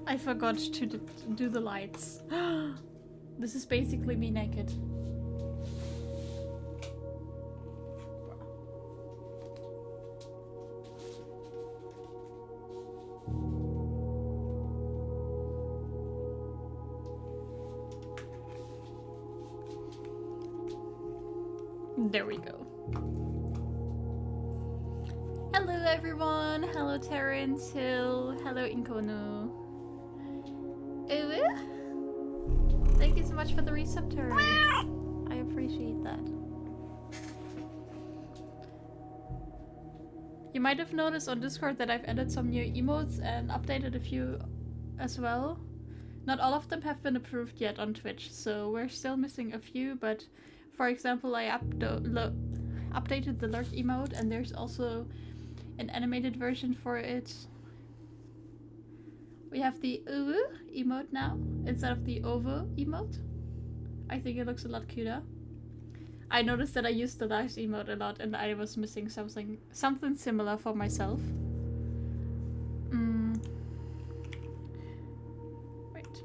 I forgot to do the lights. This is basically me naked. There we go. Hello everyone! Hello Terrence Hill! Hello Inkono! Thank you so much for the resub, Terrence. I appreciate that. You might have noticed on Discord that I've added some new emotes and updated a few as well. Not all of them have been approved yet on Twitch, so we're still missing a few, but for example, I updated the lurk emote and there's also an animated version for it. We have the emote now instead of the ovo emote. I think it looks a lot cuter. I noticed that I used the last emote a lot and I was missing something similar for myself. Wait,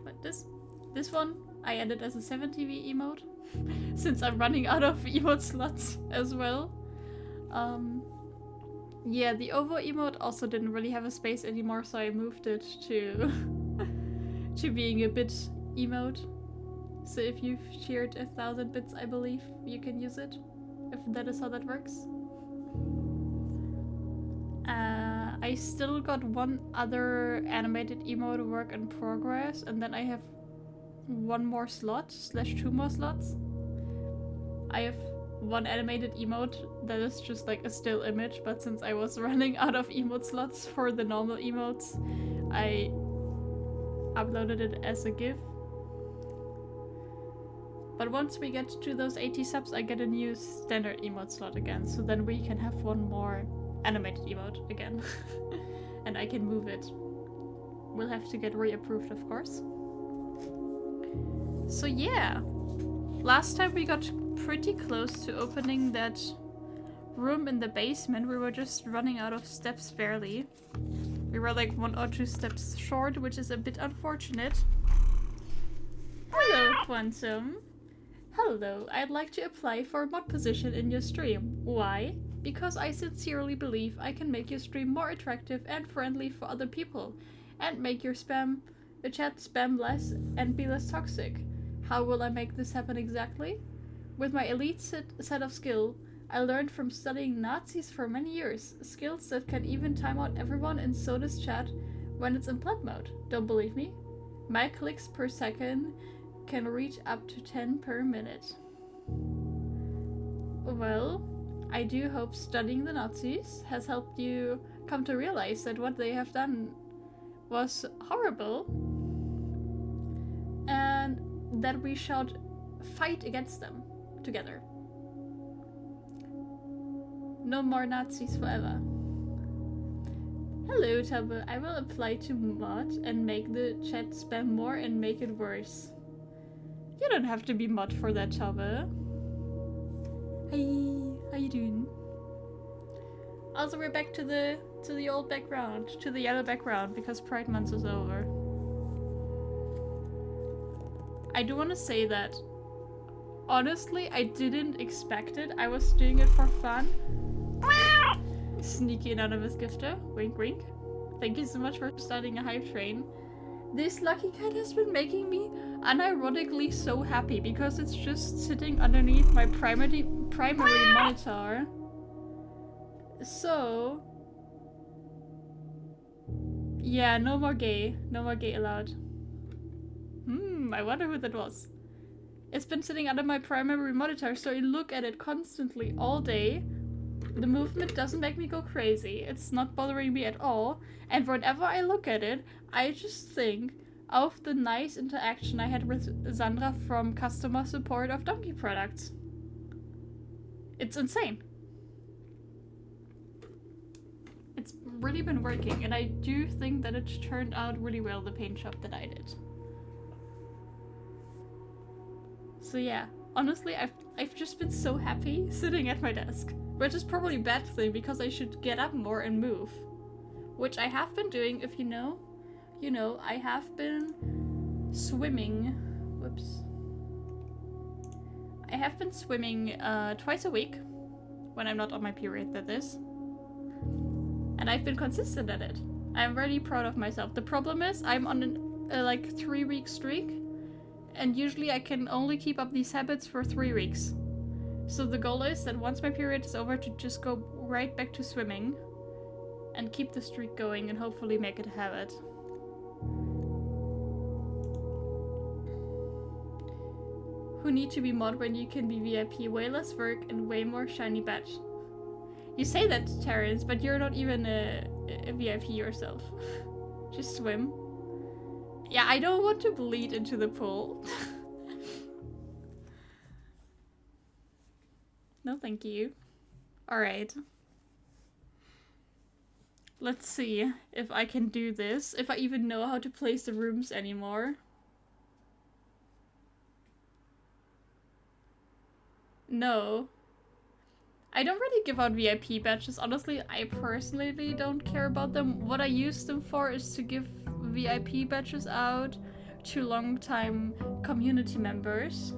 but this one I added as a 7TV emote since I'm running out of emote slots as well. Yeah, the ovo emote also didn't really have a space anymore, so I moved it to to being a bit emote. So if you've shared 1,000 bits, I believe you can use it, if that is how that works. I still got one other animated emote work in progress, and then I have one more slot / 2 more slots. I have one animated emote that is just like a still image, but since I was running out of emote slots for the normal emotes, I uploaded it as a GIF. But once we get to those 80 subs, I get a new standard emote slot again, so then we can have one more animated emote again. And I can move it. We'll have to get reapproved, of course. So yeah, last time we got pretty close to opening that room in the basement. We were just running out of steps barely. We were like 1 or 2 steps short, which is a bit unfortunate. Hello, Quantum. Hello, I'd like to apply for a mod position in your stream. Why? Because I sincerely believe I can make your stream more attractive and friendly for other people, and make your chat spam less and be less toxic. How will I make this happen exactly? With my elite set of skill, I learned from studying Nazis for many years, skills that can even time out everyone in Soda's chat when it's in plant mode. Don't believe me? My clicks per second can reach up to 10 per minute. Well, I do hope studying the Nazis has helped you come to realize that what they have done was horrible, and that we should fight against them together. No more Nazis forever. Hello, Tubbe. I will apply to mod and make the chat spam more and make it worse. You don't have to be mod for that, Tubbe. Hey, how you doing? Also, we're back to the old background, to the yellow background, because Pride Month is over. I do want to say that honestly, I didn't expect it. I was doing it for fun. Sneaky anonymous gifter. Wink wink. Thank you so much for starting a hype train. This lucky cat has been making me unironically so happy because it's just sitting underneath my primary monitor. So yeah, no more gay. No more gay allowed. I wonder who that was. It's been sitting under my primary monitor, so I look at it constantly all day. The movement doesn't make me go crazy. It's not bothering me at all. And whenever I look at it, I just think of the nice interaction I had with Sandra from customer support of Donkey Products. It's insane. It's really been working, and I do think that it turned out really well, the paint job that I did. So yeah, honestly, I've just been so happy sitting at my desk. Which is probably a bad thing, because I should get up more and move. which I have been doing. If you know, I have been swimming. Whoops. I have been swimming twice a week when I'm not on my period, that is. And I've been consistent at it. I'm really proud of myself. The problem is I'm on a like 3-week streak, and usually I can only keep up these habits for 3 weeks. So the goal is that once my period is over to just go right back to swimming and keep the streak going and hopefully make it a habit. Who need to be mod when you can be VIP? Way less work and way more shiny badge. You say that, Terrence, but you're not even a VIP yourself. Just swim. Yeah, I don't want to bleed into the pool. No, thank you. Alright. Let's see if I can do this. If I even know how to place the rooms anymore. No. I don't really give out VIP badges. Honestly, I personally don't care about them. What I use them for is to give VIP badges out to long-time community members.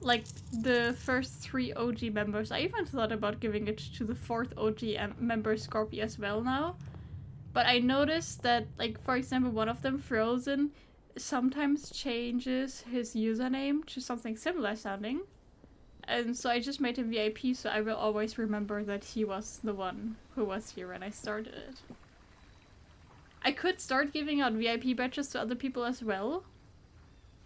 Like the first 3 OG members. I even thought about giving it to the 4th OG member, Scorpio, as well now. But I noticed that, like, for example, one of them, Frozen, sometimes changes his username to something similar sounding. And so I just made him VIP, so I will always remember that he was the one who was here when I started it. I could start giving out VIP badges to other people as well,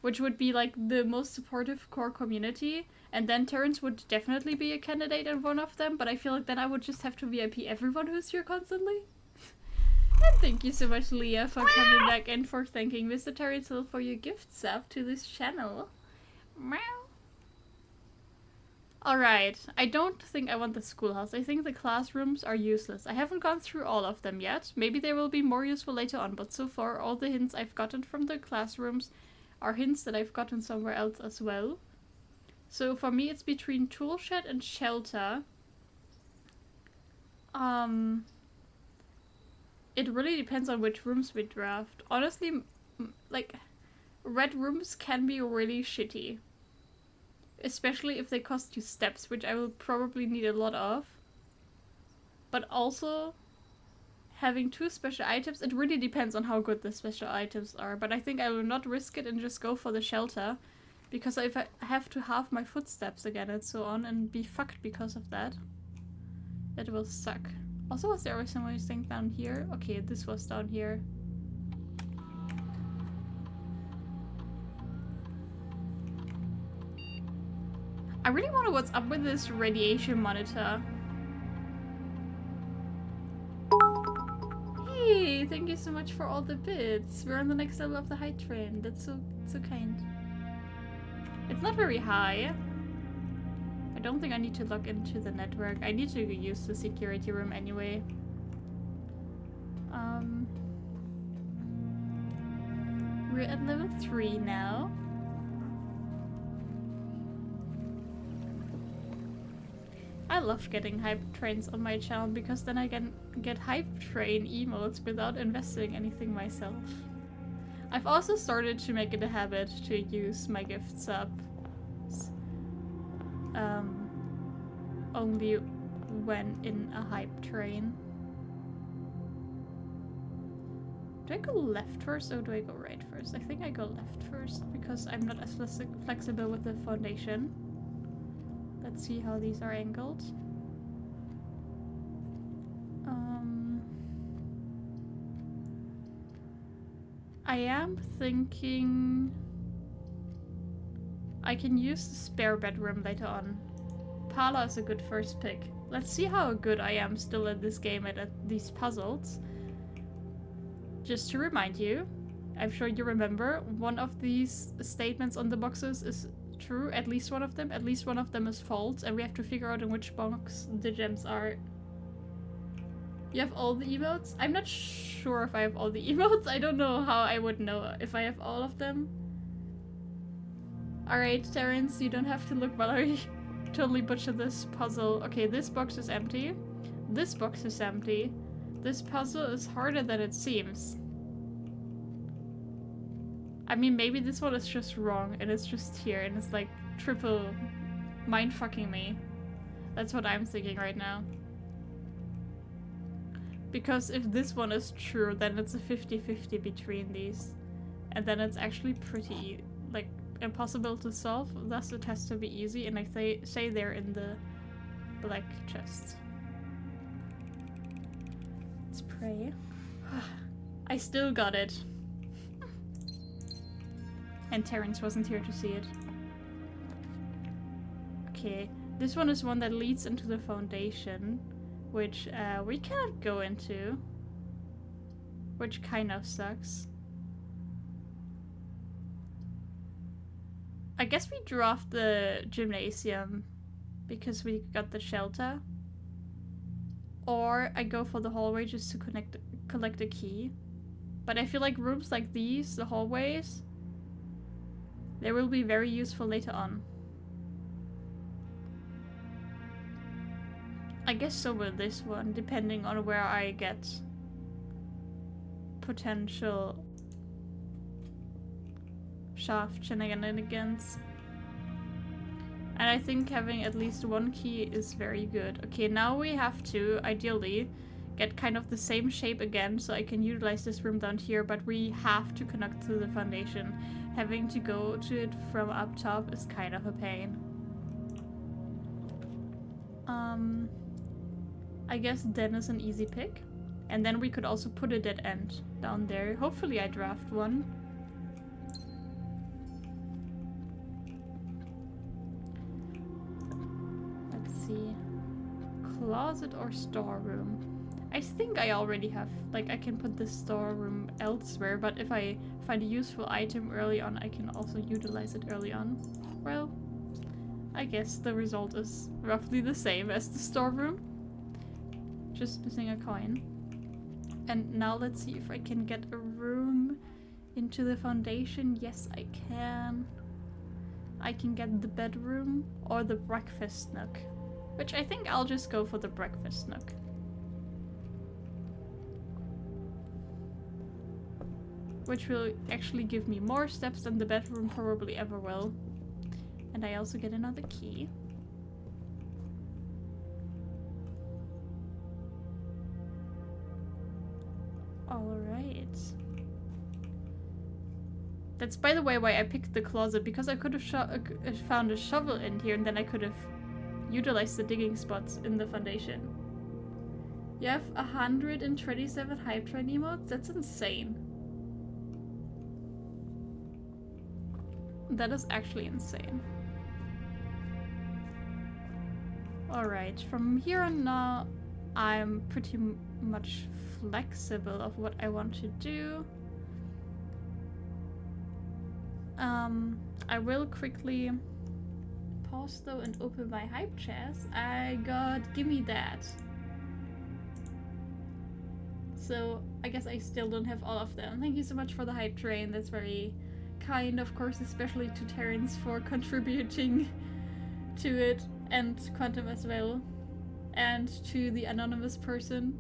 which would be like the most supportive core community, and then Terrence would definitely be a candidate in one of them, but I feel like then I would just have to VIP everyone who's here constantly. And thank you so much, Leah, for coming back and for thanking Mr. Terrence Hill for your gift sub to this channel. Meow. Alright, I don't think I want the schoolhouse. I think the classrooms are useless. I haven't gone through all of them yet. Maybe they will be more useful later on, but so far all the hints I've gotten from the classrooms are hints that I've gotten somewhere else as well. So for me it's between tool shed and shelter. It really depends on which rooms we draft. Honestly, like, red rooms can be really shitty. Especially if they cost you steps, which I will probably need a lot of. But also, having 2 special items, it really depends on how good the special items are. But I think I will not risk it and just go for the shelter. Because if I have to halve my footsteps again and so on and be fucked because of that, it will suck. Also, was there always something down here? Okay, this was down here. I really wonder what's up with this radiation monitor. Hey, thank you so much for all the bits. We're on the next level of the hype train. That's so kind. It's not very high. I don't think I need to log into the network. I need to use the security room anyway. We're at level 3 now. I love getting hype trains on my channel because then I can get hype train emotes without investing anything myself. I've also started to make it a habit to use my gift sub only when in a hype train. Do I go left first or do I go right first? I think I go left first because I'm not as flexible with the foundation. Let's see how these are angled. I am thinking I can use the spare bedroom later on. Pala is a good first pick. Let's see how good I am still at this game and at these puzzles. Just to remind you, I'm sure you remember, one of these statements on the boxes is true, at least one of them. At least one of them is false, and we have to figure out in which box the gems are. You have all the emotes? I'm not sure if I have all the emotes. I don't know how I would know if I have all of them. Alright, Terrence, you don't have to look while I totally butcher this puzzle. Okay, this box is empty. This box is empty. This puzzle is harder than it seems. I mean, maybe this one is just wrong and it's just here and it's like triple mind-fucking me. That's what I'm thinking right now. Because if this one is true, then it's a 50-50 between these. And then it's actually pretty, like, impossible to solve. Thus it has to be easy, and I say they're in the black chest. Let's pray. I still got it. And Terrence wasn't here to see it. Okay, this one is one that leads into the foundation, which we cannot go into, which kind of sucks. I guess we drew off the gymnasium because we got the shelter. Or I go for the hallway just to collect a key. But I feel like rooms like these, the hallways, they will be very useful later on. I guess so will this one, depending on where I get potential shaft shenanigans. And I think having at least one key is very good. Okay, now we have to, ideally, get kind of the same shape again so I can utilize this room down here, but we have to connect to the foundation. Having to go to it from up top is kind of a pain. I guess Den is an easy pick. And then we could also put a dead end down there. Hopefully I draft one. Let's see. Closet or storeroom? I think I already have, like, I can put this storeroom elsewhere, but if I find a useful item early on, I can also utilize it early on. Well, I guess the result is roughly the same as the storeroom. Just missing a coin. And now let's see if I can get a room into the foundation. Yes, I can. I can get the bedroom or the breakfast nook. Which I think I'll just go for the breakfast nook. Which will actually give me more steps than the bedroom probably ever will. And I also get another key. Alright. That's, by the way, why I picked the closet, because I could have found a shovel in here and then I could have utilized the digging spots in the foundation. You have 127 hype train emotes? That's insane. That is actually insane. Alright, from here on now, I'm pretty much flexible of what I want to do. I will quickly pause though and open my hype chest. I got gimme that. So I guess I still don't have all of them. Thank you so much for the hype train. That's very kind, of course, especially to Terrence for contributing to it, and Quantum as well, and to the anonymous person.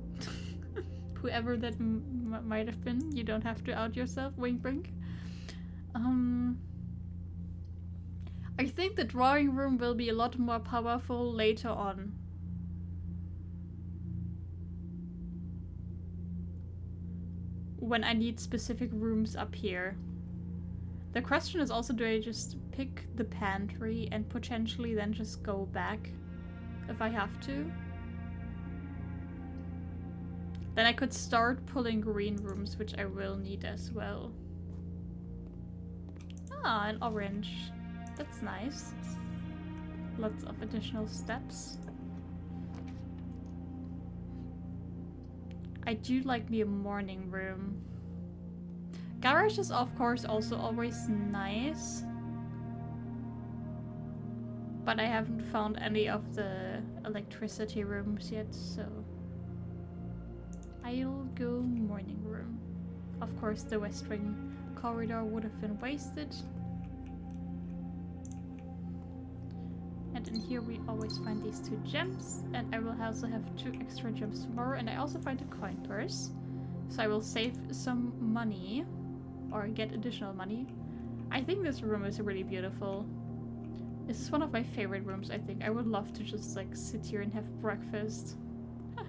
Whoever that might have been. You don't have to out yourself, wink wink. I think the drawing room will be a lot more powerful later on. When I need specific rooms up here. The question is also, do I just pick the pantry and potentially then just go back if I have to? Then I could start pulling green rooms, which I will need as well. Ah, an orange. That's nice. Lots of additional steps. I do like me a morning room. Garage is of course also always nice. But I haven't found any of the electricity rooms yet, so I'll go morning room. Of course the West Wing corridor would have been wasted. And in here we always find these 2 gems. And I will also have 2 extra gems tomorrow. And I also find a coin purse. So I will save some money. Or get additional money. I think this room is really beautiful. This is one of my favorite rooms, I think. I would love to just like sit here and have breakfast. Huh.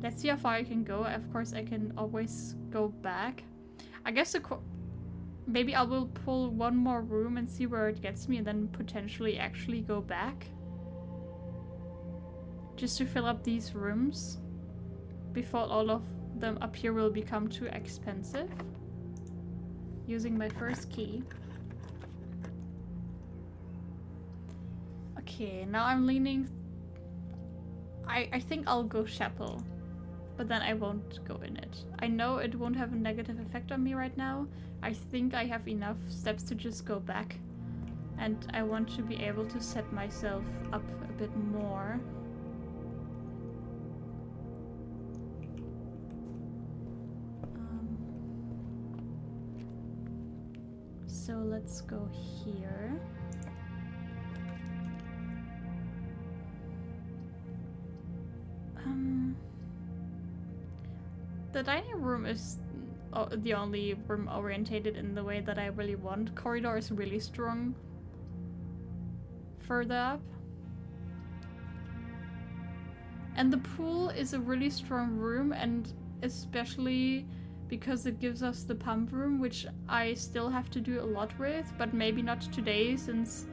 Let's see how far I can go. Of course, I can always go back. I guess maybe I will pull one more room and see where it gets me and then potentially actually go back. Just to fill up these rooms before all of them up here will become too expensive. Using my first key. Okay, now I'm leaning... I think I'll go chapel. But then I won't go in it. I know it won't have a negative effect on me right now. I think I have enough steps to just go back. And I want to be able to set myself up a bit more. So let's go here. The dining room is the only room orientated in the way that I really want. Corridor is really strong. Further up. And the pool is a really strong room, and especially because it gives us the pump room, which I still have to do a lot with, but maybe not today since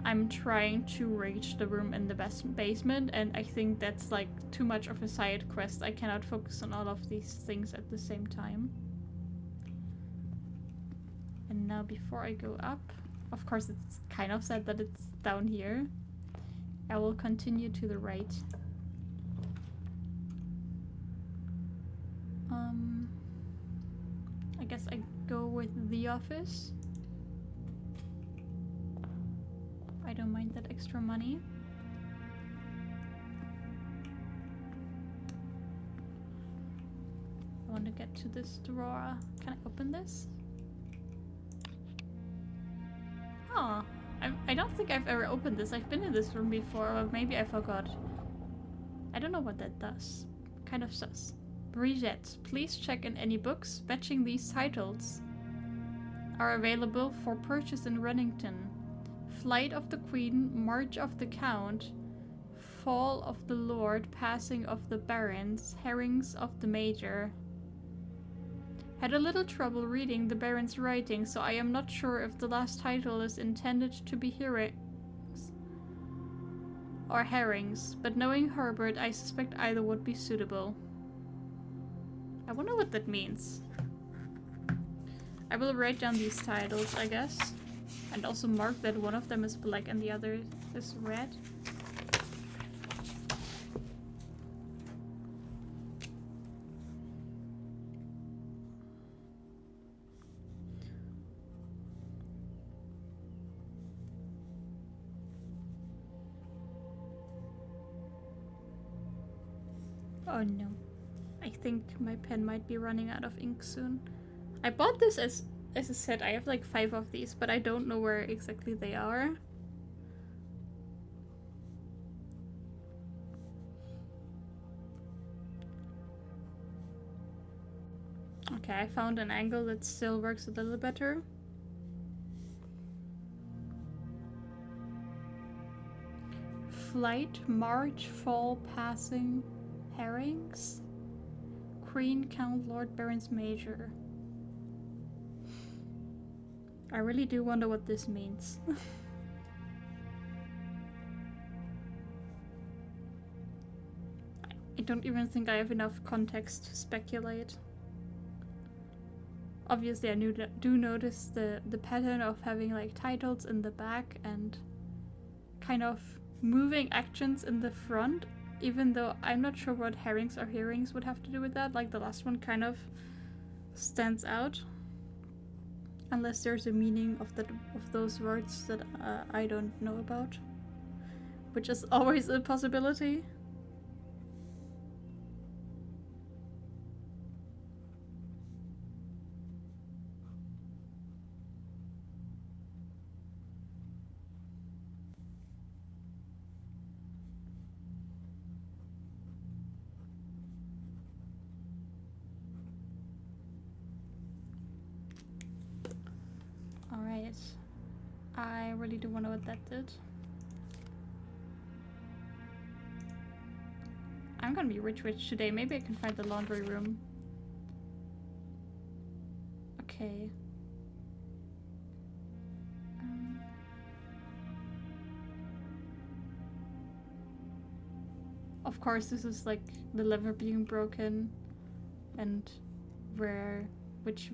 I'm trying to reach the room in the basement, and I think that's like too much of a side quest. I cannot focus on all of these things at the same time. And now before I go up, of course it's kind of sad that it's down here. I will continue to the right. I guess I go with the office. I don't mind that extra money. I want to get to this drawer. Can I open this? Oh, I don't think I've ever opened this. I've been in this room before, or maybe I forgot. I don't know what that does. Kind of sus. Brigitte, please check in any books. Matching these titles are available for purchase in Rennington. Flight of the Queen, March of the Count, Fall of the Lord, Passing of the Barons, Herrings of the Major. Had a little trouble reading the Baron's writing, so I am not sure if the last title is intended to be herrings or herrings, but knowing Herbert, I suspect either would be suitable. I wonder what that means. I will write down these titles, I guess. And also mark that one of them is black and the other is red. Oh no. I think my pen might be running out of ink soon. I bought this as a set. I have like 5 of these, but I don't know where exactly they are. Okay, I found an angle that still works a little better. Flight, March, Fall, Passing, Herrings, Queen, Count, Lord, Barons, Major. I really do wonder what this means. I don't even think I have enough context to speculate. Obviously I do notice the pattern of having like titles in the back and kind of moving actions in the front, even though I'm not sure what herrings or hearings would have to do with that. Like the last one kind of stands out. Unless there's a meaning of those words that I don't know about. Which is always a possibility. Alright. I really do wonder what that did. I'm gonna be rich today. Maybe I can find the laundry room. Okay. Of course, this is like the lever being broken and which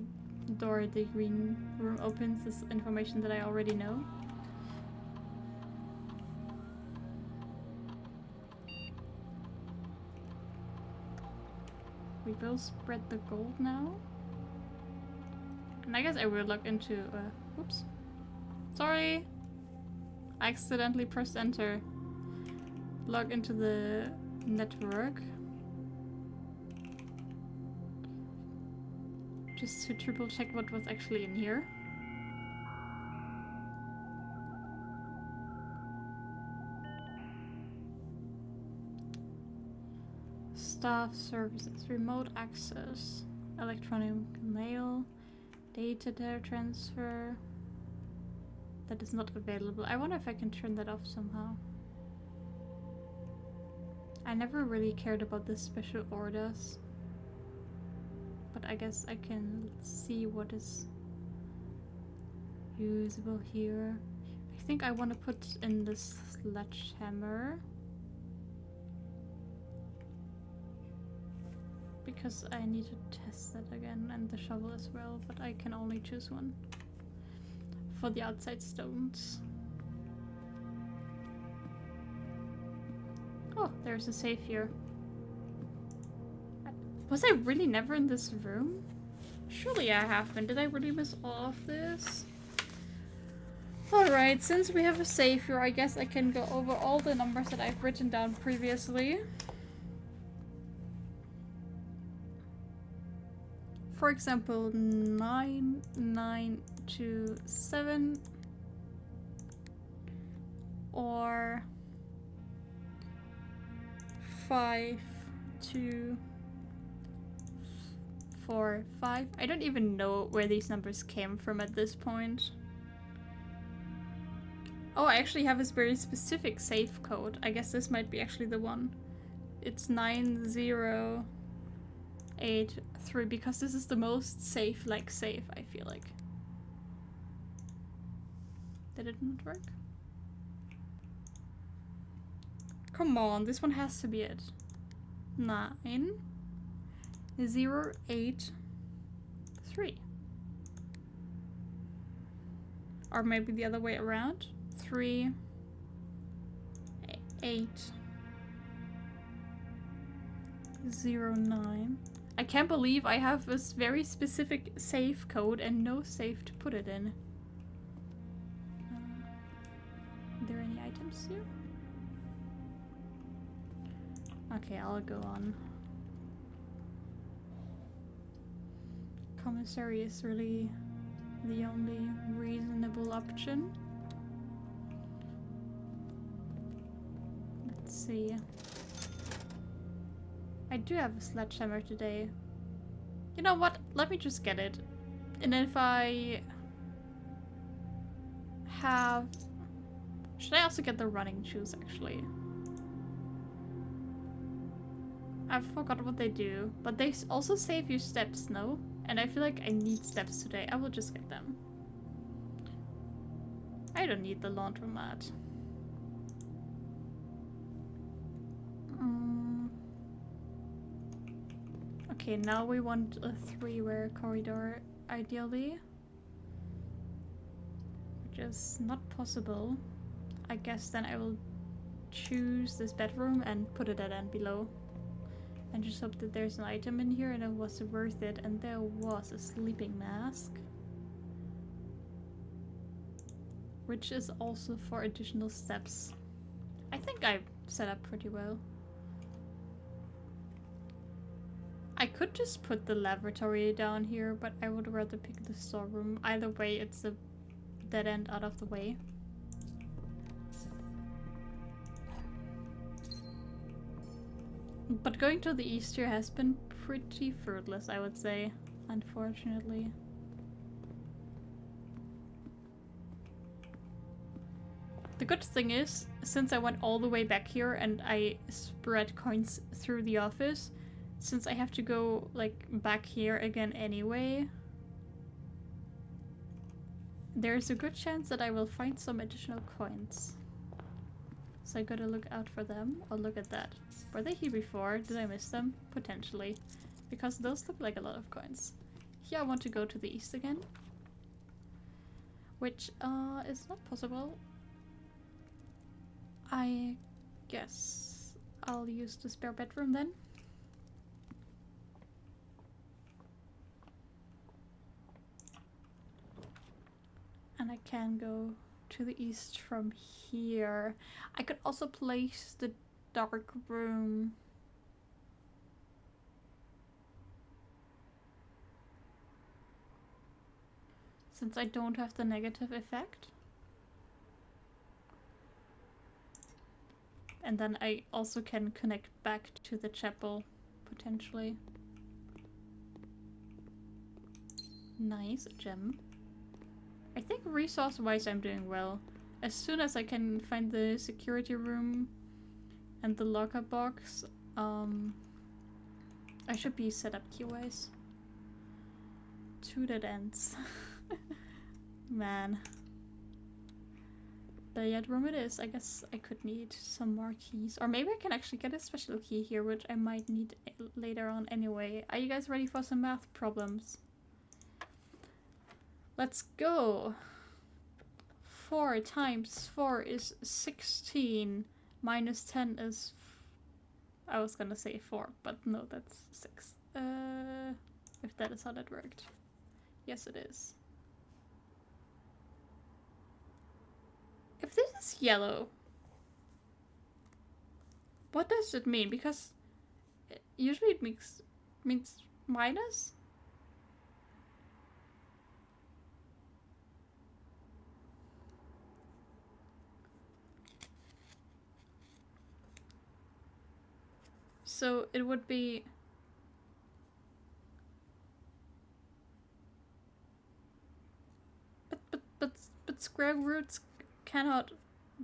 door the green room opens is information that I already know. We will spread the gold now. And I guess I will log into, oops. Sorry! I accidentally pressed enter. Log into the network. Just to triple check what was actually in here. Staff services, remote access, electronic mail, data transfer. That is not available. I wonder if I can turn that off somehow. I never really cared about the special orders. But I guess I can see what is usable here. I think I want to put in the sledgehammer. Because I need to test that again, and the shovel as well, but I can only choose one. For the outside stones. Oh, there's a safe here. Was I really never in this room? Surely I have been. Did I really miss all of this? Alright, since we have a safe here, I guess I can go over all the numbers that I've written down previously. For example, 9927 or 5245. I don't even know where these numbers came from at this point. Oh, I actually have this very specific safe code. I guess this might be actually the one. It's 9083 because this is the most safe, safe, I feel like. Did it not work? Come on, this one has to be it. 9083. Or maybe the other way around. 3809. I can't believe I have this very specific safe code and no safe to put it in. Are there any items here? Okay, I'll go on. Commissary is really the only reasonable option. Let's see. I do have a sledgehammer today. You know what? Let me just get it. And if I have... Should I also get the running shoes, actually? I forgot what they do. But they also save you steps, no? And I feel like I need steps today. I will just get them. I don't need the laundromat. Okay, now we want a three-way corridor, ideally. Which is not possible. I guess then I will choose this bedroom and put it at end below. And just hope that there's an item in here and it was worth it. And there was a sleeping mask. Which is also for additional steps. I think I've set up pretty well. I could just put the laboratory down here, but I would rather pick the storeroom. Either way, it's a dead end out of the way. But going to the east here has been pretty fruitless, I would say, unfortunately. The good thing is, since I went all the way back here and I spread coins through the office, since I have to go, like, back here again anyway, there's a good chance that I will find some additional coins. So I gotta look out for them. Oh, look at that. Were they here before? Did I miss them? Potentially. Because those look like a lot of coins. Here I want to go to the east again. Which, is not possible. I guess I'll use the spare bedroom then. And I can go to the east from here. I could also place the dark room. Since I don't have the negative effect. And then I also can connect back to the chapel, potentially. Nice, a gem. I think resource-wise I'm doing well. As soon as I can find the security room and the locker box, I should be set up key-wise. 2 dead ends. Man. Billiard room it is. I guess I could need some more keys. Or maybe I can actually get a special key here, which I might need later on anyway. Are you guys ready for some math problems? Let's go! 4 times 4 is 16. Minus 10 is... I was gonna say 4, but no, that's 6. If that is how that worked. Yes, it is. If this is yellow, what does it mean? Because usually it means minus? So it would be... But square roots cannot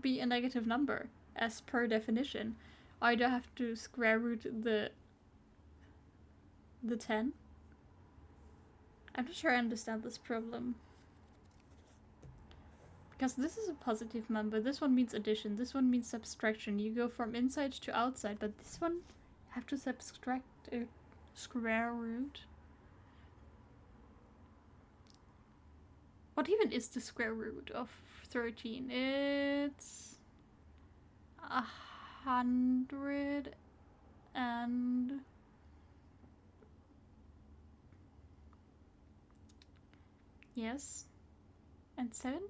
be a negative number, as per definition. I do have to square root the 10. I'm not sure I understand this problem. Because this is a positive number, this one means addition, this one means subtraction. You go from inside to outside, but this one, you have to subtract a square root. What even is the square root of 13? It's 100 and... Yes. And 17?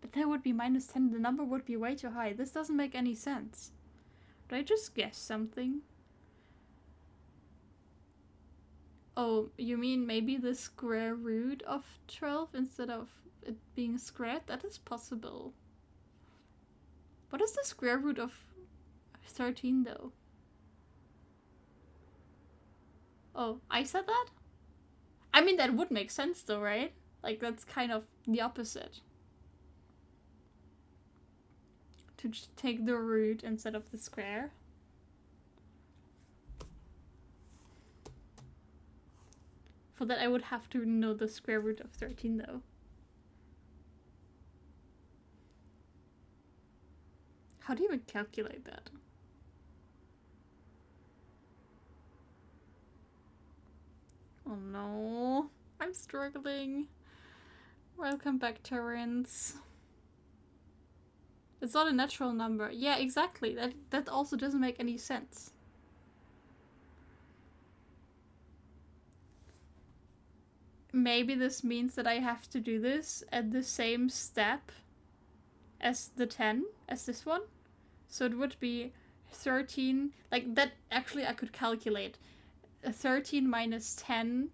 But that would be minus 10. The number would be way too high. This doesn't make any sense. Did I just guess something? Oh, you mean maybe the square root of 12 instead of it being squared? That is possible. What is the square root of 13 though? Oh, I said that? I mean, that would make sense though, right? Like, that's kind of the opposite. To just take the root instead of the square. For that, I would have to know the square root of 13 though. How do you even calculate that? Oh no, I'm struggling. Welcome back, Terrence. It's not a natural number. Yeah, exactly. That also doesn't make any sense. Maybe this means that I have to do this at the same step as the 10, as this one. So it would be 13, like that actually I could calculate. 13 minus 10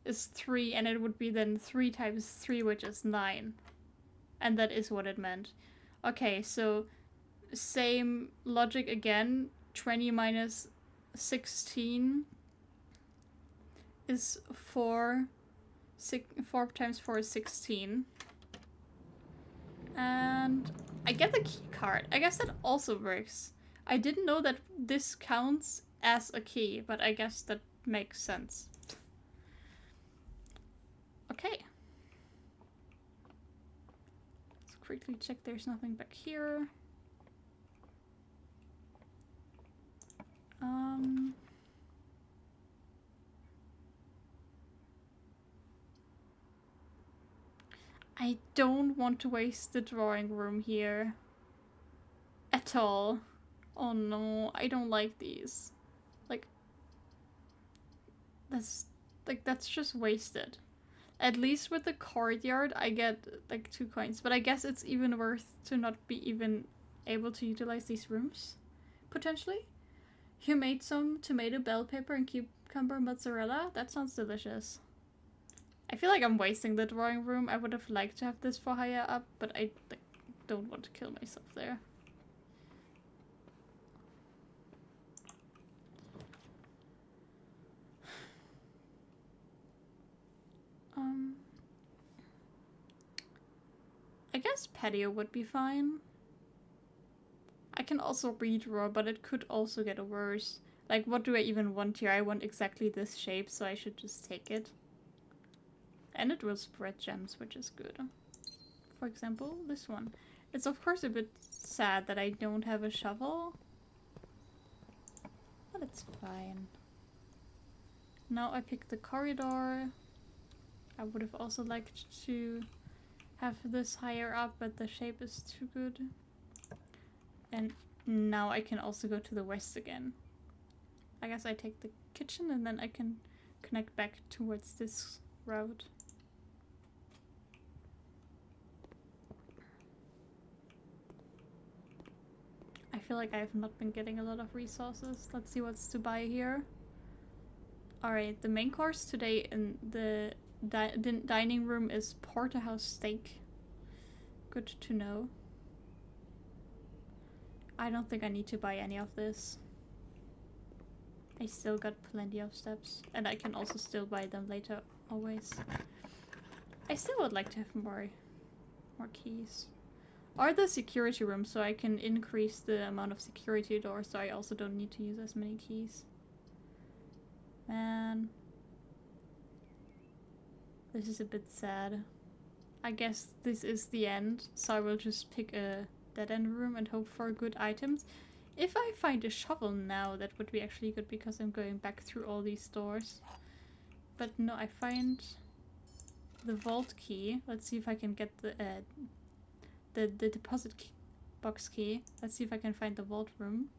is 3, and it would be then 3 times 3, which is 9. And that is what it meant. Okay, so same logic again. 20 minus 16 is 4. 4 times 4 is 16. And I get the key card. I guess that also works. I didn't know that this counts as a key, but I guess that makes sense. Okay. Let's quickly check there's nothing back here. I don't want to waste the drawing room here. At all. Oh no, I don't like these. That's just wasted. At least with the courtyard I get like 2 coins, but I guess it's even worth to not be even able to utilize these rooms, potentially. You made some tomato bell pepper and cucumber mozzarella? That sounds delicious. I feel like I'm wasting the drawing room. I would have liked to have this for higher up, but I don't want to kill myself there. I guess patio would be fine. I can also redraw, but it could also get worse. Like, what do I even want here? I want exactly this shape, so I should just take it. And it will spread gems, which is good. For example, this one. It's of course a bit sad that I don't have a shovel. But it's fine. Now I pick the corridor. I would have also liked to have this higher up, but the shape is too good. And now I can also go to the west again. I guess I take the kitchen and then I can connect back towards this road. I feel like I have not been getting a lot of resources. Let's see what's to buy here. Alright, the main course today in the dining room is porterhouse steak. Good to know. I don't think I need to buy any of this. I still got plenty of steps, and I can also still buy them later, always. I still would like to have more keys. Or the security room, so I can increase the amount of security doors, so I also don't need to use as many keys. Man. This is a bit sad. I guess this is the end, so I will just pick a dead-end room and hope for good items. If I find a shovel now, that would be actually good because I'm going back through all these doors. But no, I find the vault key. Let's see if I can get the deposit box key. Let's see if I can find the vault room.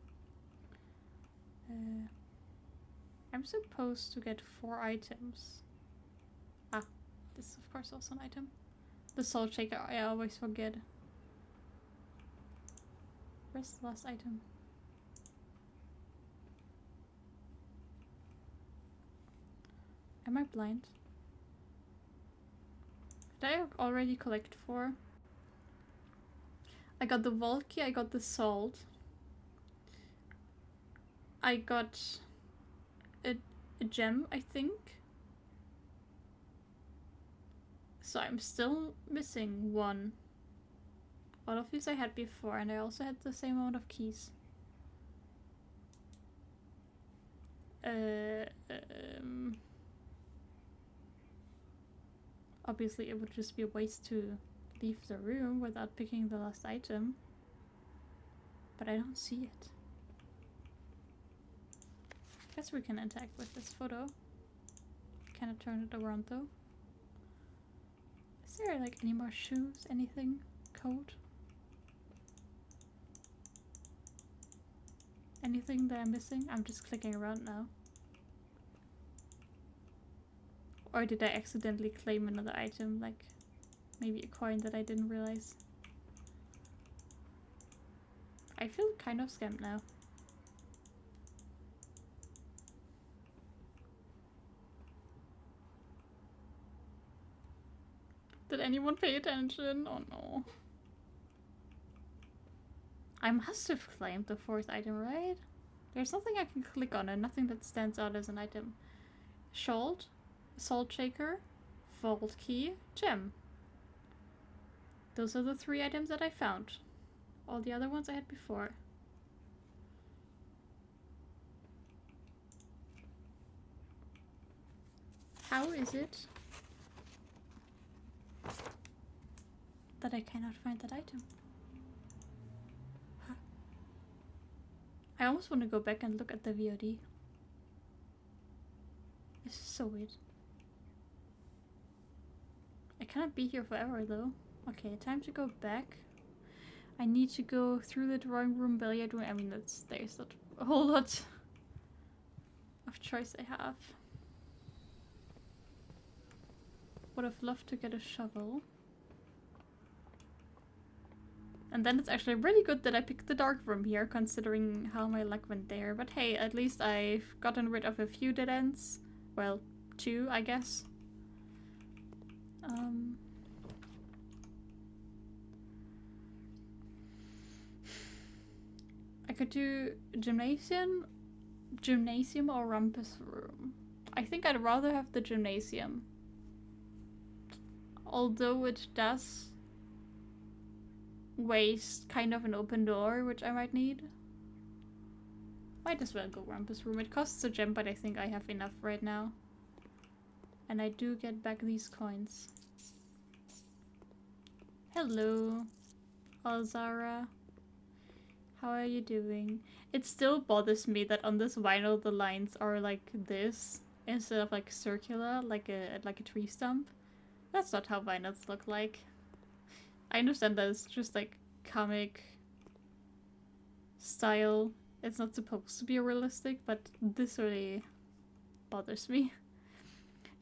I'm supposed to get 4 items. Ah, this is of course also an item. The salt shaker, I always forget. Where's the last item? Am I blind? Did I already collect 4? I got the vault key, I got the salt. I got a gem, I think. So I'm still missing 1. All of these I had before, and I also had the same amount of keys. Obviously it would just be a waste to leave the room without picking the last item. But I don't see it. Guess we can interact with this photo. Cannot turn it around though. Is there like any more shoes? Anything? Coat? Anything that I'm missing? I'm just clicking around now. Or did I accidentally claim another item, like maybe a coin that I didn't realize? I feel kind of scammed now. Did anyone pay attention? Oh no. I must have claimed the 4th item, right? There's nothing I can click on and nothing that stands out as an item. Shalt, salt shaker, vault key, gem. Those are the 3 items that I found. all the other ones I had before. How is it that I cannot find that item? Huh. I almost want to go back and look at the VOD. This is so weird. I cannot be here forever though. Okay, time to go back. I need to go through the drawing room, billiard room. I mean, there's not a whole lot of choice I have. Would have loved to get a shovel. And then it's actually really good that I picked the dark room here, considering how my luck went there. But hey, at least I've gotten rid of a few dead ends. Well, 2, I guess. I could do gymnasium or rumpus room. I think I'd rather have the gymnasium. Although it does waste kind of an open door, which I might need. Might as well go rumpus room. It costs a gem, but I think I have enough right now. And I do get back these coins. Hello, Alzara. How are you doing? It still bothers me that on this vinyl the lines are like this instead of like circular, like a tree stump. That's not how vinyls look like. I understand that it's just like comic style. It's not supposed to be realistic, but this really bothers me.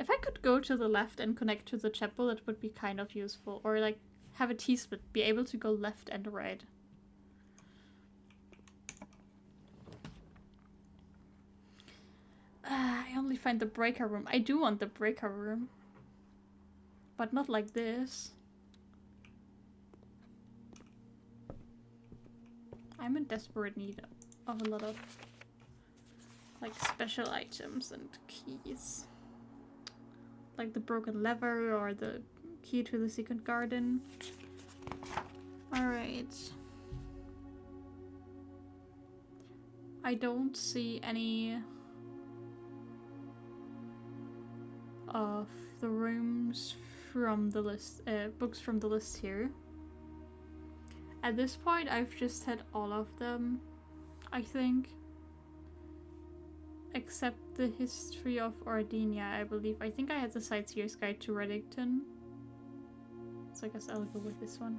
If I could go to the left and connect to the chapel, it would be kind of useful. Or like have a T-split, be able to go left and right. I only find the breaker room. I do want the breaker room. But not like this. I'm in desperate need of a lot of like special items and keys. Like the broken lever or the key to the secret garden. Alright. I don't see any of the rooms from the list, books from the list here. At this point, I've just had all of them, I think. Except the history of Ardinia, I believe. I think I had the Sightseer's Guide to Reddington. So I guess I'll go with this one.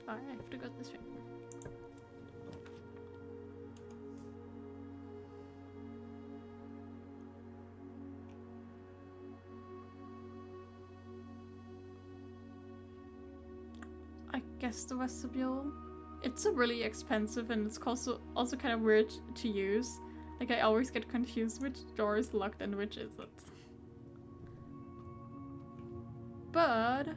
Alright, I have to go this way. I guess the vestibule. It's really expensive and it's also kind of weird to use. Like I always get confused which door is locked and which isn't. But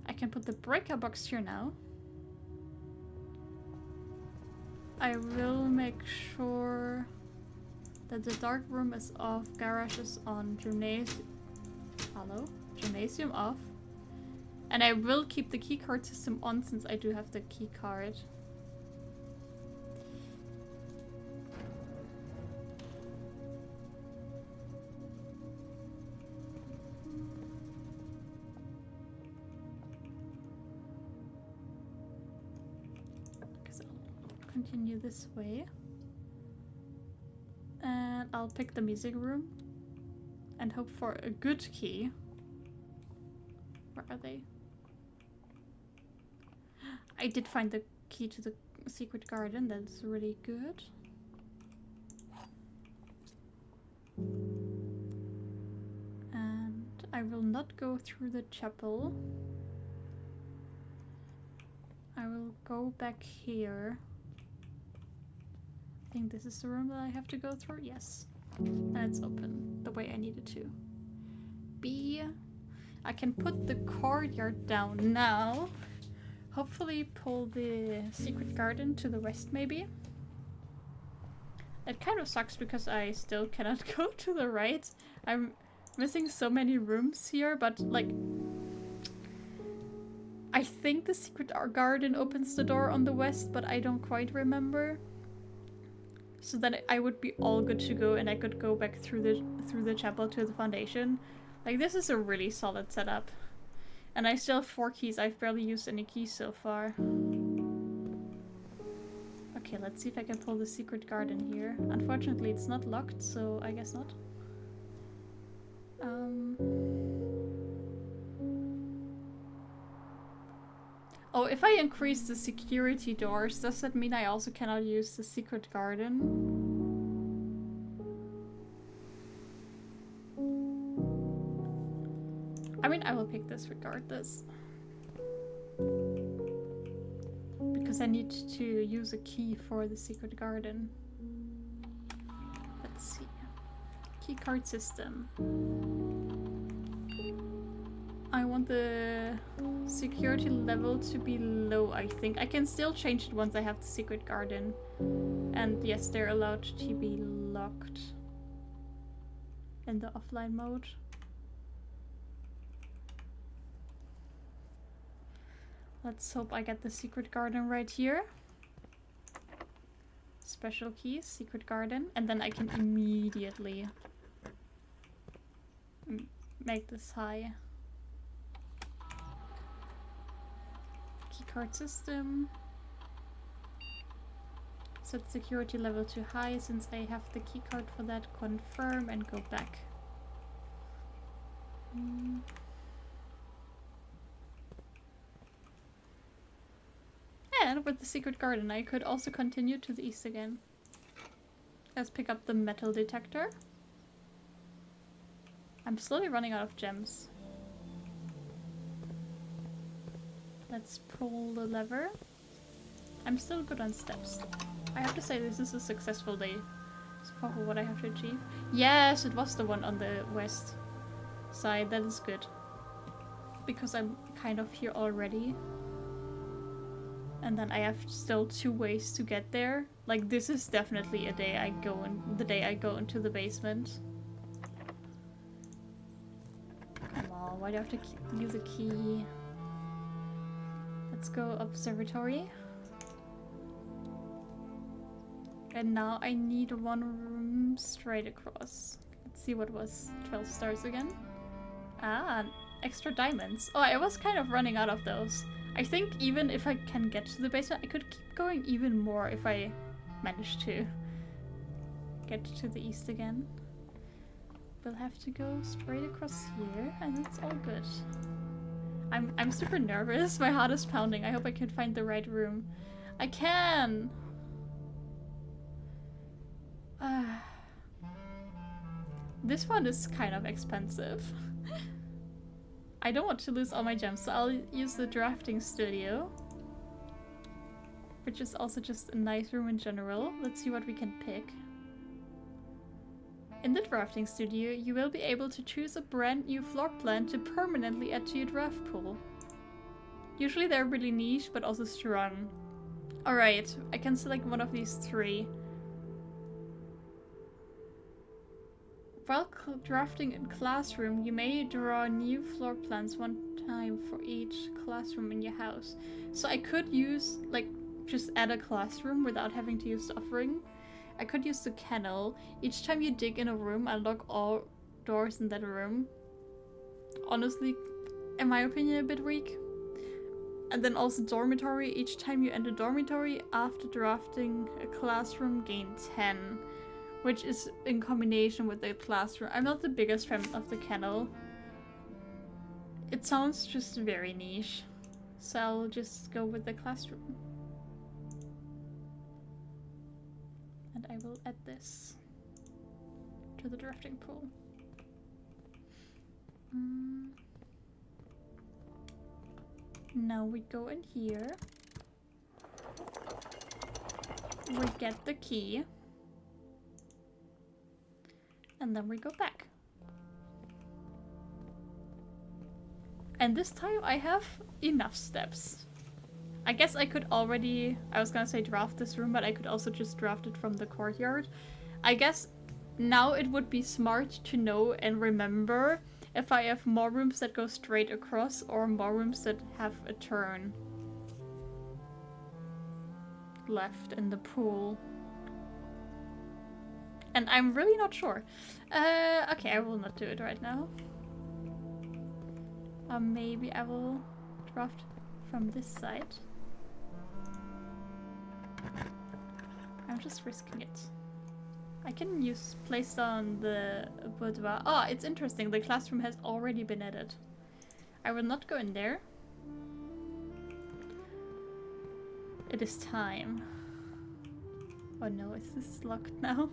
I can put the breaker box here now. I will make sure that the dark room is off, garage is on, gymnasium off. And I will keep the keycard system on since I do have the keycard. So I'll continue this way. And I'll pick the music room and hope for a good key. Where are they? I did find the key to the secret garden. That's really good. And I will not go through the chapel. I will go back here. I think this is the room that I have to go through. Yes. And it's open the way I need it to. B. I can put the courtyard down now. Hopefully pull the secret garden to the west maybe. It kind of sucks because I still cannot go to the right. I'm missing so many rooms here, but like... I think the secret garden opens the door on the west, but I don't quite remember. So then I would be all good to go and I could go back through the chapel to the foundation. Like, this is a really solid setup. And I still have 4 keys. I've barely used any keys so far. Okay, let's see if I can pull the secret garden here. Unfortunately, it's not locked, so I guess not. Oh, if I increase the security doors, does that mean I also cannot use the secret garden? I mean, I will pick this regardless. Because I need to use a key for the secret garden. Let's see. Key card system. I want the security level to be low, I think. I can still change it once I have the secret garden. And yes, they're allowed to be locked in the offline mode. Let's hope I get the secret garden right here. Special keys, secret garden, and then I can immediately make this high. Keycard system. Set security level to high since I have the keycard for that. Confirm and go back. And with the secret garden I could also continue to the east again. Let's pick up the metal detector. I'm slowly running out of gems. Let's pull the lever. I'm still good on steps. I have to say this is a successful day so far for what I have to achieve. Yes, it was the one on the west side. That is good. Because I'm kind of here already. And then I have still 2 ways to get there. Like, this is definitely a day I go in, the day I go into the basement. Come on, why do I have to use a key? Let's go observatory. And now I need 1 room straight across. Let's see what was 12 stars again. Ah, extra diamonds. Oh, I was kind of running out of those. I think even if I can get to the basement, I could keep going even more if I manage to get to the east again. We'll have to go straight across here, and it's all good. I'm super nervous. My heart is pounding. I hope I can find the right room. I can! This one is kind of expensive. I don't want to lose all my gems, so I'll use the drafting studio. Which is also just a nice room in general. Let's see what we can pick. In the drafting studio, you will be able to choose a brand new floor plan to permanently add to your draft pool. Usually they're really niche, but also strong. Alright, I can select one of these 3. While drafting in classroom, you may draw new floor plans 1 time for each classroom in your house. So I could use, like, just add a classroom without having to use the offering. I could use the kennel. Each time you dig in a room, unlock all doors in that room. Honestly, in my opinion, a bit weak. And then also dormitory. Each time you enter dormitory, after drafting a classroom, gain 10. Which is in combination with the classroom. I'm not the biggest fan of the kennel. It sounds just very niche. So I'll just go with the classroom. And I will add this to the drafting pool. Now we go in here. We get the key. And then we go back. And this time I have enough steps. I guess I could already... I was gonna say draft this room, but I could also just draft it from the courtyard. I guess now it would be smart to know and remember if I have more rooms that go straight across or more rooms that have a turn left in the pool. And I'm really not sure. Okay, I will not do it right now. Maybe I will draft from this side. I'm just risking it. I can use place down the boudoir. Oh, it's interesting. The classroom has already been added. I will not go in there. It is time. Oh no, is this locked now?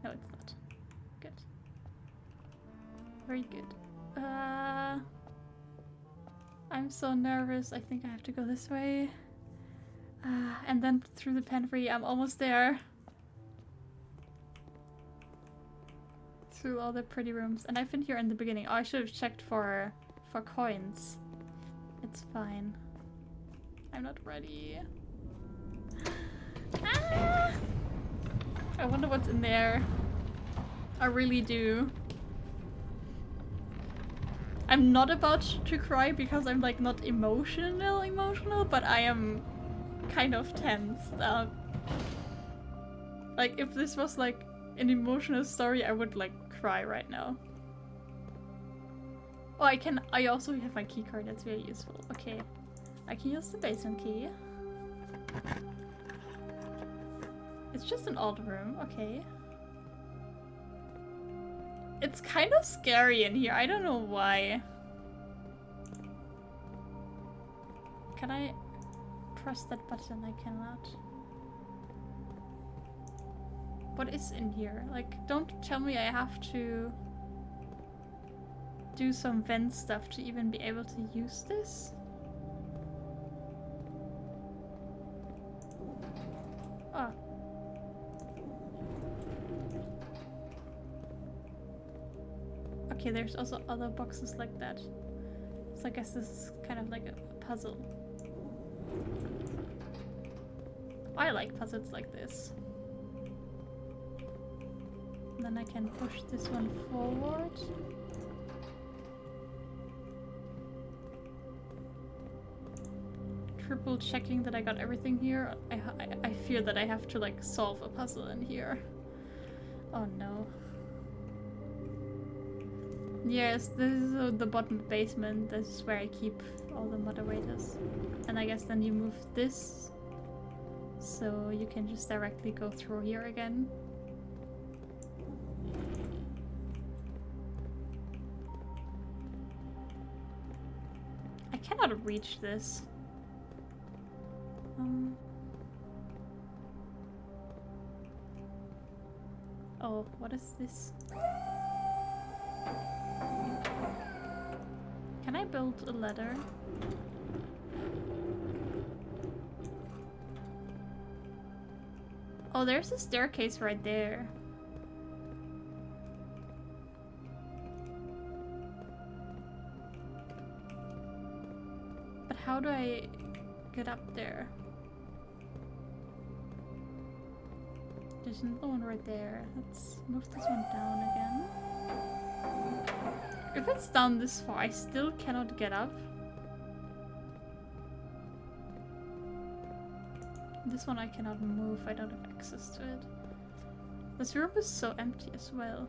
No, it's not. Good. Very good. I'm so nervous. I think I have to go this way. And then through the pantry. I'm almost there. Through all the pretty rooms. And I've been here in the beginning. Oh, I should have checked for coins. It's fine. I'm not ready. Ah! I wonder what's in there. I really do. I'm not about to cry because I'm like not emotional, but I am kind of tense. Like if this was like an emotional story, I would like cry right now. Oh, I also have my key card, that's very useful. Okay, I can use the basement key. It's just an old room, okay. It's kind of scary in here, I don't know why. Can I press that button? I cannot. What is in here? Like, don't tell me I have to do some vent stuff to even be able to use this? Oh. Okay, there's also other boxes like that. So I guess this is kind of like a puzzle. I like puzzles like this. And then I can push this one forward. Triple checking that I got everything here. I fear that I have to like solve a puzzle in here. Oh no. Yes, this is the bottom basement. This is where I keep all the moderators. And I guess then you move this so you can just directly go through here again. I cannot reach this. Oh, what is this? Can I build a ladder? Oh, there's a staircase right there. But how do I get up there? There's another one right there. Let's move this one down again. If it's down this far, I still cannot get up. This one I cannot move, I don't have access to it. This room is so empty as well.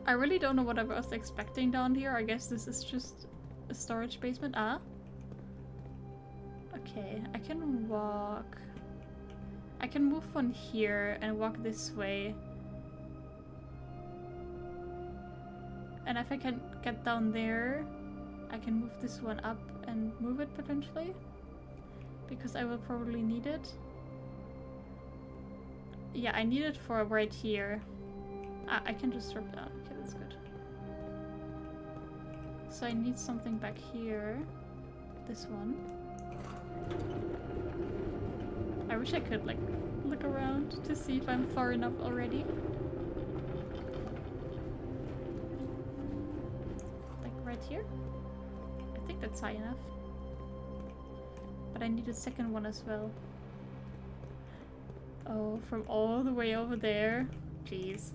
I really don't know what I was expecting down here. I guess this is just a storage basement. Ah. Okay, I can walk. I can move on here and walk this way. And if I can get down there, I can move this one up and move it potentially. Because I will probably need it. Yeah, I need it for right here. I can just drop down. Okay, that's good. So I need something back here. This one. I wish I could like look around to see if I'm far enough already. think that's high enough. But I need a second one as well. Oh, from all the way over there. Jeez.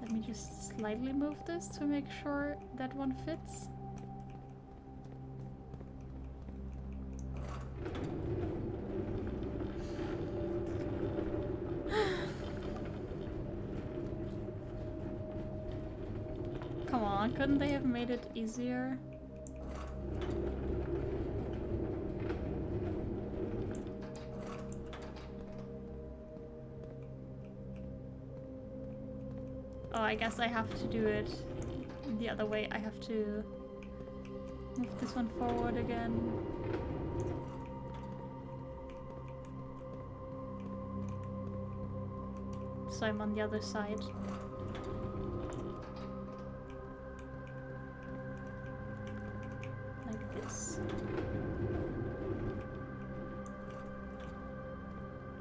Let me just slightly move this to make sure that one fits. Come on, couldn't they have made it easier? Oh, I guess I have to do it the other way. I have to move this one forward again. So I'm on the other side. Like this.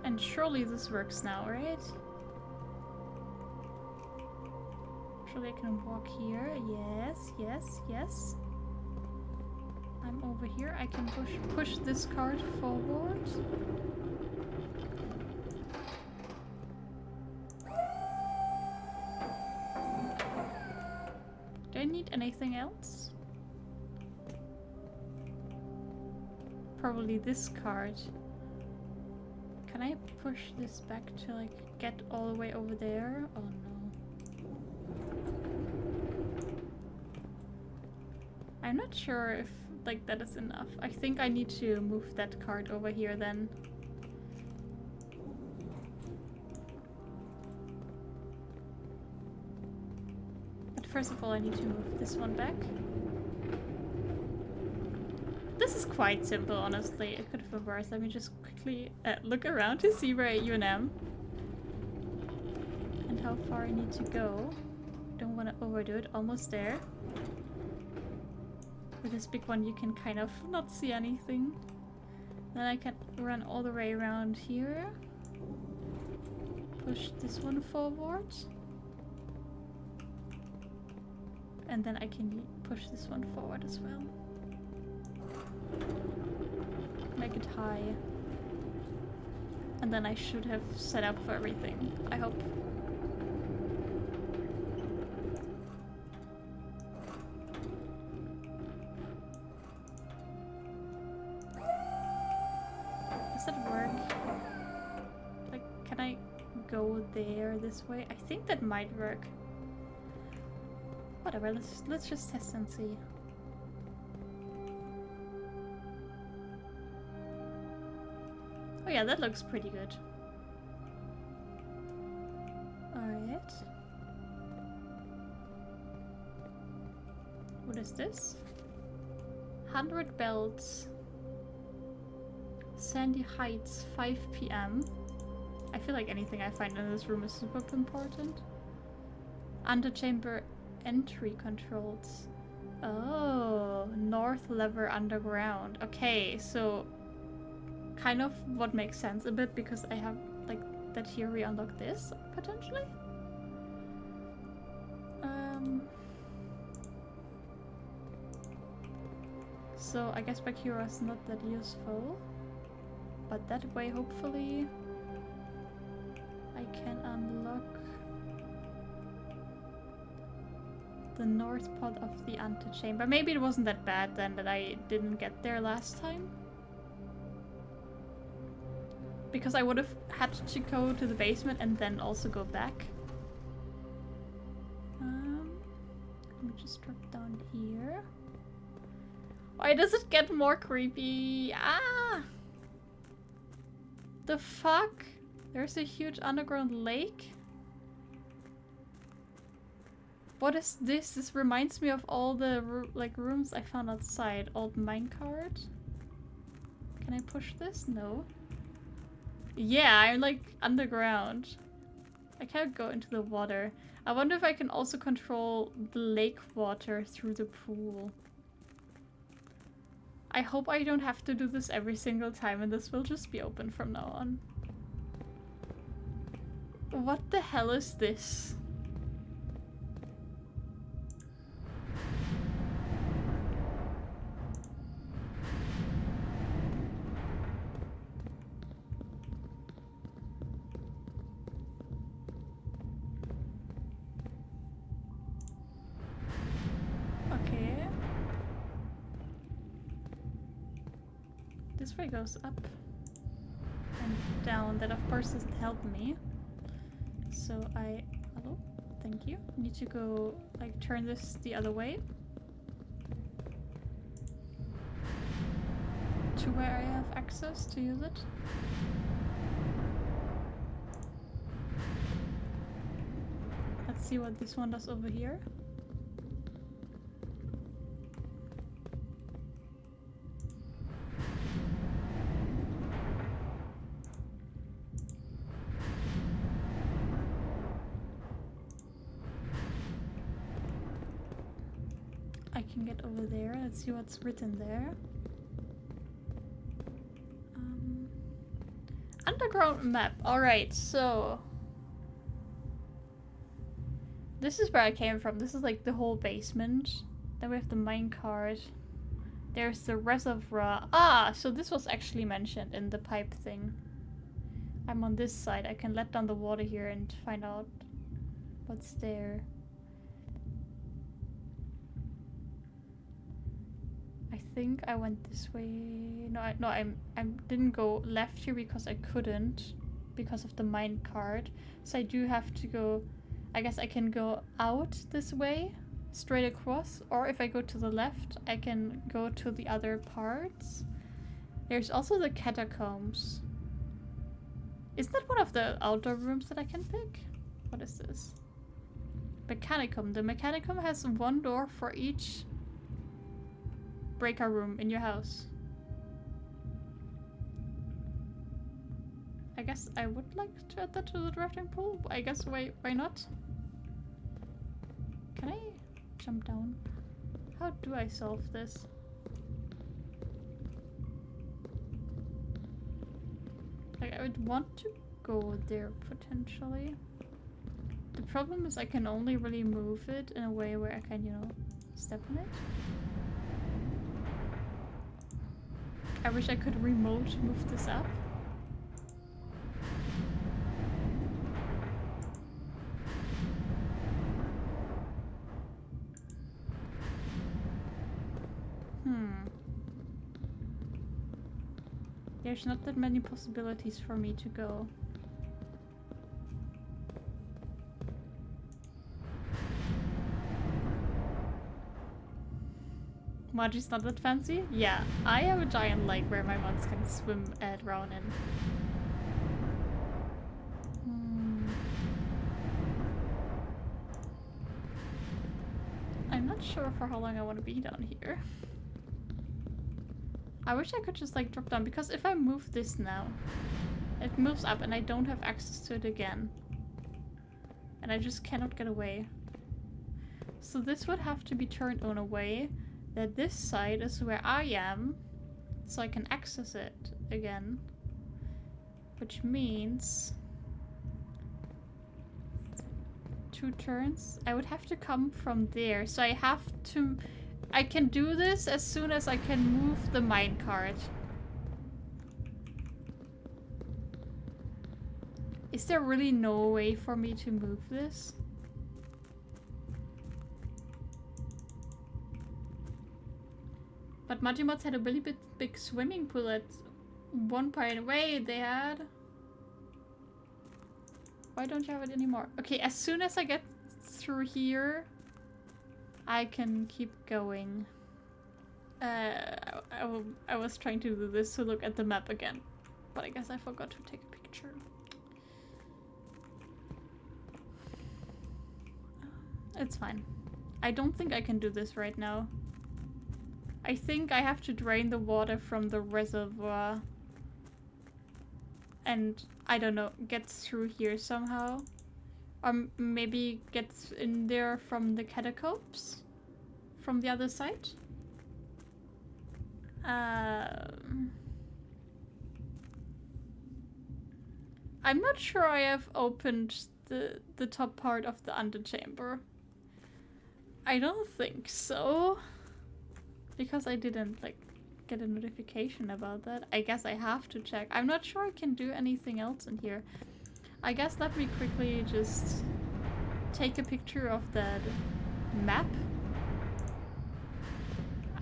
And surely this works now, right? Surely I can walk here. Yes, yes, yes. I'm over here. I can push this cart forward. Do I need anything else? Probably this cart. Can I push this back to like get all the way over there? Oh no. I'm not sure if like that is enough. I think I need to move that cart over here then. But first of all, I need to move this one back. This is quite simple, honestly. It could have been worse. Let me just quickly look around to see where I even am. And how far I need to go. Don't want to overdo it. Almost there. With this big one you can kind of not see anything. Then I can run all the way around here. Push this one forward. And then I can push this one forward as well. Make it high. And then I should have set up for everything, I hope. Does that work? Like, can I go there this way? I think that might work. Whatever, let's just test and see. Oh yeah, that looks pretty good. Alright. What is this? 100 belts. Sandy Heights, 5 p.m. I feel like anything I find in this room is super important. Antechamber entry controls. Oh, North Lever Underground. Okay, so kind of what makes sense a bit because I have like that here we unlock this potentially. So I guess Bakura is not that useful. But that way, hopefully, I can unlock the north part of the antechamber. Maybe it wasn't that bad then that I didn't get there last time. Because I would have had to go to the basement and then also go back. Let me just drop down here. Why does it get more creepy? Ah! The fuck? There's a huge underground lake? What is this? This reminds me of all the like rooms I found outside. Old minecart. Can I push this? No. Yeah, I'm like underground. I can't go into the water. I wonder if I can also control the lake water through the pool. I hope I don't have to do this every single time and this will just be open from now on. What the hell is this? way goes up and down. That of course doesn't help me. So hello? Thank you. Need to go, like, turn this the other way. To where I have access to use it. Let's see what this one does over here. I can get over there. Let's see what's written there. Underground map. Alright, so this is where I came from. This is like the whole basement. Then we have the minecart. There's the reservoir. Ah, so this was actually mentioned in the pipe thing. I'm on this side. I can let down the water here and find out what's there. I think I went this way. No, I didn't go left here because I couldn't, because of the minecart. So I do have to go. I guess I can go out this way, straight across, or if I go to the left, I can go to the other parts. There's also the catacombs. Isn't that one of the outdoor rooms that I can pick? What is this? Mechanicum. The Mechanicum has one door for each breaker room in your house. I guess I would like to add that to the drafting pool. I guess why not? Can I jump down? How do I solve this? Like, I would want to go there potentially. The problem is I can only really move it in a way where I can, you know, step on it. I wish I could remote move this up. There's not that many possibilities for me to go. Maji's not that fancy? Yeah, I have a giant lake where my mods can swim around in. I'm not sure for how long I want to be down here. I wish I could just like drop down, because if I move this now, it moves up and I don't have access to it again. And I just cannot get away. So this would have to be turned on a way that this side is where I am, so I can access it again. Which means 2 turns. I would have to come from there, so I have to... I can do this as soon as I can move the minecart. Is there really no way for me to move this? But Magimods had a really big swimming pool at one point. Wait, they had... Why don't you have it anymore? Okay, as soon as I get through here, I can keep going. I was trying to do this to look at the map again, but I guess I forgot to take a picture. It's fine. I don't think I can do this right now. I think I have to drain the water from the reservoir and, I don't know, get through here somehow. Or maybe get in there from the catacombs? From the other side? I'm not sure I have opened the top part of the underchamber. I don't think so. Because I didn't, like, get a notification about that. I guess I have to check. I'm not sure I can do anything else in here. I guess let me quickly just take a picture of that map.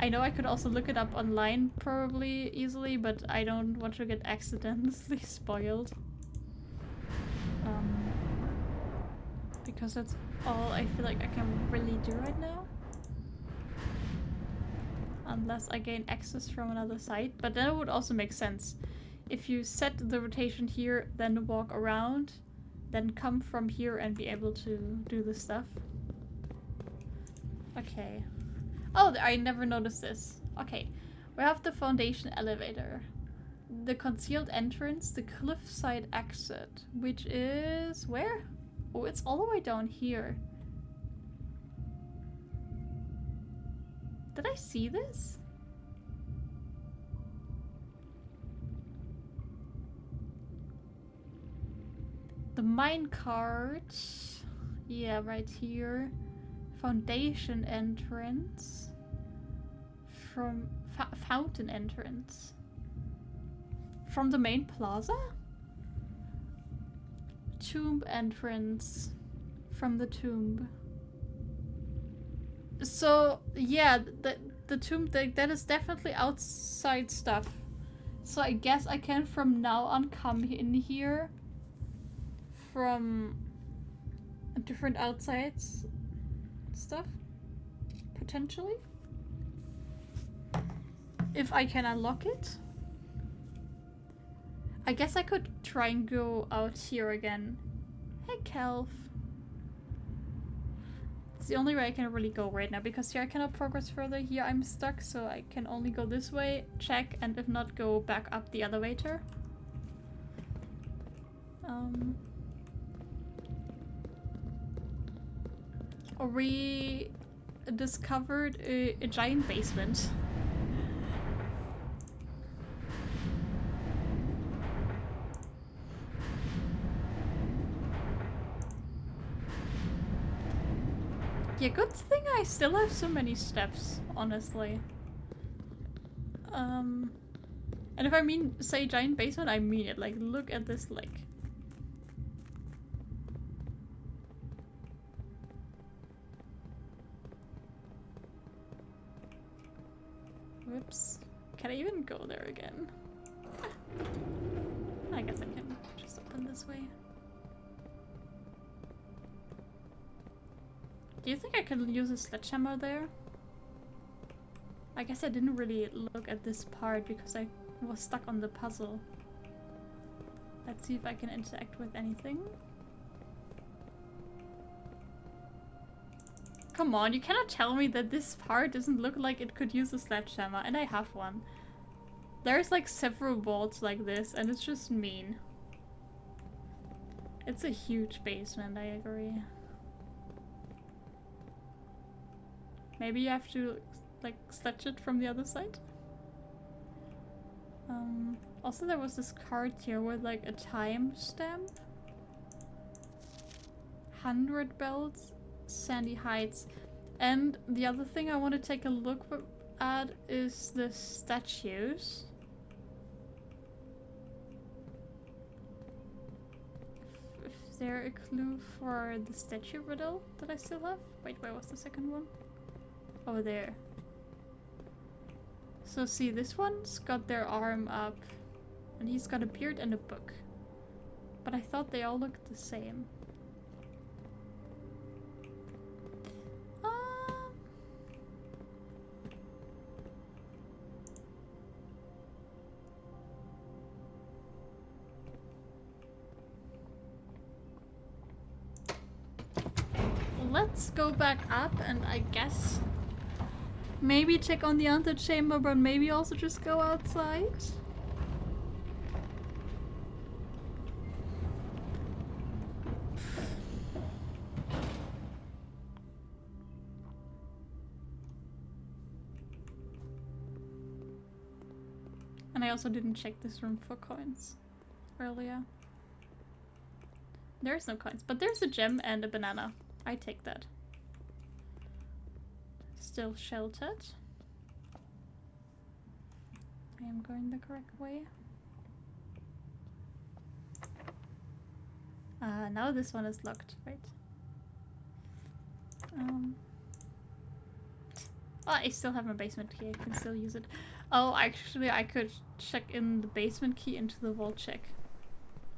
I know I could also look it up online probably easily, but I don't want to get accidentally spoiled. Because that's all I feel like I can really do right now. Unless I gain access from another site. But then it would also make sense. If you set the rotation here, then walk around, then come from here and be able to do the stuff. Okay. Oh, I never noticed this. Okay. We have the foundation elevator. The concealed entrance, the cliffside exit, which is where? Oh, it's all the way down here. Did I see this? The minecart. Yeah, right here. Foundation entrance. From fountain entrance. From the main plaza? Tomb entrance. From the tomb. So, yeah, the tomb, that is definitely outside stuff. So I guess I can from now on come in here from different outsides stuff, potentially. If I can unlock it. I guess I could try and go out here again. Hey, Kelf. It's the only way I can really go right now, because here I cannot progress further. Here I'm stuck, so I can only go this way, check, and if not, go back up the elevator. We discovered a giant basement. Yeah, good thing I still have so many steps, honestly. And if I mean, say giant basement, I mean it. Like, look at this, like... Whoops. Can I even go there again? I guess I can just open this way. Do you think I can use a sledgehammer there? I guess I didn't really look at this part because I was stuck on the puzzle. Let's see if I can interact with anything. Come on, you cannot tell me that this part doesn't look like it could use a sledgehammer, and I have one. There's like several bolts like this, and it's just mean. It's a huge basement, I agree. Maybe you have to like sledge it from the other side? Also there was this card here with like a time stamp. 100 bells, Sandy Heights. And the other thing I want to take a look at is the statues. Is there a clue for the statue riddle that I still have? Wait, where was the second one? Over there. So see, this one's got their arm up. And he's got a beard and a book. But I thought they all looked the same. Let's go back up and I guess maybe check on the antechamber, but maybe also just go outside. And I also didn't check this room for coins earlier. There's no coins, but there's a gem and a banana. I take that. Still sheltered. I am going the correct way. Now this one is locked, right? Oh, I still have my basement key. I can still use it. Oh, actually, I could check in the basement key into the vault check.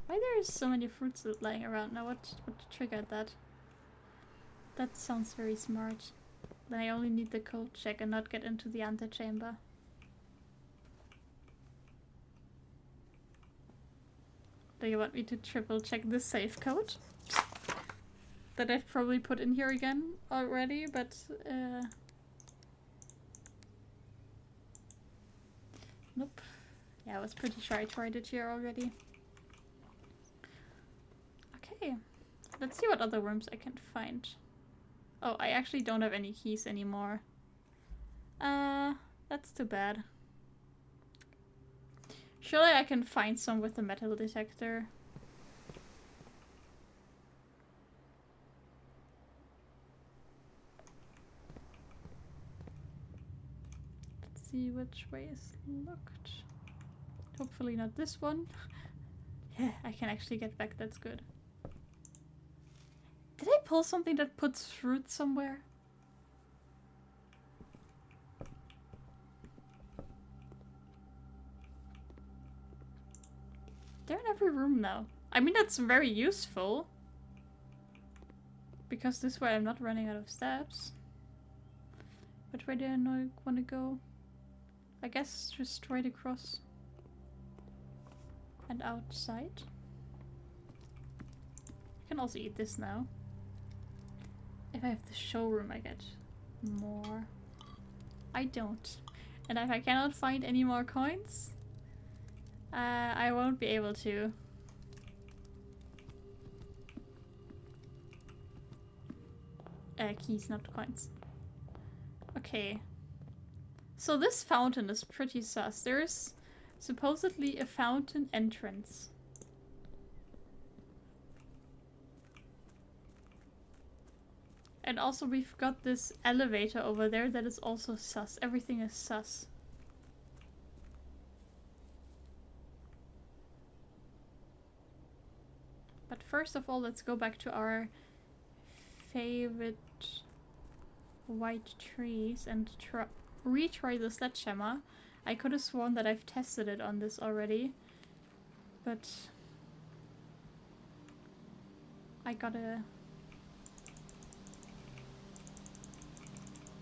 Why there is so many fruits lying around now? What triggered that? That sounds very smart. Then I only need the code check and not get into the antechamber. Do you want me to triple check the safe code? That I've probably put in here again already, but nope. Yeah, I was pretty sure I tried it here already. Okay, let's see what other rooms I can find. Oh, I actually don't have any keys anymore. That's too bad. Surely I can find some with the metal detector. Let's see which way is locked. Hopefully not this one. Yeah, I can actually get back, that's good. Did I pull something that puts fruit somewhere? They're in every room now. I mean, that's very useful. Because this way I'm not running out of steps. Which way do I want to go? I guess just straight across. And outside. I can also eat this now. If I have the showroom, I get more. I don't. And if I cannot find any more coins, I won't be able to. Keys, not coins. Okay. So this fountain is pretty sus. There's supposedly a fountain entrance. And also we've got this elevator over there that is also sus. Everything is sus. But first of all, let's go back to our favorite white trees and retry the sledgehammer. I could have sworn that I've tested it on this already, but I gotta...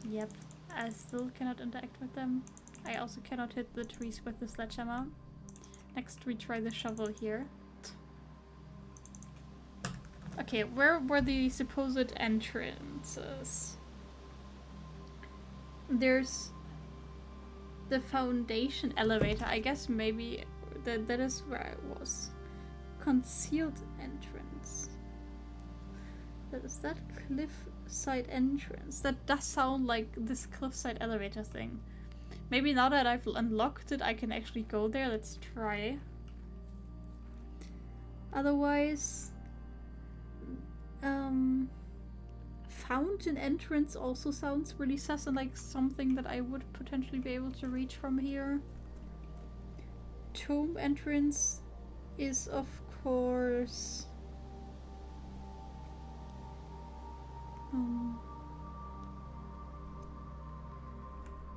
Yep, I still cannot interact with them. I also cannot hit the trees with the sledgehammer. Next we try the shovel here. Okay, where were the supposed entrances? There's the foundation elevator. I guess maybe that is where I was. Concealed entrance. That is that cliffside entrance. That does sound like this cliffside elevator thing. Maybe now that I've unlocked it, I can actually go there. Let's try. Otherwise... fountain entrance also sounds really sus and like something that I would potentially be able to reach from here. Tomb entrance is of course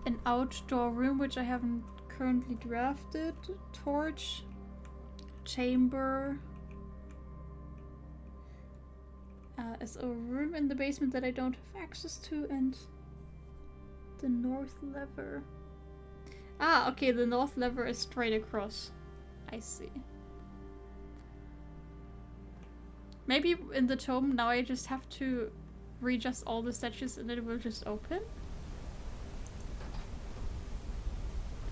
an outdoor room which I haven't currently drafted. Torch, chamber. Is a room in the basement that I don't have access to, and the north lever. Ah, okay, the north lever is straight across. I see. Maybe in the tomb now I just have to readjust all the statues and it will just open.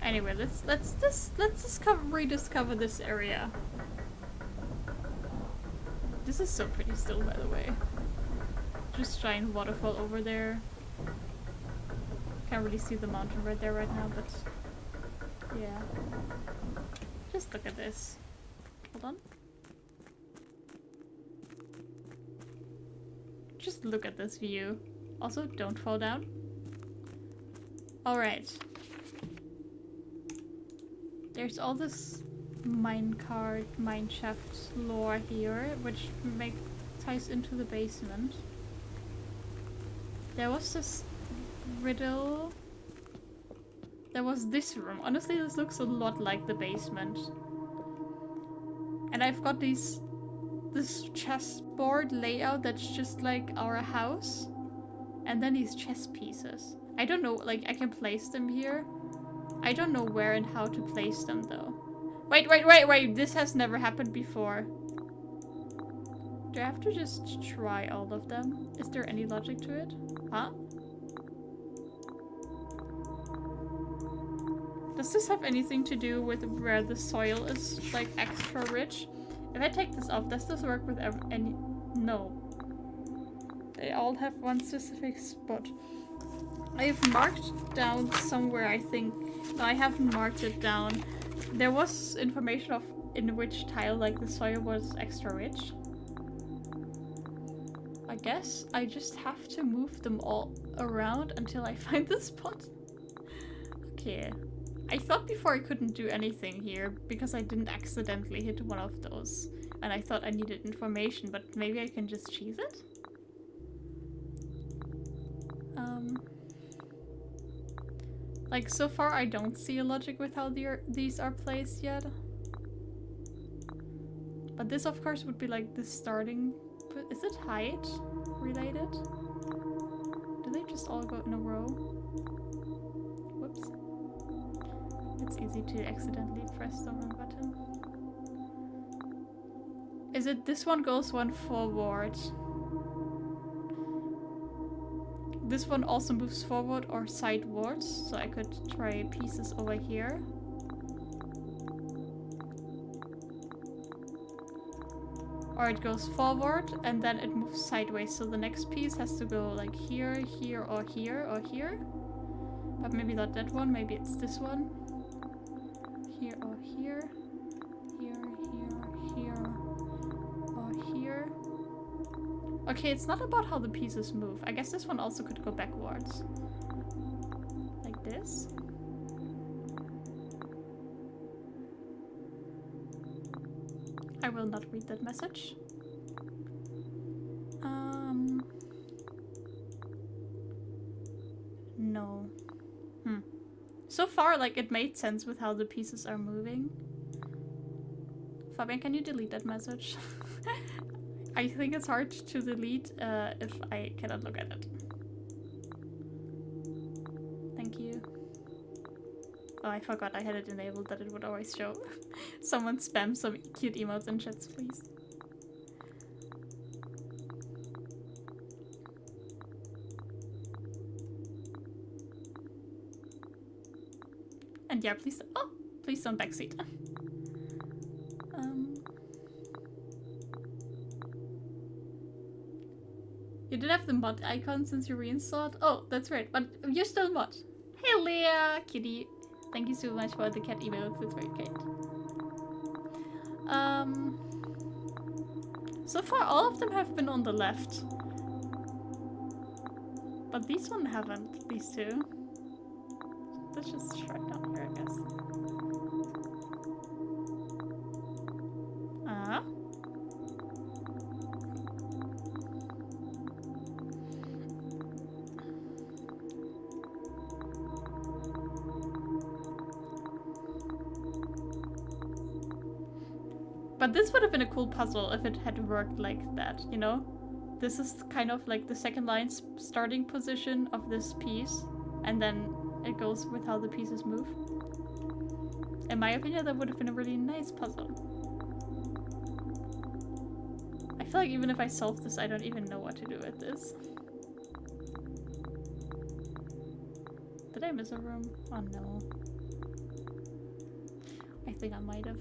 Anyway, let's rediscover this area. This is so pretty still, by the way. Just giant waterfall over there. Can't really see the mountain right there right now, but yeah. Just look at this. Hold on. Just look at this view. Also, don't fall down. Alright. There's all this minecart, mineshaft lore here, which ties into the basement. There was this riddle There was this room. Honestly, this looks a lot like the basement. And I've got this chessboard layout that's just like our house. And then these chess pieces. I don't know, like, I can place them here. I don't know where and how to place them, though. Wait. This has never happened before. Do I have to just try all of them? Is there any logic to it? Huh? Does this have anything to do with where the soil is, like, extra rich? If I take this off, does this work with any... No. They all have one specific spot. I've marked down somewhere, I think... No, I haven't marked it down. There was information of in which tile, like, the soil was extra rich. I guess I just have to move them all around until I find the spot. Okay. I thought before I couldn't do anything here because I didn't accidentally hit one of those. And I thought I needed information, but maybe I can just cheese it? Like, so far I don't see a logic with how these are placed yet. But this, of course, would be like the starting... Is it height related? Do they just all go in a row? Whoops. It's easy to accidentally press the wrong button. Is it this one goes one forward? This one also moves forward or sidewards, so I could try pieces over here. Or it goes forward and then it moves sideways, so the next piece has to go like here, here, or here, or here. But maybe not that one, maybe it's this one. Here or here. Here, here, here, or here. Okay, it's not about how the pieces move. I guess this one also could go backwards. Like this. I will not read that message. No. So far, like, it made sense with how the pieces are moving. Fabian, can you delete that message? I think it's hard to delete if I cannot look at it. Thank you. Oh, I forgot I had it enabled that it would always show. Someone spam some cute emotes in chats, please. And yeah, please don't backseat. You did have the mod icon since you reinstalled? Oh, that's right, but you're still mod. Hey Leah, kitty. Thank you so much for the cat emotes, it's very kind. So far all of them have been on the left. But these one haven't, these two. Let's just try down here, I guess. But this would have been a cool puzzle if it had worked like that, you know? This is kind of like the second line starting position of this piece, and then it goes with how the pieces move. In my opinion, that would have been a really nice puzzle. I feel like even if I solve this, I don't even know what to do with this. Did I miss a room? Oh no. I think I might have.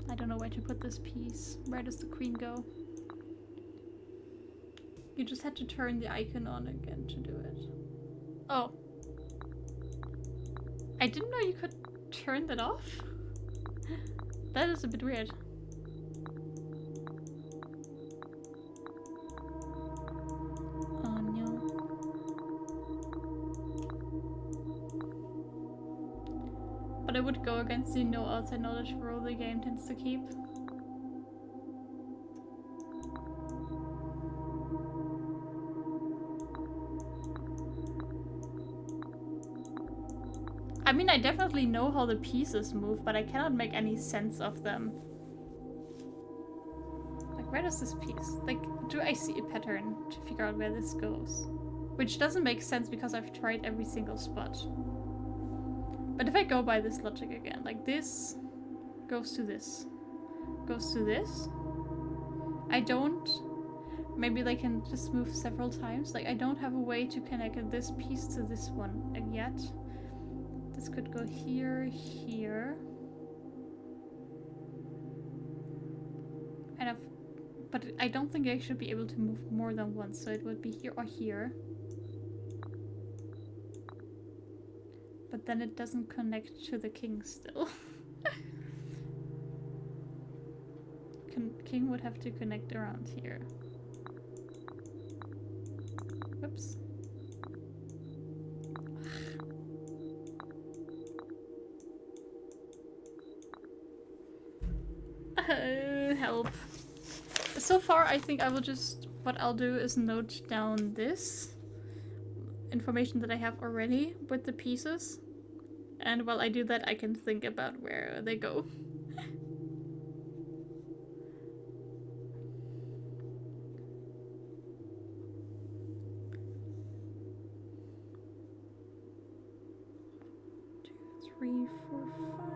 I don't know where to put this piece. Where does the queen go? You just had to turn the icon on again to do it. Oh. I didn't know you could turn that off. That is a bit weird. Oh no. But I would go against the no outside knowledge rule the game tends to keep. I mean, I definitely know how the pieces move, but I cannot make any sense of them. Like, where does this piece... Like, do I see a pattern to figure out where this goes? Which doesn't make sense because I've tried every single spot. But if I go by this logic again, like this goes to this, goes to this. I don't... Maybe they can just move several times. Like, I don't have a way to connect this piece to this one yet. This could go here, here. And but I don't think I should be able to move more than once, so it would be here or here. But then it doesn't connect to the king still. King would have to connect around here. Whoops. Help. So far, I think I will just... What I'll do is note down this information that I have already with the pieces. And while I do that, I can think about where they go. Two, three, four, five.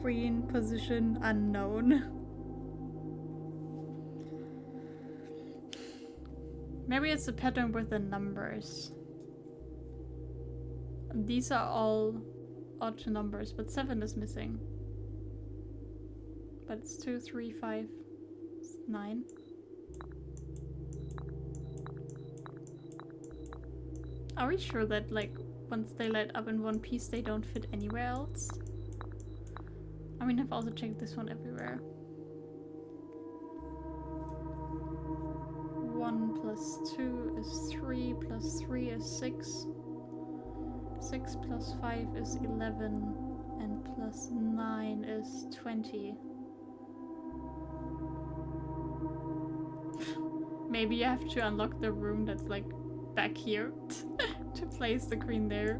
Queen position unknown. Maybe it's a pattern with the numbers. These are all odd numbers, but 7 is missing. But it's 2, 3, 5, 9. Are we sure that, like, once they light up in one piece, they don't fit anywhere else? I mean, I've also checked this one everywhere. 1 plus 2 is 3, plus 3 is 6. 6 plus 5 is 11, and plus 9 is 20. Maybe you have to unlock the room that's like back here to place the queen there.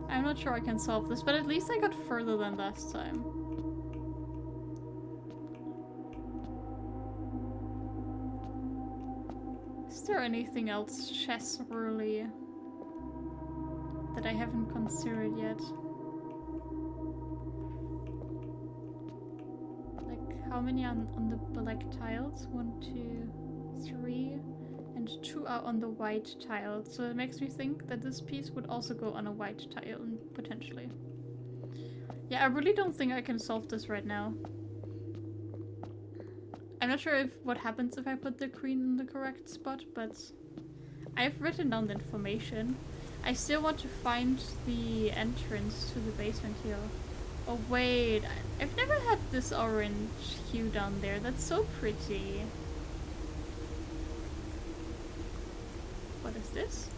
I'm not sure I can solve this, but at least I got further than last time. Is there anything else chess really that I haven't considered yet? Like, how many are on the black tiles? 1, 2, 3. And 2 are on the white tile, so it makes me think that this piece would also go on a white tile, potentially. Yeah, I really don't think I can solve this right now. I'm not sure what happens if I put the queen in the correct spot, but I've written down the information. I still want to find the entrance to the basement here. Oh wait, I've never had this orange hue down there. That's so pretty. What is this?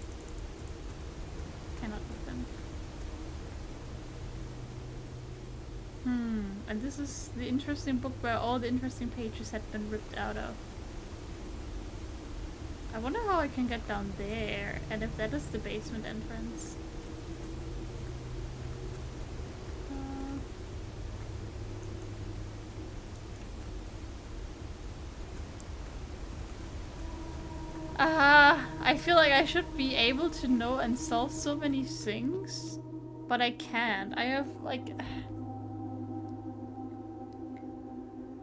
Cannot open. And this is the interesting book where all the interesting pages had been ripped out of. I wonder how I can get down there, and if that is the basement entrance. I feel like I should be able to know and solve so many things, but I can't. I have like...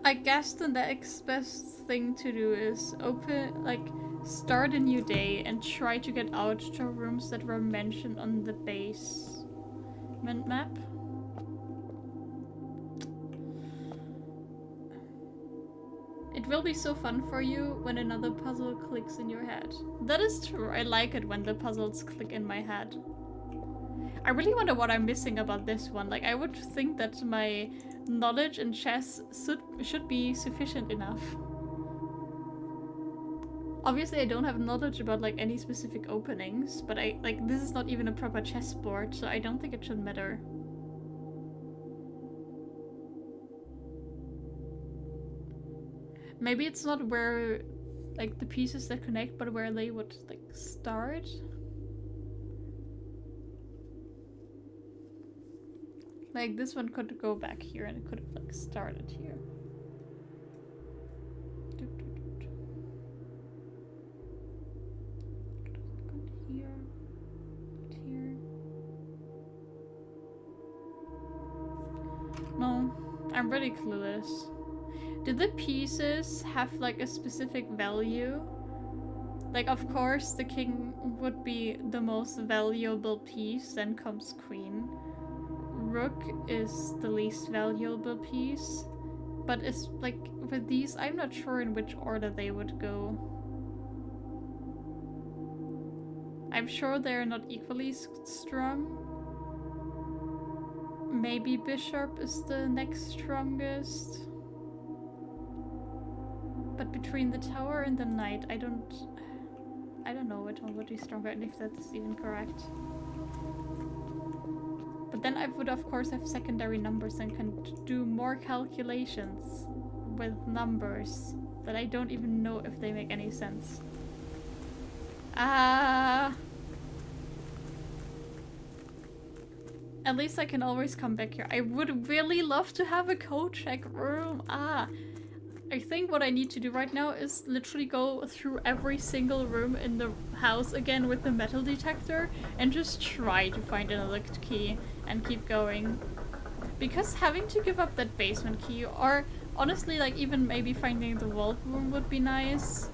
I guess the next best thing to do is start a new day and try to get out to rooms that were mentioned on the basement map. It will be so fun for you when another puzzle clicks in your head. That is true. I like it when the puzzles click in my head. I really wonder what I'm missing about this one. Like, I would think that my knowledge in chess should be sufficient enough. Obviously, I don't have knowledge about like any specific openings, but this is not even a proper chessboard, so I don't think it should matter. Maybe it's not where like the pieces that connect, but where they would like start. Like this one could go back here and it could have like started here. Here. No, I'm really clueless. Did the pieces have like a specific value? Like, of course, the king would be the most valuable piece, then comes queen. Rook is the least valuable piece. But it's like, with these, I'm not sure in which order they would go. I'm sure they're not equally strong. Maybe bishop is the next strongest. But between the tower and the knight, I don't know which one would be stronger and if that's even correct. But then I would of course have secondary numbers and can do more calculations with numbers that I don't even know if they make any sense. At least I can always come back here. I would really love to have a code check room. I think what I need to do right now is literally go through every single room in the house again with the metal detector and just try to find another key and keep going. Because having to give up that basement key, or honestly like even maybe finding the vault room would be nice.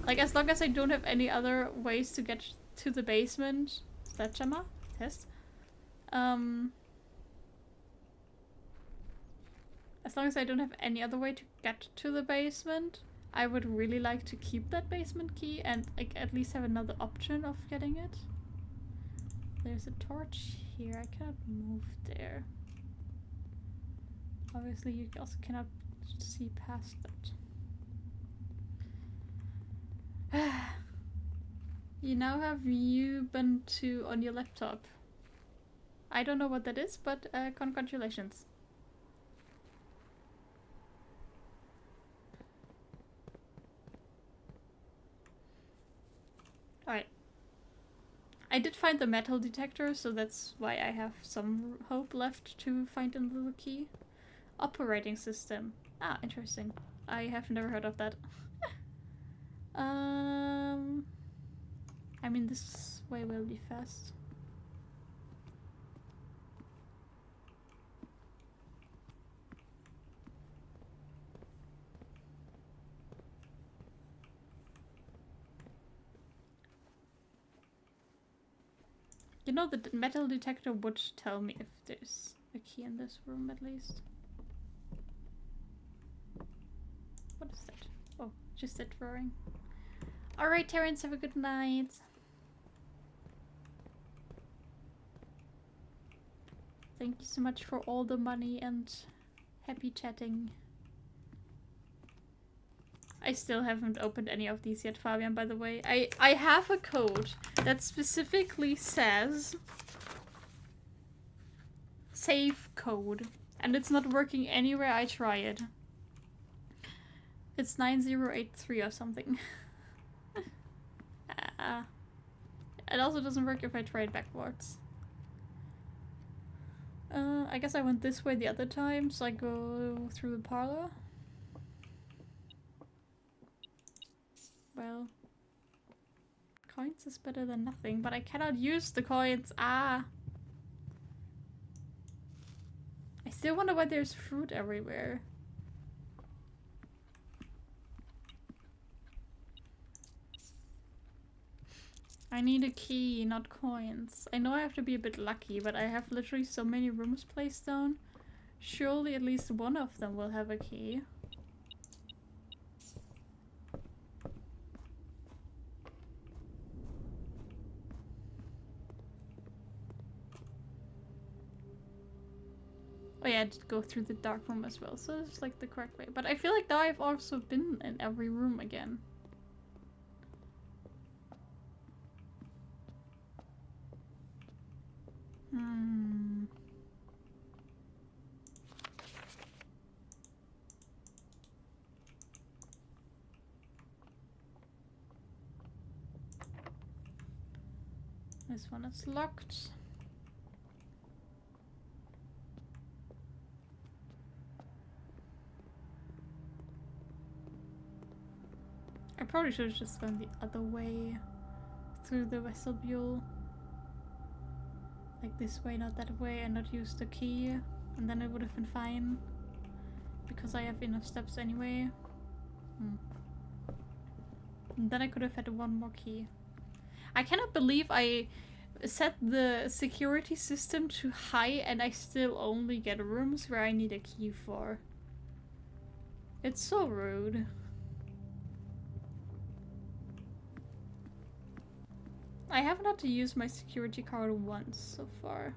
Like as long as I don't have any other ways to get to the basement. Is that Gemma? Test? As long as I don't have any other way to get to the basement, I would really like to keep that basement key and like at least have another option of getting it. There's a torch here. I cannot move there. Obviously, you also cannot see past that. You now have Ubuntu on your laptop. I don't know what that is, but congratulations. Alright. I did find the metal detector, so that's why I have some hope left to find another key. Operating system. Ah, interesting. I have never heard of that. I mean, this way will be fast. You know, the metal detector would tell me if there's a key in this room at least. What is that? Oh, just that drawing. Alright, Terrence, have a good night. Thank you so much for all the money and happy chatting. I still haven't opened any of these yet, Fabian, by the way. I have a code that specifically says save code, and it's not working anywhere I try it. It's 9083 or something. It also doesn't work if I try it backwards. I guess I went this way the other time, so I go through the parlor. Well, coins is better than nothing, but I cannot use the coins. I still wonder why there's fruit everywhere. I need a key, not coins. I know I have to be a bit lucky, but I have literally so many rooms placed down. Surely at least one of them will have a key. Oh yeah, I did go through the dark room as well, so it's like the correct way. But I feel like now I've also been in every room again. This one is locked. I probably should have just gone the other way through the vestibule. Like this way, not that way, and not use the key. And then it would have been fine. Because I have enough steps anyway. And then I could have had one more key. I cannot believe I set the security system to high and I still only get rooms where I need a key for. It's so rude. I haven't had to use my security card once so far.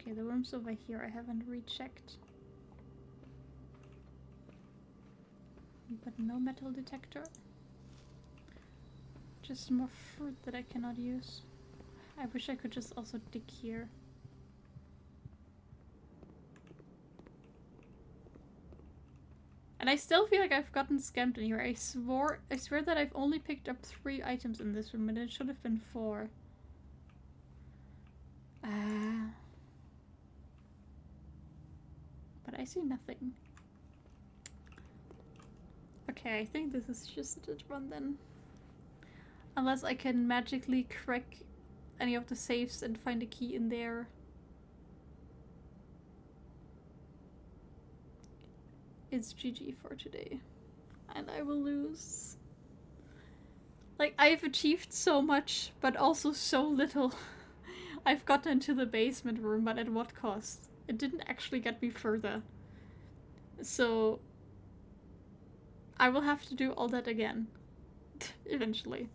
Okay, the room's over here. I haven't rechecked. But no metal detector. Just more fruit that I cannot use. I wish I could just also dig here. And I still feel like I've gotten scammed in here. I swear that I've only picked up 3 items in this room and it should have been 4. But I see nothing. Okay, I think this is just a dead run then. Unless I can magically crack any of the safes and find a key in there. It's GG for today. And I will lose. Like, I've achieved so much, but also so little. I've gotten into the basement room, but at what cost? It didn't actually get me further. So I will have to do all that again. Eventually.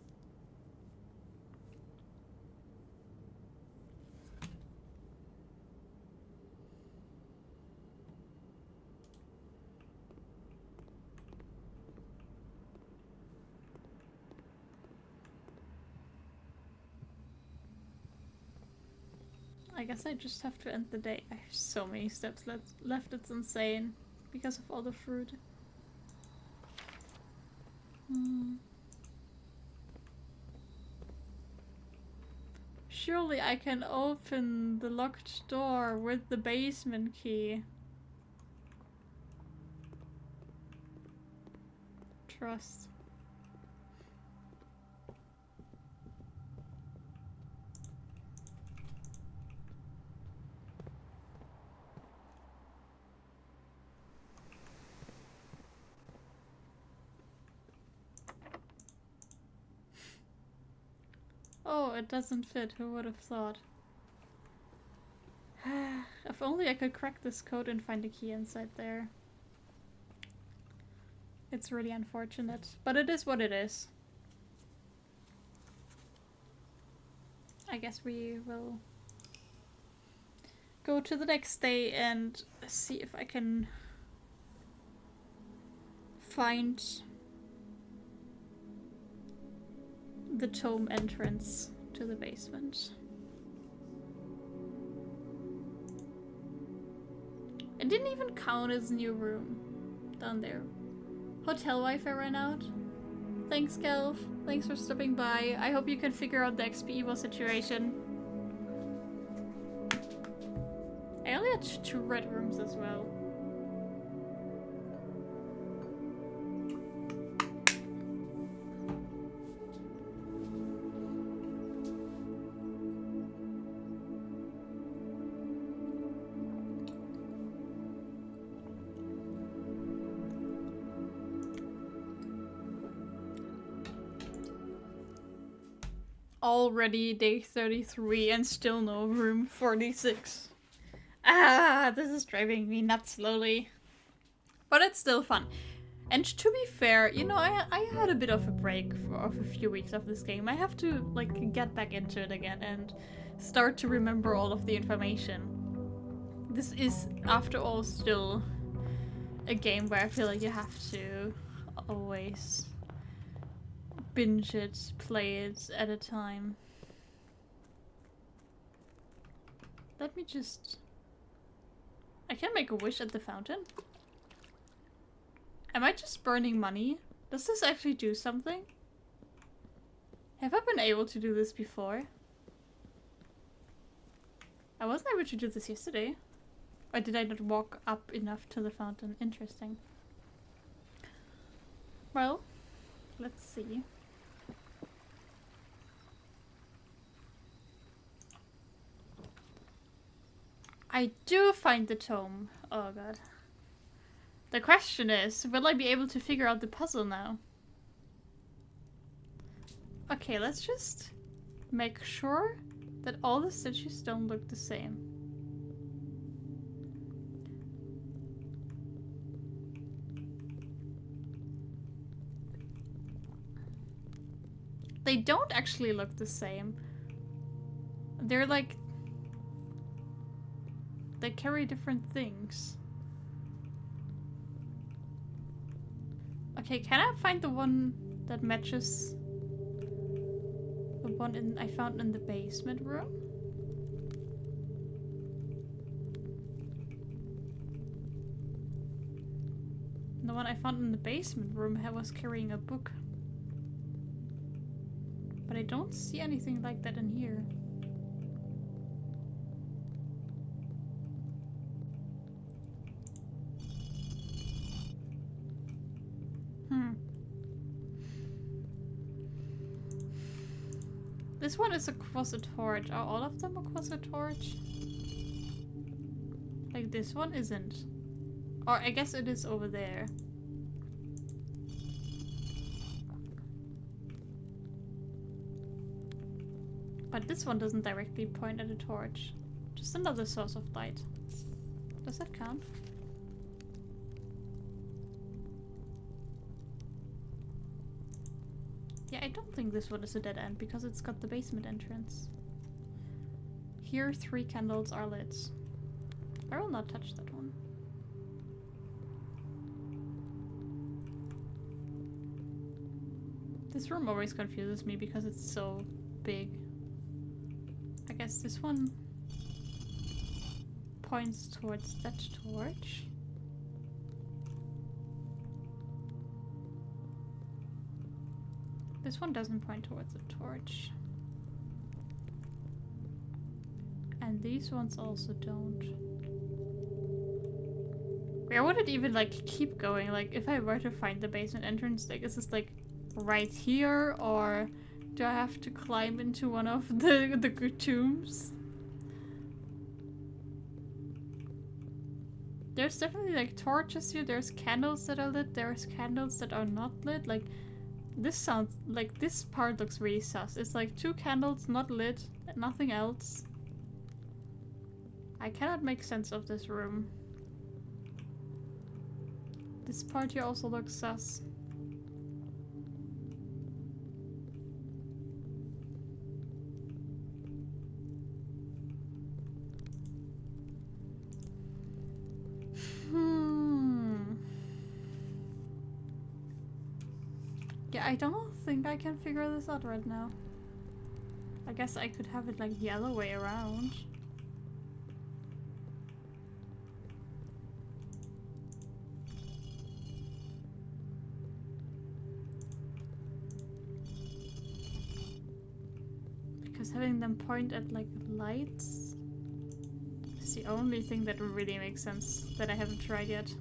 I guess I just have to end the day. I have so many steps left, it's insane. Because of all the fruit. Surely I can open the locked door with the basement key. Trust. Oh, it doesn't fit. Who would have thought? If only I could crack this code and find a key inside there. It's really unfortunate, but it is what it is. I guess we will go to the next day and see if I can find the tome entrance to the basement. It didn't even count as new room down there. Hotel Wi-Fi ran out. Thanks, Kelv. Thanks for stopping by. I hope you can figure out the XP Evo situation. I only had 2 red rooms as well. Already day 33 and still no room 46. Ah, this is driving me nuts slowly. But it's still fun. And to be fair, you know, I had a bit of a break of a few weeks of this game. I have to, like, get back into it again and start to remember all of the information. This is, after all, still a game where I feel like you have to always binge it, play it at a time. Let me just... I can make a wish at the fountain. Am I just burning money? Does this actually do something? Have I been able to do this before? I wasn't able to do this yesterday. Or did I not walk up enough to the fountain? Interesting. Well, let's see. I do find the tome. Oh god. The question is, will I be able to figure out the puzzle now? Okay, let's just make sure that all the stitches don't look the same. They don't actually look the same. They're like... They carry different things. Okay, can I find the one that matches the one I found in the basement room? The one I found in the basement room was carrying a book. But I don't see anything like that in here. This one is across a torch. Are all of them across a torch? Like this one isn't. Or I guess it is over there. But this one doesn't directly point at a torch. Just another source of light. Does that count? Yeah, I don't think this one is a dead end because it's got the basement entrance. Here, 3 candles are lit. I will not touch that one. This room always confuses me because it's so big. I guess this one points towards that torch. This one doesn't point towards the torch. And these ones also don't. Where would it even, like, keep going? Like, if I were to find the basement entrance, like, is this, like, right here? Or do I have to climb into one of the tombs? There's definitely, like, torches here. There's candles that are lit. There's candles that are not lit. Like, this sounds like this part looks really sus. It's like 2 candles not lit, nothing else. I cannot make sense of this room. This part here also looks sus. Yeah, I don't think I can figure this out right now. I guess I could have it like the other way around. Because having them point at like lights is the only thing that really makes sense that I haven't tried yet.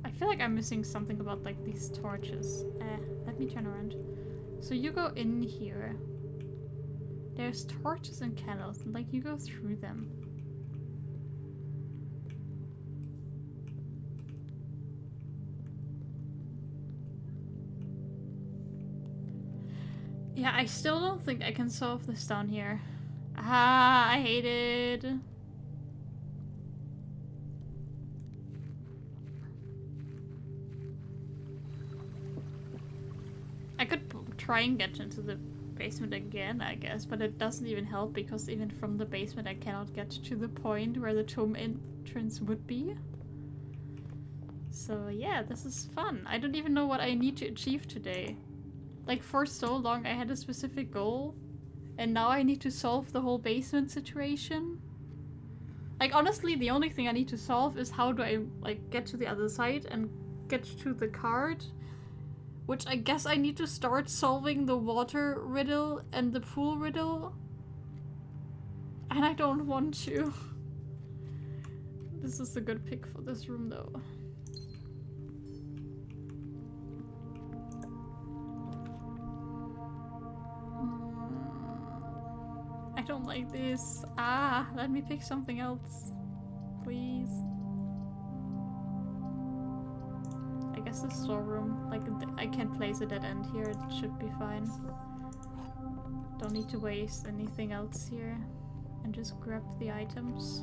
I feel like I'm missing something about like these torches. Let me turn around. So you go in here. There's torches and candles, and like you go through them. Yeah, I still don't think I can solve this down here. Ah, I hate it. I could try and get into the basement again, I guess, but it doesn't even help because even from the basement I cannot get to the point where the tomb entrance would be. So yeah, this is fun. I don't even know what I need to achieve today. Like, for so long I had a specific goal, and now I need to solve the whole basement situation. Like, honestly, the only thing I need to solve is how do I, like, get to the other side and get to the card. Which I guess I need to start solving the water riddle and the pool riddle. And I don't want to. This is a good pick for this room, though. I don't like this. Ah, let me pick something else. Please. I guess the storeroom. Like, I can place a dead end here. It should be fine. Don't need to waste anything else here. And just grab the items.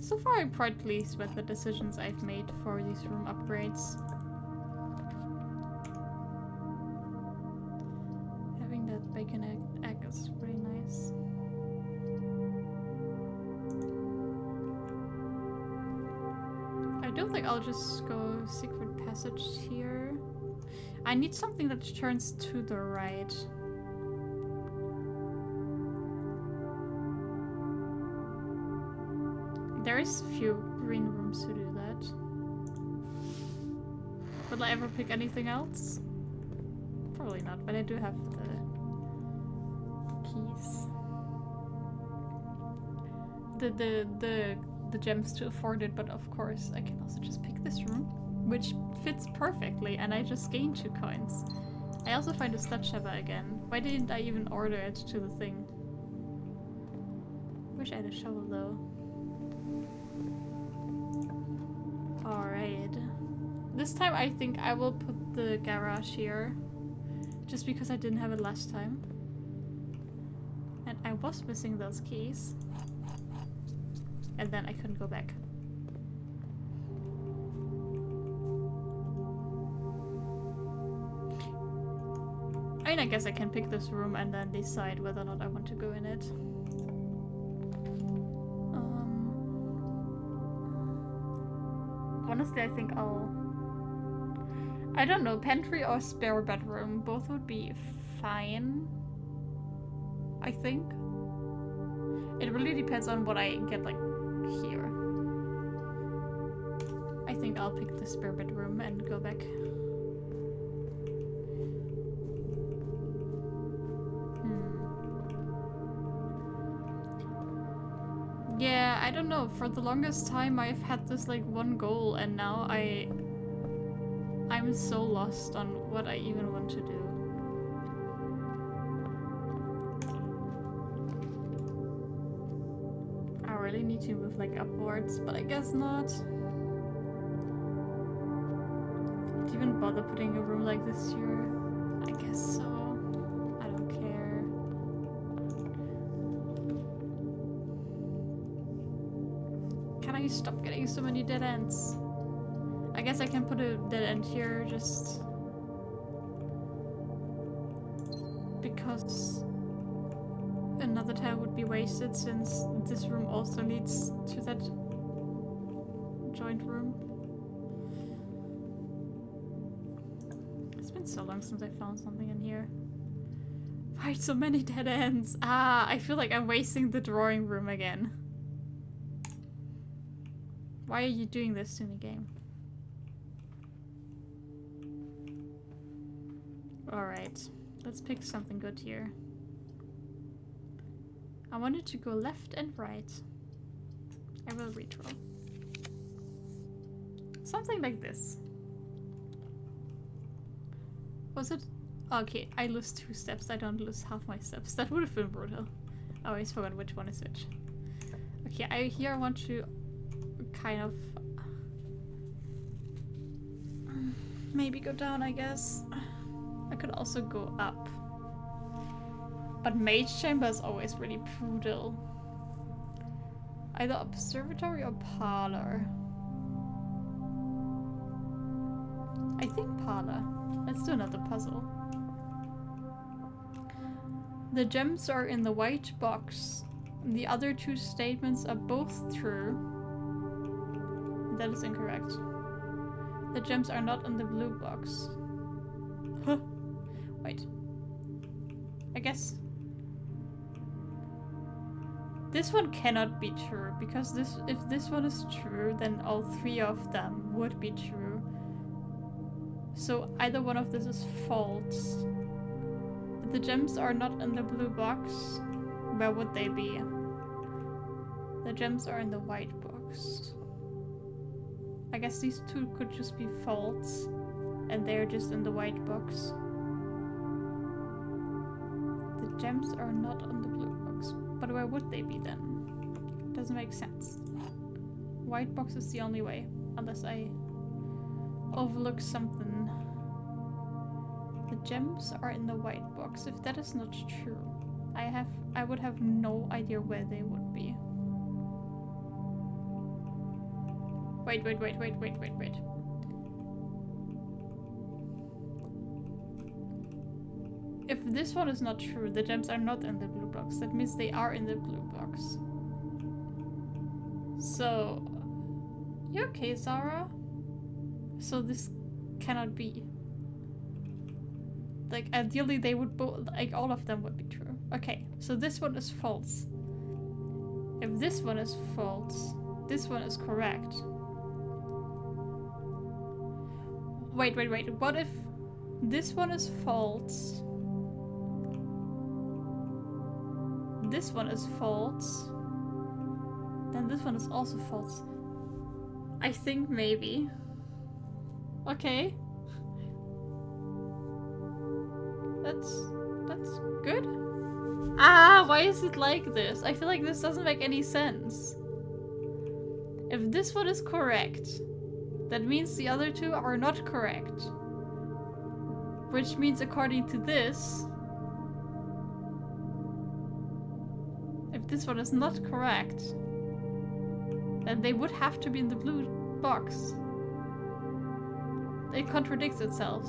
So far I'm quite pleased with the decisions I've made for these room upgrades. Having that bacon egg is really nice. I don't think I'll just go secret passage here. I need something that turns to the right. There's few green rooms to do that. Will I ever pick anything else? Probably not, but I do have the keys. The gems to afford it, but of course I can also just pick this room, which fits perfectly, and I just gained 2 coins. I also find a sledgehammer again. Why didn't I even order it to the thing? Wish I had a shovel though. Alright. This time I think I will put the garage here. Just because I didn't have it last time. And I was missing those keys. And then I couldn't go back. I mean, I guess I can pick this room and then decide whether or not I want to go in it. Honestly, I think I don't know, pantry or spare bedroom. Both would be fine. I think. It really depends on what I get, like, here. I think I'll pick the spare bedroom and go back. Yeah, I don't know. For the longest time I've had this like one goal, and now I'm so lost on what I even want to do. I really need to move like upwards, but I guess not. Did you even bother putting a room like this here? I guess so. I don't care. Can I stop getting so many dead ends? I guess I can put a dead end here just because another tile would be wasted, since this room also leads to that joint room. It's been so long since I found something in here. Why so many dead ends? Ah, I feel like I'm wasting the drawing room again. Why are you doing this to me, game? Alright, let's pick something good here. I wanted to go left and right. I will redraw. Something like this. Was it? Okay, I lose 2 steps. I don't lose half my steps. That would have been brutal. I always forgot which one is which. Okay, here I want to kind of maybe go down, I guess. I could also go up. But Mage Chamber is always really brutal. Either Observatory or Parlor. I think Parlor. Let's do another puzzle. The gems are in the white box. The other 2 statements are both true. That is incorrect. The gems are not in the blue box. Huh. Wait. I guess this one cannot be true, because if this one is true, then all 3 of them would be true. So either one of this is false. If the gems are not in the blue box, where would they be? The gems are in the white box. I guess these 2 could just be false, and they're just in the white box. The gems are not in the blue box. But where would they be then? Doesn't make sense. White box is the only way, unless I overlook something. The gems are in the white box. If that is not true, I would have no idea where they would be. Wait. If this one is not true, the gems are not in the blue box. That means they are in the blue box. So, you okay, Zara? So this cannot be. Like, ideally they would both, like, all of them would be true. Okay, so this one is false. If this one is false, this one is correct. Wait. What if this one is false? This one is false. Then this one is also false. I think maybe. Okay. That's good. Ah, why is it like this? I feel like this doesn't make any sense. If this one is correct, that means the other 2 are not correct. Which means, according to this, if this one is not correct, then they would have to be in the blue box. It contradicts itself.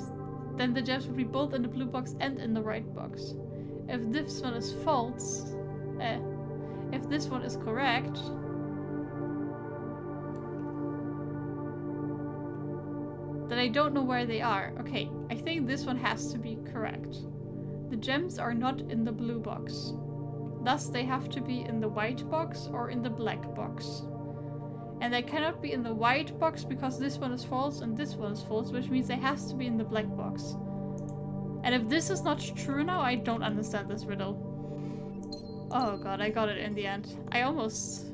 Then the gems would be both in the blue box and in the white box. If this one is false, if this one is correct, then I don't know where they are. Okay, I think this one has to be correct. The gems are not in the blue box. Thus, they have to be in the white box or in the black box. And they cannot be in the white box because this one is false and this one is false, which means they has to be in the black box. And if this is not true now, I don't understand this riddle. Oh god, I got it in the end. I almost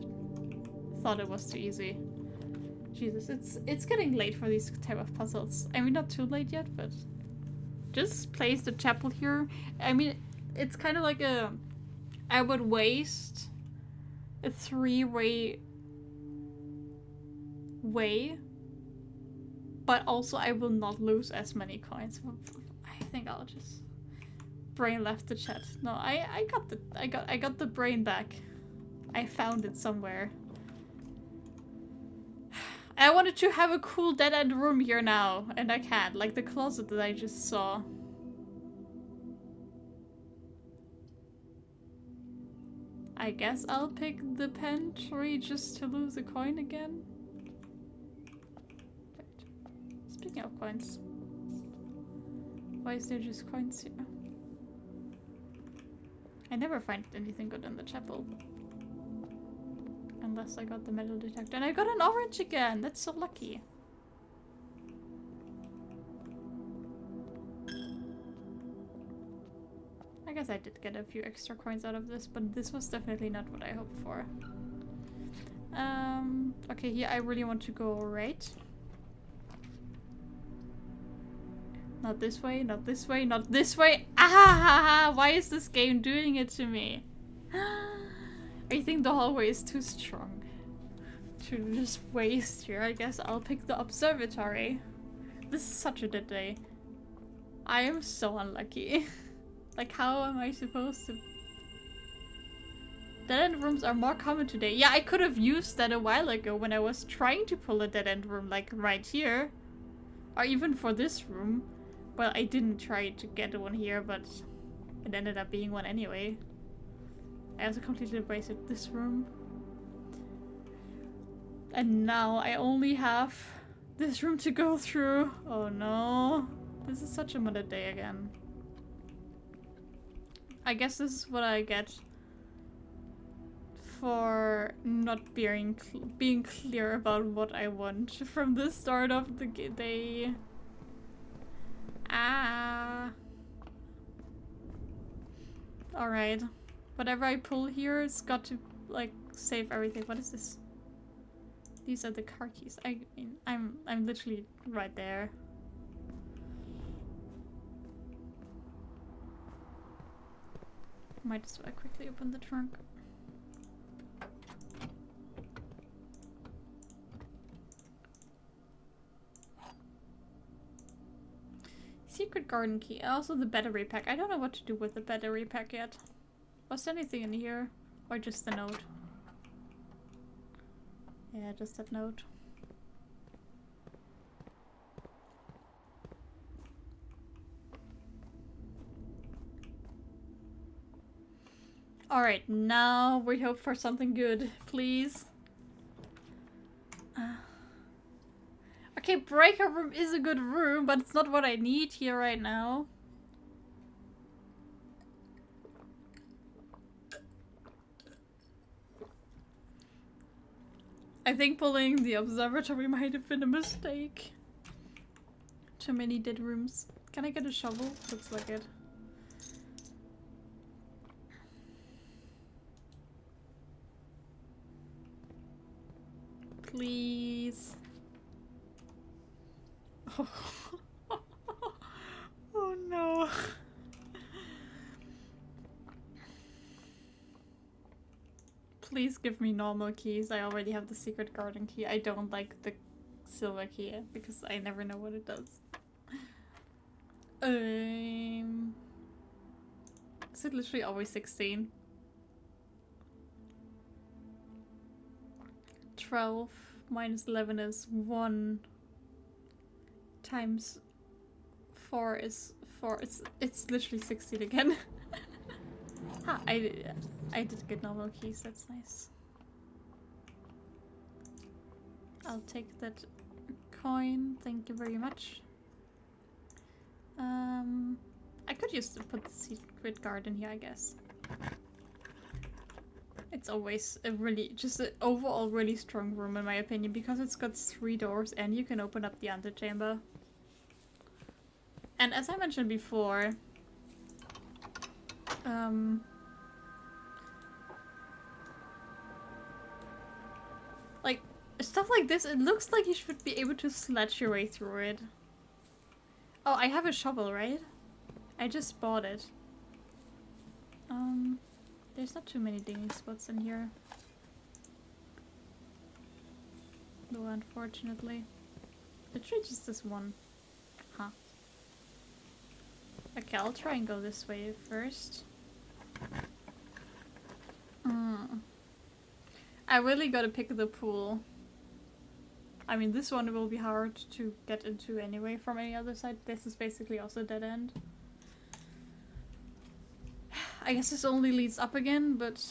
thought it was too easy. Jesus, it's getting late for these type of puzzles. I mean, not too late yet, but just place the chapel here. I mean, it's kind of like a... I would waste a 3-way way, but also I will not lose as many coins. I think I'll just... Brain left the chat. No, I got the brain back. I found it somewhere. I wanted to have a cool dead-end room here now, and I can't. Like the closet that I just saw. I guess I'll pick the pantry just to lose a coin again. Wait. Speaking of coins. Why is there just coins here? I never find anything good in the chapel. Unless I got the metal detector. And I got an orange again! That's so lucky. I guess I did get a few extra coins out of this, but this was definitely not what I hoped for. Okay, here I really want to go right. Not this way, not this way, not this way. Ah! Why is this game doing it to me? I think the hallway is too strong to just waste here. I guess I'll pick the observatory. This is such a dead day. I am so unlucky. Like, how am I supposed to... Dead-end rooms are more common today. Yeah, I could have used that a while ago when I was trying to pull a dead-end room, like right here. Or even for this room. Well, I didn't try to get one here, but it ended up being one anyway. I also completely wasted this room. And now I only have this room to go through. Oh no. This is such a mother day again. I guess this is what I get for not being clear about what I want from the start of the day. Ah. Alright. Whatever I pull here, it's got to, like, save everything. What is this? These are the car keys. I mean, I'm literally right there. Might as well quickly open the trunk. Secret garden key. Also the battery pack. I don't know what to do with the battery pack yet. Was there anything in here? Or just the note? Yeah, just that note. Alright, now we hope for something good, please. Okay, breaker room is a good room, but it's not what I need here right now. I think pulling the observatory might have been a mistake. Too many dead rooms. Can I get a shovel? Looks like it. Please. Oh, oh no. Please give me normal keys. I already have the secret garden key. I don't like the silver key because I never know what it does. Is it literally always 16? 12 minus 11 is 1 times 4 is 4. It's literally 16 again. Ha, I did get normal keys, that's nice. I'll take that coin, thank you very much. I could just put the secret garden here, I guess. It's always a really, just an overall really strong room in my opinion, because it's got 3 doors and you can open up the antechamber. And as I mentioned before, like, stuff like this, it looks like you should be able to sledge your way through it. Oh, I have a shovel, right? I just bought it. There's not too many digging spots in here. Though, unfortunately. Literally just this one. Huh. Okay, I'll try and go this way first. I really gotta pick the pool. I mean, this one will be hard to get into anyway from any other side. This is basically also a dead end. I guess this only leads up again, but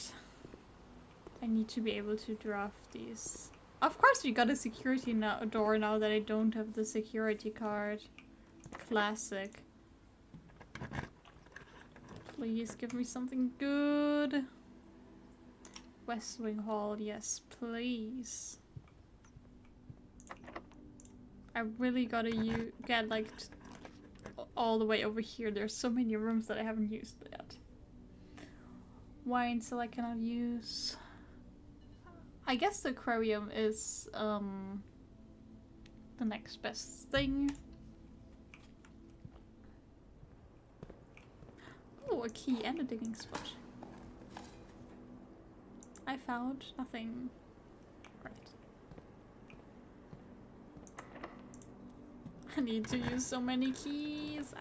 I need to be able to draft these. Of course we got a security door now that I don't have the security card. Classic. Please give me something good. West Wing Hall, yes, please. I really gotta get like all the way over here. There's so many rooms that I haven't used yet. wine still I cannot use. I guess the aquarium is the next best thing. Oh, a key and a digging spot. I found nothing. Right. I need to use so many keys.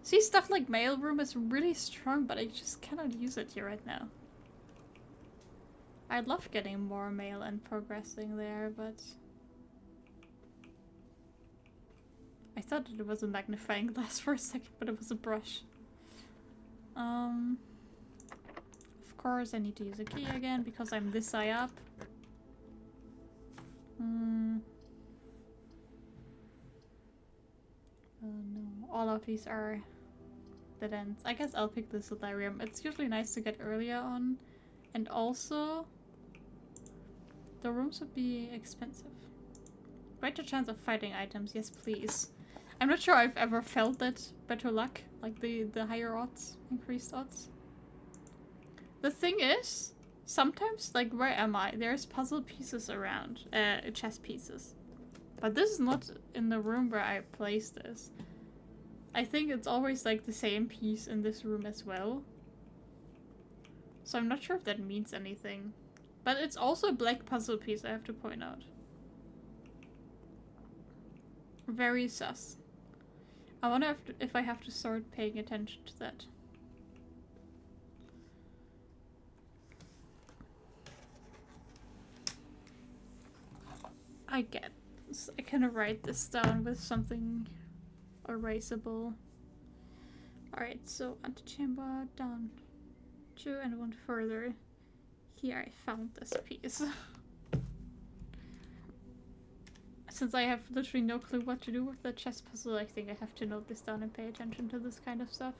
See, stuff like mailroom is really strong, but I just cannot use it here right now. I'd love getting more mail and progressing there, but I thought it was a magnifying glass for a second, but it was a brush. Of course I need to use a key again because I'm this high up. Oh no, all of these are dead ends. I guess I'll pick the solarium. It's usually nice to get earlier on. And also, the rooms would be expensive. Greater chance of fighting items, yes please. I'm not sure I've ever felt that better luck, like the higher odds, increased odds. The thing is, sometimes, like, where am I? There's puzzle pieces around, chess pieces. But this is not in the room where I placed this. I think it's always like the same piece in this room as well. So I'm not sure if that means anything. But it's also a black puzzle piece, I have to point out. Very sus. I wonder if I have to start paying attention to that. I get this. I can write this down with something erasable. Alright, so antechamber down 2 and 1 further. Here I found this piece. Since I have literally no clue what to do with the chess puzzle, I think I have to note this down and pay attention to this kind of stuff.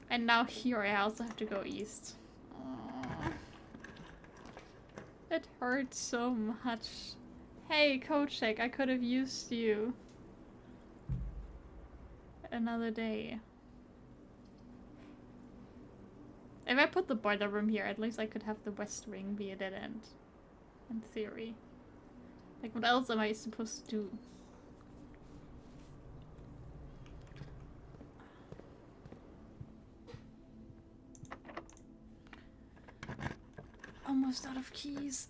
And now here I also have to go east. Aww. It hurts so much. Hey, Kochek, I could have used you another day. If I put the boiler room here, at least I could have the west wing be a dead end. In theory. Like, what else am I supposed to do? Almost out of keys.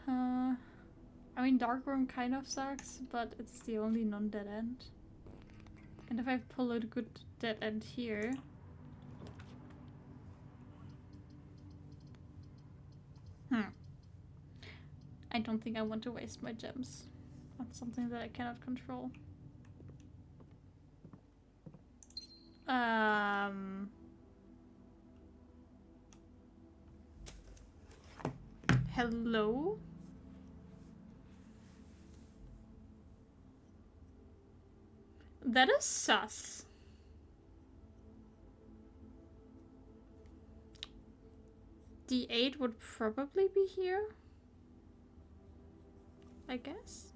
I mean, dark room kind of sucks, but it's the only non-dead end. And if I pull a good dead end here... I don't think I want to waste my gems on something that I cannot control. Hello? That is sus. D8 would probably be here, I guess.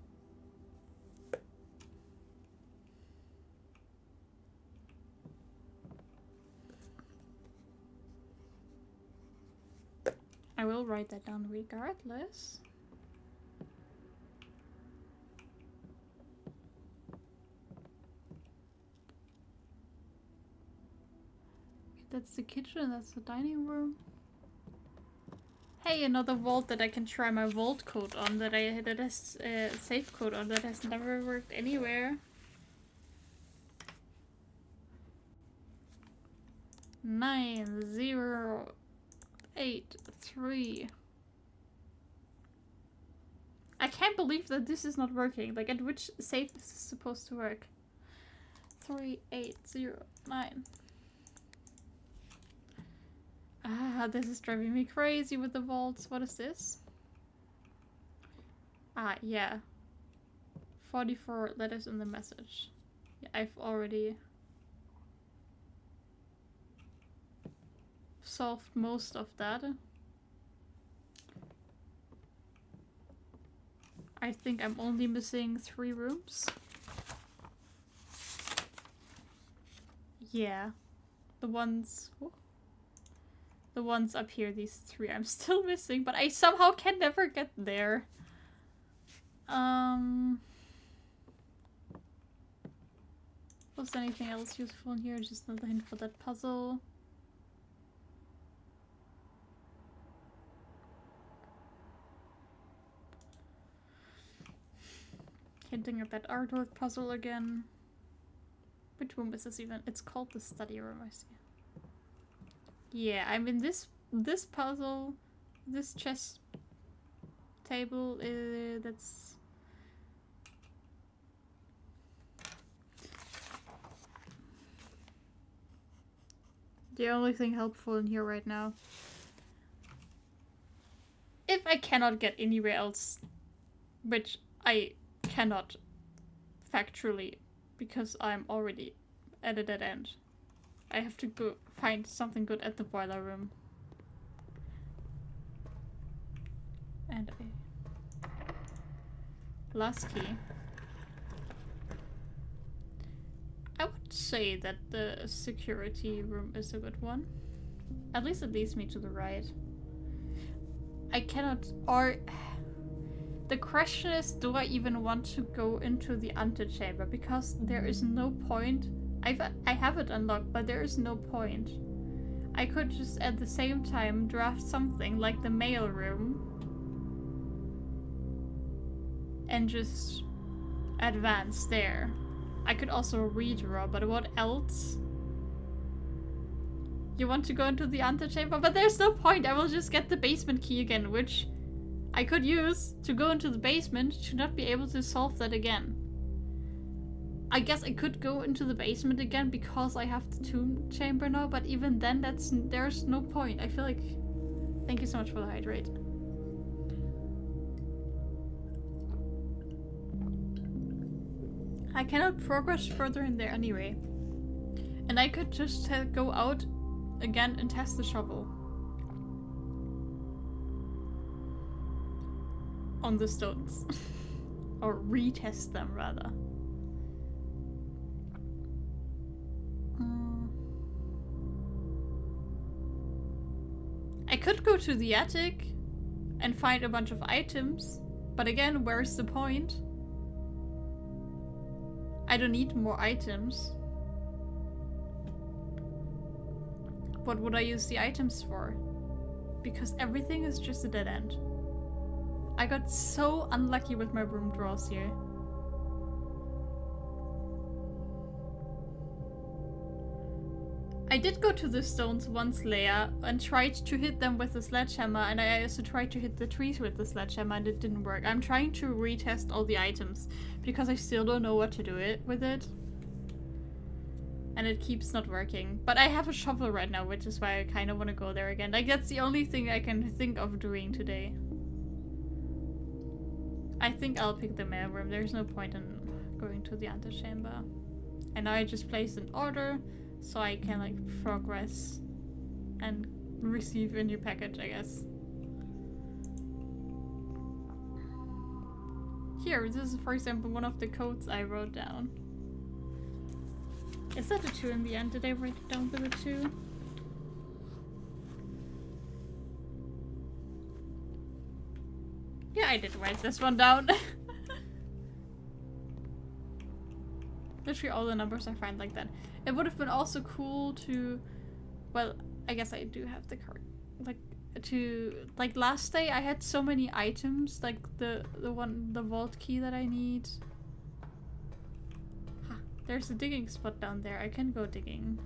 I will write that down regardless. That's the kitchen, that's the dining room. Hey, another vault that I can try my vault code on, that has safe code on, that has never worked anywhere. 9083. I can't believe that this is not working. Like, at which safe this is supposed to work? 3809. Ah, this is driving me crazy with the vaults. What is this? Ah, yeah. 44 letters in the message. Yeah, I've already solved most of that. I think I'm only missing 3 rooms. Yeah. The ones up here, these three I'm still missing, but I somehow can never get there. Was anything else useful in here? Just another hint for that puzzle. Hinting at that artwork puzzle again. Which room is this even? It's called the study room, I see. Yeah, I mean this puzzle, this chess table, that's... the only thing helpful in here right now. If I cannot get anywhere else, which I cannot factually, because I'm already at a dead end, I have to go find something good at the boiler room. And a last key. I would say that the security room is a good one. At least it leads me to the right. I cannot, or... the question is, do I even want to go into the antechamber? Because there is no point. I have it unlocked, but there is no point. I could just at the same time draft something like the mail room and just advance there. I could also redraw, but what else? You want to go into the antechamber? But there's no point. I will just get the basement key again, which I could use to go into the basement to not be able to solve that again. I guess I could go into the basement again because I have the tomb chamber now, but even then there's no point. I feel like... Thank you so much for the hydrate. I cannot progress further in there anyway. And I could just go out again and test the shovel. On the stones. Or retest them, rather. I could go to the attic and find a bunch of items, but again, where's the point? I don't need more items. What would I use the items for? Because everything is just a dead end. I got so unlucky with my room draws here. I did go to the stones once, Leia, and tried to hit them with the sledgehammer, and I also tried to hit the trees with the sledgehammer, and it didn't work. I'm trying to retest all the items, because I still don't know what to do with it. And it keeps not working. But I have a shovel right now, which is why I kind of want to go there again. Like, that's the only thing I can think of doing today. I think I'll pick the mail room. There's no point in going to the antechamber. And now I just placed an order, so I can, like, progress and receive a new package, I guess. Here, this is, for example, one of the codes I wrote down. Is that a 2 in the end? Did I write it down with a 2? Yeah, I did write this one down. Literally all the numbers I find like that. It would have been also cool to... Well, I guess I do have the card. Like, to... Like, last day I had so many items. Like, the vault key that I need. Ha, there's a digging spot down there. I can go digging.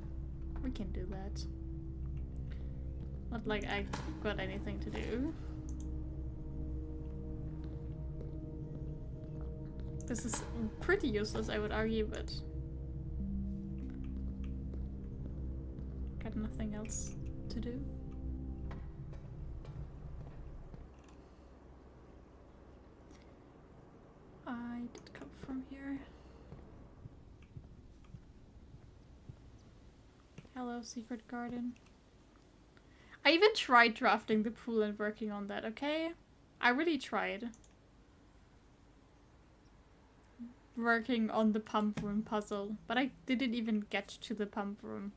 We can do that. Not like I've got anything to do. This is pretty useless, I would argue, but... got nothing else to do. I did come from here. Hello, secret garden. I even tried drafting the pool and working on that, okay? I really tried. working on the pump room puzzle, but I didn't even get to the pump room.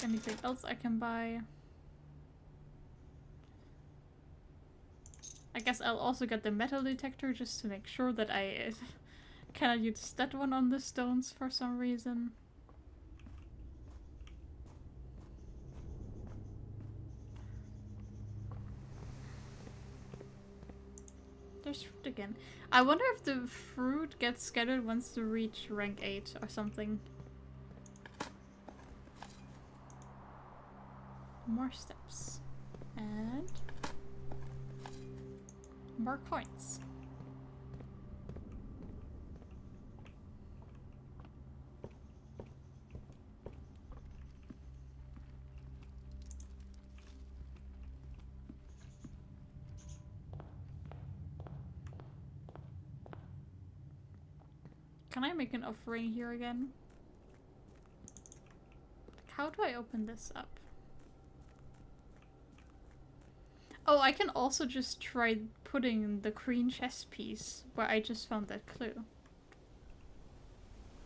Anything else I can buy? I guess I'll also get the metal detector just to make sure that I cannot use that one on the stones for some reason. There's fruit again. I wonder if the fruit gets scattered once you reach rank 8 or something. More steps. And more coins. Can I make an offering here again? How do I open this up? Oh, I can also just try putting the green chess piece where I just found that clue.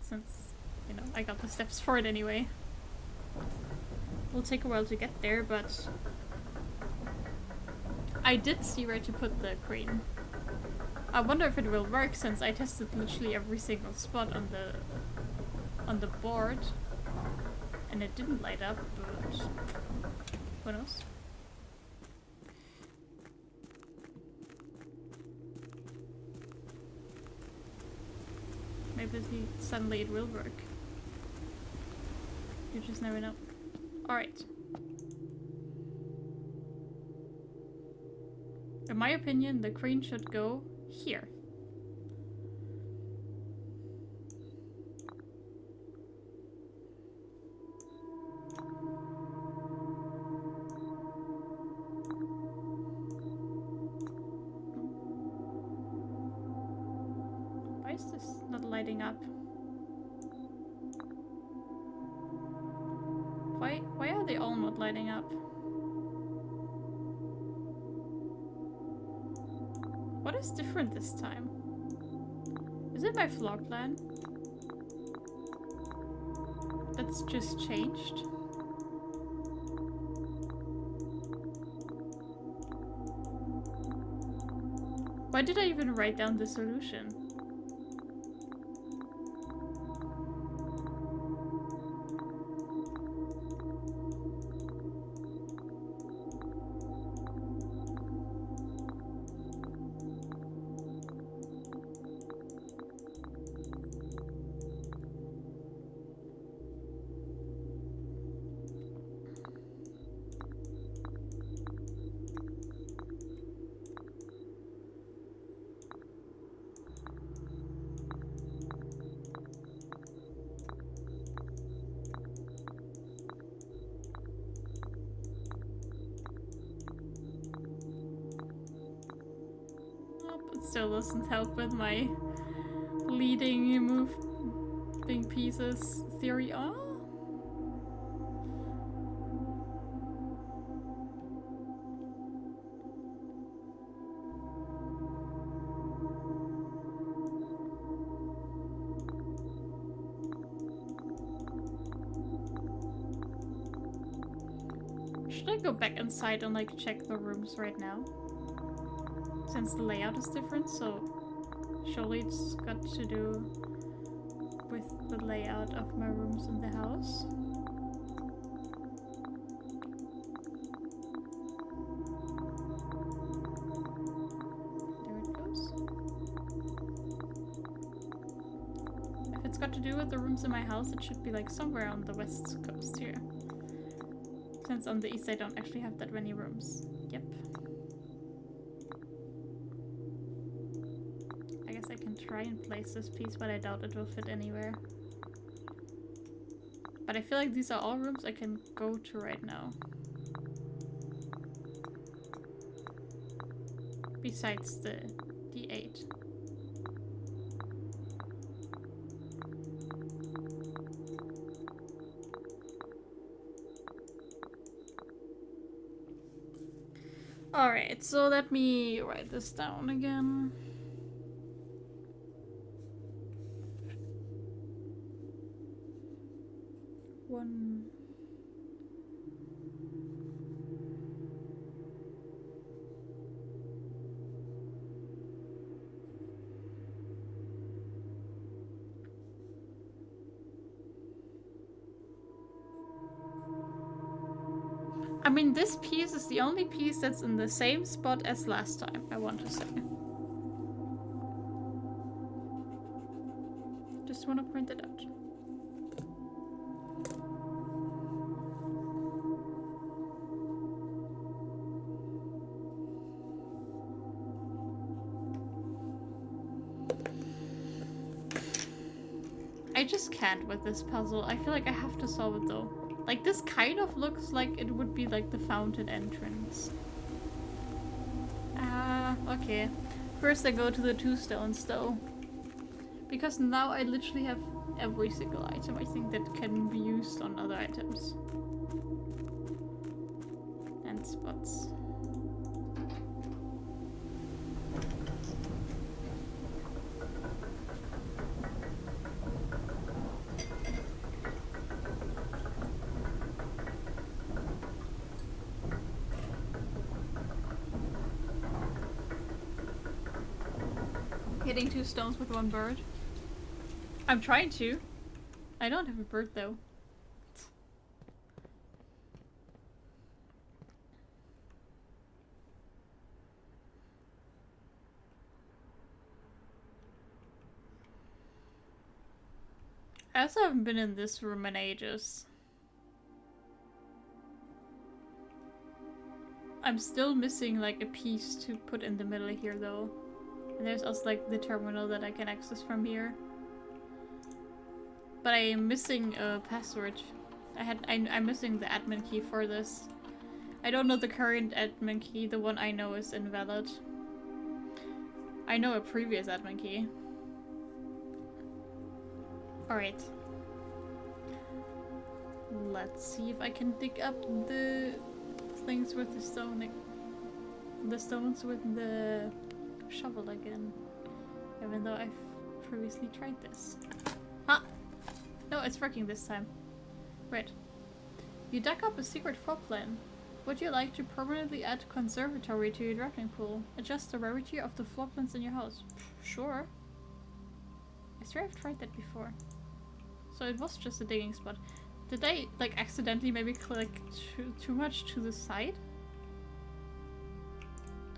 Since, you know, I got the steps for it anyway. Will take a while to get there, but I did see where to put the green. I wonder if it will work since I tested literally every single spot on the board and it didn't light up, but who knows? Maybe suddenly it will work. You just never know. Alright. In my opinion, the crane should go here. Why is this not lighting up? Why are they all not lighting up? What is different this time? Is it my floor plan? That's just changed? Why did I even write down the solution? Still doesn't help with my leading moving pieces theory. Oh. Should I go back inside and like check the rooms right now? Since the layout is different, so surely it's got to do with the layout of my rooms in the house. There it goes. If it's got to do with the rooms in my house, it should be like somewhere on the west coast here. Since on the east I don't actually have that many rooms. Yep. I can try and place this piece, but I doubt it will fit anywhere. But I feel like these are all rooms I can go to right now. Besides the 8. Alright, so let me write this down again. One. I mean, this piece is the only piece that's in the same spot as last time, I want to say. Just want to point it out. I just can't with this puzzle. I feel like I have to solve it though. Like, this kind of looks like it would be like the fountain entrance. Okay. First I go to the 2 stones though. Because now I literally have every single item I think that can be used on other items. And spots. Hitting 2 stones with 1 bird. I'm trying to. I don't have a bird though. I also haven't been in this room in ages. I'm still missing like a piece to put in the middle here though. And there's also like the terminal that I can access from here. But I am missing a password. I'm missing the admin key for this. I don't know the current admin key, the one I know is invalid. I know a previous admin key. Alright. Let's see if I can dig up the things with the stone. The stones with the shovel again. Even though I've previously tried this. Huh! No, it's working this time. Right. You dug up a secret floor plan. Would you like to permanently add conservatory to your drafting pool? Adjust the rarity of the floor plans in your house. Sure. I swear I've tried that before. So it was just a digging spot. Did I like accidentally maybe click too much to the side?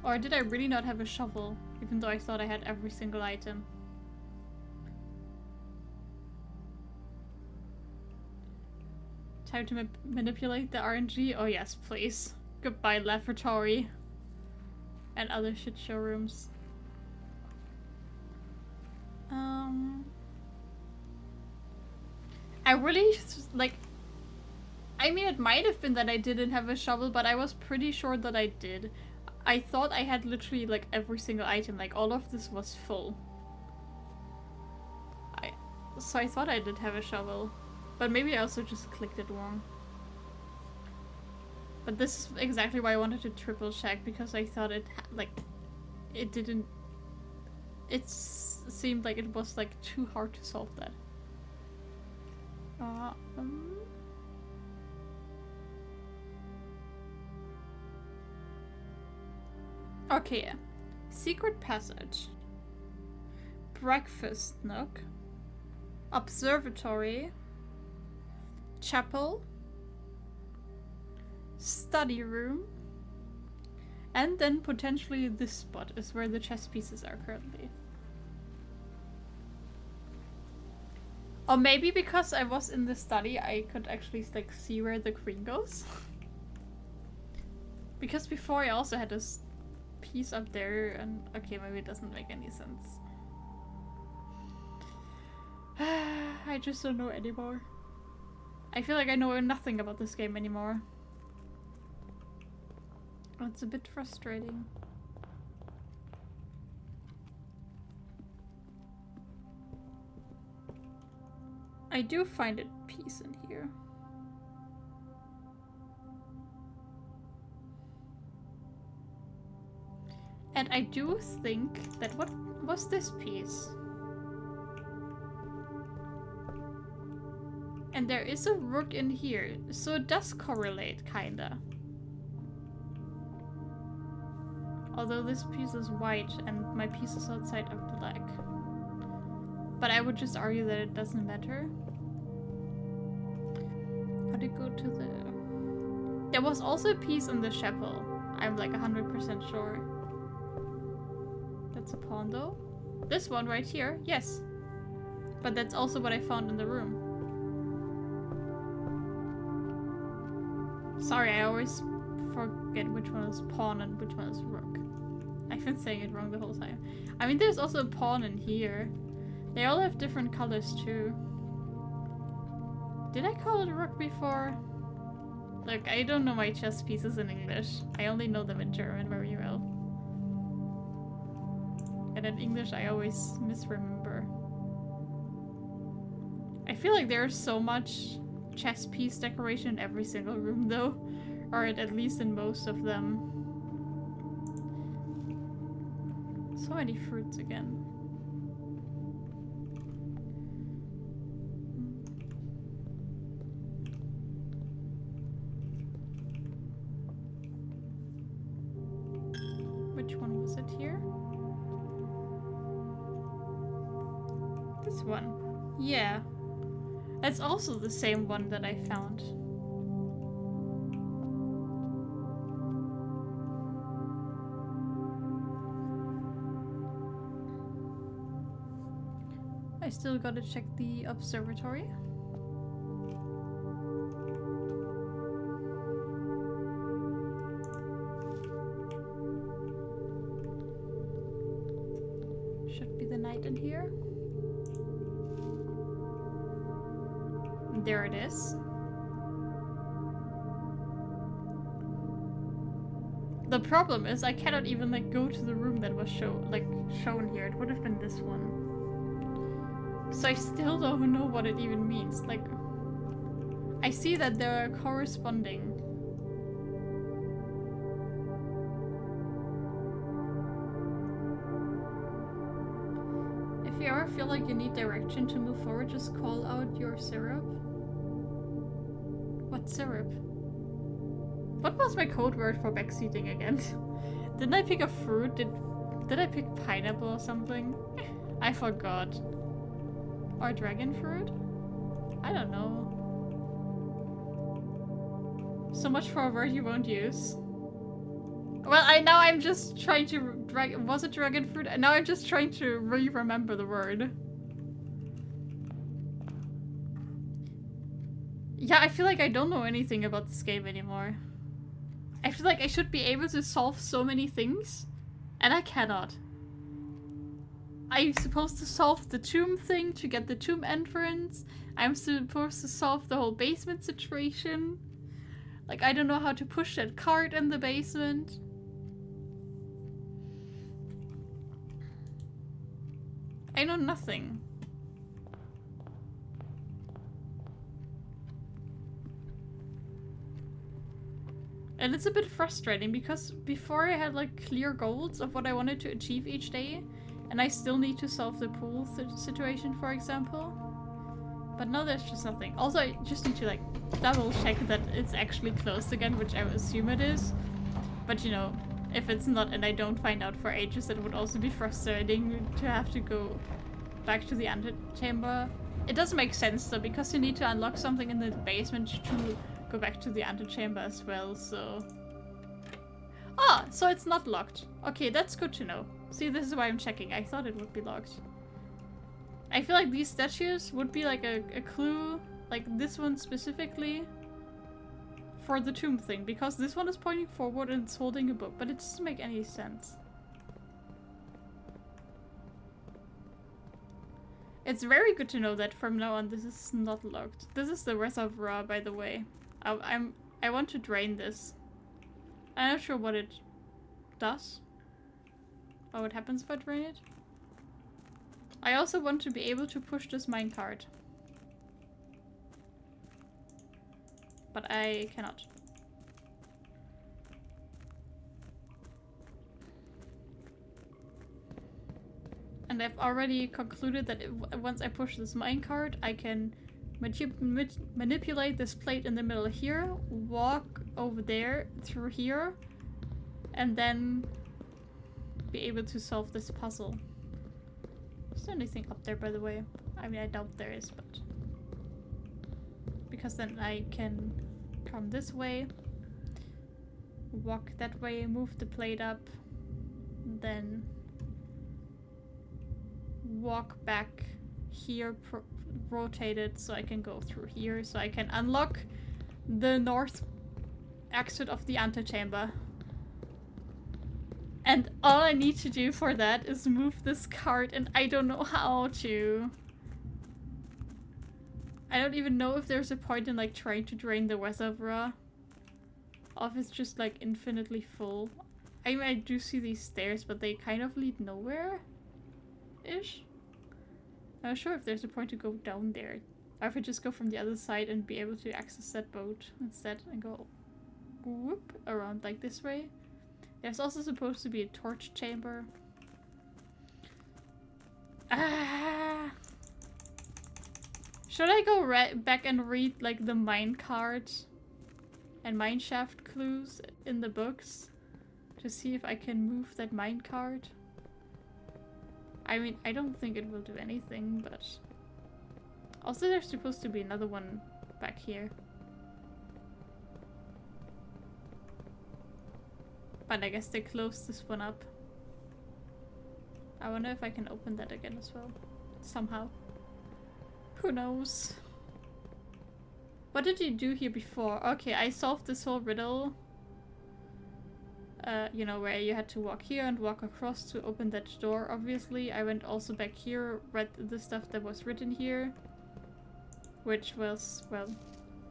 Or did I really not have a shovel, even though I thought I had every single item? Time to manipulate the RNG? Oh yes, please. Goodbye, laboratory. And other shit showrooms. I really, like... I mean, it might have been that I didn't have a shovel, but I was pretty sure that I did. I thought I had literally, like, every single item. Like, all of this was full. So I thought I did have a shovel. But maybe I also just clicked it wrong. But this is exactly why I wanted to triple check, because I thought it, it didn't... It seemed like it was, like, too hard to solve that. Okay. Secret passage. Breakfast nook. Observatory. Chapel. Study room. And then potentially this spot is where the chess pieces are currently. Or maybe because I was in the study, I could actually like see where the queen goes. Because before I also had this piece up there and okay, maybe it doesn't make any sense. I just don't know anymore. I feel like I know nothing about this game anymore. It's a bit frustrating. I do find a piece in here. I do think that what was this piece? And there is a rook in here, so it does correlate, kinda. Although this piece is white and my pieces outside are black. But I would just argue that it doesn't matter. How do you go to the... There was also a piece in the chapel. I'm like 100% sure. That's a pawn though. This one right here, yes. But that's also what I found in the room. Sorry, I always forget which one is pawn and which one is rook. I've been saying it wrong the whole time. I mean, there's also a pawn in here. They all have different colors too. Did I call it a rook before? Look, I don't know my chess pieces in English. I only know them in German very well. And in English I always misremember. I feel like there's so much chess piece decoration in every single room though. Or at least in most of them. So many fruits again. Which one was it here? This one. Yeah. That's also the same one that I found. I still gotta check the observatory. Should be the knight in here. There it is. The problem is I cannot even like go to the room that was shown here. It would have been this one. So I still don't know what it even means. Like, I see that they're corresponding. If you ever feel like you need direction to move forward, just call out your syrup. What syrup? What was my code word for backseating again? Didn't I pick a fruit? Did I pick pineapple or something? I forgot. Or dragon fruit? I don't know. So much for a word you won't use. Well, now I'm just trying to was it dragon fruit? And now I'm just trying to remember the word. Yeah, I feel like I don't know anything about this game anymore. I feel like I should be able to solve so many things, and I cannot. I'm supposed to solve the tomb thing to get the tomb entrance. I'm supposed to solve the whole basement situation. Like, I don't know how to push that cart in the basement. I know nothing. And it's a bit frustrating because before I had like clear goals of what I wanted to achieve each day, and I still need to solve the pool situation, for example. But now there's just nothing. Also, I just need to like double check that it's actually closed again, which I assume it is. But you know, if it's not and I don't find out for ages, that would also be frustrating to have to go back to the antechamber. It doesn't make sense though, because you need to unlock something in the basement to go back to the antechamber as well, so... Ah, so it's not locked. Okay, that's good to know. See, this is why I'm checking. I thought it would be locked. I feel like these statues would be like a clue, like this one specifically, for the tomb thing, because this one is pointing forward and it's holding a book, but it doesn't make any sense. It's very good to know that from now on this is not locked. This is the reservoir, by the way. I want to drain this. I'm not sure what it does. Or what happens if I drain it. I also want to be able to push this minecart. But I cannot. And I've already concluded that once I push this minecart, I can manipulate this plate in the middle here, walk over there, through here, and then be able to solve this puzzle. Is there anything up there, by the way? I mean, I doubt there is, but... because then I can come this way, walk that way, move the plate up, then walk back here, rotate it so I can go through here, so I can unlock the north exit of the antechamber. And all I need to do for that is move this cart, and I don't know how to. I don't even know if there's a point in like trying to drain the reservoir, or if it's just like infinitely full. I mean, I do see these stairs, but they kind of lead nowhere-ish. I'm not sure if there's a point to go down there, or if I just go from the other side and be able to access that boat instead and go whoop around like this way. There's also supposed to be a torch chamber. Ah! Should I go back and read like the minecart and mineshaft clues in the books to see if I can move that minecart? I mean, I don't think it will do anything, but also there's supposed to be another one back here. But I guess they closed this one up. I wonder if I can open that again as well. Somehow. Who knows? What did you do here before? Okay, I solved this whole riddle. You know, where you had to walk here and walk across to open that door, obviously. I went also back here, read the stuff that was written here. Which was, well,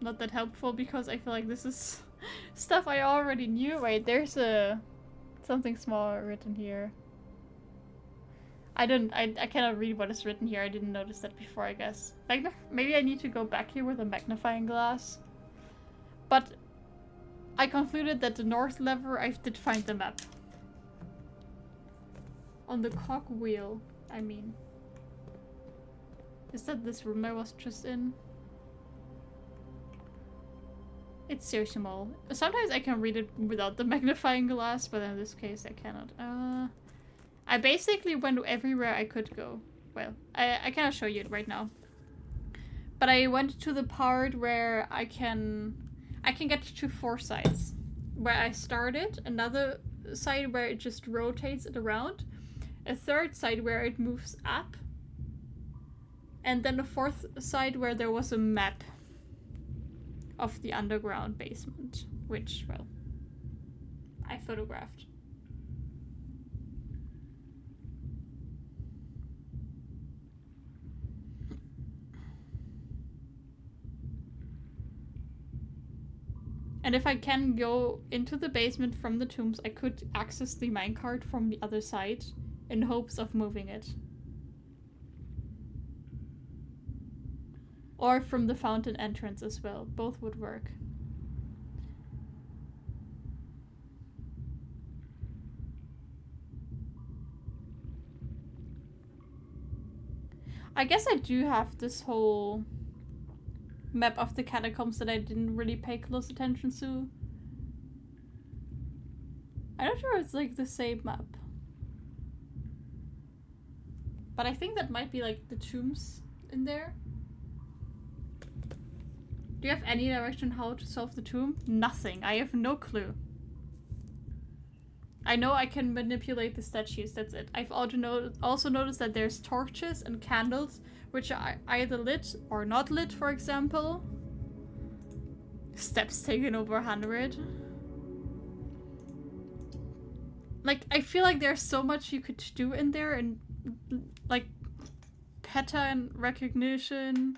not that helpful because I feel like this is stuff I already knew. Wait, there's something small written here. I cannot read what is written here. I didn't notice that before, I guess. Maybe I need to go back here with a magnifying glass. But I concluded that the north lever, I did find the map. On the cogwheel, I mean. Is that this room I was just in? It's so small. Sometimes I can read it without the magnifying glass, but in this case I cannot. I basically went everywhere I could go. Well, I cannot show you it right now. But I went to the part where I can get to 4 sides. Where I started, another side where it just rotates it around, a third side where it moves up, and then a 4th side where there was a map of the underground basement, which, well, I photographed. And if I can go into the basement from the tombs, I could access the minecart from the other side in hopes of moving it. Or from the fountain entrance as well. Both would work. I guess I do have this whole map of the catacombs that I didn't really pay close attention to. I'm not sure it's like the same map. But I think that might be like the tombs in there. Do you have any direction how to solve the tomb? Nothing. I have no clue. I know I can manipulate the statues, that's it. I've also noticed that there's torches and candles which are either lit or not lit, for example. Steps taken over 100. Like, I feel like there's so much you could do in there, and like pattern recognition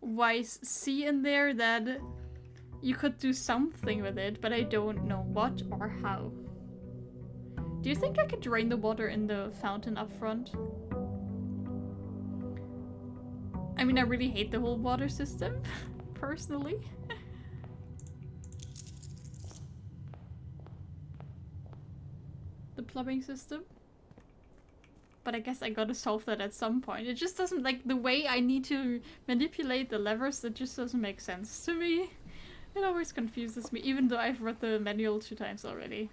wise see in there that you could do something with it, but I don't know what or how. Do you think I could drain the water in the fountain up front? I mean, I really hate the whole water system, personally. The plumbing system. But I guess I gotta solve that at some point. It just doesn't, like, the way I need to manipulate the levers, it just doesn't make sense to me. It always confuses me, even though I've read the manual 2 times already.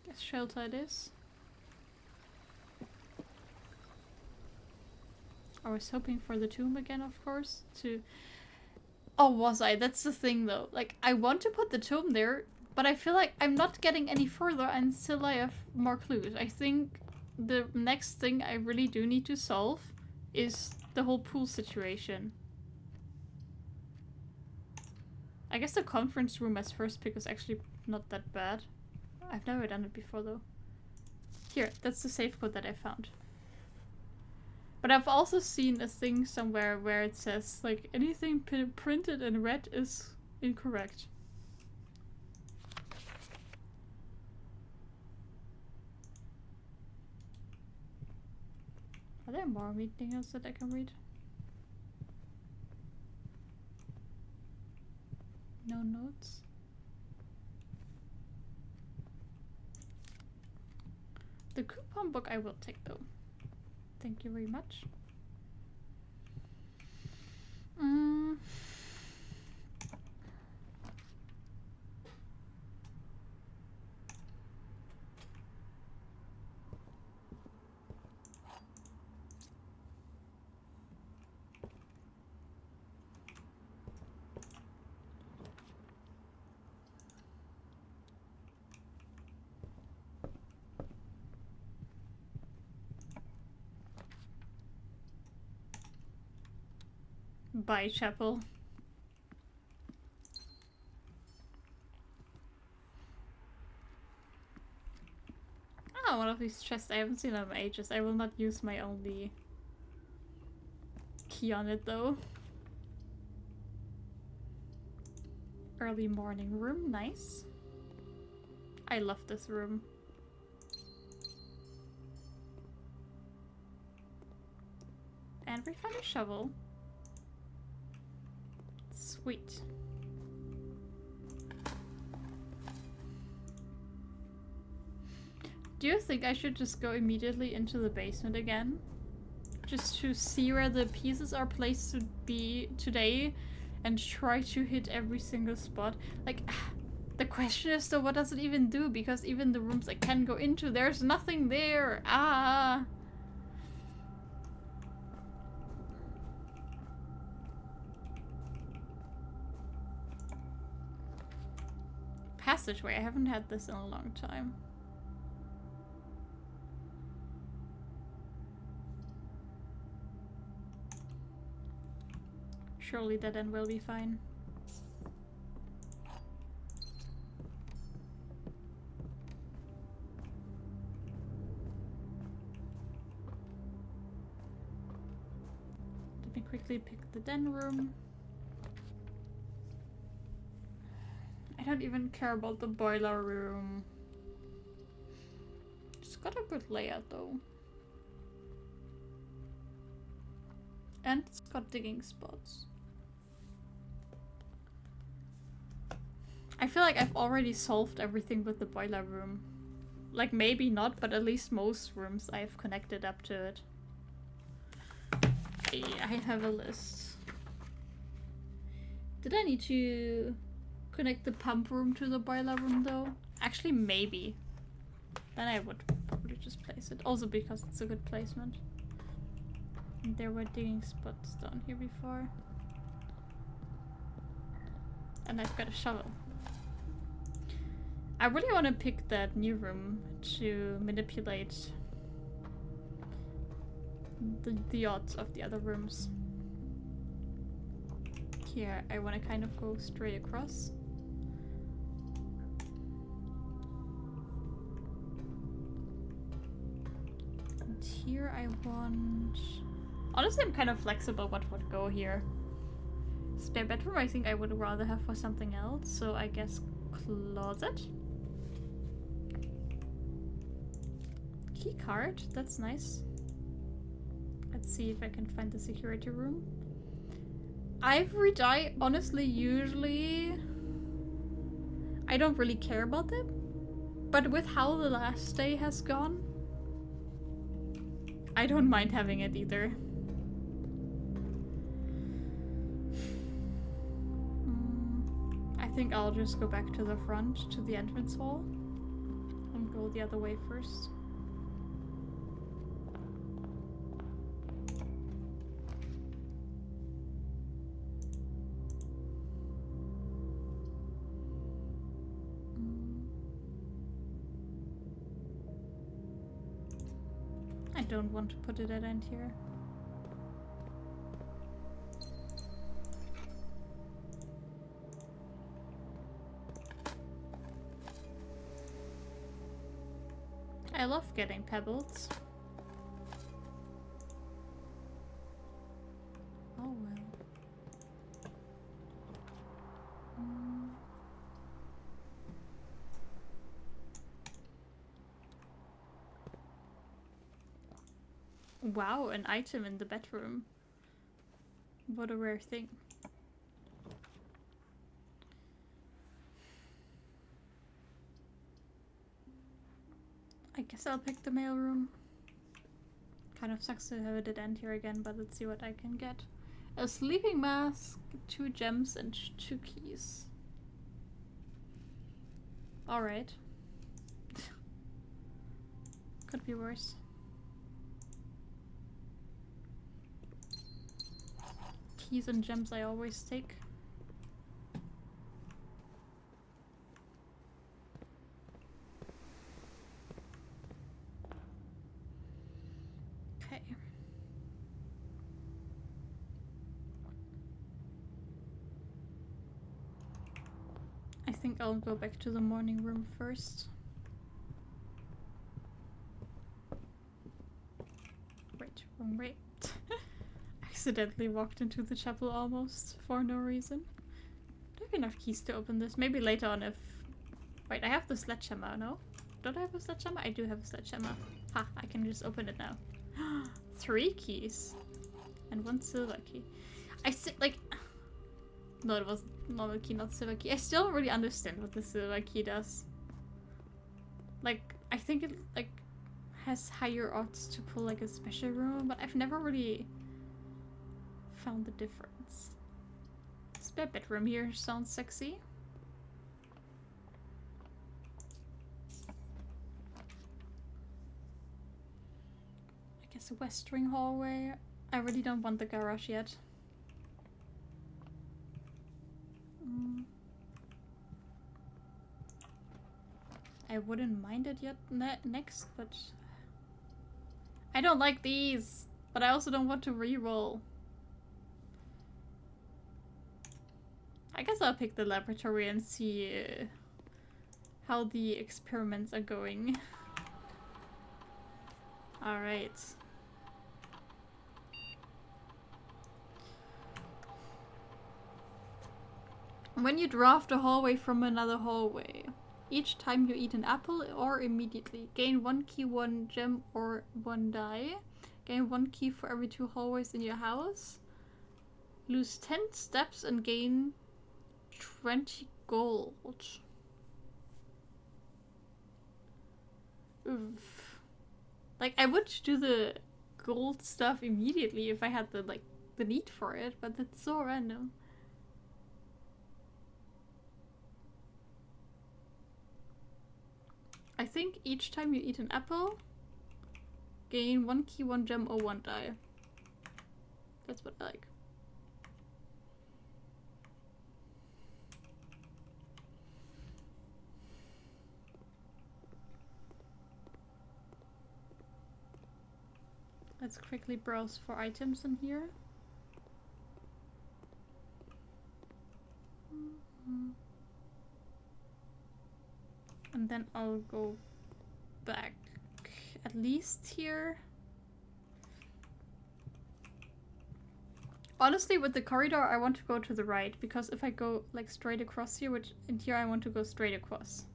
Guess shelter it is. I was hoping for the tomb again, of course, to... Oh, was I? That's the thing, though. Like, I want to put the tomb there, but I feel like I'm not getting any further until I have more clues. I think the next thing I really do need to solve is the whole pool situation. I guess the conference room as first pick is actually not that bad. I've never done it before, though. Here, that's the safe code that I found. But I've also seen a thing somewhere where it says, like, anything printed in red is incorrect. Are there more meeting notes that I can read? No notes? The coupon book I will take, though. Thank you very much. Bye, Chapel. Ah, one of these chests. I haven't seen them in ages. I will not use my only key on it, though. Early morning room. Nice. I love this room. And we found a shovel. Sweet. Do you think I should just go immediately into the basement again? Just to see where the pieces are placed to be today and try to hit every single spot? Like, the question is though, what does it even do? Because even the rooms I can go into, there's nothing there. Ah. Passageway. I haven't had this in a long time. Surely that end will be fine. Let me quickly pick the den room. I don't even care about the boiler room. It's got a good layout though. And it's got digging spots. I feel like I've already solved everything with the boiler room. Like maybe not, but at least most rooms I've connected up to it. I have a list. Did I need to connect the pump room to the boiler room though? Actually, maybe. Then I would probably just place it. Also because it's a good placement. And there were digging spots down here before. And I've got a shovel. I really want to pick that new room to manipulate the odds of the other rooms. Here, I want to kind of go straight across. And here I want... Honestly, I'm kind of flexible what would go here. Spare bedroom, I think I would rather have for something else, so I guess closet. Key card, that's nice. Let's see if I can find the security room. Ivory dye, honestly, usually I don't really care about them. But with how the last day has gone, I don't mind having it either. I think I'll just go back to the front, to the entrance hall, and go the other way first. I don't want to put a dead end here. I love getting pebbles. Oh well. Wow, an item in the bedroom. What a rare thing. I guess I'll pick the mailroom. Kind of sucks to have a dead end here again, but let's see what I can get. A sleeping mask, 2 gems, and 2 keys. Alright. Could be worse. Keys and gems I always take. Okay. I think I'll go back to the morning room first. Wait, wrong way. Accidentally walked into the chapel almost for no reason. Do I have enough keys to open this? Maybe later on if... Wait, I have the sledgehammer, no? Don't I have a sledgehammer? I do have a sledgehammer. Ha, I can just open it now. 3 keys. And 1 silver key. Like... No, it was normal key, not silver key. I still don't really understand what the silver key does. Like, I think it, like, has higher odds to pull, like, a special room, but I've never really found the difference. Spare bedroom here sounds sexy. I guess a west wing hallway. I really don't want the garage yet. I wouldn't mind it yet next, but I don't like these, but I also don't want to re-roll. I guess I'll pick the laboratory and see how the experiments are going. Alright. When you draft a hallway from another hallway, each time you eat an apple or immediately, gain 1 key, 1 gem, or 1 die. Gain 1 key for every 2 hallways in your house. Lose 10 steps and gain 20 gold. Oof. Like, I would do the gold stuff immediately if I had the, like, the need for it, but it's so random. I think each time you eat an apple, gain 1 key, 1 gem, or 1 die. That's what I like. Let's quickly browse for items in here. And then I'll go back at least here. Honestly, with the corridor, I want to go to the right, because if I go like straight across here, which in here I want to go straight across.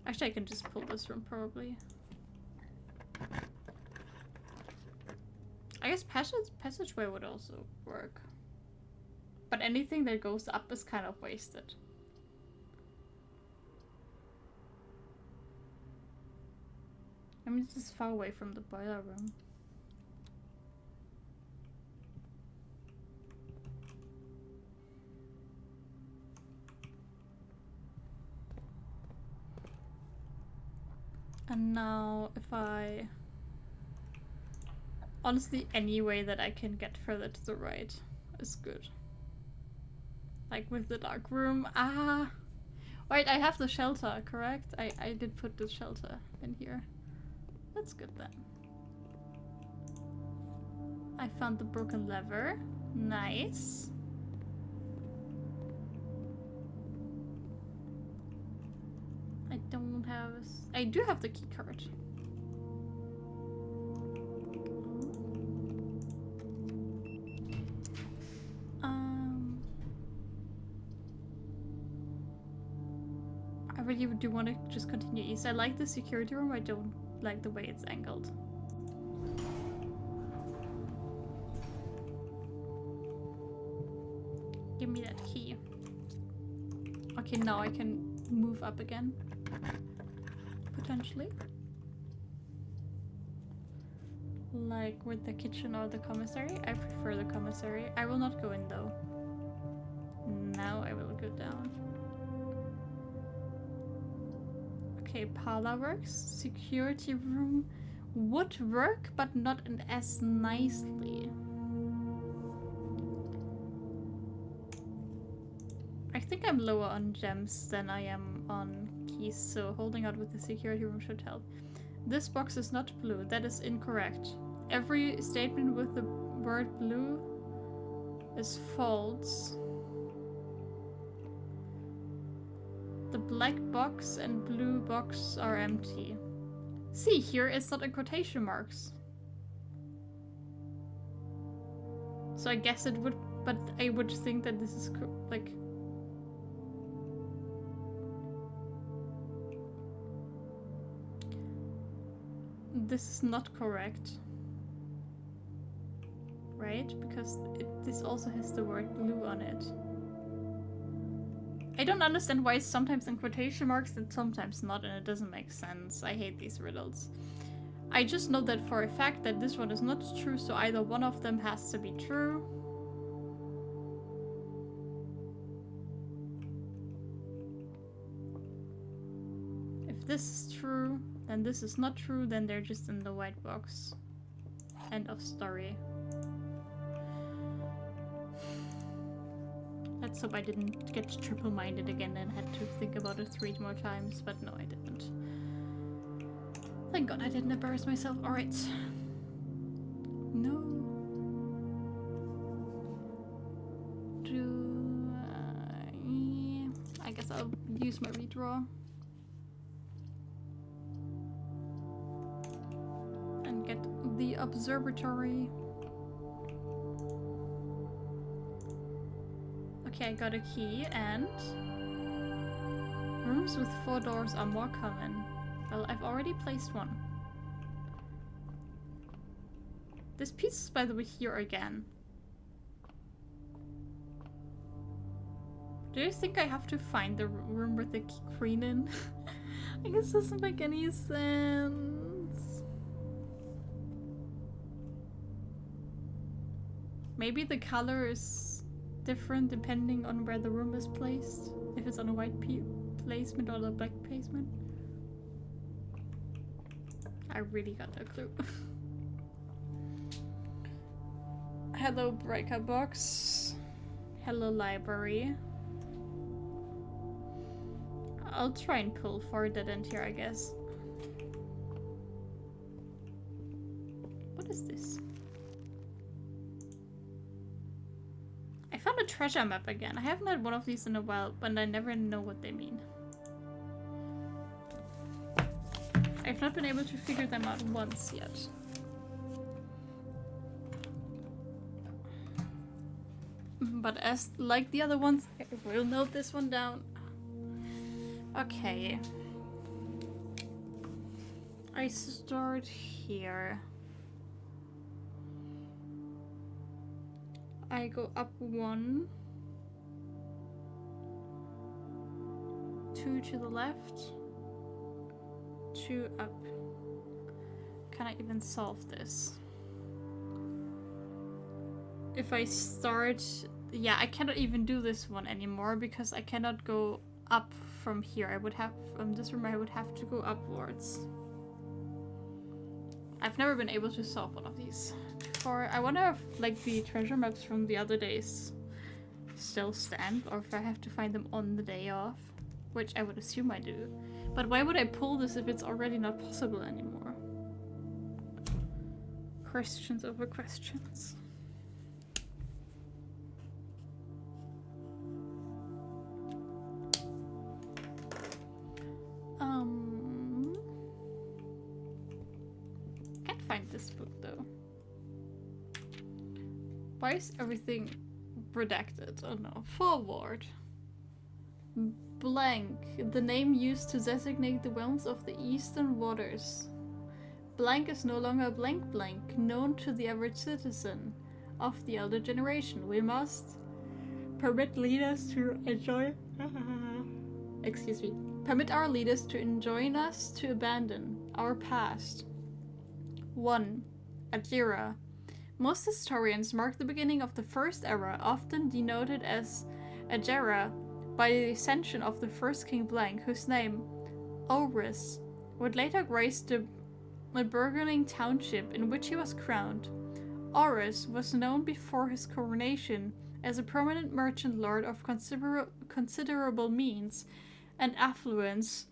Actually, I can just pull this room probably. I I guess passageway would also work. But anything that goes up is kind of wasted. I mean, this is far away from the boiler room. And now, if I... Honestly, any way that I can get further to the right is good. Like with the dark room. Ah! Wait, I have the shelter, correct? I did put the shelter in here. That's good then. I found the broken lever. Nice. I don't have... I do have the key card. I really do want to just continue east. I like the security room, I don't like the way it's angled. Give me that key. Okay, now I can move up again. Potentially. Like with the kitchen or the commissary. I prefer the commissary. I will not go in though. Now I will go down. Okay, parlor works. Security room would work, but not as nicely. I think I'm lower on gems than I am on keys, so holding out with the security room should help. This box is not blue. That is incorrect. Every statement with the word blue is false. The black box and blue box are empty. See, here it's not in quotation marks. So I guess it would, but I would think that this is like... This is not correct. Right? Because this also has the word blue on it. I don't understand why it's sometimes in quotation marks and sometimes not, and it doesn't make sense. I hate these riddles. I just know that for a fact that this one is not true, so either one of them has to be true. If this is true, then this is not true, then they're just in the white box. End of story. Let's hope I didn't get triple-minded again and had to think about it 3 more times, but no, I didn't. Thank God I didn't embarrass myself. Alright. No. I guess I'll use my redraw. And get the observatory. Okay, I got a key, and rooms with 4 doors are more common. Well, I've already placed one. This piece is, by the way, here again. Do you think I have to find the room with the queen in? I guess it doesn't make any sense. Maybe the color is different depending on where the room is placed. If it's on a white placement or a black placement. I really got no clue. Hello breaker box. Hello library. I'll try and pull for that end here, I guess. What is this? I found a treasure map again. I haven't had one of these in a while, but I never know what they mean. I've not been able to figure them out once yet. But as like the other ones, I will note this one down. Okay. I start here. I go up 1, 2 to the left, 2 up. Can I even solve this? If I start... Yeah, I cannot even do this one anymore because I cannot go up from here. I would have... From this room I would have to go upwards. I've never been able to solve one of these before. I wonder if like the treasure maps from the other days still stand, or if I have to find them on the day off, which I would assume I do. But why would I pull this if it's already not possible anymore? Questions over questions. Can't find this book though. Why is everything redacted? Oh no. Forward. Blank. The name used to designate the realms of the eastern waters. Blank is no longer blank blank, known to the average citizen of the elder generation. We must permit leaders to enjoy... Excuse me. Permit our leaders to enjoin us to abandon our past. 1. Ajira. Most historians mark the beginning of the first era, often denoted as Ajara, by the ascension of the first king Blank, whose name, Oris, would later grace the burgeoning township in which he was crowned. Oris was known before his coronation as a prominent merchant lord of considerable means and affluence,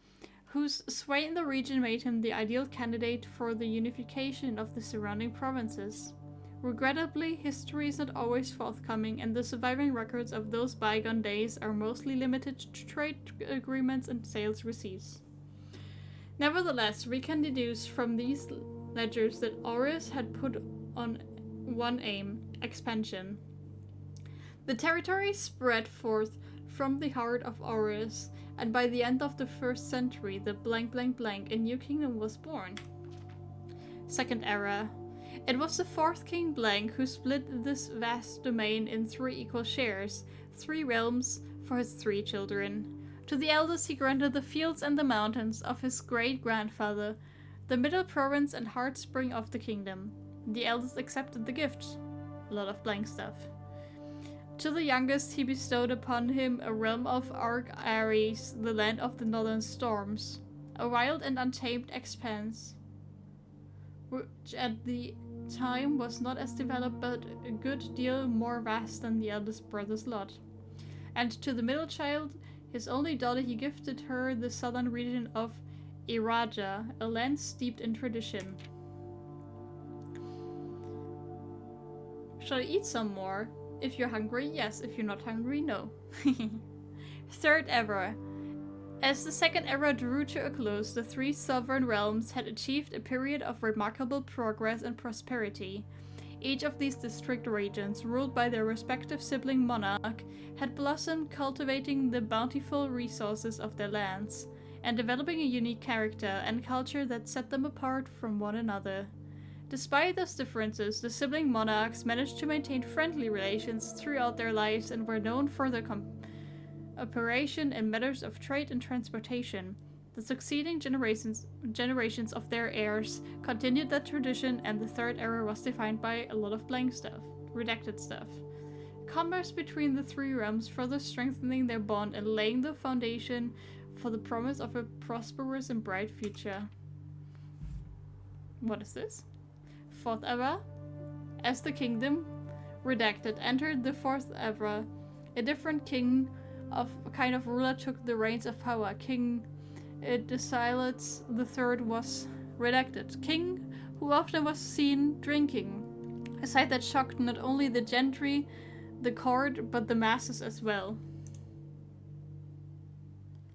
whose sway in the region made him the ideal candidate for the unification of the surrounding provinces. Regrettably, history is not always forthcoming, and the surviving records of those bygone days are mostly limited to trade agreements and sales receipts. Nevertheless, we can deduce from these ledgers that Oris had put on one aim: expansion. The territory spread forth from the heart of Oris, and by the end of the 1st century, the blank blank blank, a new kingdom was born. Second era. It was the 4th King Blank who split this vast domain in 3 equal shares, 3 realms for his 3 children. To the eldest he granted the fields and the mountains of his great-grandfather, the middle province and heartspring of the kingdom. The eldest accepted the gift. A lot of blank stuff. To the youngest he bestowed upon him a realm of Arc Ares, the land of the northern storms, a wild and untamed expanse, which at the time was not as developed but a good deal more vast than the eldest brother's lot. And to the middle child, his only daughter, he gifted her the southern region of Iraja, a land steeped in tradition. Shall I eat some more? If you're hungry, yes. If you're not hungry, no. Third era. As the second era drew to a close, the 3 sovereign realms had achieved a period of remarkable progress and prosperity. Each of these district regions, ruled by their respective sibling monarch, had blossomed, cultivating the bountiful resources of their lands, and developing a unique character and culture that set them apart from one another. Despite those differences, the sibling monarchs managed to maintain friendly relations throughout their lives and were known for their cooperation in matters of trade and transportation. The succeeding generations of their heirs continued that tradition, and the third era was defined by a lot of blank stuff, redacted stuff. Commerce between the 3 realms, further strengthening their bond and laying the foundation for the promise of a prosperous and bright future. What is this? 4th era. As the kingdom, redacted, entered the 4th era, a different king of a kind of ruler took the reins of power. King Decilates the Third was redacted. King who often was seen drinking, a sight that shocked not only the gentry, the court, but the masses as well.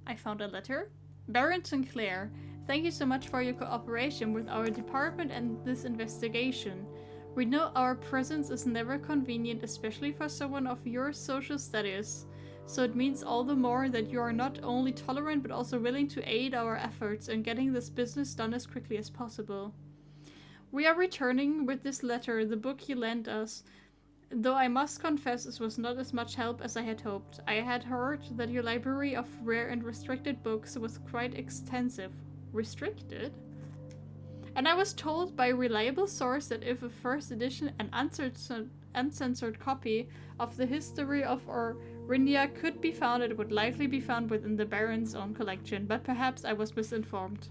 I found a letter. Baron Sinclair, thank you so much for your cooperation with our department and this investigation. We know our presence is never convenient, especially for someone of your social status. So it means all the more that you are not only tolerant but also willing to aid our efforts in getting this business done as quickly as possible. We are returning with this letter the book you lent us Though I must confess this was not as much help as I had hoped. I had heard that your library of rare and restricted books was quite extensive. Restricted? And I was told by a reliable source that if a first edition and uncensored copy of the history of Orindia could be found, it would likely be found within the Baron's own collection, but perhaps I was misinformed.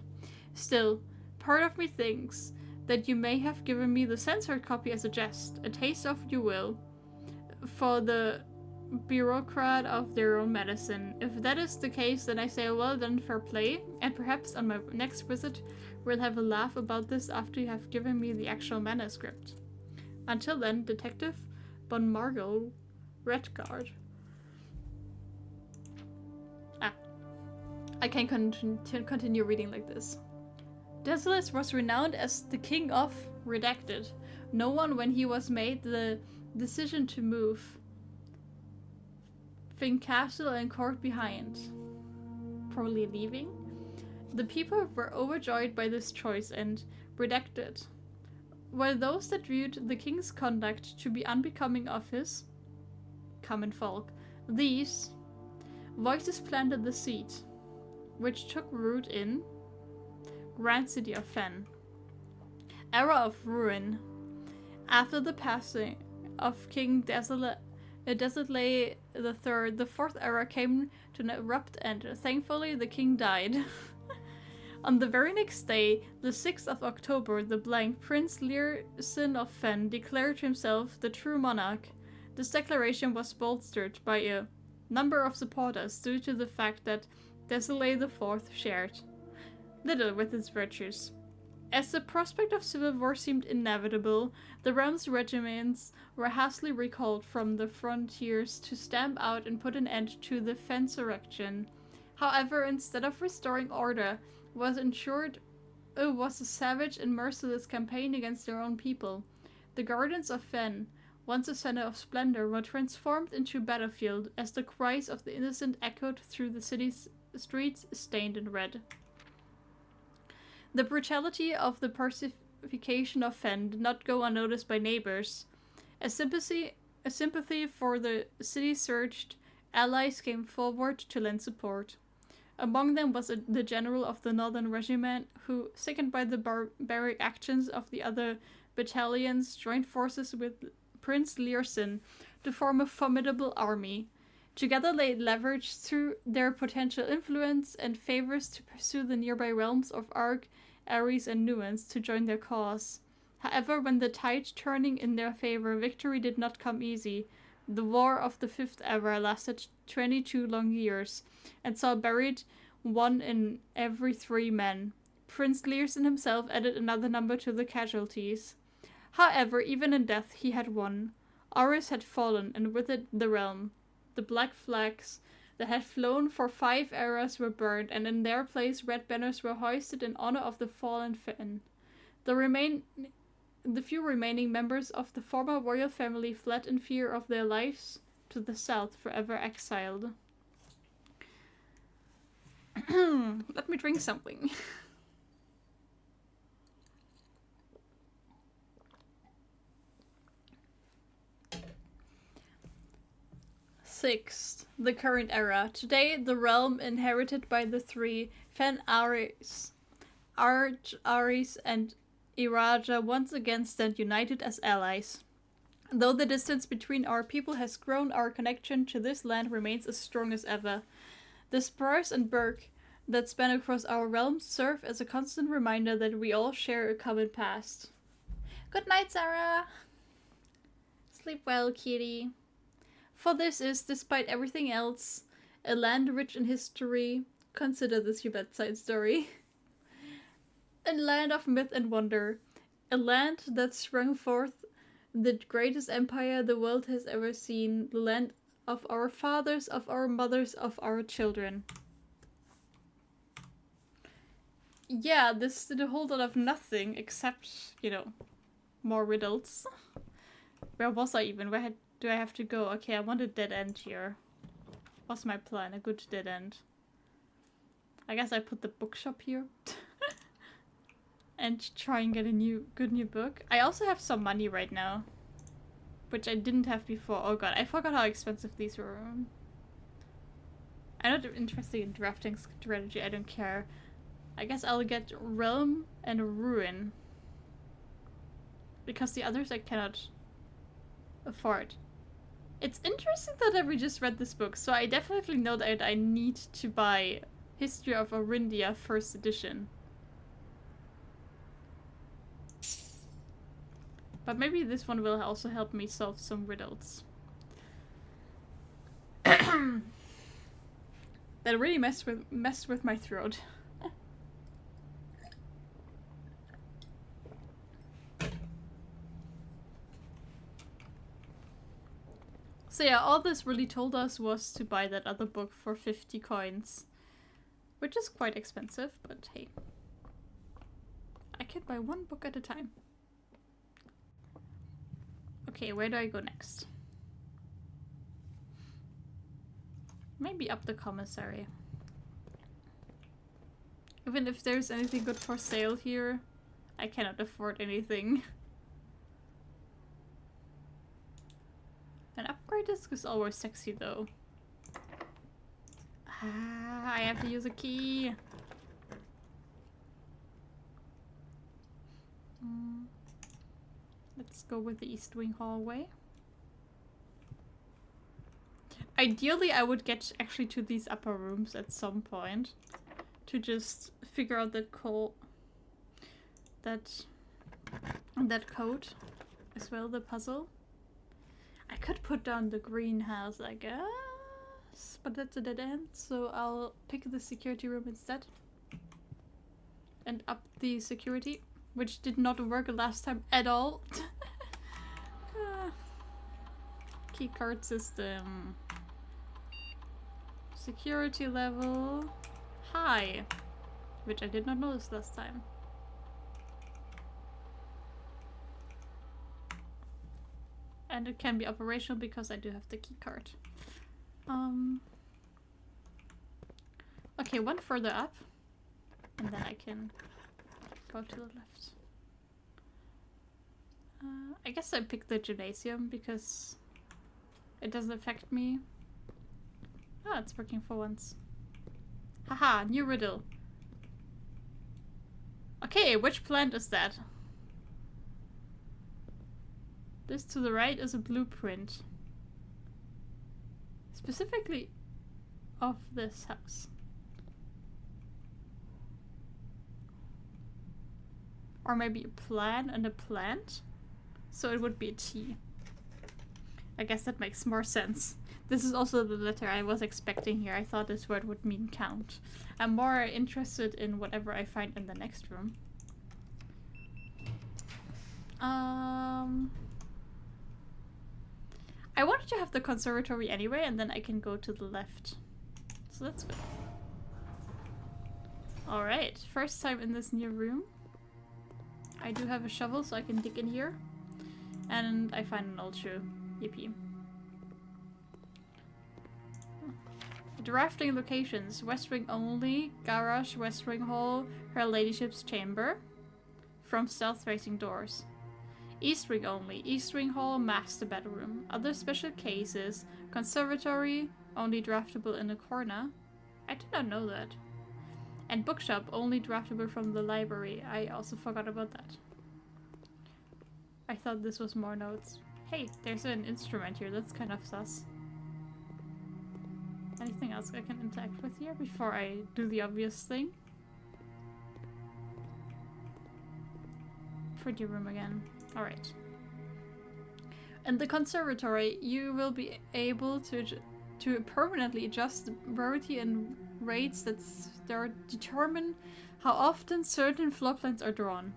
Still, part of me thinks that you may have given me the censored copy as a jest, a taste of you will, for the bureaucrat of their own medicine. If that is the case, then I say well done, fair play, and perhaps on my next visit we'll have a laugh about this after you have given me the actual manuscript. Until then, Detective Von Margot Redguard. I can continue reading like this. Desolace was renowned as the king of redacted. No one, when he was made the decision to move Finn Castle and court behind, probably leaving, the people were overjoyed by this choice and redacted, while those that viewed the king's conduct to be unbecoming of his common folk, these voices planted the seed, which took root in Grand City of Fen. Era of Ruin. After the passing of King Desolate III, the fourth era came to an abrupt end. Thankfully, the king died. On the very next day, the 6th of October, the blank Prince Learson of Fen declared himself the true monarch. This declaration was bolstered by a number of supporters due to the fact that Desolate IV shared little with its virtues. As the prospect of civil war seemed inevitable, the realm's regiments were hastily recalled from the frontiers to stamp out and put an end to the Fensurrection. However, instead of restoring order, was a savage and merciless campaign against their own people. The gardens of Fen, once a center of splendor, were transformed into a battlefield as the cries of the innocent echoed through the city's streets stained in red. The brutality of the pacification of Fen did not go unnoticed by neighbors. As sympathy for the city surged, allies came forward to lend support. Among them was the general of the Northern Regiment, who, sickened by the barbaric actions of the other battalions, joined forces with Prince Learson to form a formidable army. Together they leveraged through their potential influence and favors to pursue the nearby realms of Ark, Ares, and Nuance to join their cause. However, when the tide turning in their favor, victory did not come easy. The War of the Fifth Era lasted 22 long years, and saw buried 1 in every 3 men. Prince Learson himself added another number to the casualties. However, even in death he had won. Ares had fallen, and with it the realm. The black flags that had flown for 5 eras were burned, and in their place red banners were hoisted in honor of the fallen Fen. The few remaining members of the former royal family fled in fear of their lives to the south, forever exiled. Let me drink something. Sixth, the current era. Today, the realm inherited by the 3 Fen Ares, Ares, and Iraja once again stand united as allies. Though the distance between our people has grown, our connection to this land remains as strong as ever. The spurs and berg that span across our realms serve as a constant reminder that we all share a common past. Good night, Sarah! Sleep well, kitty. For this is, despite everything else, a land rich in history. Consider this your bedside story. A land of myth and wonder. A land that sprung forth the greatest empire the world has ever seen. The land of our fathers, of our mothers, of our children. Yeah, this did a whole lot of nothing except, more riddles. Where was I even? Where do I have to go? Okay, I want a dead end here. What's my plan? A good dead end. I guess I put the bookshop here. And try and get a good new book. I also have some money right now. which I didn't have before. Oh god, I forgot how expensive these were. I'm not interested in drafting strategy, I don't care. I guess I'll get Realm and Ruin. Because the others I cannot afford. It's interesting that I just read this book, so I definitely know that I need to buy History of Arindia 1st edition. But maybe this one will also help me solve some riddles. That really messed with my throat. So yeah, all this really told us was to buy that other book for 50 coins. Which is quite expensive, but hey. I can buy one book at a time. Okay, where do I go next? Maybe up the commissary. Even if there's anything good for sale here, I cannot afford anything. An upgrade disc is always sexy though. Ah, I have to use a key. Let's go with the East Wing hallway. Ideally, I would get actually to these upper rooms at some point to just figure out that code as well, the puzzle. I could put down the greenhouse, I guess, but that's a dead end, so I'll pick the security room instead. And up the security, which did not work last time at all. Keycard system. Security level high, which I did not notice last time. And it can be operational because I do have the key card. Okay, one further up. And then I can go to the left. I guess I picked the gymnasium because it doesn't affect me. Ah, it's working for once. Haha, new riddle. Okay, which plant is that? This to the right is a blueprint. Specifically of this house. Or maybe a plan and a plant? So it would be a T. I guess that makes more sense. This is also the letter I was expecting here. I thought this word would mean count. I'm more interested in whatever I find in the next room. I wanted to have the conservatory anyway, and then I can go to the left. So that's good. Alright, first time in this new room. I do have a shovel, so I can dig in here. And I find an old shoe. Yippee. Drafting locations. West Wing only. Garage, West Wing Hall, Her Ladyship's chamber. From stealth facing doors. East Wing only. East Wing Hall, master bedroom. Other special cases. Conservatory, only draftable in a corner. I did not know that. And bookshop, only draftable from the library. I also forgot about that. I thought this was more notes. Hey, there's an instrument here. That's kind of sus. Anything else I can interact with here before I do the obvious thing? Pretty room again. Alright. In the conservatory, you will be able to permanently adjust the rarity and rates that determine how often certain floor plans are drawn.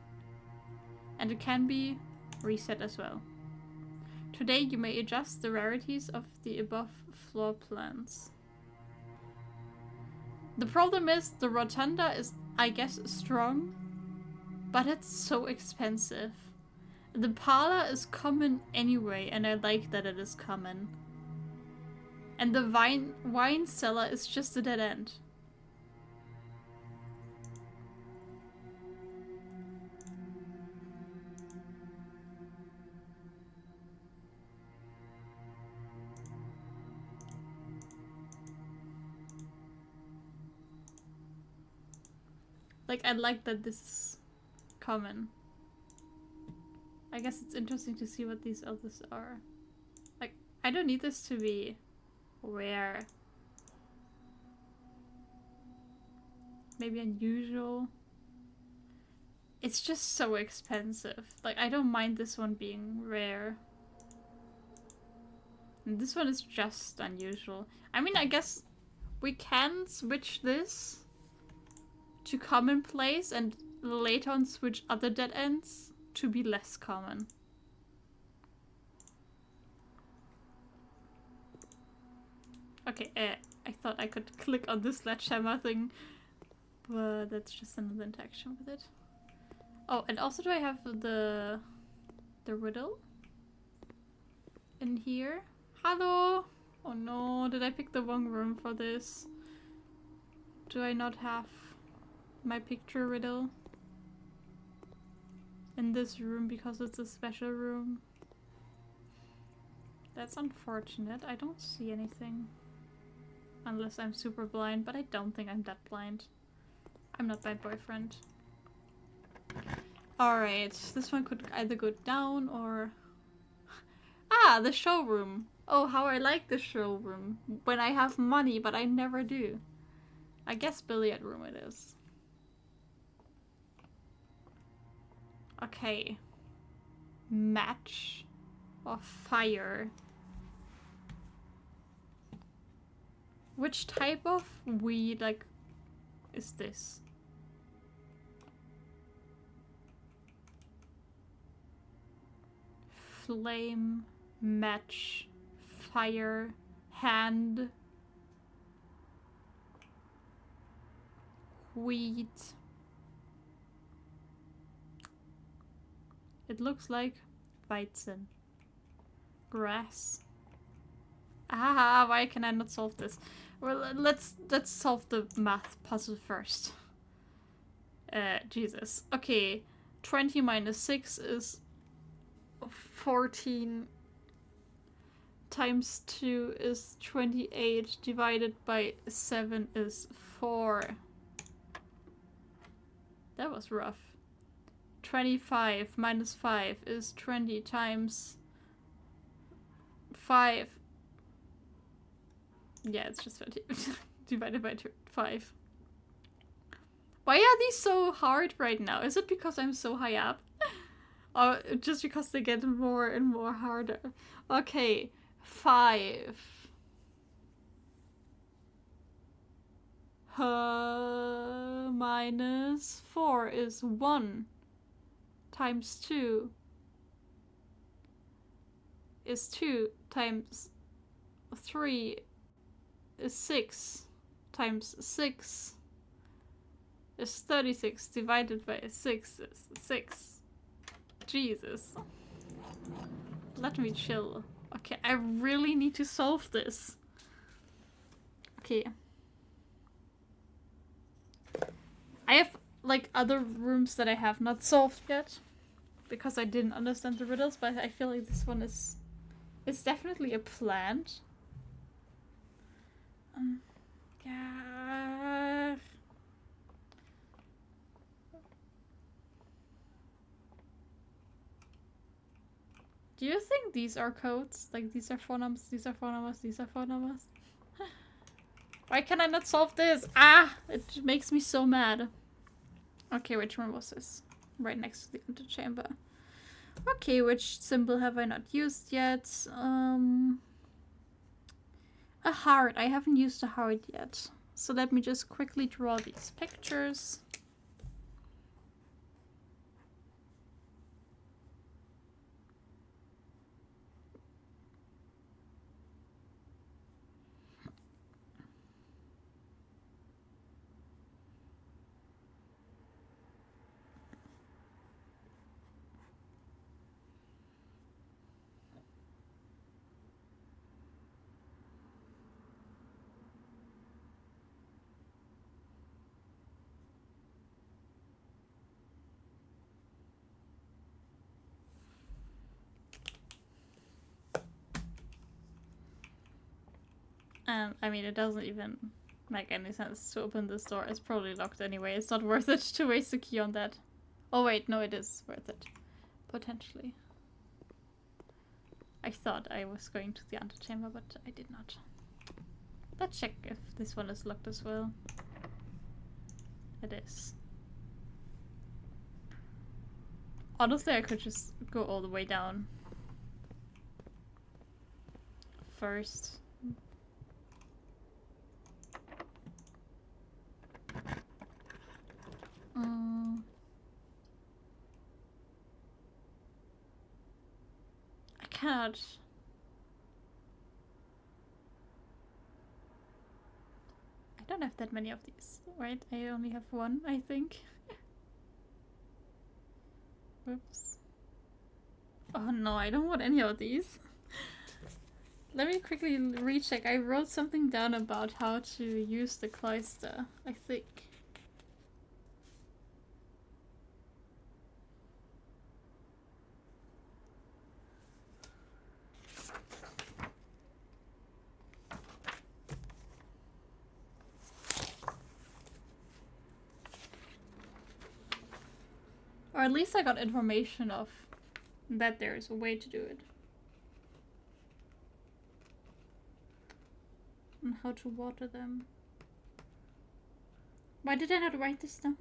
And it can be reset as well. Today you may adjust the rarities of the above floor plans. The problem is the rotunda is, I guess, strong, but it's so expensive. The parlor is common anyway, and I like that it is common. And the wine cellar is just a dead end. Like, I like that this is common. I guess it's interesting to see what these others are. Like, I don't need this to be rare. Maybe unusual. It's just so expensive. Like, I don't mind this one being rare. And this one is just unusual. I mean, I guess we can switch this to commonplace and later on switch other dead ends to be less common. Okay, I thought I could click on this sledgehammer thing, but that's just another interaction with it. Oh, and also do I have the riddle in here? Hello? Oh no, did I pick the wrong room for this? Do I not have my picture riddle in this room because it's a special room? That's unfortunate. I don't see anything. Unless I'm super blind, but I don't think I'm that blind. I'm not my boyfriend. Alright, this one could either go down or... Ah, the showroom! Oh, how I like the showroom. When I have money, but I never do. I guess billiard room it is. Okay. Match or fire. Which type of weed, like, is this? Flame, match, fire, hand, wheat. It looks like Weizen. Grass. Ah, why can I not solve this? Well, let's solve the math puzzle first. Jesus. Okay, 20 minus 6 is 14 times 2 is 28 divided by 7 is 4. That was rough. 25 minus 5 is 20 times 5. Yeah, it's just 20 divided by 5. Why are these so hard right now? Is it because I'm so high up? Or just because they get more and more harder? Okay, 5. Minus 4 is 1 times 2 is 2 times 3 is 6 times 6 is 36 divided by 6 is 6. Jesus. Let me chill. Okay, I really need to solve this. Okay. I have, like, other rooms that I have not solved yet. Because I didn't understand the riddles, but I feel like this one is... It's definitely a plant. Yeah... Do you think these are codes? Like, these are phone numbers, these are phone numbers, these are phone numbers? Why can I not solve this? Ah! It makes me so mad. Okay, which one was this? Right next to the antechamber. Okay, which symbol have I not used yet? A heart. I haven't used a heart yet. So let me just quickly draw these pictures. And I mean, it doesn't even make any sense to open this door. It's probably locked anyway. It's not worth it to waste a key on that. Oh wait, no, it is worth it. Potentially. I thought I was going to the antechamber, but I did not. Let's check if this one is locked as well. It is. Honestly, I could just go all the way down first. I cannot. I don't have that many of these, right? I only have one, I think. Whoops. Oh no, I don't want any of these. Let me quickly recheck. I wrote something down about how to use the cloister, I think. Or at least I got information of that there is a way to do it. And how to water them. Why did I not write this down?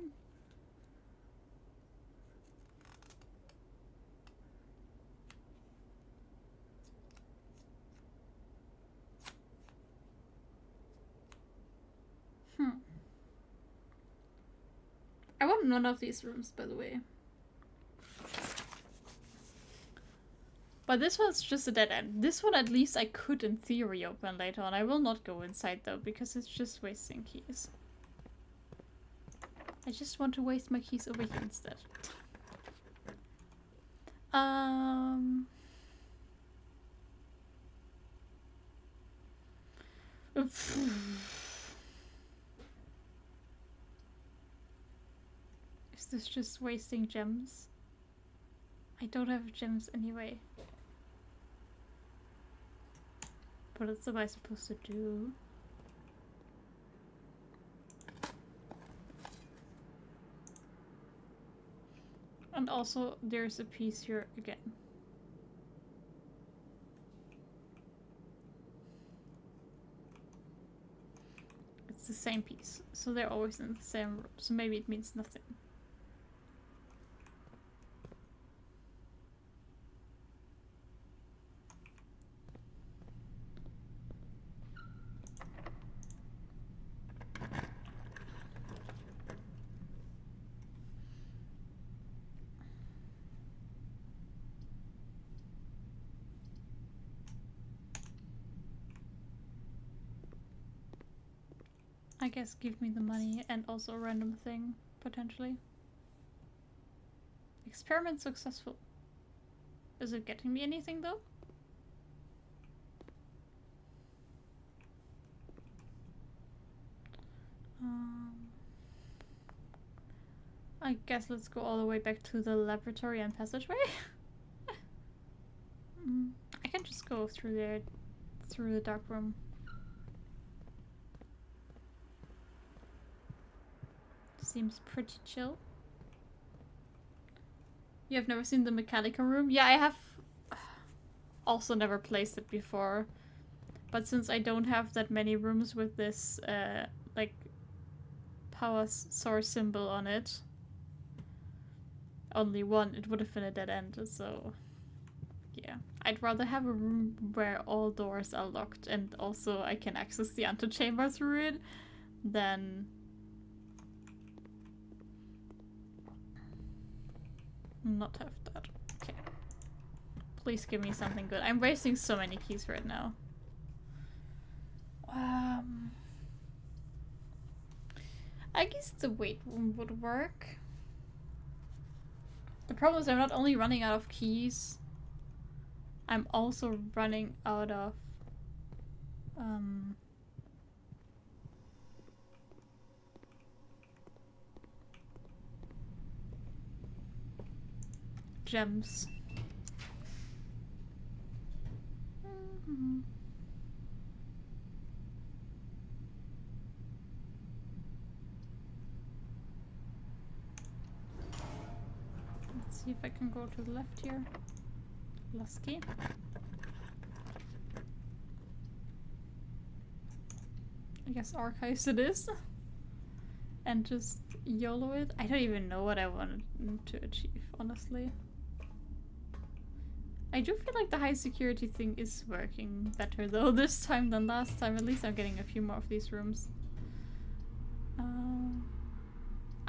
I want none of these rooms, by the way. But this one's just a dead end. This one at least I could in theory open later on. I will not go inside though, because it's just wasting keys. I just want to waste my keys over here instead. Is this just wasting gems? I don't have gems anyway. What else am I supposed to do? And also, there's a piece here again. It's the same piece, so they're always in the same room, so maybe it means nothing. I guess give me the money and also a random thing, potentially. Experiment successful. Is it getting me anything though? I guess let's go all the way back to the laboratory and passageway. I can just go through there, through the dark room. Seems pretty chill. You have never seen the Mechanica room? Yeah, I have also never placed it before. But since I don't have that many rooms with this, like, power source symbol on it, only one, it would have been a dead end, so yeah. I'd rather have a room where all doors are locked and also I can access the antechamber through it than not have that. Okay. Please give me something good. I'm wasting so many keys right now. I guess the weight room would work. The problem is I'm not only running out of keys, I'm also running out of gems. see if I can go to the left here. Lusky. I guess archives it is. And just YOLO it. I don't even know what I wanted to achieve, honestly. I do feel like the high security thing is working better though this time than last time. At least I'm getting a few more of these rooms.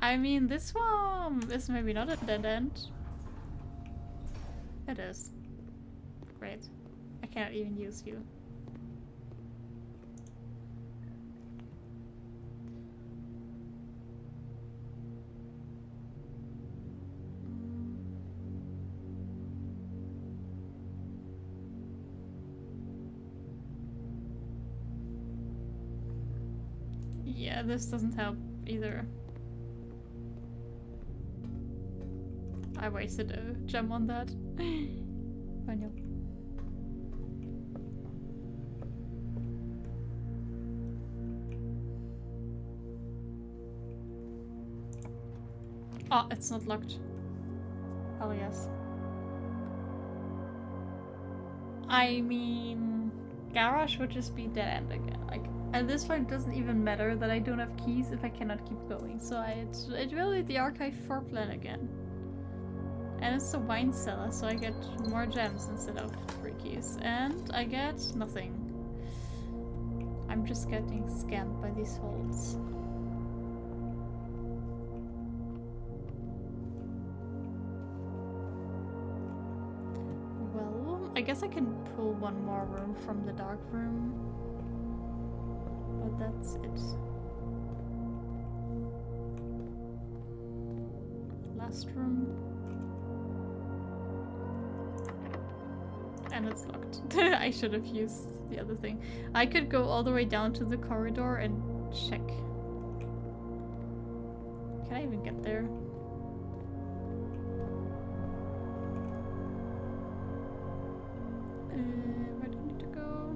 I mean, this one is maybe not a dead end. It is. Great. I cannot even use you. Yeah, this doesn't help either. I wasted a gem on that. I know. Oh, it's not locked. Oh, yes. I mean, garage would just be dead end again. Like, at this point, it doesn't even matter that I don't have keys if I cannot keep going. So it will be the archive 4 plan again. And it's a wine cellar, so I get more gems instead of 3 keys. And I get nothing. I'm just getting scammed by these holes. Well, I guess I can pull one more room from the dark room. But that's it. Last room. And it's locked. I should have used the other thing. I could go all the way down to the corridor and check. Can I even get there? Where do I need to go?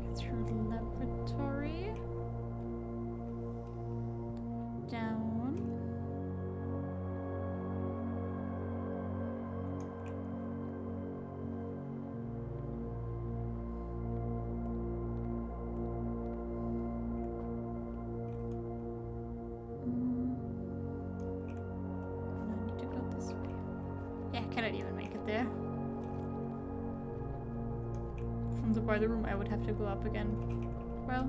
Get through the laboratory. Down. By the room I would have to go up again. Well,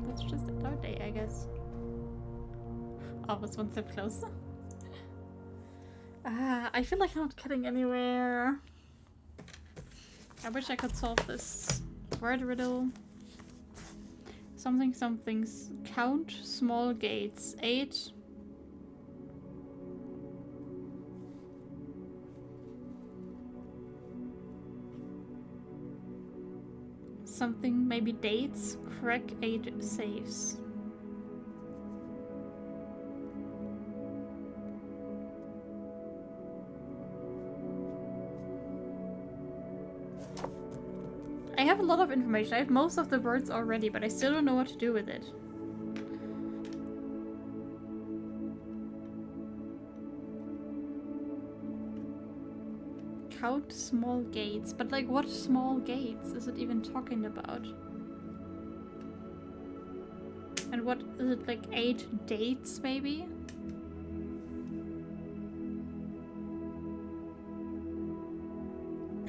that's just our day, I guess. Almost one step closer. I feel like I'm not getting anywhere. I wish I could solve this word riddle. Something somethings. Count small gates. 8. Something, maybe dates, crack 8 safes. I have a lot of information. I have most of the words already, but I still don't know what to do with it. Count small gates, but like what small gates is it even talking about? And what is it, like 8 dates maybe?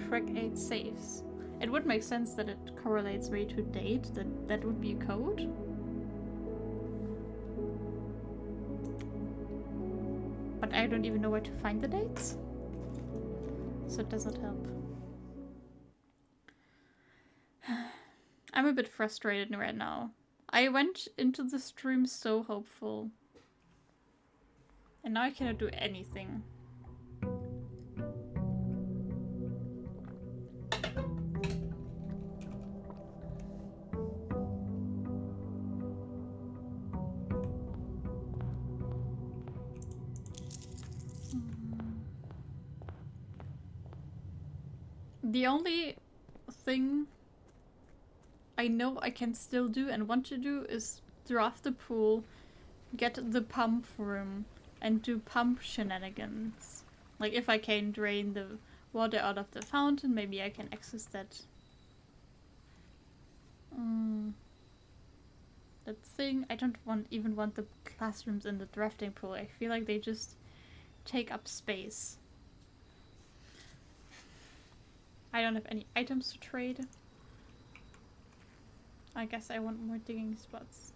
Track 8 safes. It would make sense that it correlates way to date, that would be a code. But I don't even know where to find the dates. So it doesn't help. I'm a bit frustrated right now. I went into the stream so hopeful. And now I cannot do anything. The only thing I know I can still do and want to do is draft the pool, get the pump room, and do pump shenanigans. Like if I can drain the water out of the fountain, maybe I can access that. That thing. I don't even want the classrooms in the drafting pool. I feel like they just take up space. I don't have any items to trade. I guess I want more digging spots.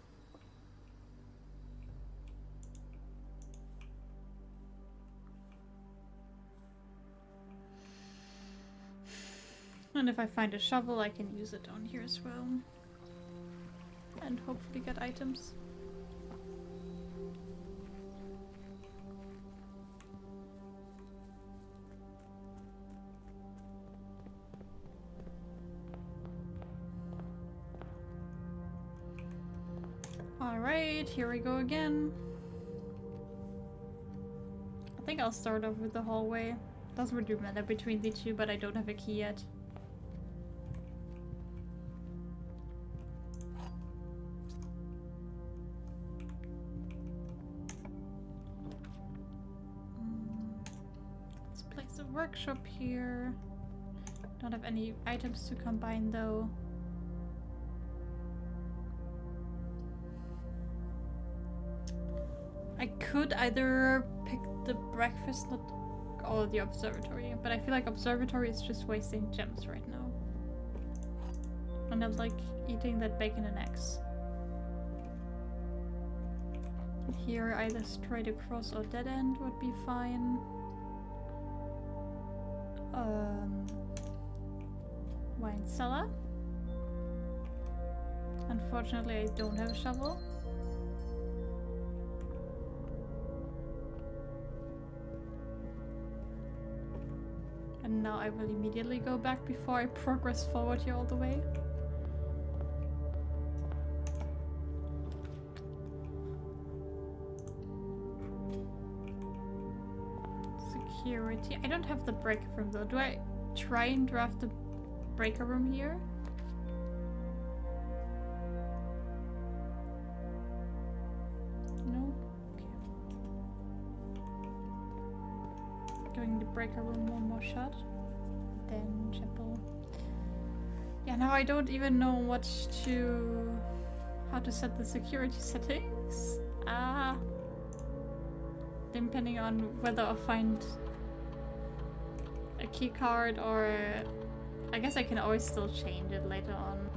And if I find a shovel, I can use it down here as well. And hopefully get items. Alright, here we go again. I think I'll start off with the hallway. Doesn't really matter between the two, but I don't have a key yet. Let's place a workshop here. Don't have any items to combine though. I could either pick the breakfast nook or the observatory, but I feel like observatory is just wasting gems right now. And I like eating that bacon and eggs. Here either straight across or dead end would be fine. Wine cellar. Unfortunately I don't have a shovel. And now I will immediately go back before I progress forward here all the way. Security. I don't have the breaker room though. Do I try and draft the breaker room here? No? Okay. Giving the breaker room one more shot. Then chapel. Yeah, now I don't even know how to set the security settings. Depending on whether I'll find a key card or I guess I can always still change it later on.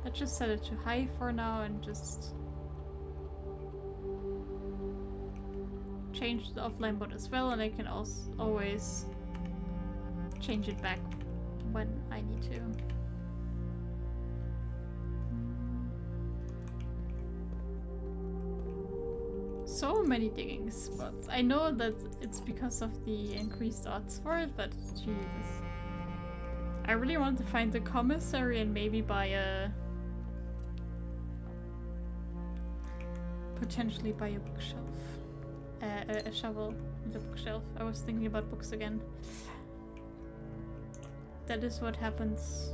Let's just set it to high for now and just change the offline mode as well, and I can also always change it back when I need to. So many digging spots. I know that it's because of the increased odds for it, but Jesus. I really want to find the commissary and maybe buy potentially buy a bookshelf. A shovel and a bookshelf. I was thinking about books again. That is what happens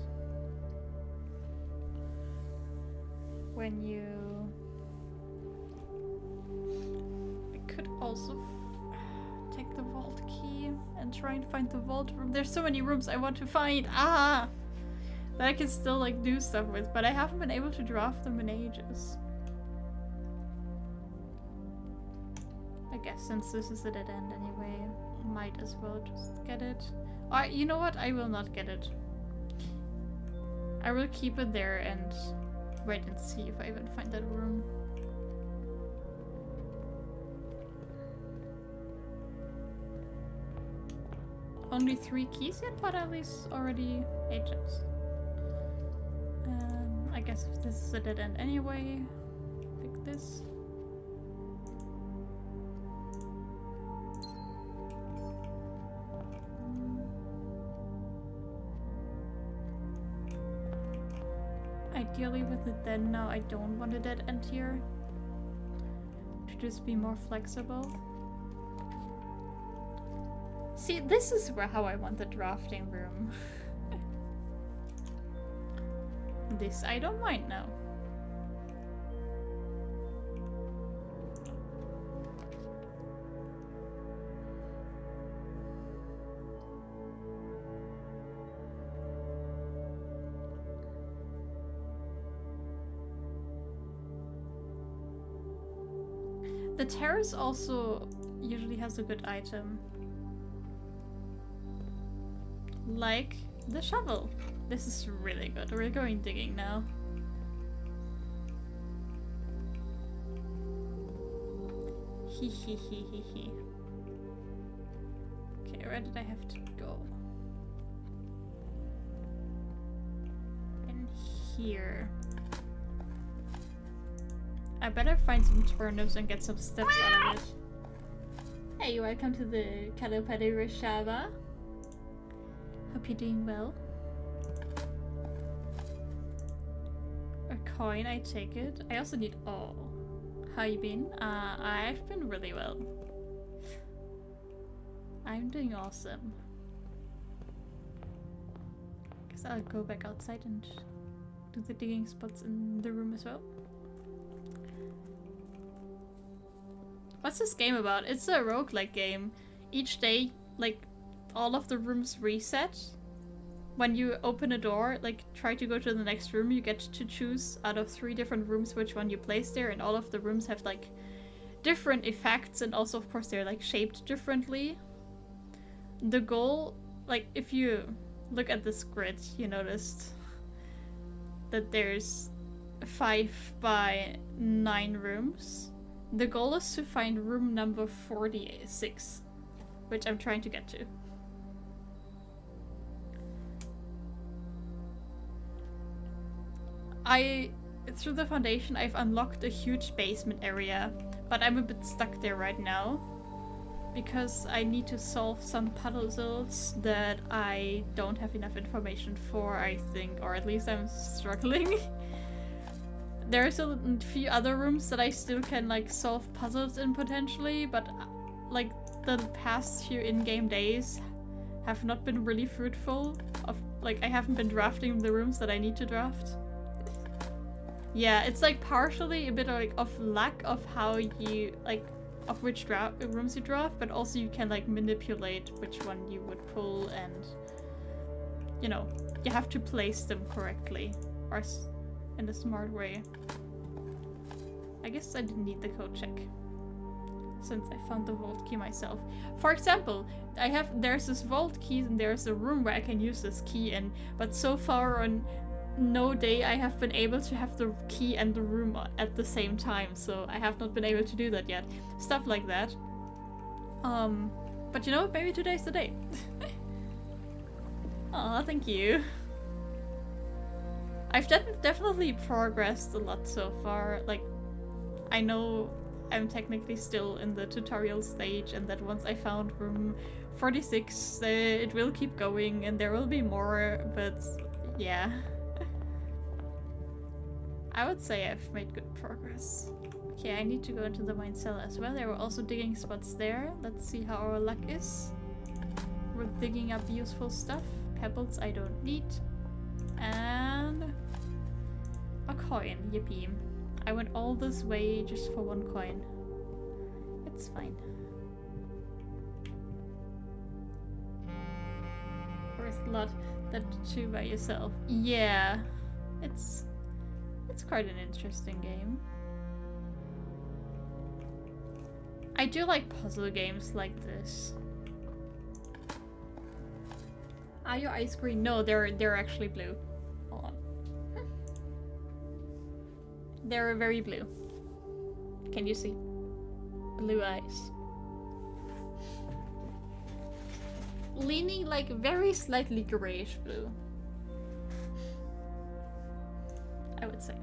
when you... I could also take the vault key and try and find the vault room. There's so many rooms I want to find. That I can still like do stuff with, but I haven't been able to draft them in ages. I guess since this is a dead end anyway, might as well just get it. You know what? I will not get it. I will keep it there and wait and see if I even find that room. Only 3 keys yet, but at least already 8 gems. I guess if this is a dead end anyway, pick this. Ideally with it then, now I don't want a dead end here. To just be more flexible. See, this is how I want the drafting room. This I don't mind now. The terrace also usually has a good item. Like the shovel. This is really good. We're going digging now. Hee hee hee hee hee. Okay, where did I have to go? In here. I better find some turnips and get some steps out of it. Hey, welcome to the Kalopadi Rishava. Hope you're doing well. A coin, I take it. I also need... Oh. How you been? I've been really well. I'm doing awesome. Guess I'll go back outside and do the digging spots in the room as well. What's this game about? It's a roguelike game. Each day, like, all of the rooms reset. When you open a door, like, try to go to the next room, you get to choose out of 3 different rooms which one you place there, and all of the rooms have, like, different effects, and also, of course, they're, like, shaped differently. The goal, like, if you look at this grid, you noticed that there's 5 by 9 rooms. The goal is to find room number 46, which I'm trying to get to. Through the foundation, I've unlocked a huge basement area, but I'm a bit stuck there right now because I need to solve some puzzles that I don't have enough information for, I think, or at least I'm struggling. There's a few other rooms that I still can, like, solve puzzles in potentially, but like the past few in-game days have not been really fruitful. I haven't been drafting the rooms that I need to draft. Yeah, it's like partially a bit of lack of how you, like, of which rooms you draft, but also you can, like, manipulate which one you would pull, and, you know, you have to place them correctly or in a smart way. I guess I didn't need the code check since I found the vault key myself. For example, there's this vault key and there's a room where I can use this key in, but so far on no day I have been able to have the key and the room at the same time, so I have not been able to do that yet. Stuff like that. But you know, maybe today's the day. Aw, thank you. I've definitely progressed a lot so far. Like, I know I'm technically still in the tutorial stage, and that once I found room 46, it will keep going and there will be more, but yeah. I would say I've made good progress. Okay, I need to go into the mine cellar as well. There were also digging spots there. Let's see how our luck is. We're digging up useful stuff. Pebbles I don't need. And a coin, yippee. I went all this way just for 1 coin. It's fine. Worth a lot that to by yourself. Yeah, it's quite an interesting game. I do like puzzle games like this. Are your eyes green? No, they're actually blue. Hold on. They're very blue. Can you see? Blue eyes. Leaning like very slightly grayish blue, I would say.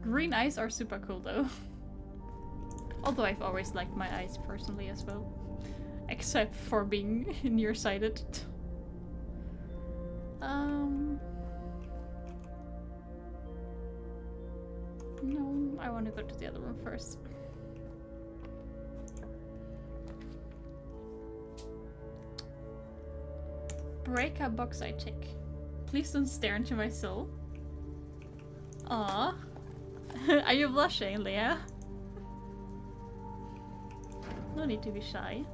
Green eyes are super cool though. Although I've always liked my eyes personally as well. Except for being nearsighted. No, I want to go to the other room first. Breaker box I take. Please don't stare into my soul. Aww. Are you blushing, Leah? No need to be shy.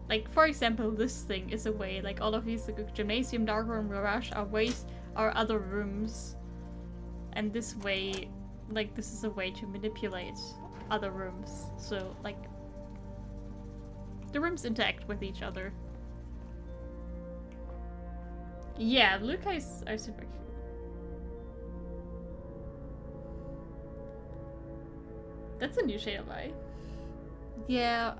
Like, for example, this thing is a way, like all of these, like Gymnasium, Dark Room, Mirage are other rooms. And this way like this is a way to manipulate other rooms. So like the rooms interact with each other. Yeah, blue guys are super cute. That's a new shade of eye. Yeah,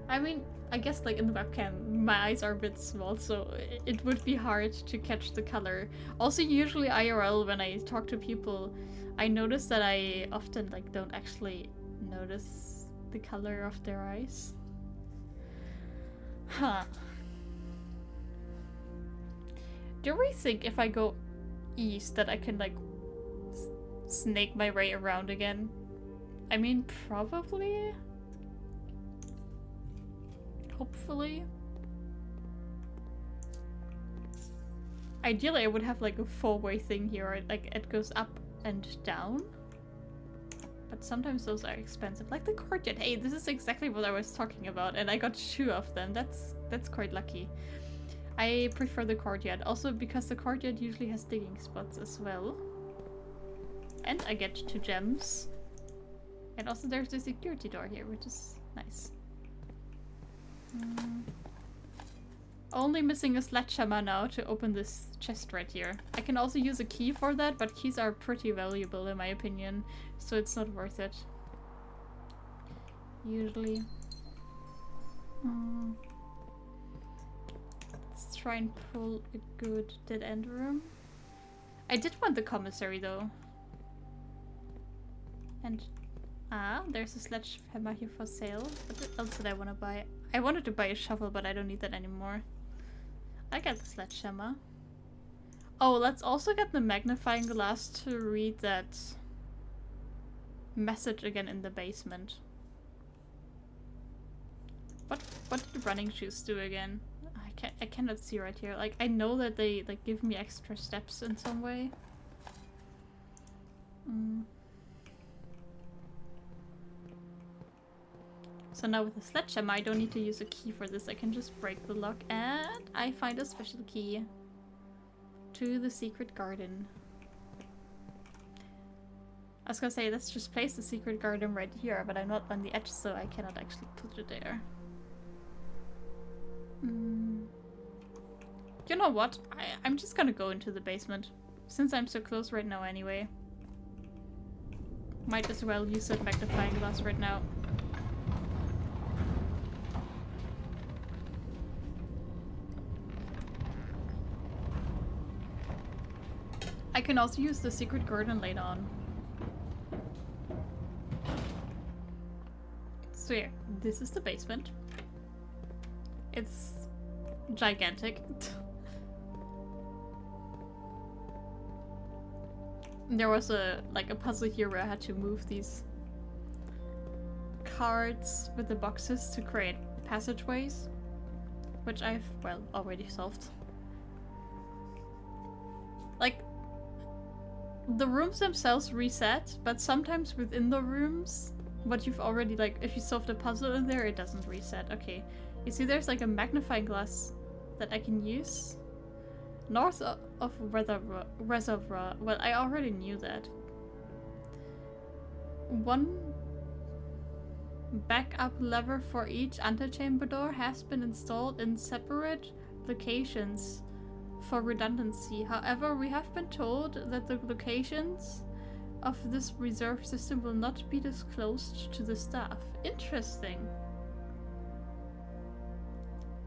I mean, I guess like in the webcam, my eyes are a bit small, so it would be hard to catch the color. Also, usually IRL, when I talk to people, I notice that I often like don't actually notice the color of their eyes. Huh. Do we think if I go east that I can like snake my way around again? I mean, probably. Hopefully. Ideally, I would have like a four-way thing here, like it goes up and down. But sometimes those are expensive, like the courtyard. Hey, this is exactly what I was talking about, and I got 2 of them. That's quite lucky. I prefer the courtyard, also because the courtyard usually has digging spots as well. And I get 2 gems. And also there's the security door here, which is nice. Only missing a sledgehammer now to open this chest right here. I can also use a key for that, but keys are pretty valuable in my opinion, so it's not worth it. Usually. Let's try and pull a good dead end room. I did want the commissary though. And there's a sledgehammer here for sale. What else did I want to buy? I wanted to buy a shovel, but I don't need that anymore. I got the sledgehammer. Oh, let's also get the magnifying glass to read that message again in the basement. What did the running shoes do again? I cannot see right here. Like, I know that they like give me extra steps in some way. So now with the sledgehammer, I don't need to use a key for this. I can just break the lock and I find a special key to the secret garden. I was gonna say, let's just place the secret garden right here, but I'm not on the edge, so I cannot actually put it there. You know what? I'm just gonna go into the basement, since I'm so close right now anyway. Might as well use that magnifying glass right now. I can also use the secret garden later on. So yeah, this is the basement. It's gigantic. There was a puzzle here where I had to move these cards with the boxes to create passageways, which I've, well, already solved. Like, the rooms themselves reset, but sometimes within the rooms, what you've already, like, if you solve the puzzle in there, it doesn't reset. Okay. You see there's like a magnifying glass that I can use? North of Reservoir. Well, I already knew that. One backup lever for each antechamber door has been installed in separate locations for redundancy. However, we have been told that the locations of this reserve system will not be disclosed to the staff. Interesting.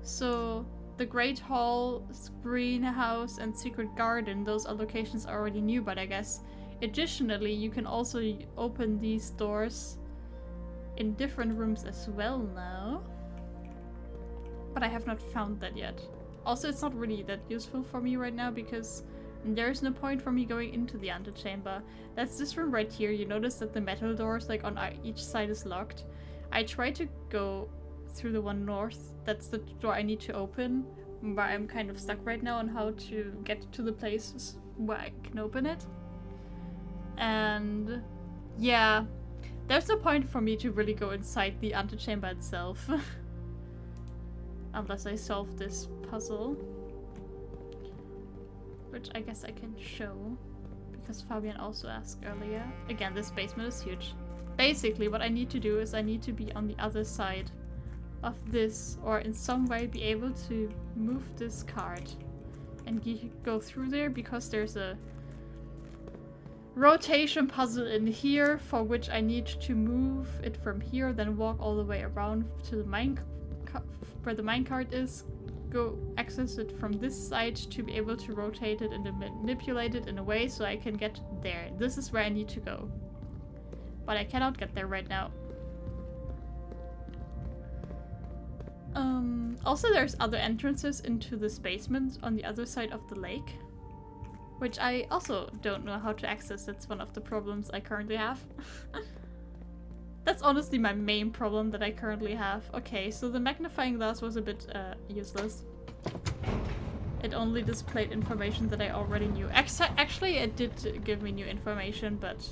So the Great Hall, Greenhouse, and Secret Garden, those are locations I already knew, but I guess additionally you can also open these doors in different rooms as well now. But I have not found that yet. Also, it's not really that useful for me right now because there is no point for me going into the antechamber. That's this room right here. You notice that the metal doors like on each side is locked. I tried to go through the one north. That's the door I need to open, but I'm kind of stuck right now on how to get to the places where I can open it. And yeah, there's no point for me to really go inside the antechamber itself. Unless I solve this puzzle. Which I guess I can show, because Fabian also asked earlier. Again, this basement is huge. Basically, what I need to do is I need to be on the other side of this, or in some way be able to move this cart and go through there, because there's a rotation puzzle in here for which I need to move it from here, then walk all the way around to the where the minecart is, go access it from this side to be able to rotate it and manipulate it in a way so I can get there. This is where I need to go. But I cannot get there right now. Also, there's other entrances into this basement on the other side of the lake, which I also don't know how to access. That's one of the problems I currently have. That's honestly my main problem that I currently have. Okay, so the magnifying glass was a bit useless. It only displayed information that I already knew. Actually, it did give me new information, but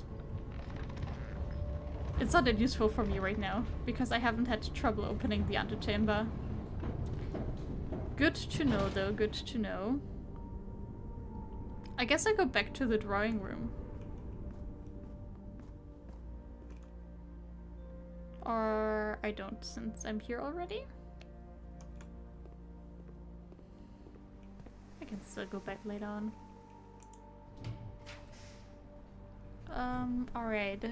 it's not that useful for me right now, because I haven't had trouble opening the antechamber. Good to know, though. Good to know. I guess I go back to the drawing room. Or I don't, since I'm here already. I can still go back later on. Alright.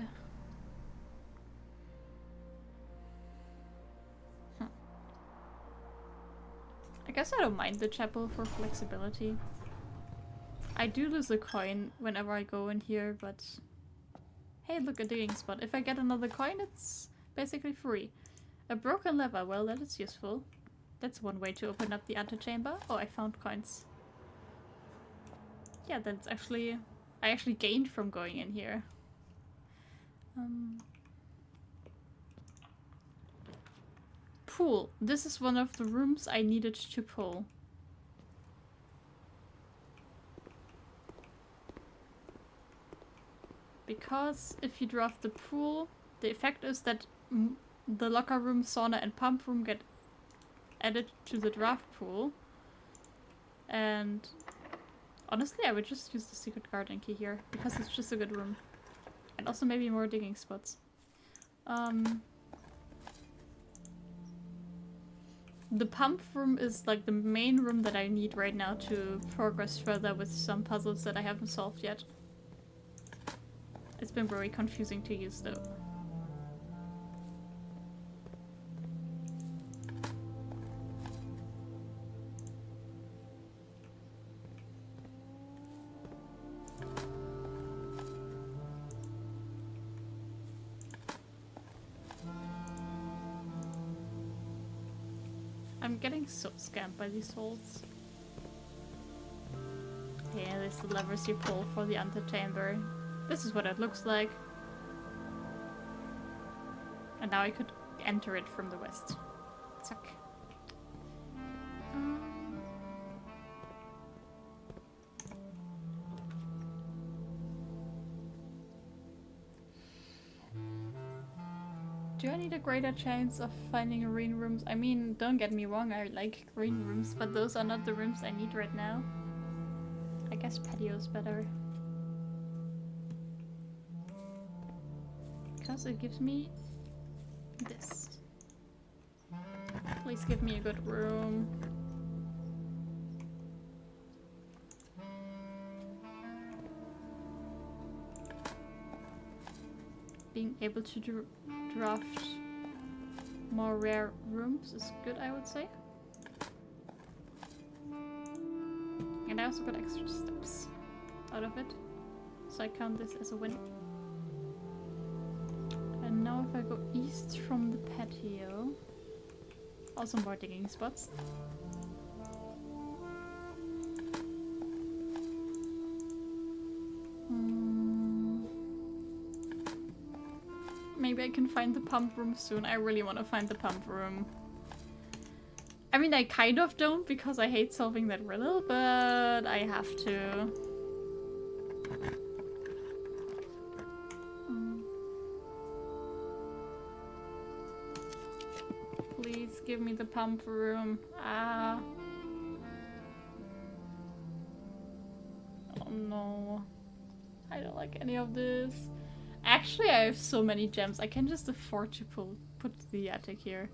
I guess I don't mind the chapel for flexibility. I do lose a coin whenever I go in here, but hey, look, a digging spot. If I get another coin, it's basically free. A broken lever, well, that is useful. That's one way to open up the antechamber. Oh, I found coins. Yeah, that's actually... I actually gained from going in here. Pool. This is one of the rooms I needed to pull. Because if you draft the pool, the effect is that the locker room, sauna, and pump room get added to the draft pool. And honestly, I would just use the secret garden key here, because it's just a good room. And also maybe more digging spots. The pump room is like the main room that I need right now to progress further with some puzzles that I haven't solved yet. It's been very confusing to use though. I'm getting so scammed by these holes. Yeah, there's the levers you pull for the antechamber. This is what it looks like. And now I could enter it from the west. Zack. Do I need a greater chance of finding green rooms? I mean, don't get me wrong, I like green rooms, but those are not the rooms I need right now. I guess patio's better. Because it gives me this. Please give me a good room. Being able to draft more rare rooms is good, I would say. And I also got extra steps out of it, so I count this as a win. And now if I go east from the patio, also more digging spots. Maybe I can find the pump room soon. I really want to find the pump room. I mean, I kind of don't because I hate solving that riddle, but I have to. Please give me the pump room. Ah. Oh no. I don't like any of this. Actually, I have so many gems. I can just afford to put the attic here.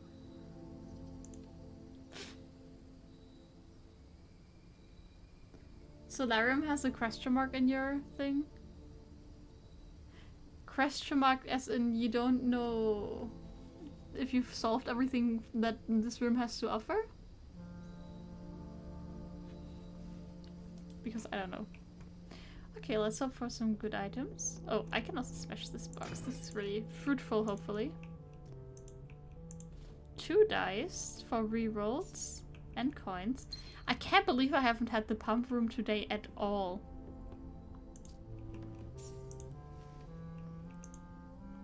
Solarium has a question mark in your thing? Question mark as in you don't know if you've solved everything that this room has to offer? Because I don't know. Okay, let's hope for some good items. Oh, I can also smash this box. This is really fruitful, hopefully. 2 dice for rerolls and coins. I can't believe I haven't had the pump room today at all.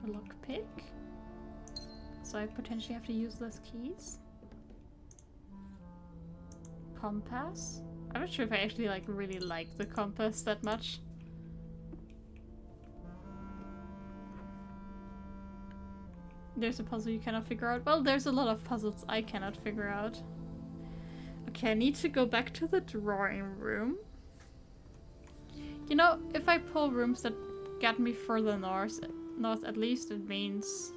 A lockpick. So I potentially have to use less keys. Compass. I'm not sure if I actually really like the compass that much. There's a puzzle you cannot figure out. Well, there's a lot of puzzles I cannot figure out. Okay, I need to go back to the drawing room. You know, if I pull rooms that get me further north at least, it means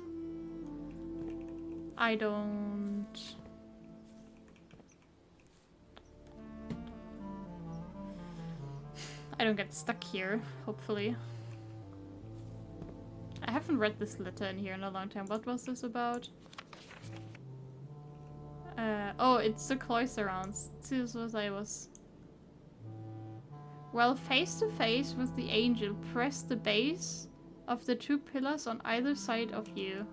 I don't... get stuck here, hopefully. I haven't read this letter in here in a long time. What was this about? Oh, it's the cloisterons. This was I was... Well, face to face with the angel, press the base of the 2 pillars on either side of you.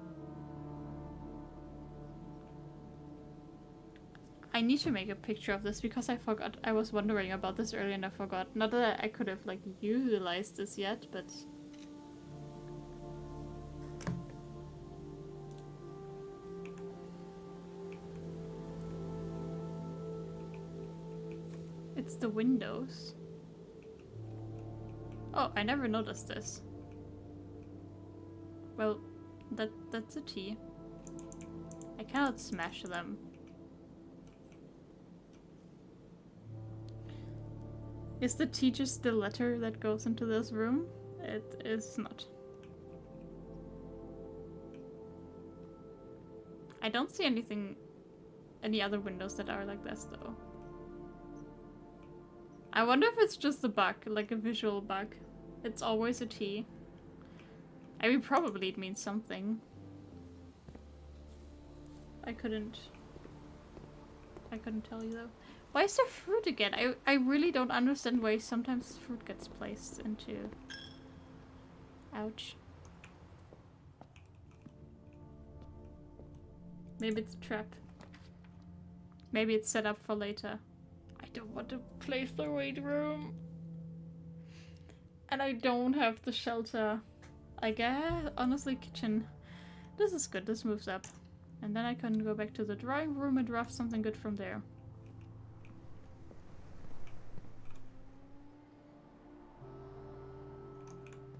I need to make a picture of this because I forgot. I was wondering about this earlier and I forgot. Not that I could have utilized this yet, but... It's the windows. Oh, I never noticed this. Well, that's a T. I cannot smash them. Is the T just the letter that goes into this room? It is not. I don't see any other windows that are like this though. I wonder if it's just a bug, like a visual bug. It's always a T. I mean, probably it means something. I couldn't tell you though. Why is there fruit again? I really don't understand why sometimes fruit gets placed into... Ouch. Maybe it's a trap. Maybe it's set up for later. I don't want to place the weight room. And I don't have the shelter. I guess, honestly, kitchen. This is good, this moves up. And then I can go back to the drawing room and draft something good from there.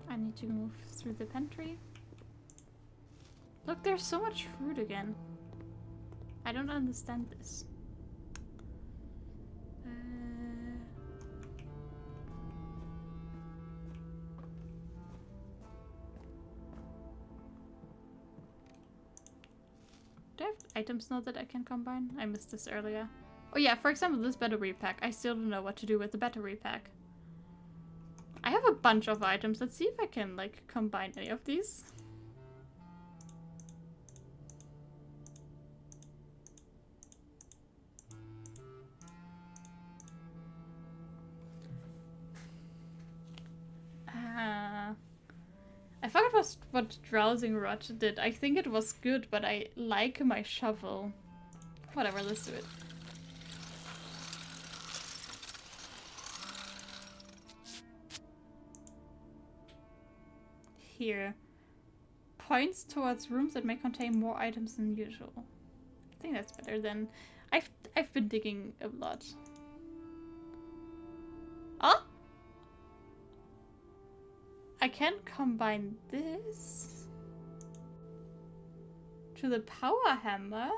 I need to move through the pantry. Look, there's so much fruit again. I don't understand this. Do I have items now that I can combine? I missed this earlier. Oh yeah, for example, this battery pack. I still don't know what to do with the battery pack. I have a bunch of items. Let's see if I can, combine any of these. I forgot what Drowsing Rod did. I think it was good, but I like my shovel. Whatever, let's do it. Here. Points towards rooms that may contain more items than usual. I think that's better than... I've been digging a lot. Oh! I can combine this to the power hammer.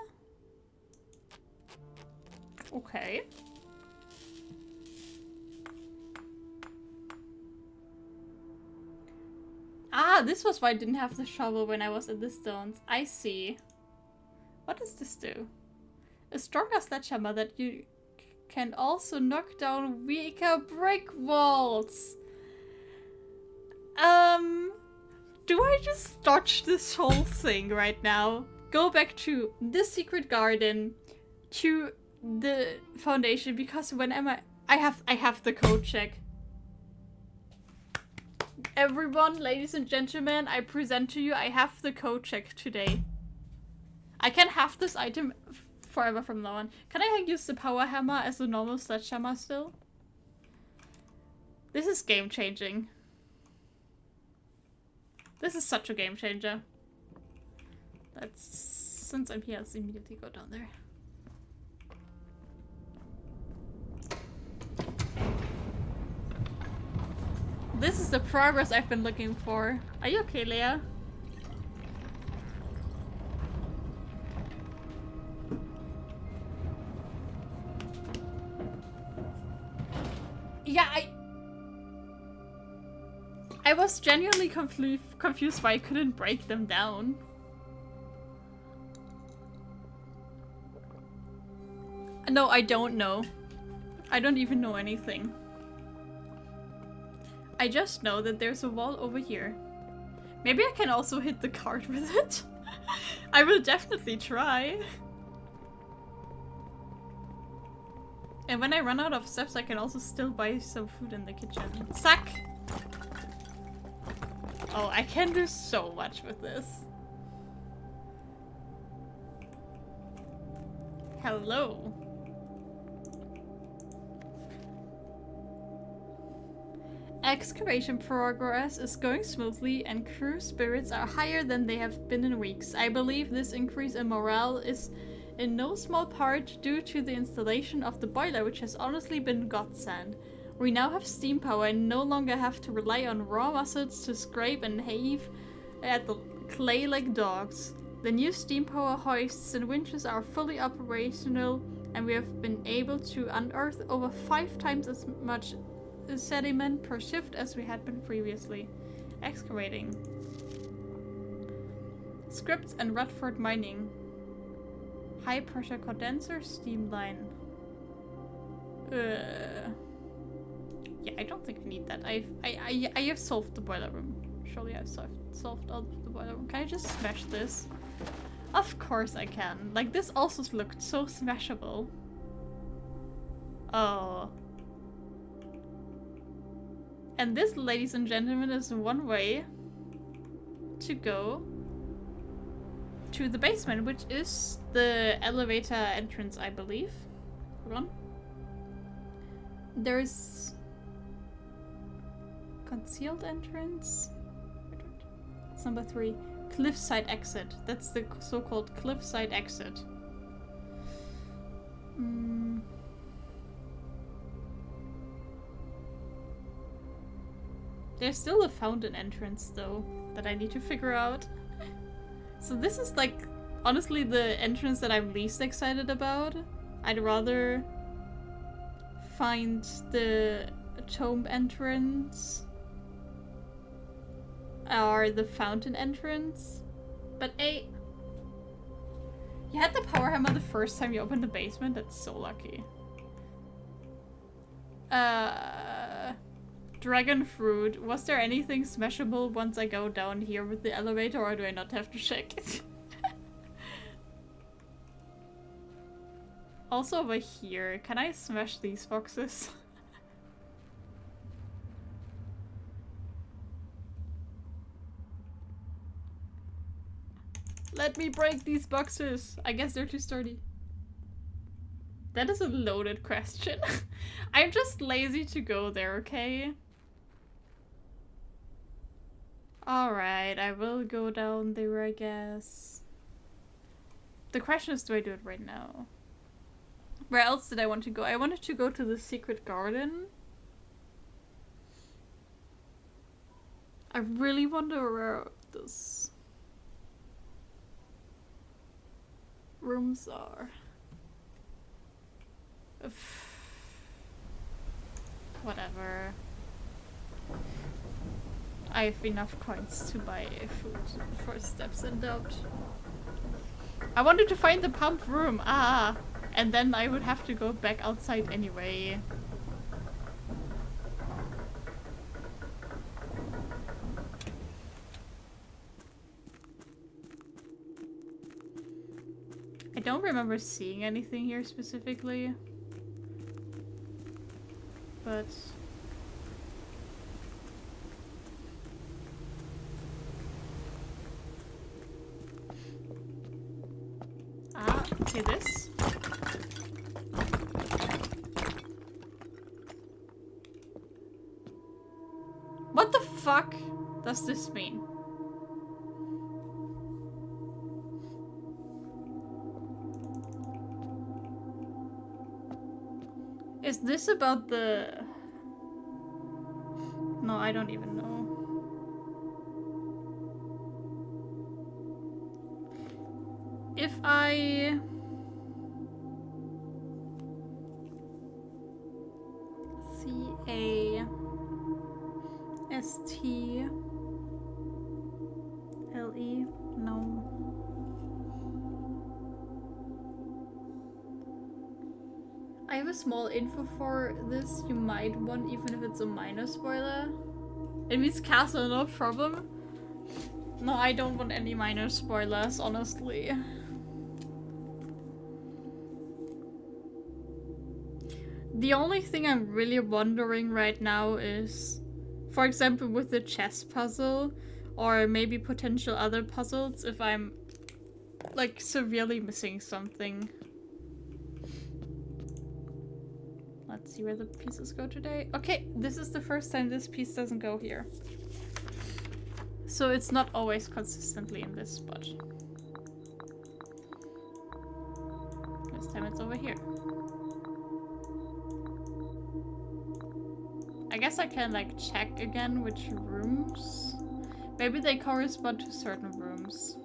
Okay. Ah, this was why I didn't have the shovel when I was at the stones. I see. What does this do? A stronger sledgehammer that you can also knock down weaker brick walls. Do I just dodge this whole thing right now? Go back to the secret garden, to the foundation, because when am I have the code check. Everyone, ladies and gentlemen, I present to you, I have the code check today. I can have this item forever from now on. Can I use the power hammer as a normal sledgehammer still? This is game changing. This is such a game changer. Since I'm here, let's immediately go down there. This is the progress I've been looking for. Are you okay, Leah? Yeah, I was genuinely confused why I couldn't break them down. No, I don't know. I don't even know anything. I just know that there's a wall over here. Maybe I can also hit the cart with it. I will definitely try. And when I run out of steps, I can also still buy some food in the kitchen. Suck! Oh, I can do so much with this. Hello. Excavation progress is going smoothly and crew spirits are higher than they have been in weeks. I believe this increase in morale is in no small part due to the installation of the boiler, which has honestly been godsend. We now have steam power and no longer have to rely on raw mussels to scrape and heave at the clay like dogs. The new steam power hoists and winches are fully operational, and we have been able to unearth over 5 times as much sediment per shift as we had been previously. Excavating. Scripts and Rutford mining. High pressure condenser, steam line. Yeah, I don't think I need that. I have solved the boiler room. Surely I've solved all of the boiler room. Can I just smash this? Of course I can. Like, this also looked so smashable. Oh. And this, ladies and gentlemen, is one way to go to the basement, which is the elevator entrance, I believe. Hold on. There's concealed entrance. It's number 3. Cliffside exit. That's the so-called cliffside exit. There's still a fountain entrance, though, that I need to figure out. So this is, like, honestly the entrance that I'm least excited about. I'd rather find the tomb entrance or the fountain entrance. But you had the power hammer the first time you opened the basement? That's so lucky. Dragon fruit. Was there anything smashable once I go down here with the elevator, or do I not have to check it? Also over here, can I smash these boxes? Let me break these boxes! I guess they're too sturdy. That is a loaded question. I'm just lazy to go there, okay? Alright, I will go down there, I guess. The question is, do I do it right now? Where else did I want to go? I wanted to go to the secret garden. I really wonder where those rooms are. Whatever. I have enough coins to buy food for steps in doubt. I wanted to find the pump room. Ah! And then I would have to go back outside anyway. I don't remember seeing anything here specifically. But... ah, okay, this. What the fuck does this mean? Is this about the... No, I don't even know. If I... C-A-S-T-L-E? No. I have a small info for this you might want, even if it's a minor spoiler. It means castle, no problem. No, I don't want any minor spoilers, honestly. The only thing I'm really wondering right now is, for example, with the chess puzzle, or maybe potential other puzzles, if I'm, like, severely missing something. Let's see where the pieces go today. Okay, this is the first time this piece doesn't go here. So it's not always consistently in this spot. This time it's over here. I guess I can like check again which rooms. Maybe they correspond to certain rooms.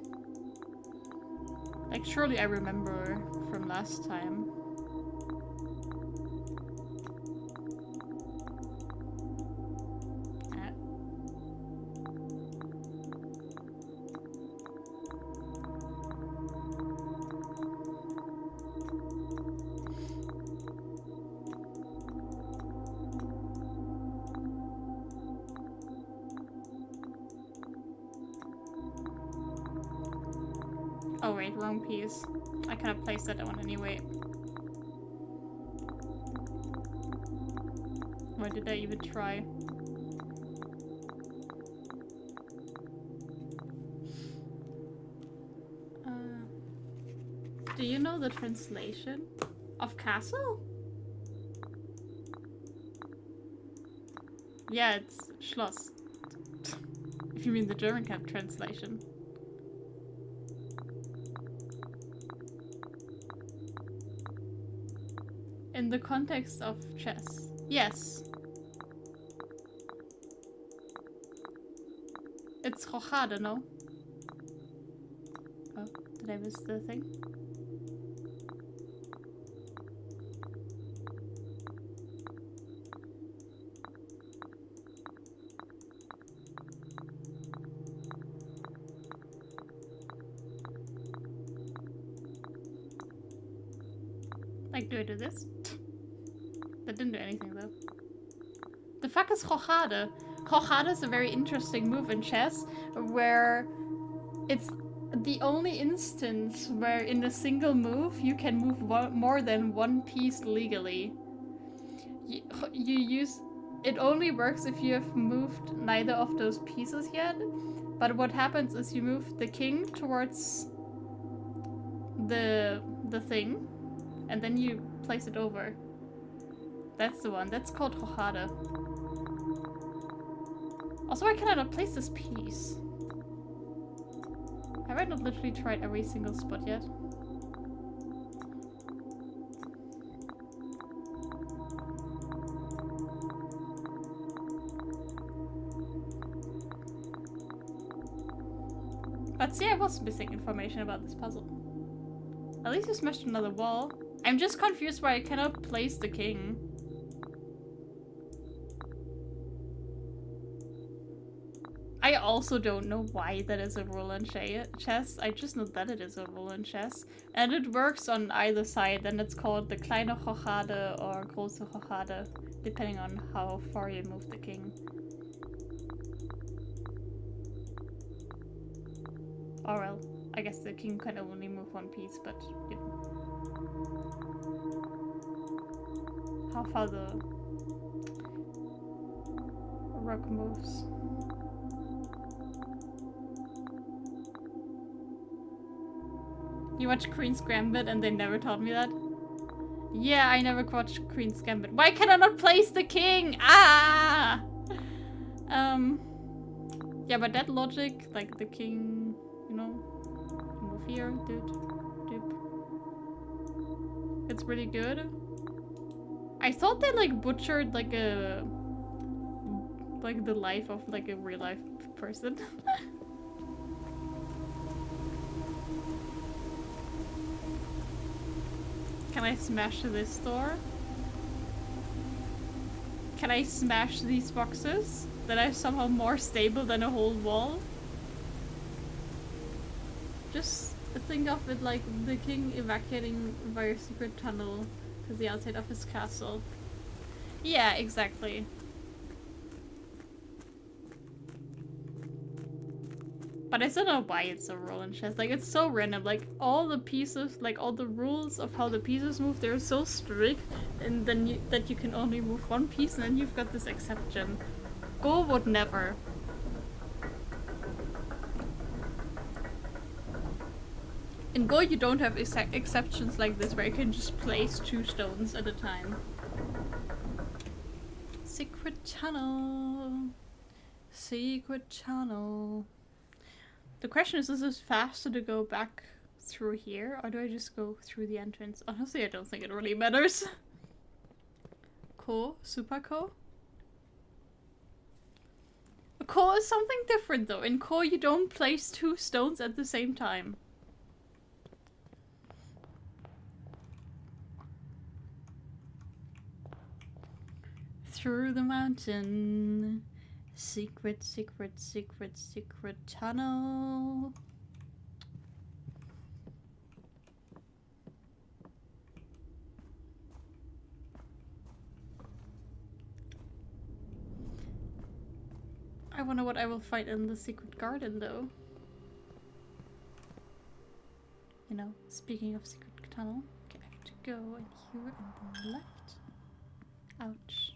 Like surely I remember from last time. Oh wait, wrong piece. I cannot place that one anyway. Why did I even try? Do you know the translation of castle? Yeah, it's Schloss. If you mean the German translation. In the context of chess. Yes. It's Rochade, no? Oh, did I miss the thing? Like, do I do this? That didn't do anything though. The fuck is Rochade? Rochade is a very interesting move in chess where it's the only instance where in a single move you can move more than one piece legally. You use... It only works if you have moved neither of those pieces yet, but what happens is you move the king towards the thing, and then you place it over. That's the one. That's called Rochade. Also, why can I not place this piece? Have I not literally tried every single spot yet? But see, I was missing information about this puzzle. At least you smashed another wall. I'm just confused why I cannot place the king. I also don't know why that is a rule in chess. I just know that it is a rule in chess. And it works on either side, and it's called the kleine Rochade or große Rochade, depending on how far you move the king. Or well, I guess the king can only move one piece, but you know. How far the rook moves. You watch Queen's Gambit and they never taught me that? Yeah, I never watched Queen's Gambit. Why can I not place the king? Ah! Yeah, but that logic, like the king, you know, move here, dude. It's really good. I thought they like butchered like the life of like a real life person. Can I smash this door? Can I smash these boxes? That are somehow more stable than a whole wall? Just think of it like the king evacuating via secret tunnel to the outside of his castle. Yeah, exactly. But I still don't know why it's so rule in chess. Like, it's so random. Like, all the pieces, like, all the rules of how the pieces move, they're so strict, and then that you can only move one piece, and then you've got this exception. Go would never. In Go, you don't have exceptions like this, where you can just place 2 stones at a time. Secret tunnel. Secret tunnel. The question is this faster to go back through here, or do I just go through the entrance? Honestly, I don't think it really matters. Ko? Super Ko? Ko is something different though. In Ko, you don't place 2 stones at the same time. Through the mountain. Secret, secret, secret, secret tunnel. I wonder what I will find in the secret garden though. You know, speaking of secret tunnel. Okay, I have to go in here and then left. Ouch.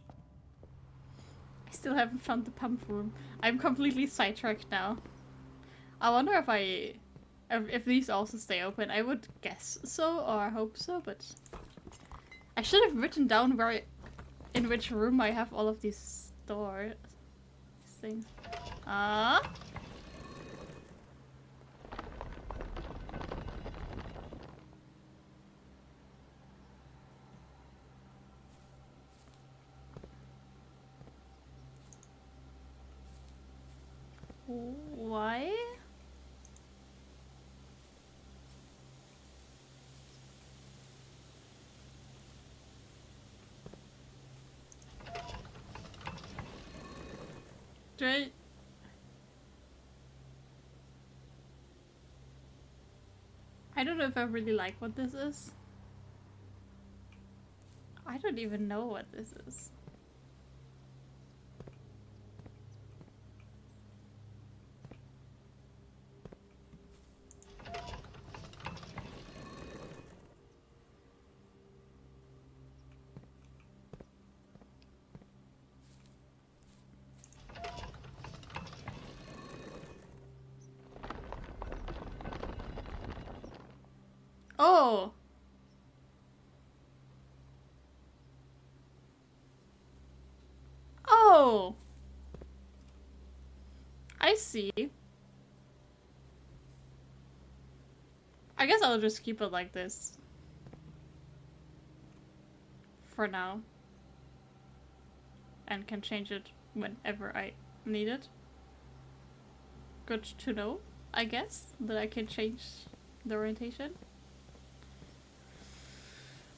I still haven't found the pump room. I'm completely sidetracked now. I wonder if these also stay open. I would guess so, or I hope so, but I should have written down in which room I have all of these doors. Things. Why? I don't know if I really like what this is. I don't even know what this is. Oh! Oh! I see. I guess I'll just keep it like this. For now. And can change it whenever I need it. Good to know, I guess, that I can change the orientation.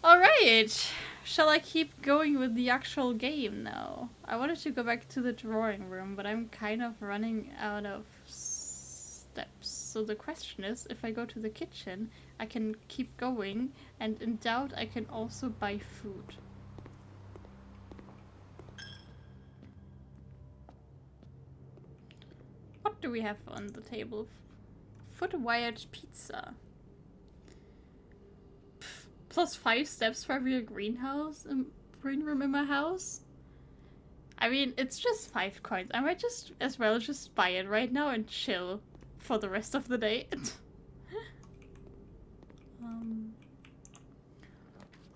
Alright! Shall I keep going with the actual game now? I wanted to go back to the drawing room, but I'm kind of running out of steps. So the question is, if I go to the kitchen, I can keep going, and in doubt, I can also buy food. What do we have on the table? Foot-wired pizza. Plus 5 steps for every green room in my house. I mean, it's just 5 coins. I might just as well just buy it right now and chill for the rest of the day.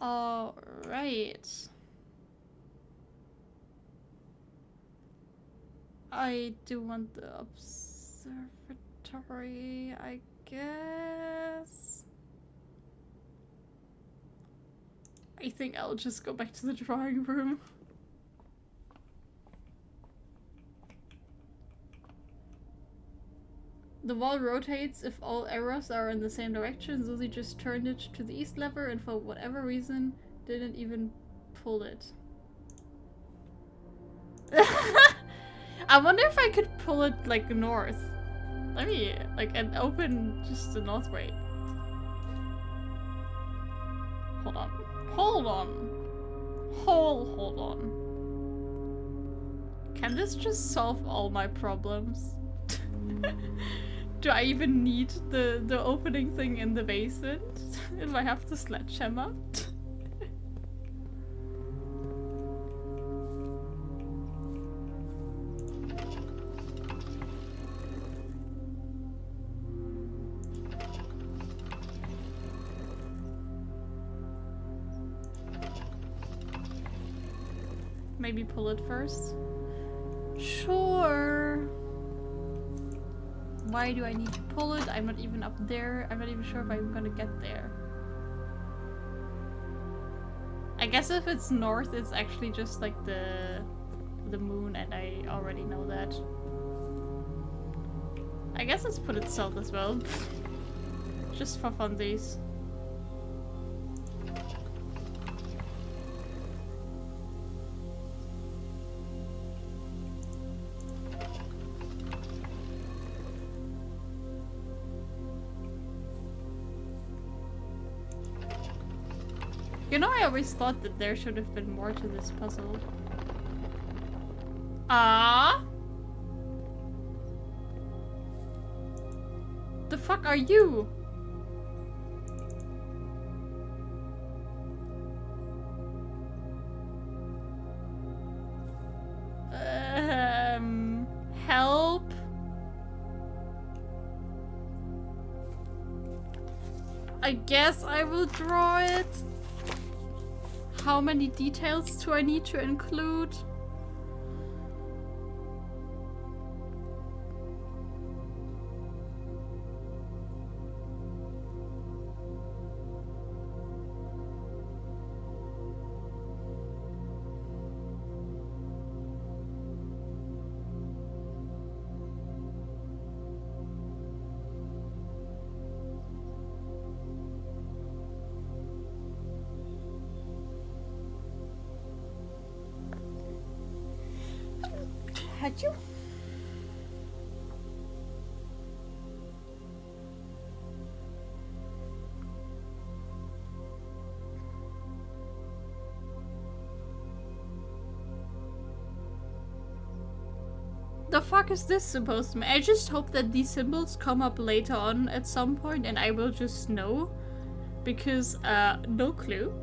Alright. I do want the observatory, I guess. I think I'll just go back to the drawing room. The wall rotates if all arrows are in the same direction. Susie just turned it to the east lever and for whatever reason didn't even pull it. I wonder if I could pull it like north. Let me and open just the north way. Hold on. Hold on. Hold on. Can this just solve all my problems? Do I even need the opening thing in the basement if I have the sledgehammer? Maybe pull it first? Sure. Why do I need to pull it? I'm not even up there. I'm not even sure if I'm gonna get there. I guess if it's north, it's actually just like the moon, and I already know that. I guess let's put it south as well. Just for funsies. You know, I always thought that there should have been more to this puzzle. Ah? The fuck are you? Help? I guess I will draw it. How many details do I need to include? Had you? The fuck is this supposed to mean? I just hope that these symbols come up later on at some point and I will just know. Because, no clue.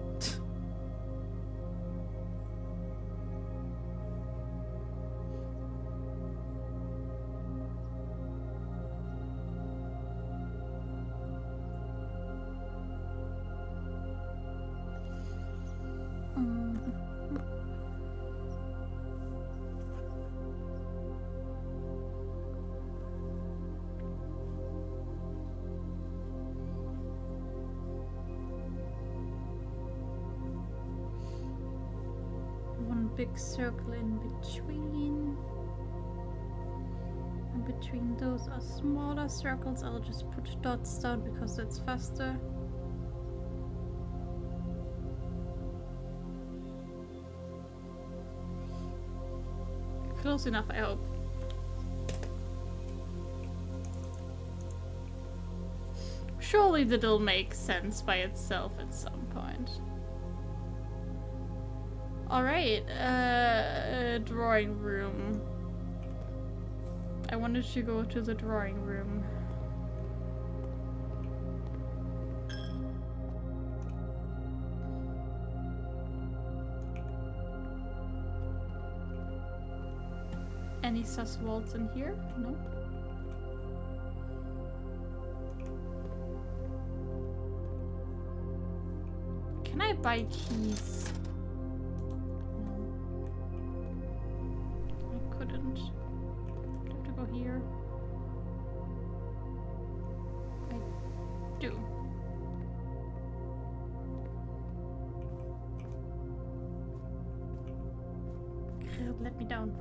Big circle in between. And between those are smaller circles. I'll just put dots down because that's faster. close enough, I hope. Surely that'll make sense by itself at some point. Alright, drawing room. I wanted to go to the drawing room. Any sus walls in here? No. Can I buy keys? No. I couldn't. Do I have to go here? I do. Let me down.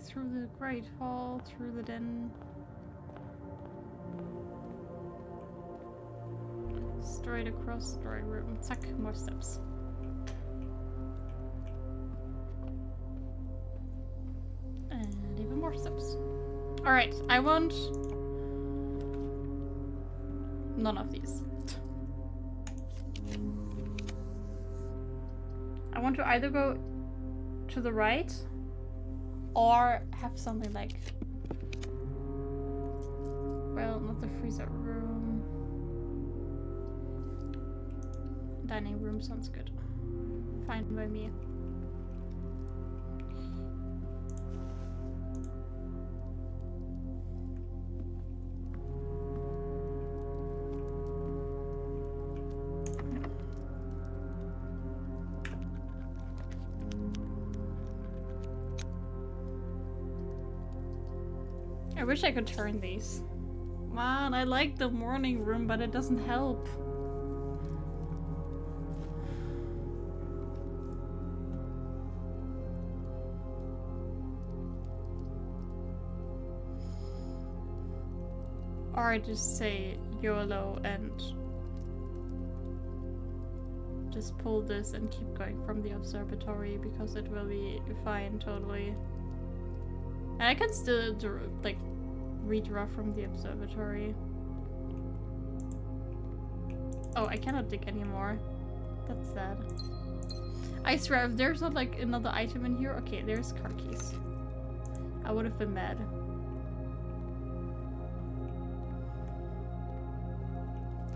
Through the Great Hall, through the den. Straight across the drawing room. Zack, more steps. And even more steps. Alright, I want none of these. I want to either go to the right or have something like, well, not the freezer room. Dining room sounds good. Fine by me. I wish I could turn these. Man, I like the morning room, but it doesn't help. Or I just say YOLO and just pull this and keep going from the observatory because it will be fine totally. And I can still like redraw from the observatory. Oh, I cannot dig anymore. That's sad. I swear, if there's not like another item in here, okay, there's car keys. I would have been mad.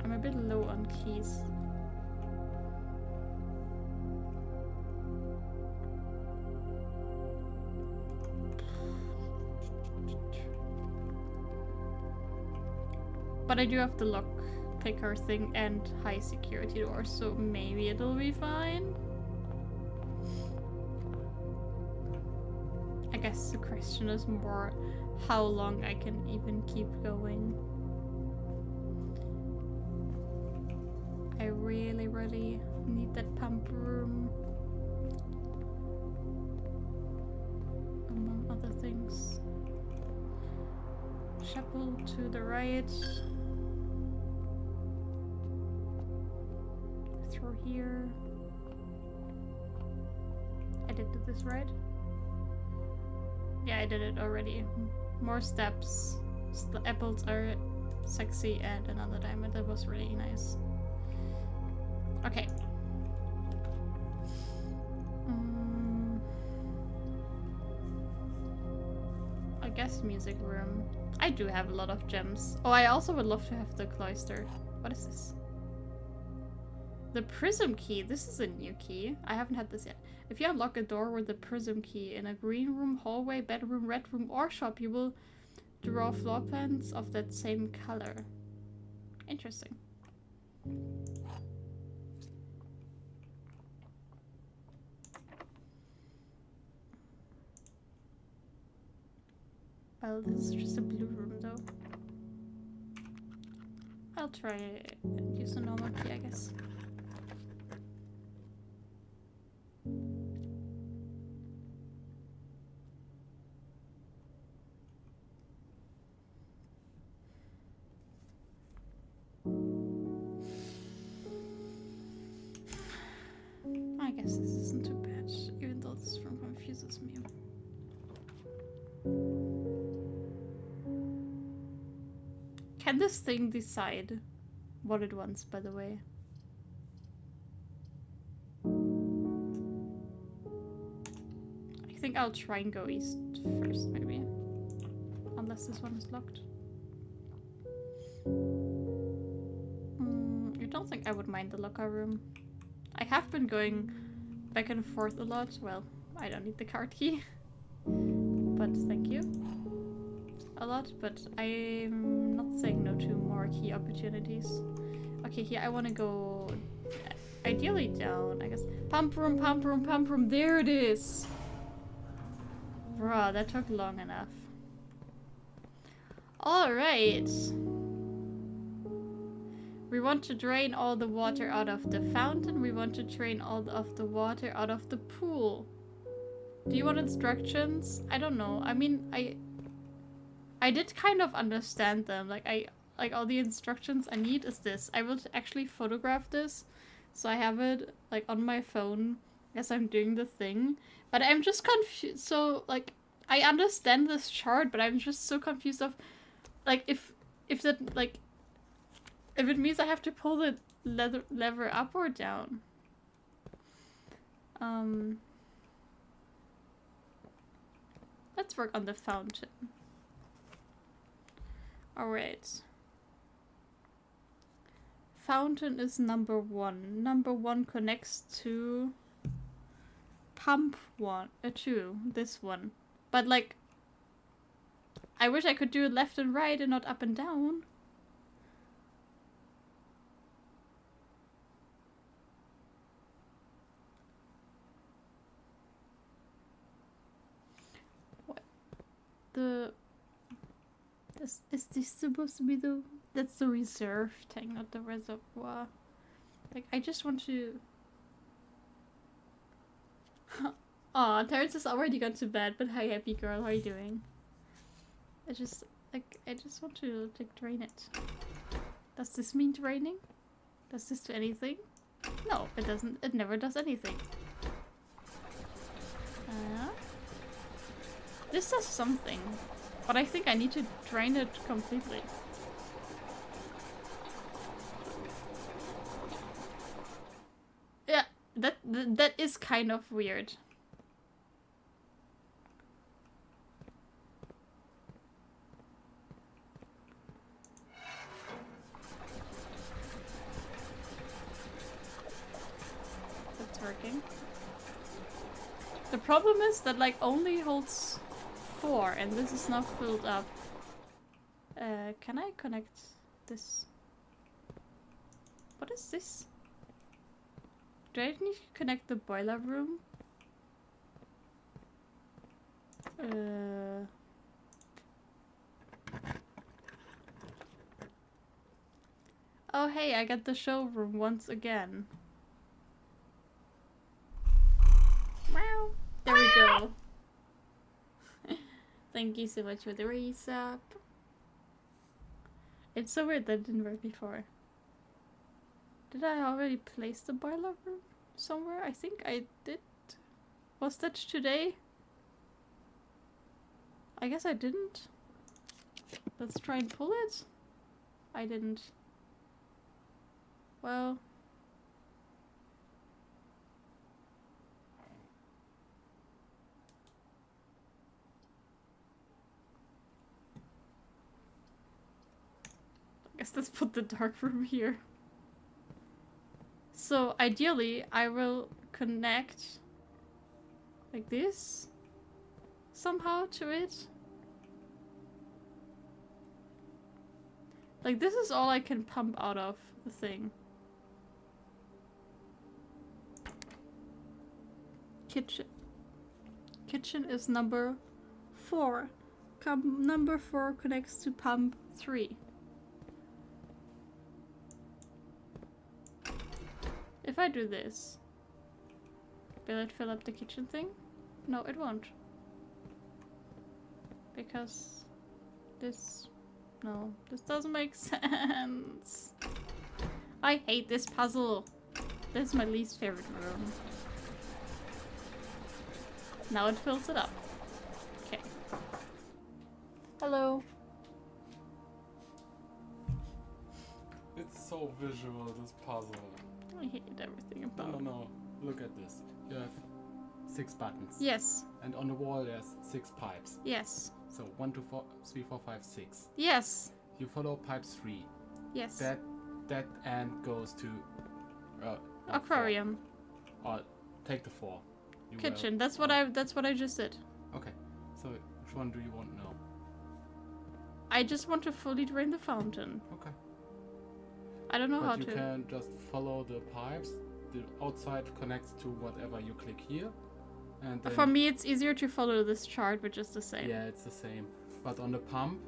I'm a bit low on keys. But I do have the lock picker thing and high security door, so maybe it'll be fine. I guess the question is more how long I can even keep going. I really, really need that pump room. Among other things. Chapel to the right. Through here. I did this right? Yeah, I did it already. More steps. The apples are sexy and another diamond. That was really nice. Okay. I guess music room. I do have a lot of gems. Oh, I also would love to have the cloister. What is this? The prism key. This is a new key. I haven't had this yet. If you unlock a door with the prism key in a green room, hallway, bedroom, red room, or shop, you will draw floor plans of that same color. Interesting. Well, this is just a blue room, though. I'll try and use a normal key, I guess. guess this isn't too bad, even though this room confuses me. Can this thing decide what it wants, by the way? I think I'll try and go east first, maybe. Unless this one is locked. I don't think I would mind the locker room. I have been going back and forth a lot. Well, I don't need the card key. But thank you. A lot, but I'm not saying no to more key opportunities. Okay, here I want to go ideally down, I guess. Pump room, pump room, pump room. There it is! Bruh, that took long enough. Alright. We want to drain all the water out of the fountain. We want to drain all of the water out of the pool. Do you want instructions? I don't know. I mean, I did kind of understand them. Like all the instructions I need is this. I will actually photograph this, so I have it like on my phone as I'm doing the thing. But I'm just confused. So like I understand this chart, but I'm just so confused of like if that like if it means I have to pull the lever up or down. Let's work on the fountain. Alright. Fountain is number 1. Number 1 connects to pump 2. This one. But like, I wish I could do it left and right and not up and down. What? Is this supposed to be the... That's the reserve tank, not the reservoir. Like, I just want to... Aw, Terrence is already gone to bed, but hi, happy girl, how are you doing? I just want to, like, drain it. Does this mean draining? Does this do anything? No, it doesn't. It never does anything. This does something. But I think I need to drain it completely. Yeah, that is kind of weird. That's working. The problem is that like only holds 4 and this is not filled up. Can I connect this? What is this? Do I need to connect the boiler room? Oh hey, I got the showroom once again. Wow. There we go. Thank you so much for the resub. It's so weird that didn't work before. Did I already place the boiler room somewhere? I think I did. Was that today? I guess I didn't. Let's try and pull it. I didn't. Well. I guess let's put the dark room here. So ideally, I will connect like this somehow to it. Like this is all I can pump out of the thing. Kitchen. Kitchen is number 4. Number 4 connects to pump 3. If I do this, will it fill up the kitchen thing? No, it won't. Because this... No, this doesn't make sense. I hate this puzzle. This is my least favorite room. Now it fills it up. Okay. Hello. It's so visual, this puzzle. I hate everything about it. No. Look at this. You have 6 buttons. Yes. And on the wall there's 6 pipes. Yes. So 1, 2, 3, 4, 5, 6. Yes. You follow pipe 3. Yes. That end goes to aquarium. 4. Or take the 4. You Kitchen. will- That's what I just did. Okay. So which one do you want now? I just want to fully drain the fountain. Okay. I don't know how But you to. can just follow the pipes. The outside connects to whatever you click here. And then For me, it's easier to follow this chart, which is the same. yeah, it's the same. But on the pump,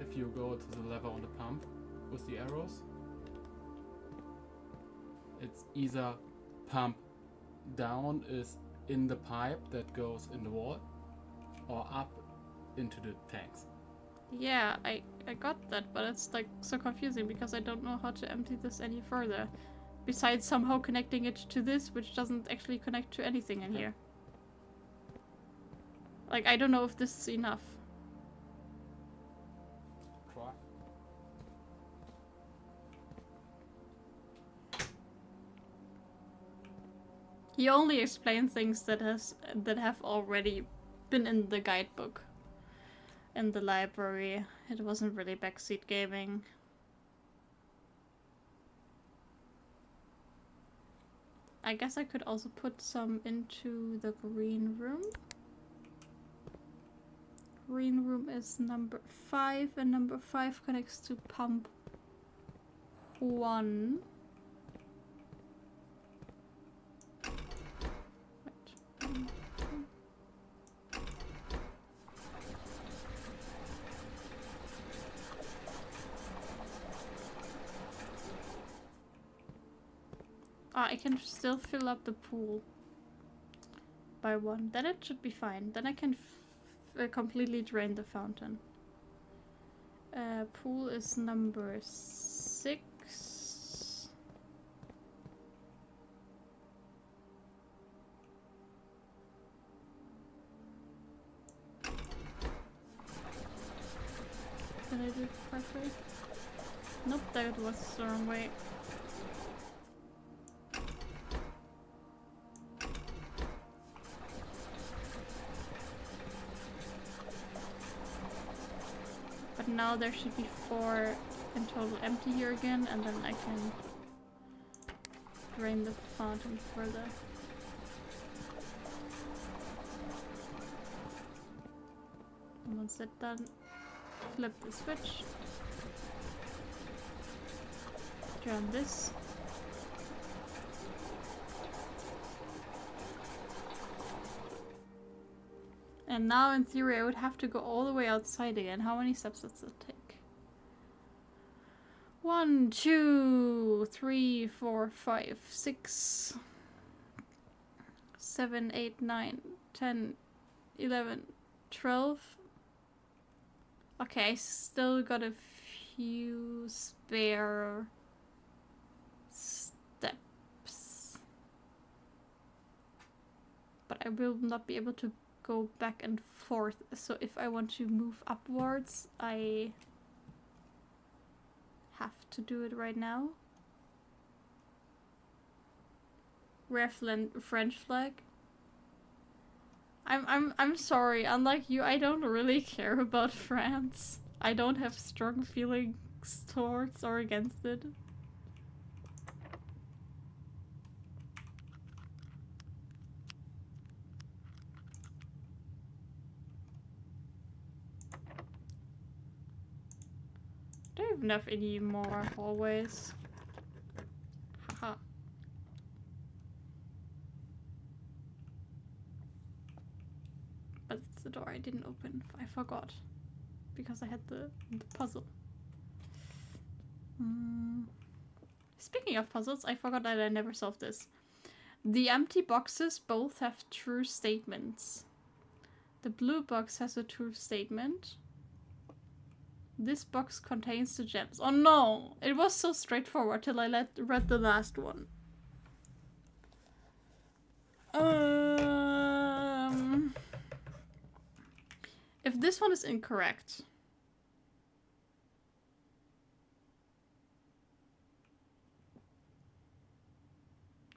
if you go to the lever on the pump with the arrows, it's either pump down is in the pipe that goes in the wall, or up into the tanks. Yeah, I got that, but it's like so confusing because I don't know how to empty this any further. Besides somehow connecting it to this, which doesn't actually connect to anything in here. Like, I don't know if this is enough. Try. He only explains things that have already been in the guidebook. In the library. It wasn't really backseat gaming. I guess I could also put some into the green room. Green room is number 5, and number 5 connects to pump 1. Wait. I can still fill up the pool by 1. Then it should be fine. Then I can completely drain the fountain. Pool is number 6. Did I do it correctly? Nope, that was the wrong way. But now there should be 4 in total empty here again, and then I can drain the fountain further. And once that's done, flip the switch. Turn this. And now in theory I would have to go all the way outside again. How many steps does that take? 1, 2, 3, 4, 5, 6, 7, 8, 9, 10, 11, 12. Okay, I still got a few spare steps. But I will not be able to go back and forth. So if I want to move upwards, I have to do it right now. Refland French flag. I'm sorry, unlike you, I don't really care about France. I don't have strong feelings towards or against it. Don't even have any more hallways. Haha. But it's the door I didn't open. I forgot. Because I had the puzzle. Speaking of puzzles, I forgot that I never solved this. The empty boxes both have true statements. The blue box has a true statement. This box contains the gems. Oh no! It was so straightforward till I read the last one. If this one is incorrect,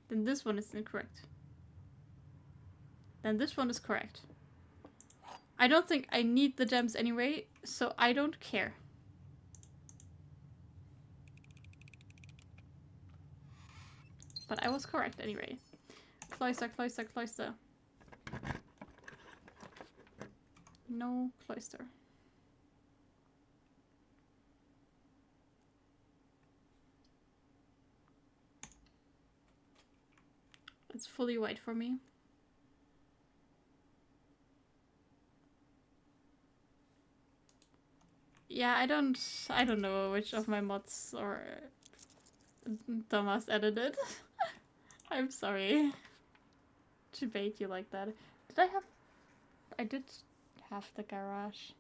then this one is incorrect. Then this one is correct. I don't think I need the gems anyway, so I don't care. But I was correct anyway. Cloister, cloister, cloister. No cloister. It's fully white for me. Yeah, I don't know which of my mods or Thomas edited. I'm sorry to bait you like that. I did have the garage.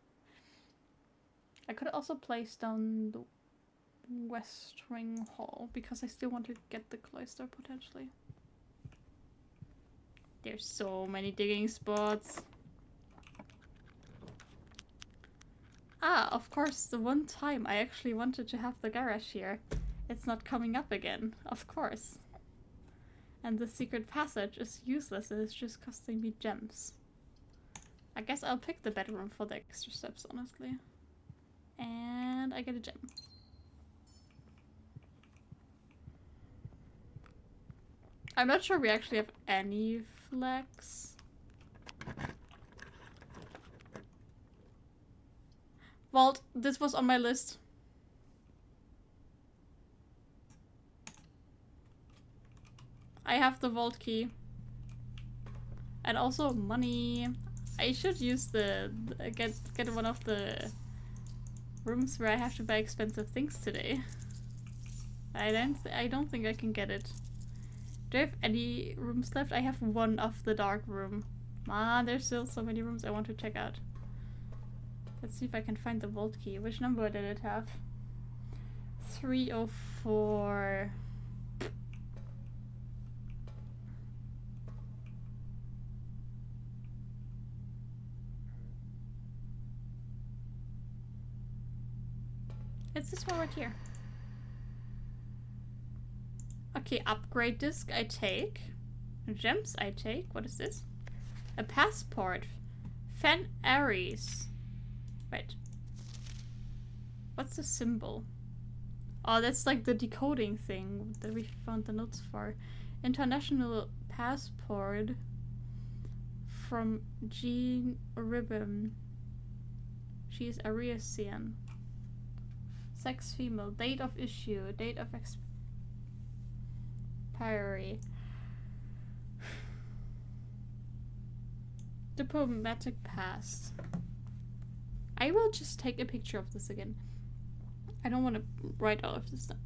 I could also place down the West Ring Hall because I still want to get the cloister potentially. There's so many digging spots. Ah, of course, the one time I actually wanted to have the garage here. It's not coming up again, of course. And the secret passage is useless, it's just costing me gems. I guess I'll pick the bedroom for the extra steps, honestly. And I get a gem. I'm not sure we actually have any flags. Vault, this was on my list. I have the vault key. And also money. I should use get one of the rooms where I have to buy expensive things today. I don't think I can get it. Do I have any rooms left? I have one of the dark room. Man, there's still so many rooms I want to check out. Let's see if I can find the vault key. Which number did it have? 304. It's this one right here. Okay, upgrade disc I take. Gems I take. What is this? A passport. Fen Ares. Wait. What's the symbol? Oh, that's like the decoding thing that we found the notes for. International passport from Jean Ribbon. She is Ariasian. Sex female. Date of issue. Date of expiry. Diplomatic pass. I will just take a picture of this again. I don't want to write all of this down.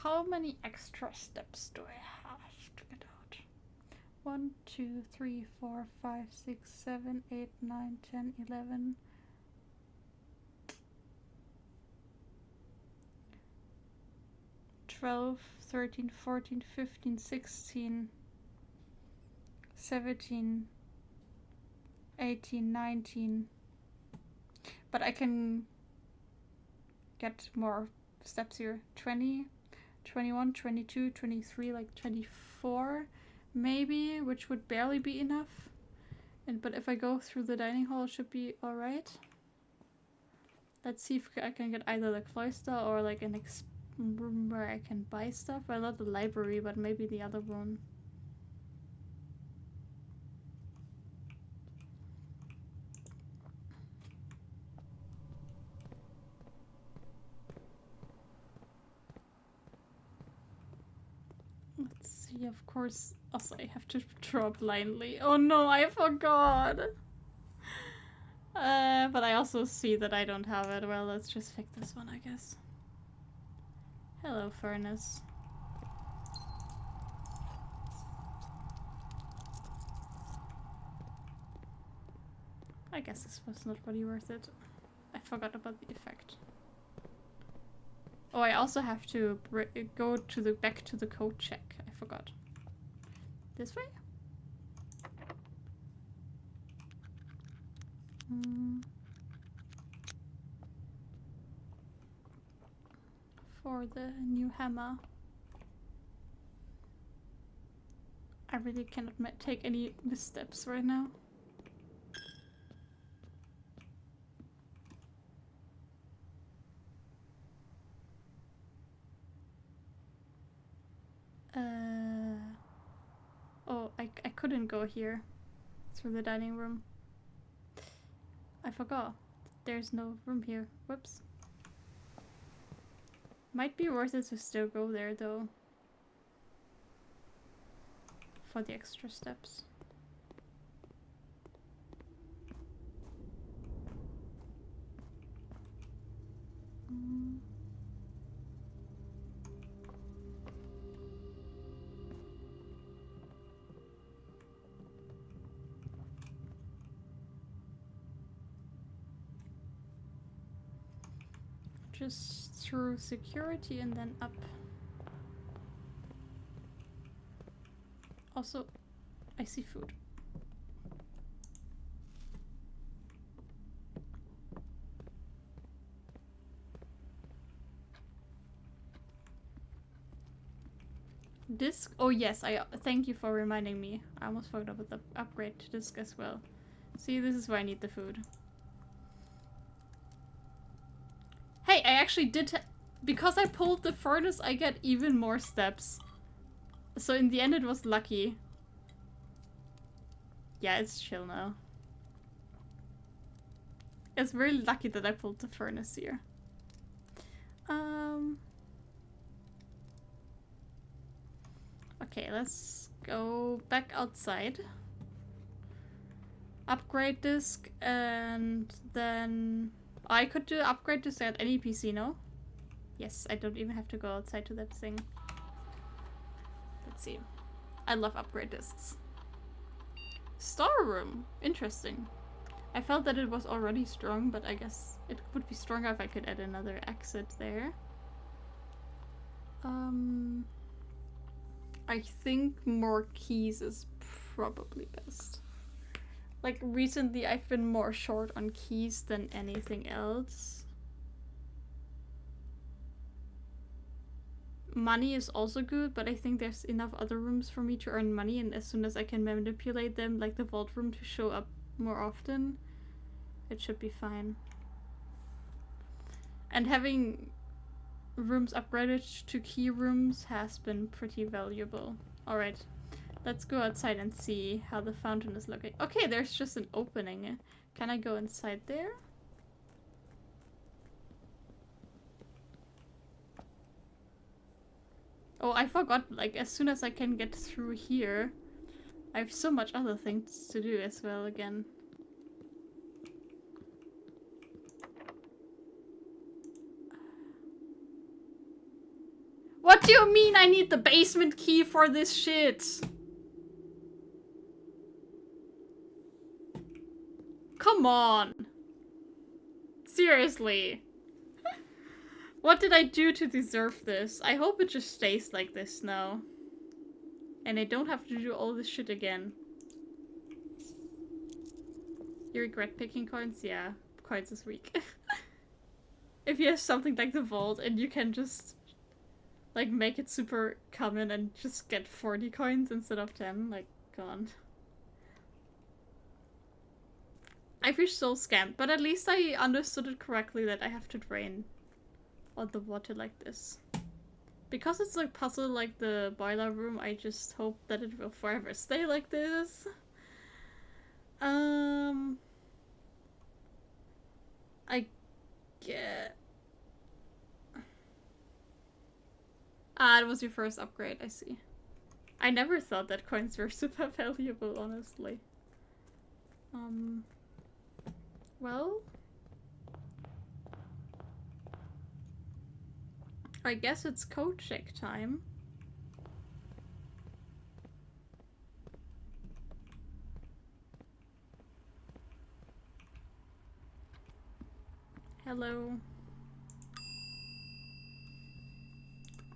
How many extra steps do I have to get out? 1, 2, 3, 4, 5, 6, 7, 8, 9, 10, 11. 12, 13, 14, 15, 16, 17, 18, 19. But I can get more steps here. 20, 21, 22, 23, like 24 maybe, which would barely be enough. But if I go through the dining hall, it should be alright. Let's see if I can get either the cloister or like an room where I can buy stuff. Well, not the library, but maybe the other one. Let's see, of course. Also, I have to draw blindly. Oh no, I forgot! But I also see that I don't have it. Well, let's just fix this one, I guess. Hello, furnace. I guess this was not really worth it. I forgot about the effect. Oh, I also have to go to the back to the code check. I forgot. This way? For the new hammer. I really cannot take any missteps right now. Oh, I couldn't go here through the dining room. I forgot. There's no room here. Whoops. Might be worth it to still go there though. For the extra steps. Just through security and then up. Also, I see food. Disc? Oh yes, I thank you for reminding me. I almost forgot about the upgrade to disc as well. See, this is where I need the food. Hey, I actually did... because I pulled the furnace, I get even more steps. So in the end it was lucky. Yeah, it's chill now. It's really lucky that I pulled the furnace here. Okay, let's go back outside. Upgrade disc and then... I could do upgrade disc at any PC, no? Yes, I don't even have to go outside to that thing. Let's see. I love upgrade discs. Storeroom! Interesting. I felt that it was already strong, but I guess it would be stronger if I could add another exit there. I think more keys is probably best. Like, recently I've been more short on keys than anything else. Money is also good, but I think there's enough other rooms for me to earn money, and as soon as I can manipulate them, like the vault room, to show up more often, it should be fine. And having rooms upgraded to key rooms has been pretty valuable. Alright, let's go outside and see how the fountain is looking. Okay, there's just an opening. Can I go inside there? Oh, I forgot, like, as soon as I can get through here, I have so much other things to do as well again. What do you mean I need the basement key for this shit? Come on. Seriously. What did I do to deserve this? I hope it just stays like this now. And I don't have to do all this shit again. You regret picking coins? Yeah, coins is weak. If you have something like the vault and you can just like make it super common and just get 40 coins instead of 10, like, come on. I feel so scammed, but at least I understood it correctly that I have to drain on the water like this. Because it's like puzzle like the boiler room, I just hope that it will forever stay like this. I get... Ah, it was your first upgrade, I see. I never thought that coins were super valuable, honestly. Well... I guess it's code check time. Hello.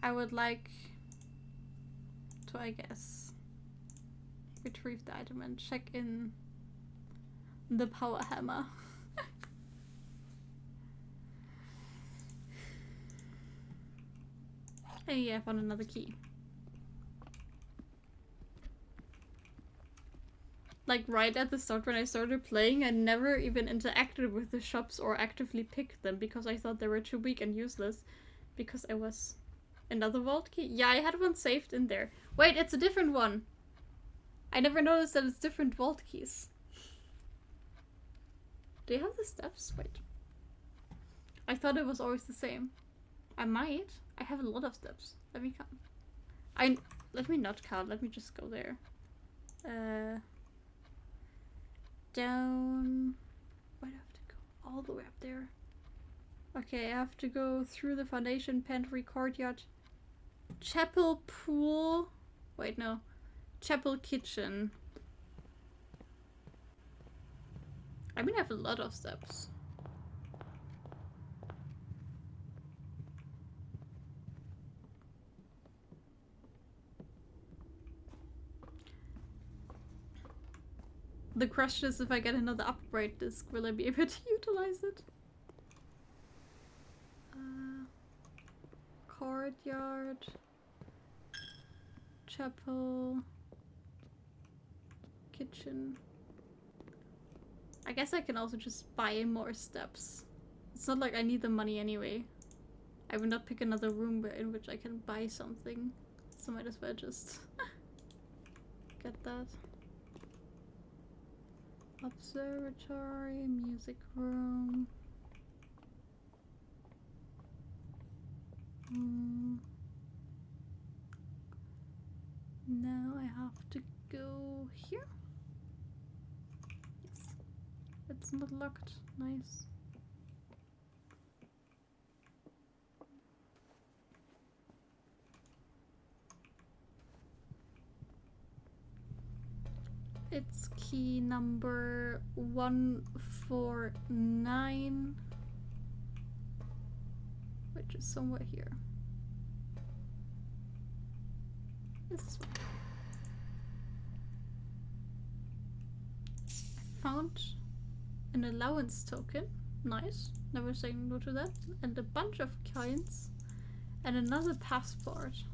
I would like to, I guess, retrieve the item and check in the power hammer. Hey, yeah, I found another key. Like right at the start when I started playing, I never even interacted with the shops or actively picked them because I thought they were too weak and useless. Because I was... Another vault key? Yeah, I had one saved in there. Wait, it's a different one! I never noticed that it's different vault keys. Do you have the steps? Wait. I thought it was always the same. I might. I have a lot of steps. Let me count. Let me not count. Let me just go there. Down... Why do I have to go all the way up there? Okay, I have to go through the foundation, pantry, courtyard, chapel, pool... Wait, no. Chapel, kitchen. I mean, I have a lot of steps. The question is if I get another upgrade disc, will I be able to utilize it? Courtyard. Chapel. Kitchen. I guess I can also just buy more steps. It's not like I need the money anyway. I will not pick another room in which I can buy something. So might as well just get that. Observatory, music room. Now I have to go here. Yes. It's not locked. Nice. It's key number 149, which is somewhere here. This one. I found an allowance token. Nice. Never saying no to that. And a bunch of coins. And another passport.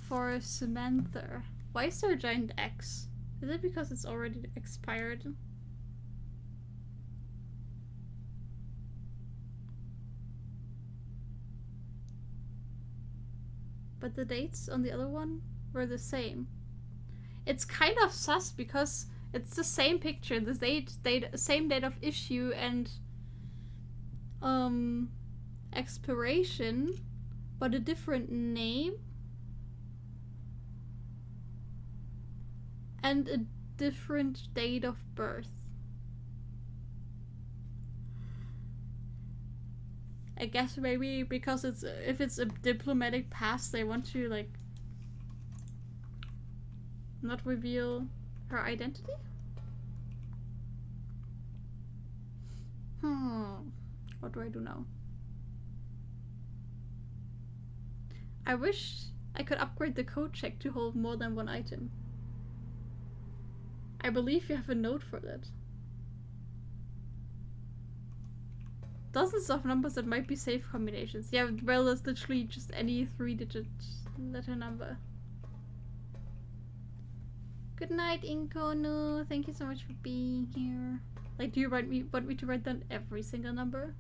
For Samantha. Why is there a giant X? Is it because it's already expired? But the dates on the other one were the same. It's kind of sus because it's the same picture, the same date of issue and expiration, but a different name. And a different date of birth. I guess maybe because if it's a diplomatic pass, they want to like not reveal her identity? What do I do now? I wish I could upgrade the code check to hold more than one item. I believe you have a note for that. Dozens of numbers that might be safe combinations. Yeah, well, that's literally just any 3-digit letter number. Good night, Inkono. Thank you so much for being here. Like, do you want me to write down every single number?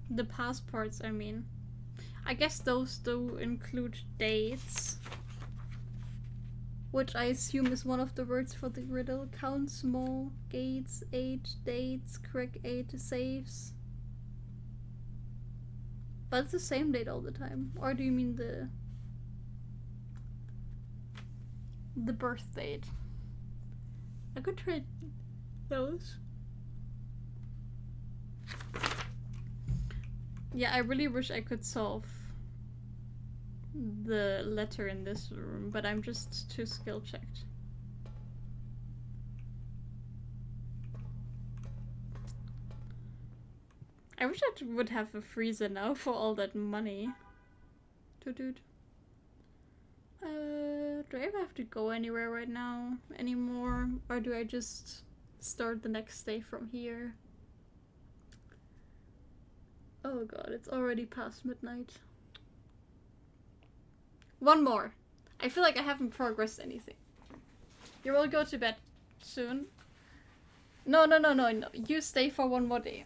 The passports, I mean. I guess those do include dates. Which I assume is one of the words for the riddle. Count small, gates, age, dates, crack 8 safes. But it's the same date all the time. Or do you mean the birth date? I could trade those. Yeah, I really wish I could solve the letter in this room, but I'm just too skill checked. I wish I would have a freezer now for all that money. Dude. Do I ever have to go anywhere right now anymore? Or do I just start the next day from here? Oh god, it's already past midnight. One more. I feel like I haven't progressed anything. You will go to bed soon. No. You stay for one more day.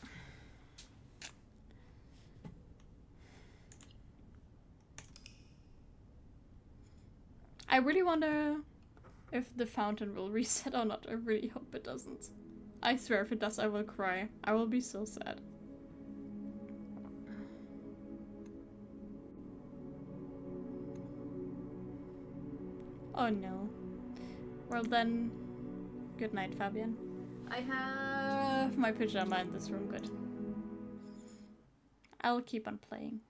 I really wonder if the fountain will reset or not. I really hope it doesn't. I swear if it does, I will cry. I will be so sad. Oh no. Well then, good night, Fabian. I have my pajama in this room, good. I'll keep on playing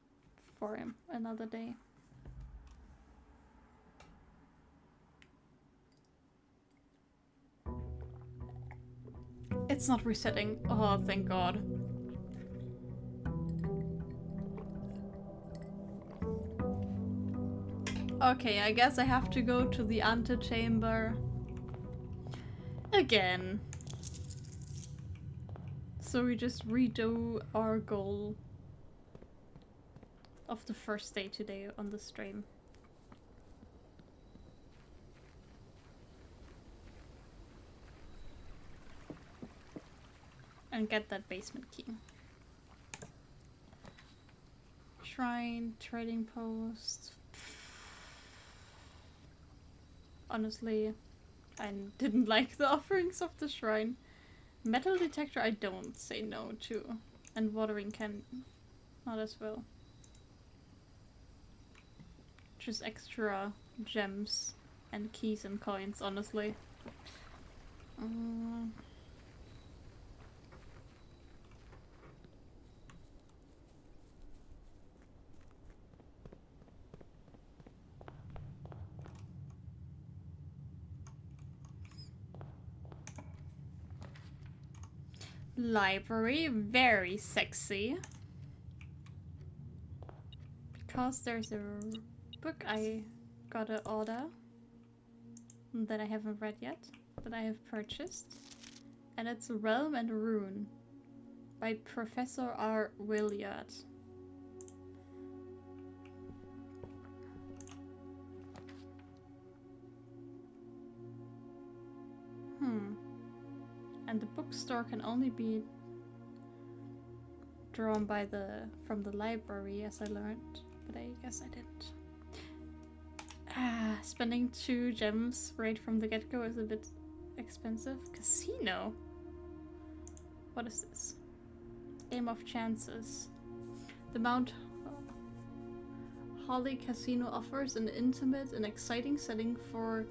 for him another day. It's not resetting. Oh, thank God. Okay, I guess I have to go to the antechamber again. So we just redo our goal of the first day today on the stream. And get that basement key. Shrine, trading post. Honestly, I didn't like the offerings of the shrine. Metal detector I don't say no to. And watering can not as well. Just extra gems and keys and coins, honestly. Library, very sexy. Because there's a book I gotta order that I haven't read yet, that I have purchased. And it's Realm and Rune by Professor R. Williard. And the bookstore can only be drawn by from the library, as I learned, but I guess I didn't. Spending 2 gems right from the get-go is a bit expensive. Casino? What is this? Game of Chances. The Mount Holly Casino offers an intimate and exciting setting for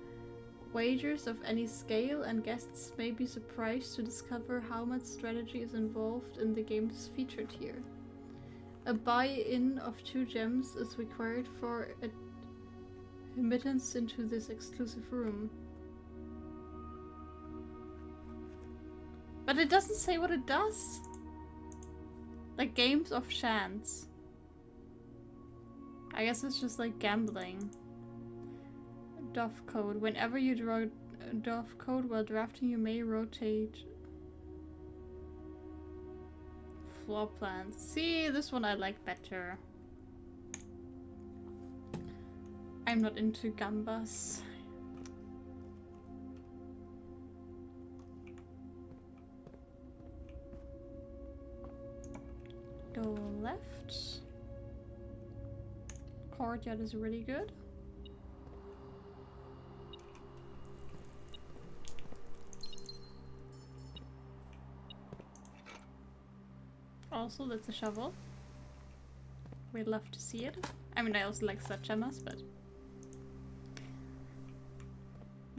wagers of any scale, and guests may be surprised to discover how much strategy is involved in the games featured here. A buy-in of 2 gems is required for admittance into this exclusive room. But it doesn't say what it does. Like games of chance. I guess it's just like gambling. Dove code. Whenever you draw a dove code while drafting, you may rotate floor plans. See, this one I like better. I'm not into gambas. Go left. Courtyard is really good. Also, that's a shovel. We'd love to see it. I mean, I also like sledgehammers, but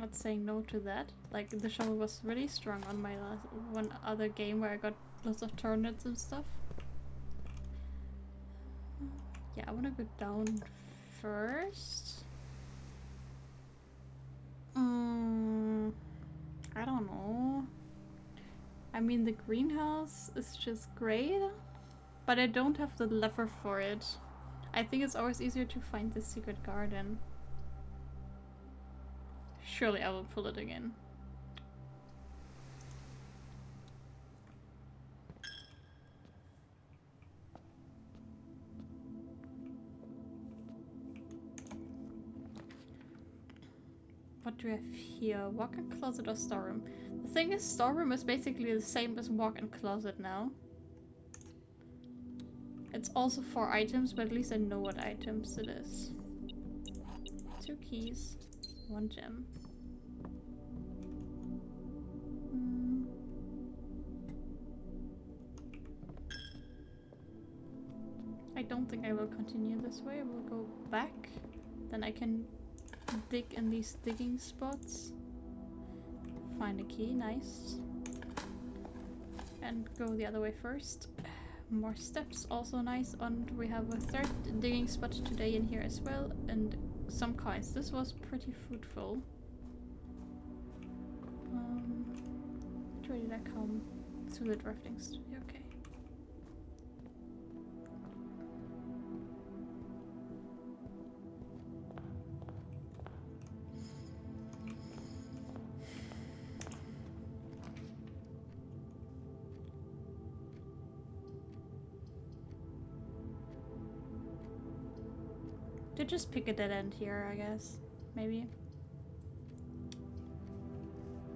not saying no to that. Like, the shovel was really strong on my last one other game where I got lots of turnips and stuff. Yeah, I wanna go down first. I don't know. I mean, the greenhouse is just great, but I don't have the lever for it. I think it's always easier to find the secret garden. Surely I will pull it again. What do we have here? Walk-in closet or storeroom? The thing is, storeroom is basically the same as walk-in closet now. It's also 4 items, but at least I know what items it is. 2 keys, 1 gem. I don't think I will continue this way. I will go back. Then I can dig in these digging spots. Find a key, nice. And go the other way first. More steps, also nice. And we have a 3rd digging spot today in here as well. And some coins. This was pretty fruitful. Which way did I come? Through the drafting studio, okay. Could just pick a dead end here, I guess. Maybe.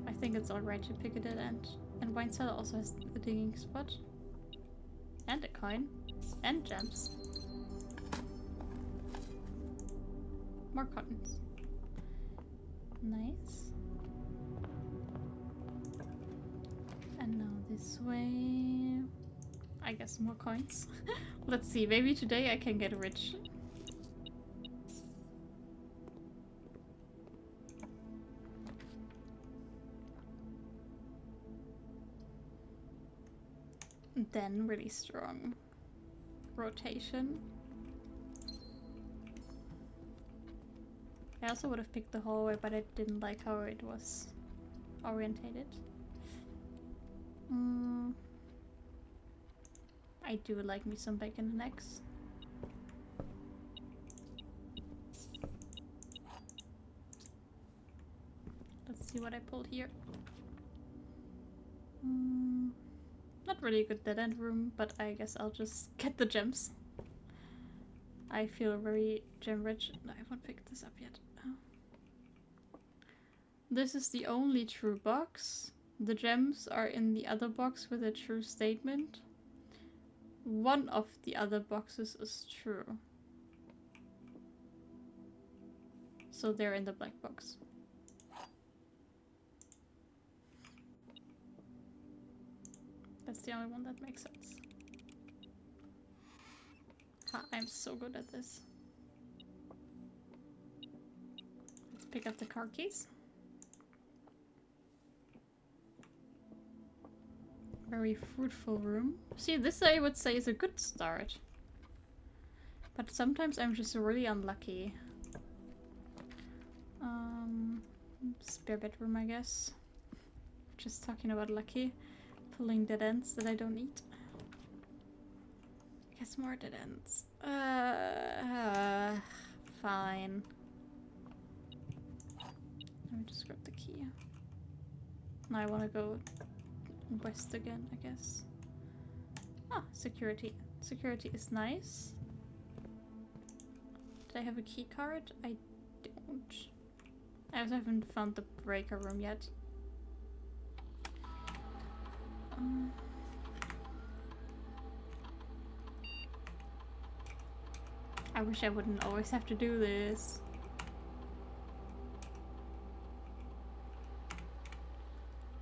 I think it's alright to pick a dead end. And wine cellar also has a digging spot. And a coin. And gems. More coins. Nice. And now this way. I guess more coins. Let's see, maybe today I can get rich. Then really strong rotation. I also would have picked the hallway, but I didn't like how it was orientated. I do like me some bacon and eggs. Let's see what I pulled here. Not really a good dead end room, but I guess I'll just get the gems. I feel very gem rich. No, I won't pick this up yet. Oh. This is the only true box. The gems are in the other box with a true statement. One of the other boxes is true. So they're in the black box. That's the only one that makes sense. Ha, I'm so good at this. Let's pick up the car keys. Very fruitful room. See, this I would say is a good start. But sometimes I'm just really unlucky. Spare bedroom, I guess. Just talking about lucky. Pulling dead ends that I don't need. Guess more dead ends. Fine. Let me just grab the key. Now I want to go west again, I guess. Ah, security. Security is nice. Did I have a key card? I don't. I also haven't found the breaker room yet. I wish I wouldn't always have to do this.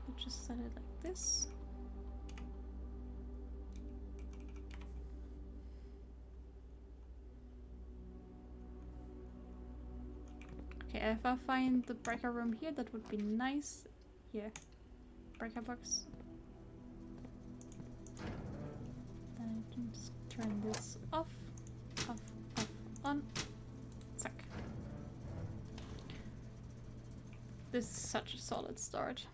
I'll just set it like this. Okay, I if I find the breaker room here, that would be nice. Here. Breaker box. Then I can just turn this off, off, on. Zack. This is such a solid start.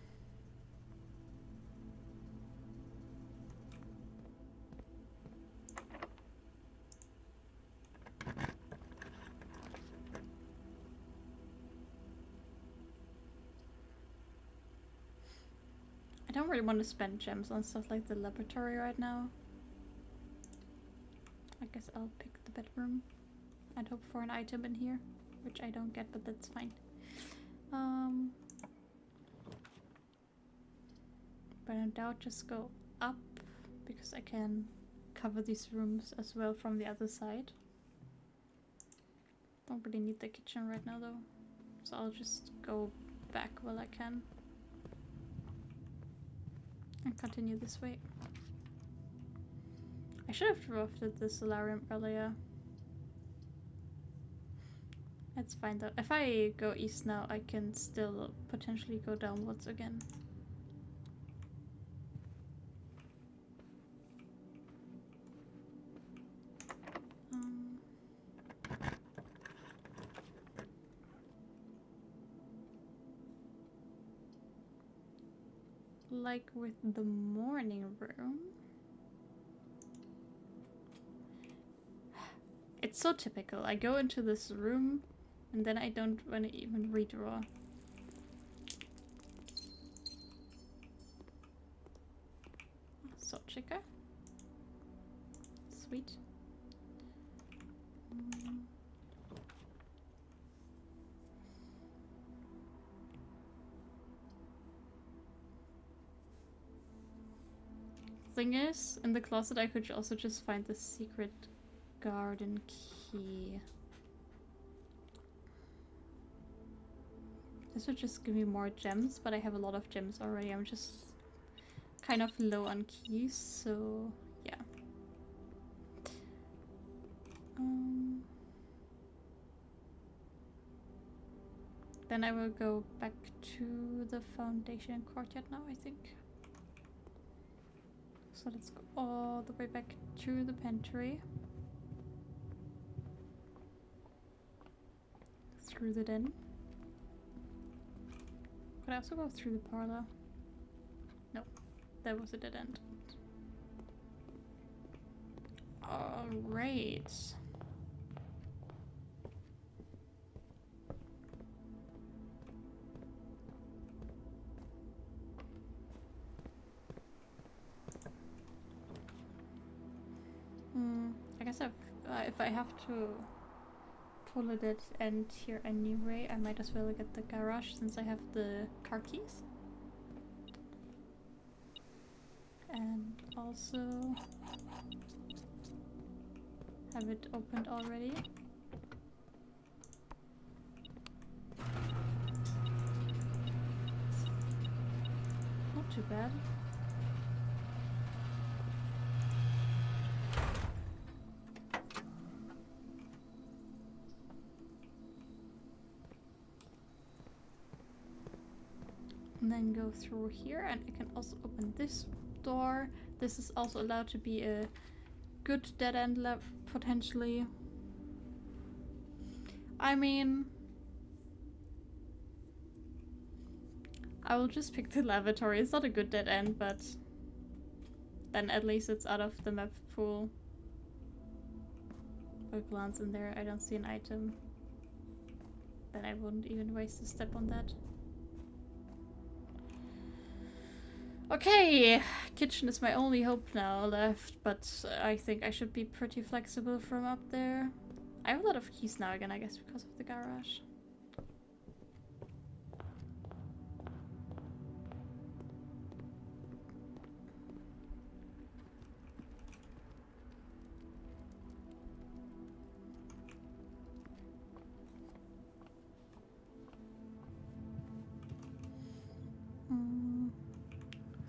I don't really want to spend gems on stuff like the laboratory right now. I guess I'll pick the bedroom and hope for an item in here, which I don't get, but that's fine. But I doubt just go up because I can cover these rooms as well from the other side. Don't really need the kitchen right now though, so I'll just go back while I can and continue this way. I should have drafted the solarium earlier. It's fine though. If I go east now, I can still potentially go downwards again. Like with the morning room. It's so typical. I go into this room and then I don't want to even redraw. Salt shaker. Sweet. Thing is, in the closet I could also just find the secret garden key. This would just give me more gems, but I have a lot of gems already. I'm just kind of low on keys, so yeah. Then I will go back to the foundation courtyard now, I think. So let's go all the way back to the pantry. Through the den. Could I also go through the parlor? No, that was a dead end. Alright. I guess if I have to pull a dead end here anyway, I might as well get the garage since I have the car keys. And also have it opened already. Not too bad. And then go through here, and I can also open this door. This is also allowed to be a good dead end potentially. I mean, I will just pick the lavatory. It's not a good dead end, but then at least it's out of the map pool. If I glance in there, I don't see an item. Then I wouldn't even waste a step on that. Okay, kitchen is my only hope now left, but I think I should be pretty flexible from up there. I have a lot of keys now again, I guess, because of the garage.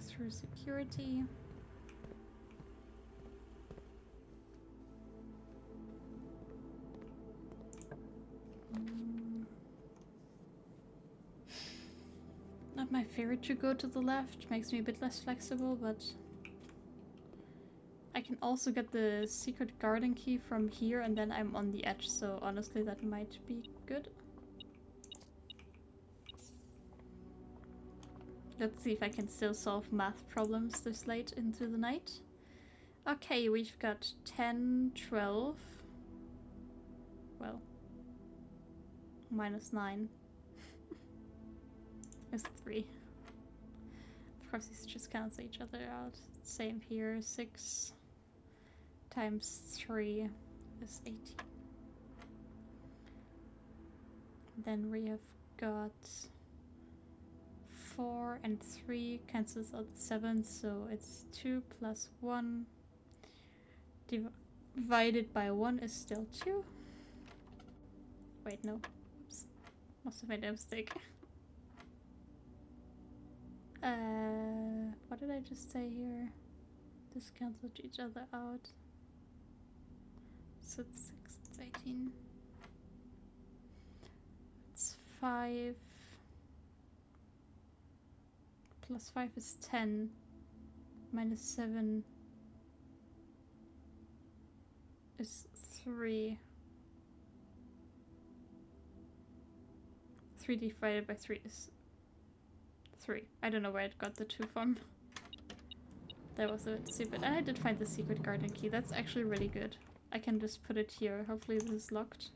Through security. Not my favorite to go to the left, makes me a bit less flexible, but I can also get the secret garden key from here and then I'm on the edge, so honestly that might be good. Let's see if I can still solve math problems this late into the night. Okay, we've got 10, 12. Well, minus 9 is 3. Of course, these just cancel each other out. Same here, 6 times 3 is 18. Then we have got 4 and 3 cancels out the 7, so it's 2 plus 1 divided by 1 is still 2. Wait, no. Oops. Must have made a mistake. What did I just say here? This canceled each other out. So it's 6, it's 18. It's 5. Plus 5 is 10. Minus 7 is 3. 3 divided by 3 is 3. I don't know where it got the 2 from. That was a bit stupid. And I did find the secret garden key. That's actually really good. I can just put it here. Hopefully this is locked.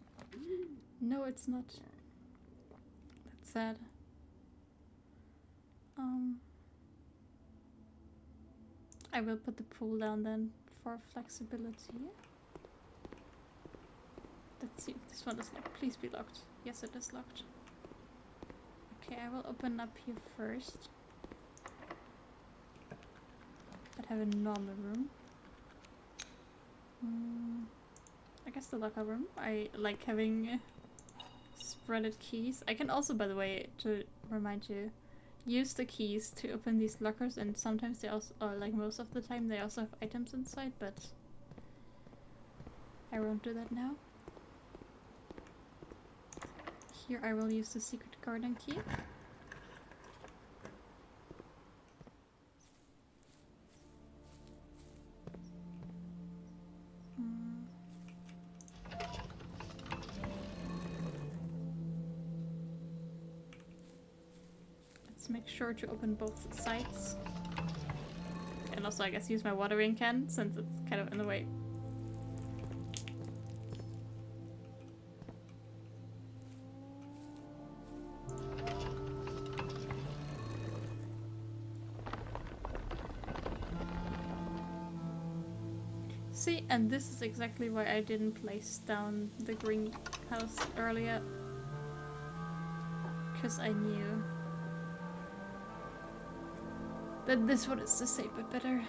No, it's not. That's sad. I will put the pool down then for flexibility. Let's see if this one is locked. Please be locked. Yes, it is locked. Okay, I will open up here first. But have a normal room. I guess the locker room. I like having spreaded keys. I can also, by the way, to remind you, use the keys to open these lockers, and sometimes they also, or like most of the time, they also have items inside, but I won't do that now. Here I will use the secret garden key. Let's make sure to open both sides. And also I guess use my watering can since it's kind of in the way. See, and this is exactly why I didn't place down the greenhouse earlier. Because I knew that this one is just a bit better.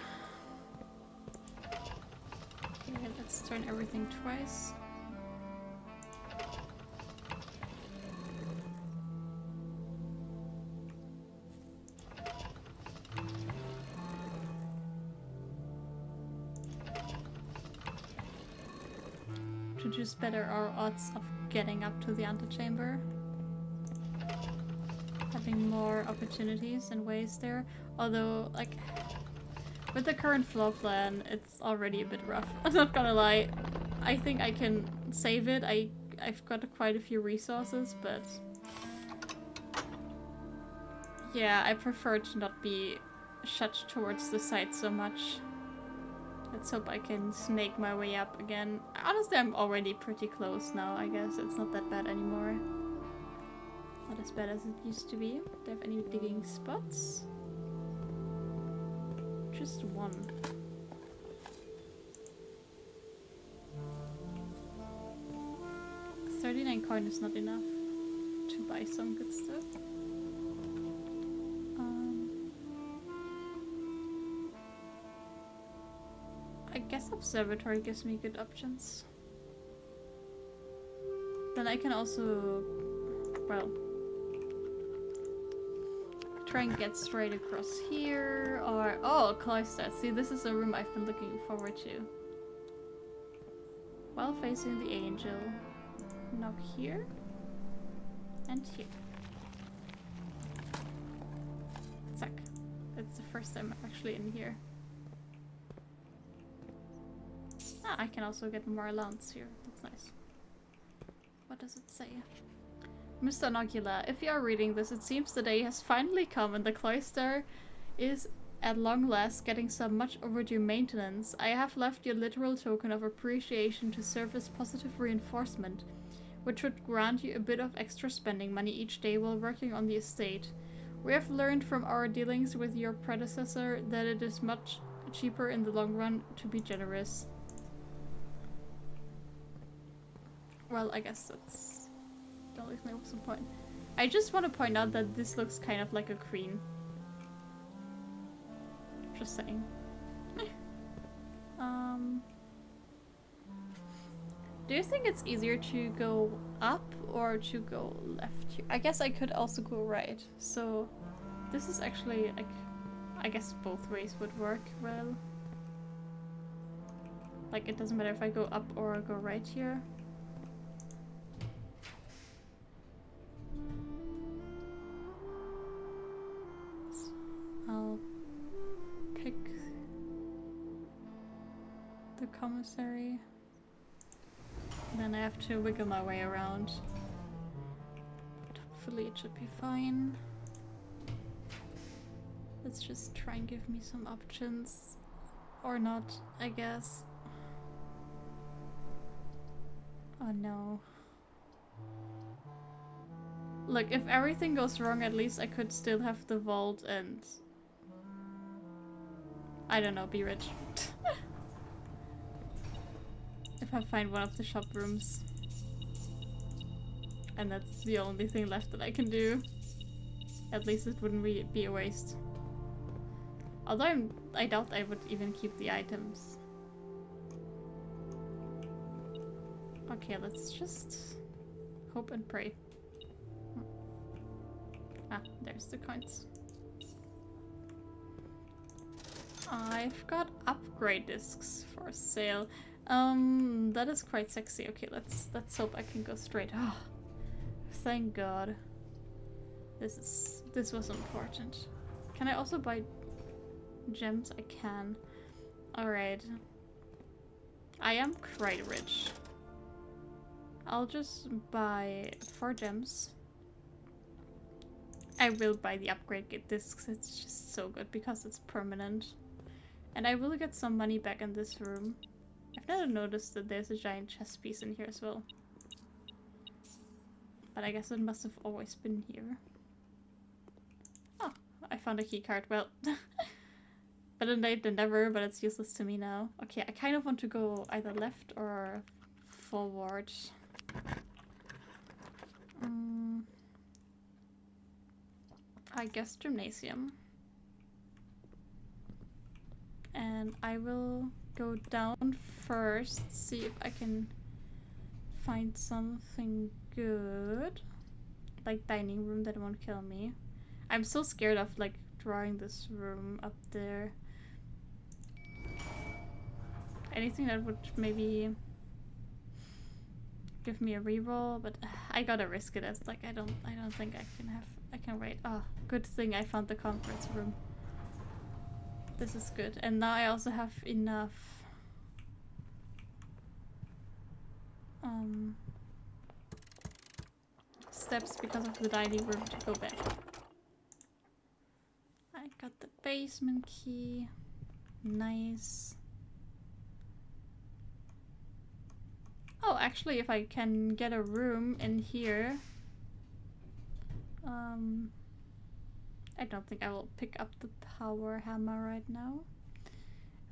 Okay, let's turn everything twice. To just better our odds of getting up to the antechamber. Having more opportunities and ways there. Although, like, with the current floor plan, it's already a bit rough. I'm not gonna lie. I think I can save it. I've got quite a few resources, but yeah, I prefer to not be shut towards the side so much. Let's hope I can snake my way up again. Honestly, I'm already pretty close now, I guess. It's not that bad anymore. Not as bad as it used to be. Do I have any digging spots? Just one. 39 coin is not enough to buy some good stuff. I guess observatory gives me good options. Then I can also, well, try and get straight across here, or oh, cloister. See, this is a room I've been looking forward to. While facing the angel, knock here and here. it's the first time I'm actually in here. Ah, I can also get more allowance here. That's nice. What does it say? Mr. Nogula, if you are reading this, it seems the day has finally come and the cloister is at long last getting some much overdue maintenance. I have left you a literal token of appreciation to serve as positive reinforcement, which would grant you a bit of extra spending money each day while working on the estate. We have learned from our dealings with your predecessor that it is much cheaper in the long run to be generous. Well, I guess that's... Don't leave me with some point. I just want to point out that this looks kind of like a queen. Just saying. Do you think it's easier to go up or to go left here? I guess I could also go right. So this is actually like, I guess both ways would work well. Like it doesn't matter if I go up or go right here. I'll pick the commissary. Then I have to wiggle my way around. But hopefully it should be fine. Let's just try and give me some options. Or not, I guess. Oh no. Look, if everything goes wrong, at least I could still have the vault and... I don't know, be rich. If I find one of the shop rooms. And that's the only thing left that I can do. At least it wouldn't be a waste. Although I doubt I would even keep the items. Okay, let's just hope and pray. Ah, there's the coins. I've got upgrade discs for sale. That is quite sexy. Okay, let's hope I can go straight. Oh, thank God. This was important. Can I also buy gems? I can. Alright. I am quite rich. I'll just buy 4 gems. I will buy the upgrade discs. It's just so good because it's permanent. And I will get some money back in this room. I've never noticed that there's a giant chess piece in here as well. But I guess it must have always been here. Oh, I found a key card. Well, better late than never, but it's useless to me now. Okay, I kind of want to go either left or forward. I guess gymnasium. And I will go down first, see if I can find something good. Like dining room that won't kill me. I'm so scared of like drawing this room up there. Anything that would maybe give me a reroll, but I gotta risk it as like I don't think I can wait. Oh, good thing I found the conference room. This is good. And now I also have enough steps because of the dining room to go back. I got the basement key. Nice. Oh, actually, if I can get a room in here, I don't think I will pick up the power hammer right now.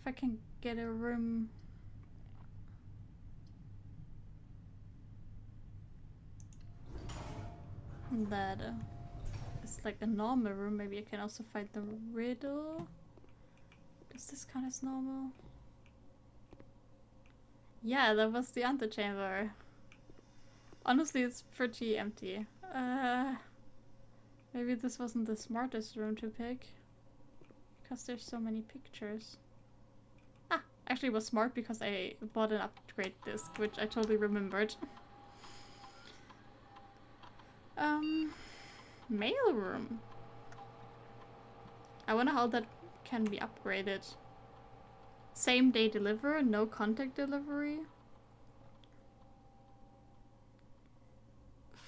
If I can get a room that is like a normal room, maybe I can also find the riddle. Does this count as normal? Yeah, that was the antechamber. Honestly, it's pretty empty. Maybe this wasn't the smartest room to pick. Because there's so many pictures. Ah, actually it was smart because I bought an upgrade disc, which I totally remembered. Mail room. I wonder how that can be upgraded. Same day deliver, no contact delivery.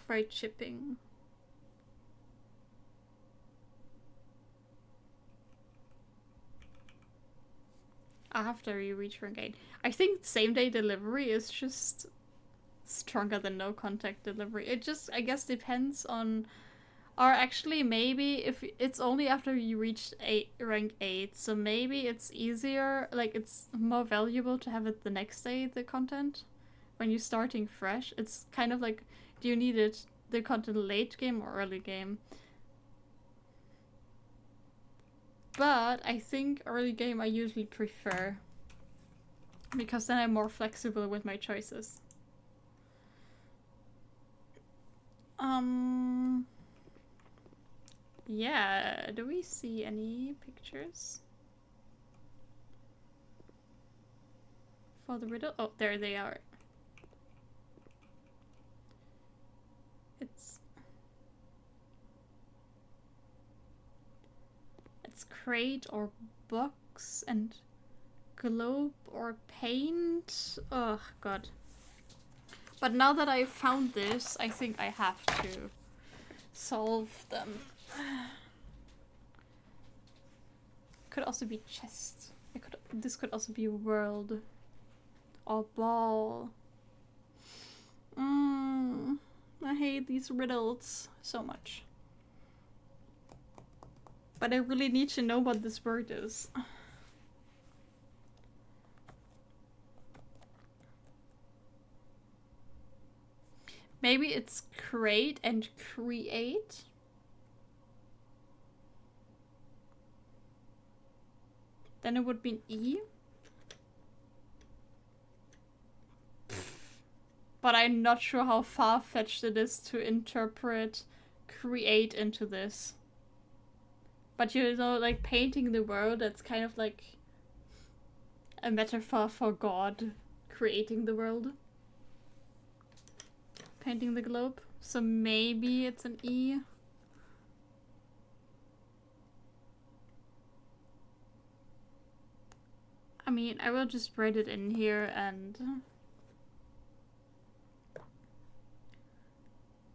Freight shipping. After you reach rank 8. I think same day delivery is just stronger than no contact delivery. It just, I guess, depends on... Or actually, maybe if it's only after you reach rank 8, so maybe it's easier, like it's more valuable to have it the next day, the content. When you're starting fresh, it's kind of like, do you need it, the content late game or early game? But I think early game I usually prefer, because then I'm more flexible with my choices. Yeah, do we see any pictures? For the riddle? Oh, there they are. It's crate or box and globe or paint. Oh god. But now that I found this, I think I have to solve them. Could also be chest. This could also be world or ball. I hate these riddles so much. But I really need to know what this word is. Maybe it's create and create. Then it would be an E. But I'm not sure how far-fetched it is to interpret create into this. But you know, like painting the world, that's kind of like a metaphor for God creating the world. Painting the globe. So maybe it's an E. I mean, I will just write it in here and...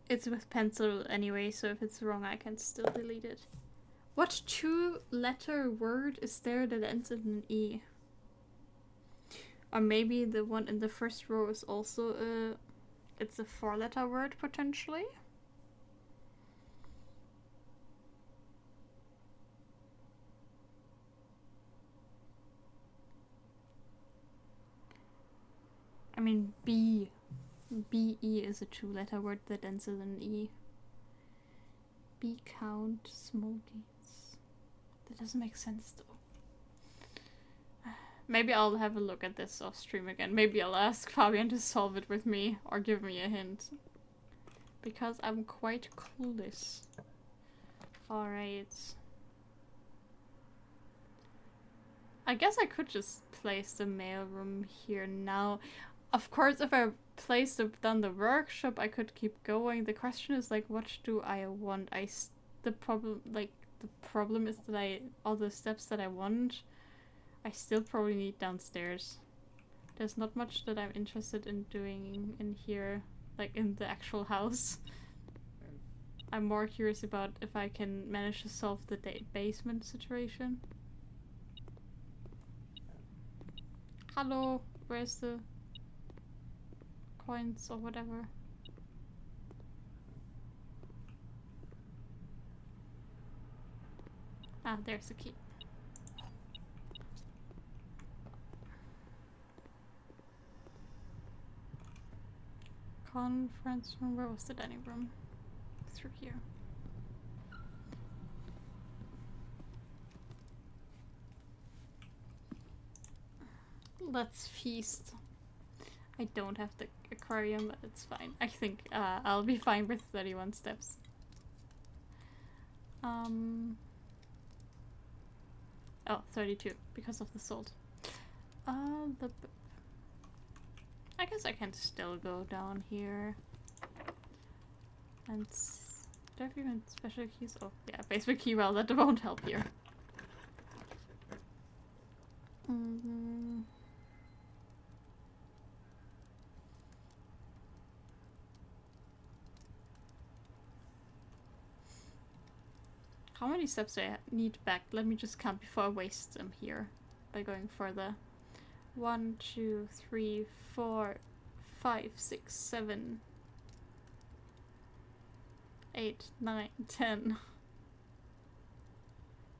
It's with pencil anyway, so if it's wrong I can still delete it. What 2-letter word is there that ends in an E? Or maybe the one in the first row is also it's a 4-letter word potentially? I mean B-E is a 2-letter word that ends in an E. B count small gates. That doesn't make sense though. Maybe I'll have a look at this off stream again. Maybe I'll ask Fabian to solve it with me or give me a hint. Because I'm quite clueless. Alright. I guess I could just place the mailroom here now. Of course, if I done the workshop, I could keep going. The question is like, what do I want? The problem is that all the steps that I want, I still probably need downstairs. There's not much that I'm interested in doing in here, like in the actual house. I'm more curious about if I can manage to solve the basement situation. Hello, where's the coins or whatever? Ah, there's the key. Conference room, where was the dining room? Through here. Let's feast. I don't have the aquarium, but it's fine. I think I'll be fine with 31 steps. Oh, 32, because of the salt. I guess I can still go down here. And do I have even special keys? Oh, yeah, basic key, well, that won't help here. Mm. How many steps do I need back? Let me just count before I waste them here by going further. 1, 2, 3, 4, 5, 6, 7, 8, 9, 10,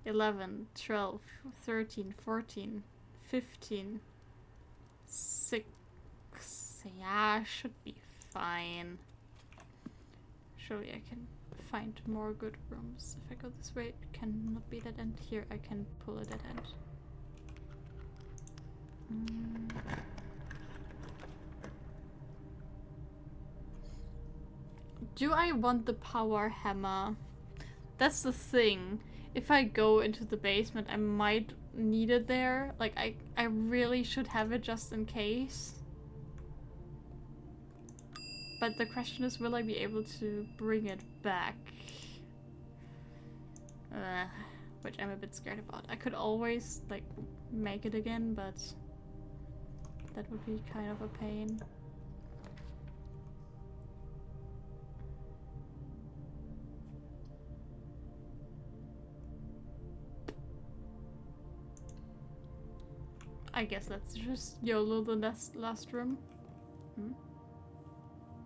11, 12, 13, 14, 15, 6. Yeah, should be fine. Surely I can find more good rooms. If I go this way, it cannot be that end. Here I can pull a dead end. Do I want the power hammer? That's the thing. If I go into the basement, I might need it there. Like, I really should have it just in case. But the question is, will I be able to bring it back? Which I'm a bit scared about. I could always, like, make it again, but that would be kind of a pain. I guess let's just YOLO the last room.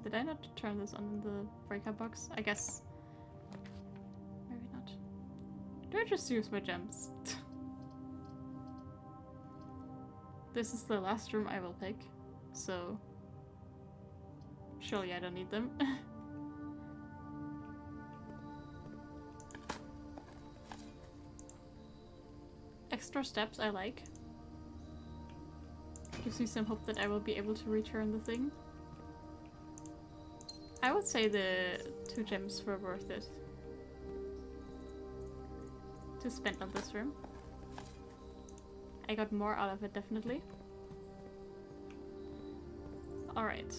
Did I not turn this on in the breakout box? I guess. Maybe not. Do I just use my gems? This is the last room I will pick, so surely I don't need them. Extra steps I like. Gives me some hope that I will be able to return the thing. I would say the 2 gems were worth it to spend on this room. I got more out of it, definitely. Alright.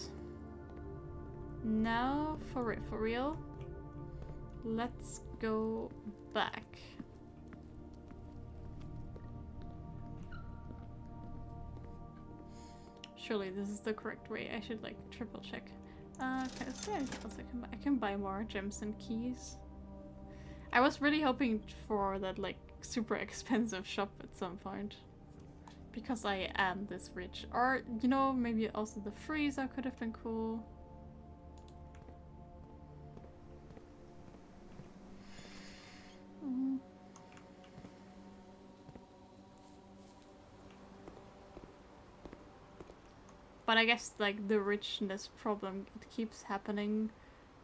Now, for real, let's go back. Surely this is the correct way. I should, like, triple check. Okay, is there anything else I can buy? I can buy more gems and keys. I was really hoping for that, like, super expensive shop at some point. Because I am this rich. Or, you know, maybe also the freezer could have been cool. But I guess, like, the richness problem, it keeps happening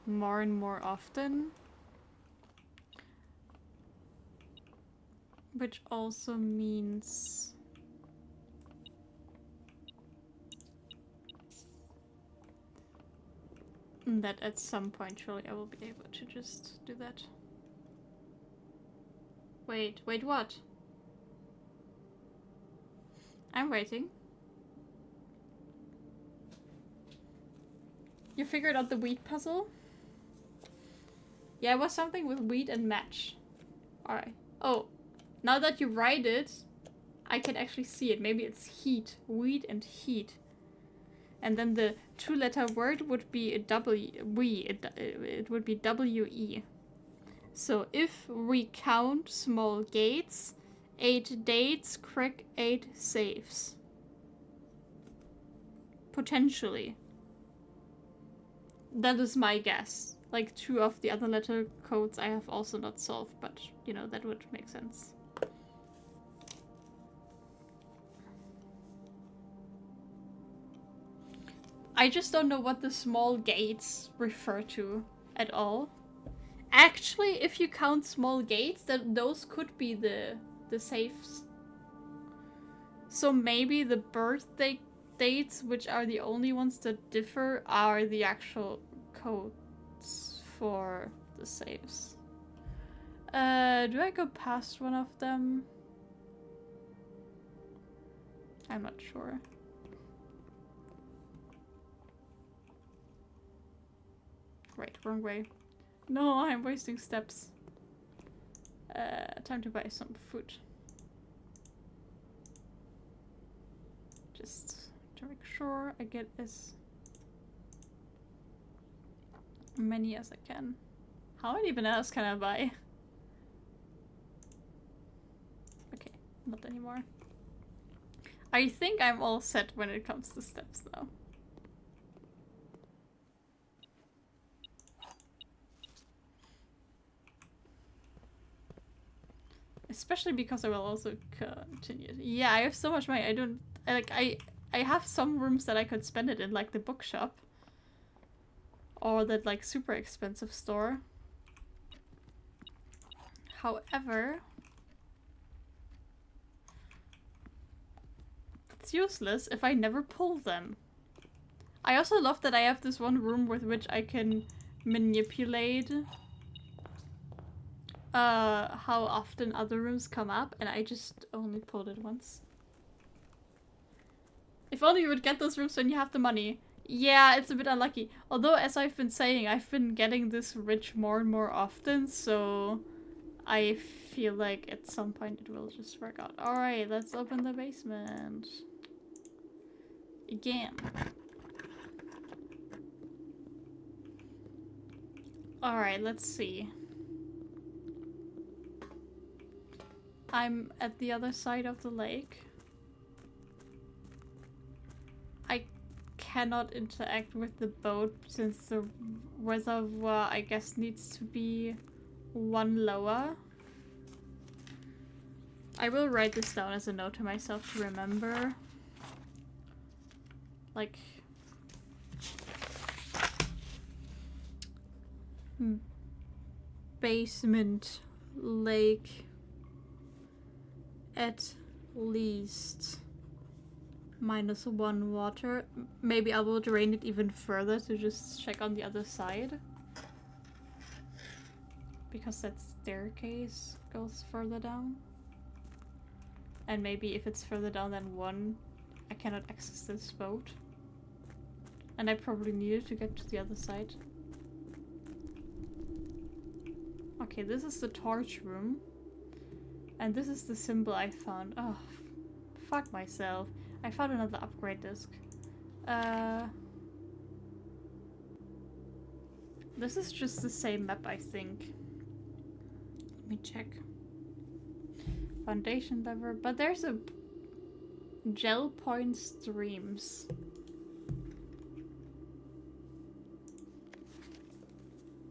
more and more often. Which also means... that at some point, surely I will be able to just do that. Wait, what? I'm waiting. You figured out the wheat puzzle? Yeah, it was something with wheat and match. Alright. Oh, now that you write it, I can actually see it. Maybe it's heat. Wheat and heat. And then the 2-letter word would be a it would be W-E. So if we count small gates, 8 dates, crack 8 safes. Potentially. That is my guess. Like 2 of the other letter codes I have also not solved, but you know, that would make sense. I just don't know what the small gates refer to at all. Actually, if you count small gates, that those could be the safes. So maybe the birthday dates, which are the only ones that differ, are the actual codes for the safes. Do I go past one of them? I'm not sure. Right, wrong way. No, I'm wasting steps. Time to buy some food. make sure I get as many as I can. How many bananas can I buy? Okay, not anymore. I think I'm all set when it comes to steps though. Especially because I will also continue. Yeah, I have so much money. I have some rooms that I could spend it in, like the bookshop. Or that like super expensive store. However, it's useless if I never pull them. I also love that I have this one room with which I can manipulate how often other rooms come up, and I just only pulled it once. If only you would get those rooms when you have the money. Yeah, it's a bit unlucky. Although, as I've been saying, I've been getting this rich more and more often, so I feel like at some point it will just work out. Alright, let's open the basement. Again. Alright, let's see. I'm at the other side of the lake. I cannot interact with the boat since the reservoir, I guess, needs to be one lower. I will write this down as a note to myself to remember. Like... basement, lake, at least -1 water. Maybe I will drain it even further to just check on the other side. Because that staircase goes further down. And maybe if it's further down than 1, I cannot access this boat. And I probably need it to get to the other side. Okay, this is the torch room. And this is the symbol I found. Oh, fuck myself. I found another upgrade disc. This is just the same map, I think. Let me check. Foundation lever. But there's a gel point streams.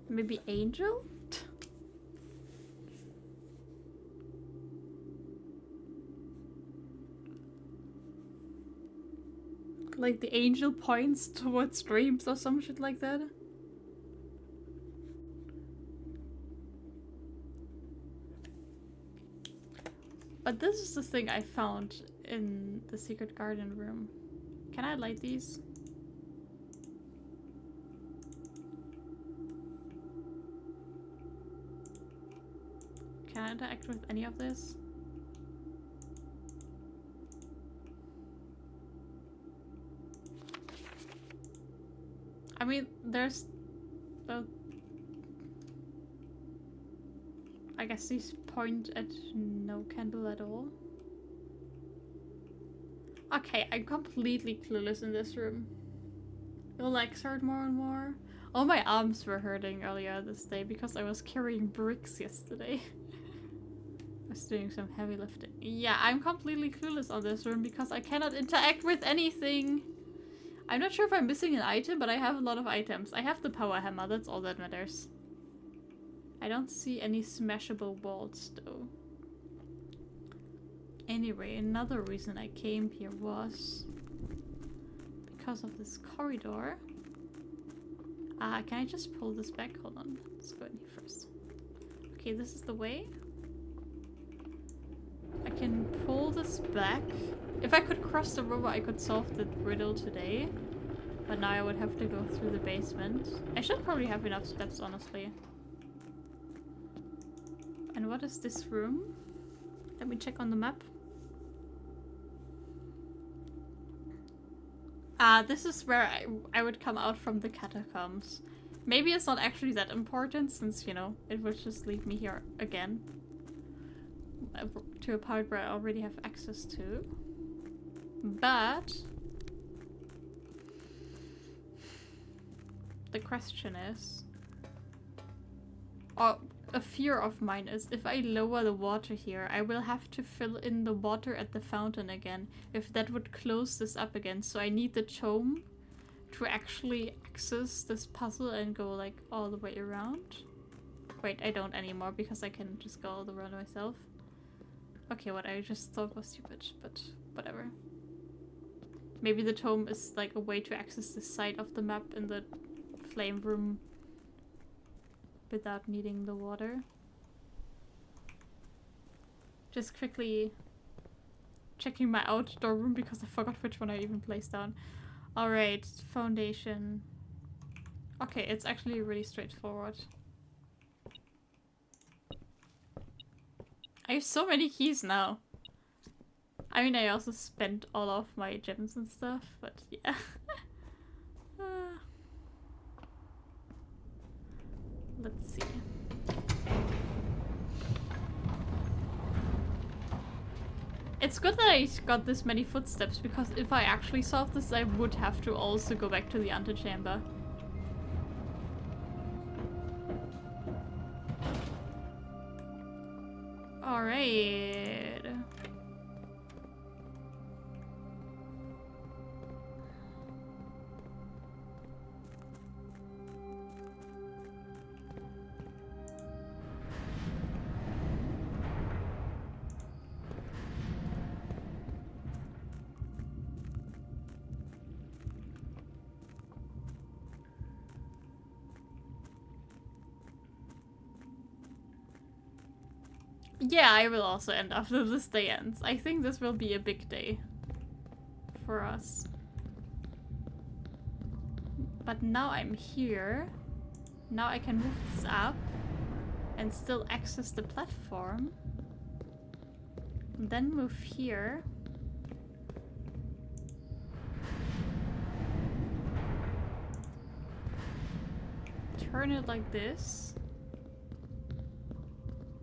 Maybe Angel? Like the angel points towards streams or some shit like that. But this is the thing I found in the secret garden room. Can I light these? Can I interact with any of this? I mean, there's... I guess these point at no candle at all. Okay, I'm completely clueless in this room. Your legs hurt more and more. Oh, my arms were hurting earlier this day because I was carrying bricks yesterday. I was doing some heavy lifting. Yeah, I'm completely clueless on this room because I cannot interact with anything. I'm not sure if I'm missing an item, but I have a lot of items. I have the power hammer, that's all that matters. I don't see any smashable walls, though. Anyway, another reason I came here was because of this corridor. Can I just pull this back? Hold on, let's go in here first. Okay, this is the way. I can pull this back. If I could cross the river, I could solve the riddle today. But now I would have to go through the basement. I should probably have enough steps, honestly. And what is this room? Let me check on the map. This is where I would come out from the catacombs. Maybe it's not actually that important since, you know, it would just lead me here again. To a part where I already have access to. But the question is... Or a fear of mine is, if I lower the water here, I will have to fill in the water at the fountain again. If that would close this up again. So I need the tome to actually access this puzzle and go like all the way around. Wait, I don't anymore because I can just go all the way around myself. Okay, what I just thought was stupid, but whatever. Maybe the tome is like a way to access this side of the map in the flame room without needing the water. Just quickly checking my outdoor room because I forgot which one I even placed down. Alright, foundation. Okay, it's actually really straightforward. I have so many keys now. I mean, I also spent all of my gems and stuff, but yeah. Let's see. It's good that I got this many footsteps, because if I actually solve this, I would have to also go back to the antechamber. Alright. Yeah, I will also end after this day ends. I think this will be a big day for us. But now I'm here. Now I can move this up and still access the platform. Then move here. Turn it like this.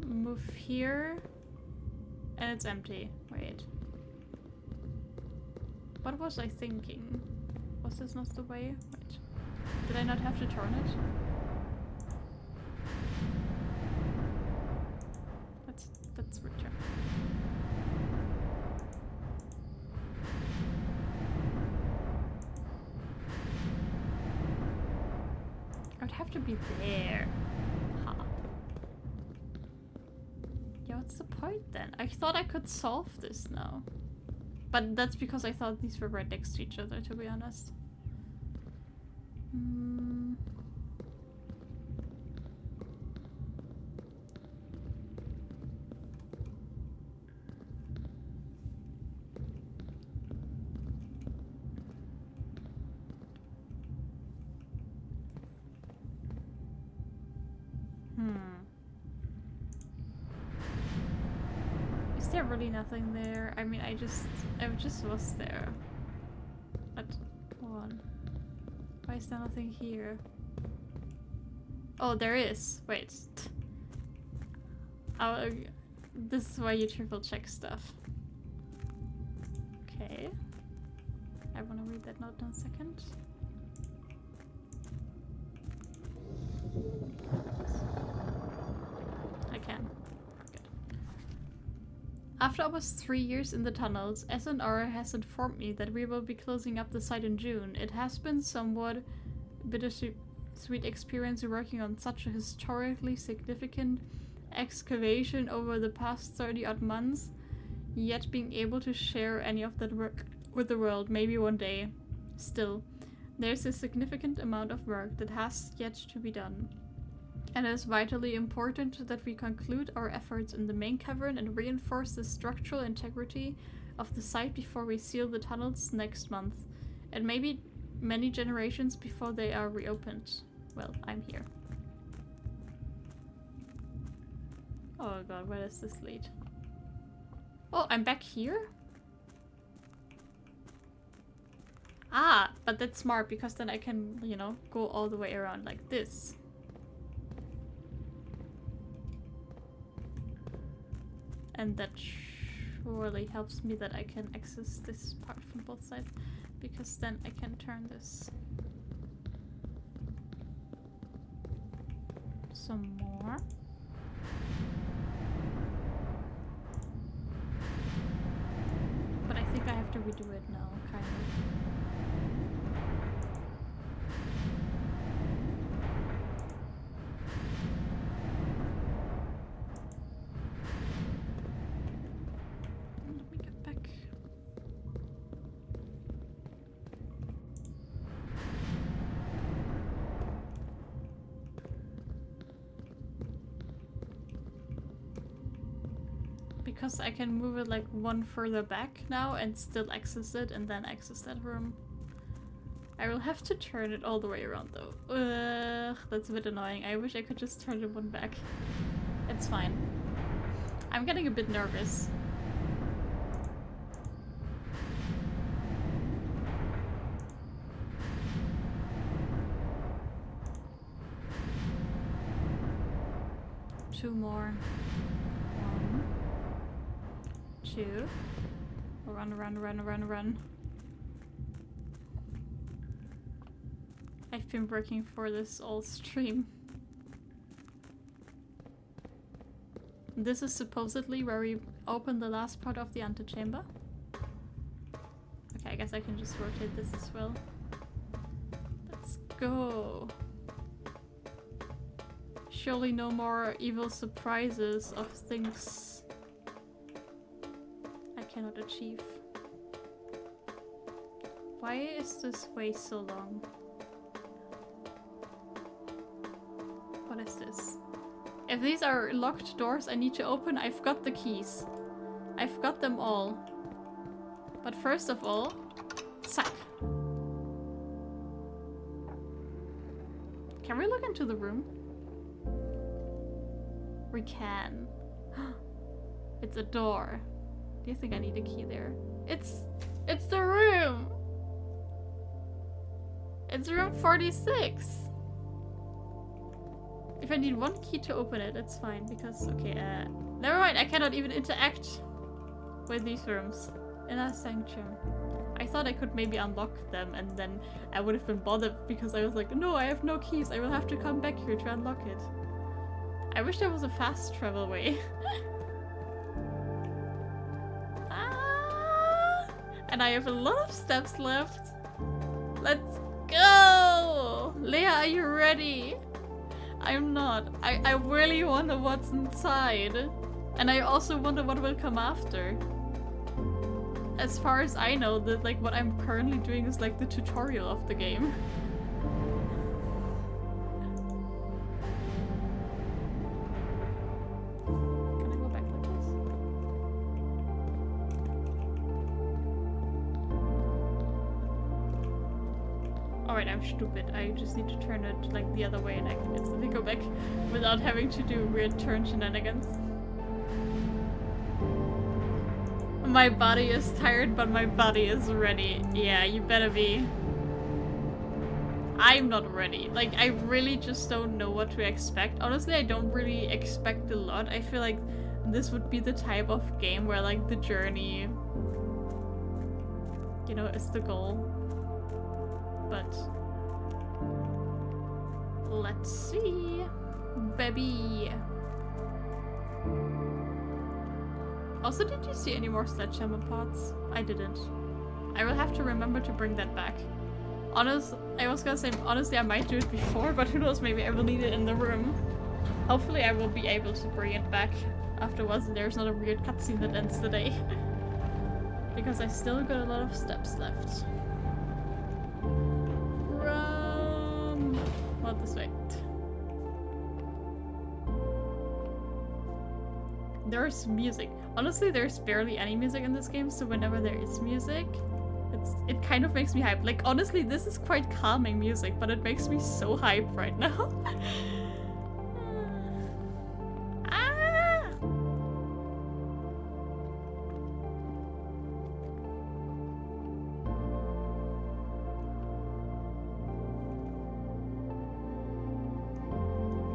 Move here. And it's empty. Wait. What was I thinking? Was this not the way? Wait. Did I not have to turn it? Let's return. I would have to be there. Ha. Yeah, what's the point then? I thought I could solve this now. But that's because I thought these were right next to each other, to be honest. Is there really nothing there? I mean, I just was there. But, come on. Why is there nothing here? Oh, there is. Wait. This is why you triple check stuff. Okay. I wanna read that note in a second. I can. Good. After almost 3 years in the tunnels, S&R has informed me that we will be closing up the site in June. It has been somewhat bittersweet experience working on such a historically significant excavation over the past 30-odd months, yet being able to share any of that work with the world, maybe one day. Still, there's a significant amount of work that has yet to be done. And it is vitally important that we conclude our efforts in the main cavern and reinforce the structural integrity of the site before we seal the tunnels next month. And maybe many generations before they are reopened. Well, I'm here. Oh god, where does this lead? Oh, I'm back here? Ah, but that's smart because then I can, you know, go all the way around like this. And that surely helps me that I can access this part from both sides, because then I can turn this. some more. But I think I have to redo it now, kind of. Let me get back. Because I can move it like one further back now and still access it and then access that room. I will have to turn it all the way around though. That's a bit annoying. I wish I could just turn it one back. It's fine. I'm getting a bit nervous. Two more. One. Two. Run, run, run, run, run. I've been working for this all stream. This is supposedly where we open the last part of the antechamber. Okay, I guess I can just rotate this as well. Let's go. Surely no more evil surprises of things I cannot achieve. Why is this way so long? What is this? If these are locked doors I need to open, I've got the keys. I've got them all. But first of all, sack. Can we look into the room? We can. It's a door. Do you think I need a key there? It's the room! It's room 46! If I need one key to open it, it's fine, because, okay, never mind, I cannot even interact with these rooms. Inner Sanctum. I thought I could maybe unlock them, and then I would have been bothered, because I was like, no, I have no keys, I will have to come back here to unlock it. I wish there was a fast travel way. And I have a lot of steps left. Let's go! Leah, are you ready? I'm not. I really wonder what's inside. And I also wonder what will come after. As far as I know, like what I'm currently doing is like the tutorial of the game. Can I go back like this? Alright, I'm stupid. I just need to turn it like the other way and I can instantly go back without having to do weird turn shenanigans. My body is tired, but my body is ready. Yeah, you better be. I'm not ready. Like, I really just don't know what to expect. Honestly, I don't really expect a lot. I feel like this would be the type of game where, like, the journey, you know, is the goal. But let's see, baby. Also, did you see any more sledgehammer pots? I didn't. I will have to remember to bring that back. I was gonna say, honestly, I might do it before, but who knows, maybe I will need it in the room. Hopefully I will be able to bring it back afterwards and there's not a weird cutscene that ends the day. Because I still got a lot of steps left. Run! Not this way. There's music. Honestly, there's barely any music in this game, so whenever there is music, it kind of makes me hype. Like, honestly, this is quite calming music, but it makes me so hyped right now. Ah!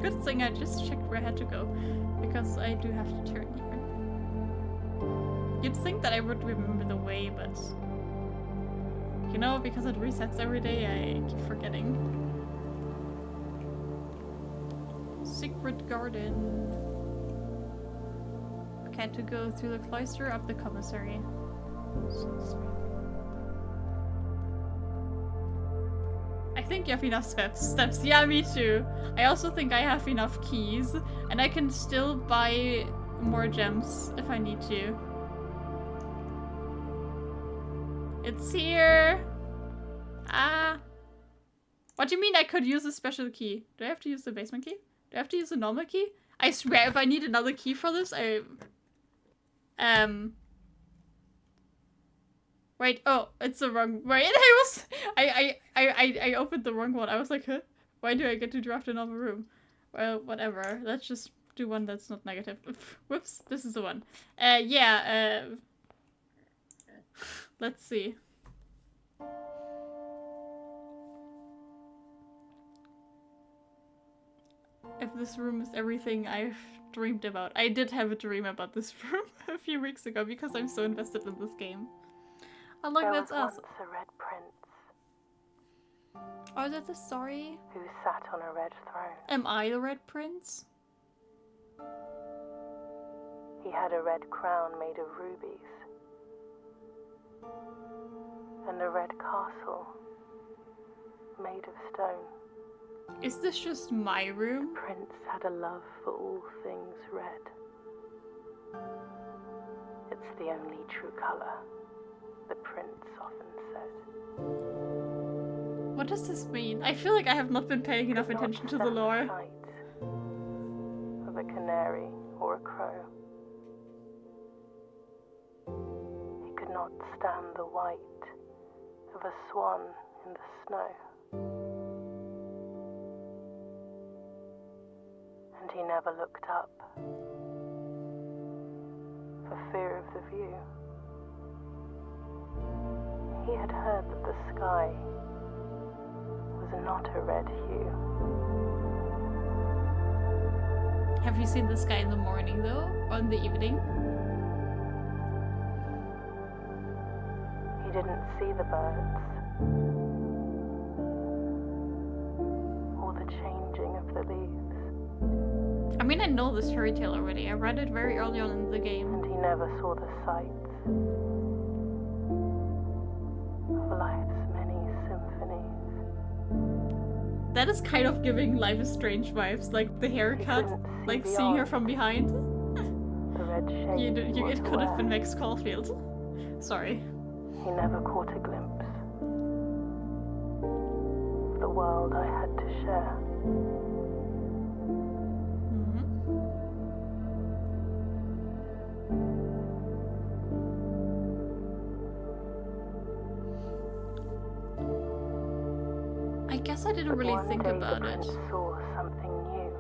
Good thing I just checked where I had to go, because I do have to turn here. You'd think that I would remember the way, but you know, because it resets every day, I keep forgetting. secret garden. Okay, to go through the cloister up the commissary. I think you have enough steps. Yeah, me too. I also think I have enough keys, and I can still buy more gems if I need to. It's here! Ah! What do you mean I could use a special key? Do I have to use the basement key? Do I have to use the normal key? I swear if I need another key for this, Wait, oh, it's the wrong... Wait, I opened the wrong one. I was like, huh? Why do I get to draft another room? Well, whatever. Let's just do one that's not negative. Whoops, this is the one. Yeah, let's see. If this room is everything I've dreamed about. I did have a dream about this room a few weeks ago because I'm so invested in this game. Oh look, that's us. There was once a red prince. Oh, that's a story? Who sat on a red throne. Am I the Red Prince? He had a red crown made of rubies. And a red castle made of stone. Is this just my room? The prince had a love for all things red. It's the only true color, the prince often said. What does this mean? I feel like I have not been paying enough attention to the lore. Sight of a canary or a crow. He could not stand the white of a swan in the snow. And he never looked up for fear of the view. He had heard that the sky was not a red hue. Have you seen the sky in the morning though? Or in the evening? He didn't see the birds or the changing of the leaves. I mean, I know this fairy tale already. I read it very early on in the game. And he never saw the sights of life's many symphonies. That is kind of giving Life is Strange vibes, like the haircut, like seeing her from behind. The red shade It could have been Max Caulfield. Sorry. He never caught a glimpse of the world I had to share. I guess I didn't really think about it. Saw something new.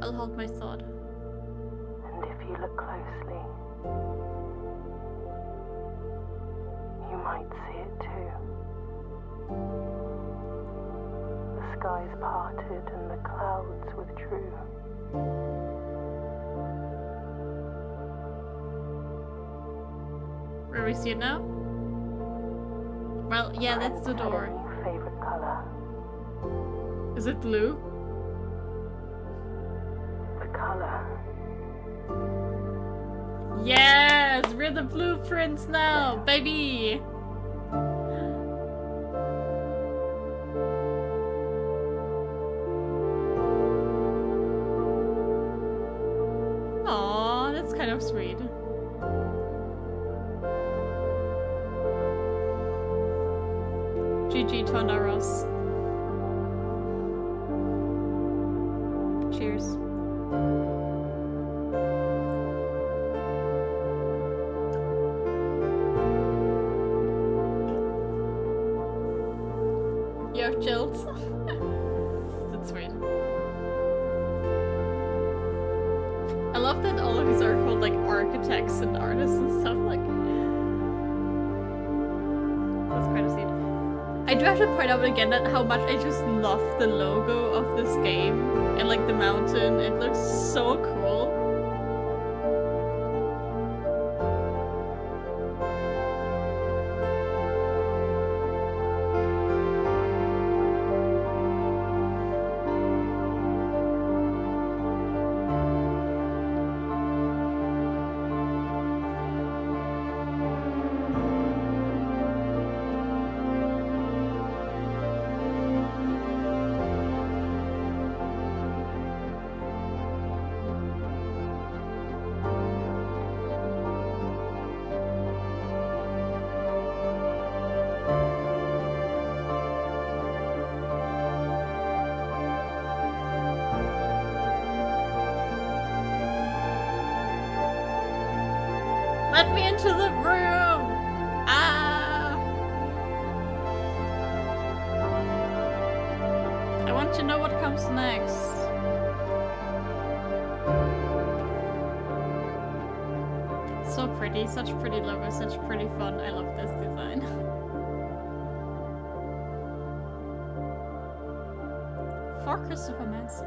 I'll hold my thought. And if you look closely, you might see it too. The skies parted and the clouds withdrew. Where we see it now? Well, yeah, that's the door. Your favorite color? Is it blue? The color. Yes! We're the blueprints now, baby! Aww, that's kind of sweet. GG Tonaros. Cheers. You have chills? That's sweet. I love that all of these are called like architects and artists and stuff like. That's kind of sweet. I do have to point out again that how much I just love the logo of this game and like the mountain. It looks so cool. Let me into the room! Ah! I want to know what comes next. So pretty, such pretty logo, such pretty font. I love this design. For Christopher Manson,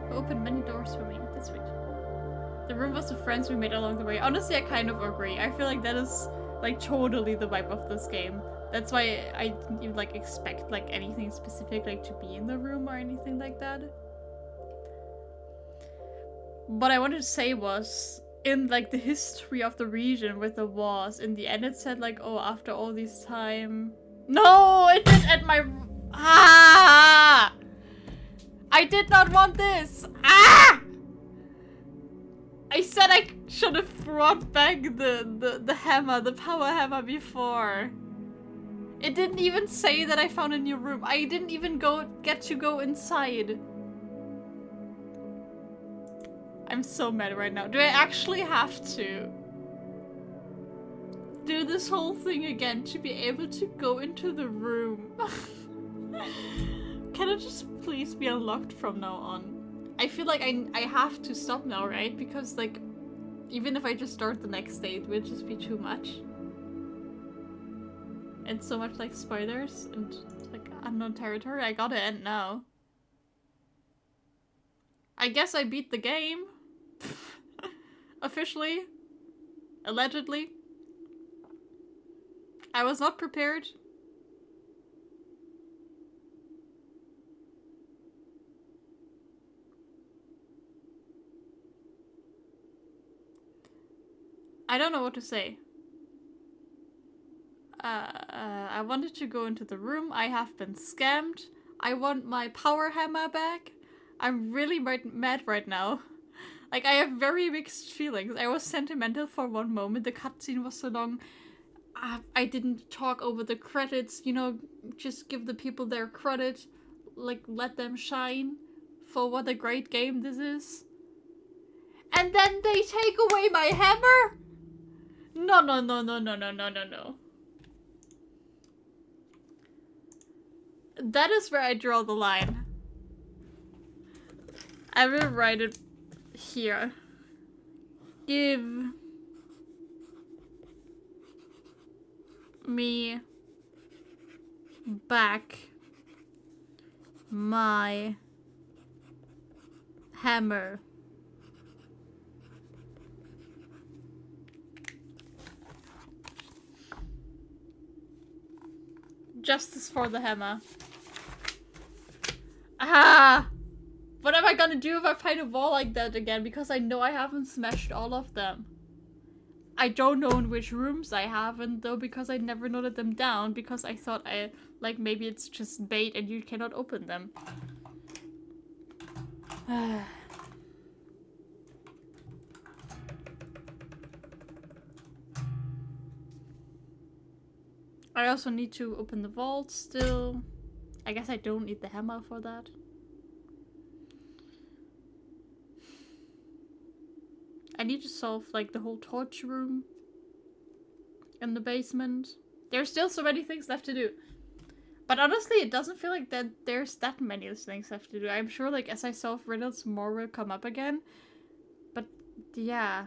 who opened many doors for me. That's sweet. The room was the friends we made along the way. Honestly, I kind of agree. I feel like that is like totally the vibe of this game. That's why I didn't even like expect like anything specific like to be in the room or anything like that. What I wanted to say was, in like the history of the region with the wars, in the end it said like, oh, after all this time. No, it did at my. Ah! I did not want this. Ah! I said I should have brought back the hammer, the power hammer before. It didn't even say that I found a new room. I didn't even get to go inside. I'm so mad right now. Do I actually have to do this whole thing again to be able to go into the room? Can it just please be unlocked from now on? I feel like I have to stop now, right? Because like, even if I just start the next day, it will just be too much. And so much like spoilers and like unknown territory. I gotta end now. I guess I beat the game. Officially. Allegedly. I was not prepared. I don't know what to say. I wanted to go into the room. I have been scammed. I want my power hammer back. I'm really mad right now. Like, I have very mixed feelings. I was sentimental for one moment. The cutscene was so long. I didn't talk over the credits, you know, just give the people their credit. Like, let them shine for what a great game this is. And then they take away my hammer? No, no, no, no, no, no, no, no, no. That is where I draw the line. I will write it here. Give me back my hammer. Justice for the hammer. Ah! What am I gonna do if I find a wall like that again? Because I know I haven't smashed all of them. I don't know in which rooms I haven't though, because I never noted them down, because I thought like maybe it's just bait and you cannot open them. I also need to open the vault still. I guess I don't need the hammer for that. I need to solve like the whole torch room in the basement. There's still so many things left to do. But honestly, it doesn't feel like that there's that many things left to do. I'm sure like as I solve riddles, more will come up again. But yeah,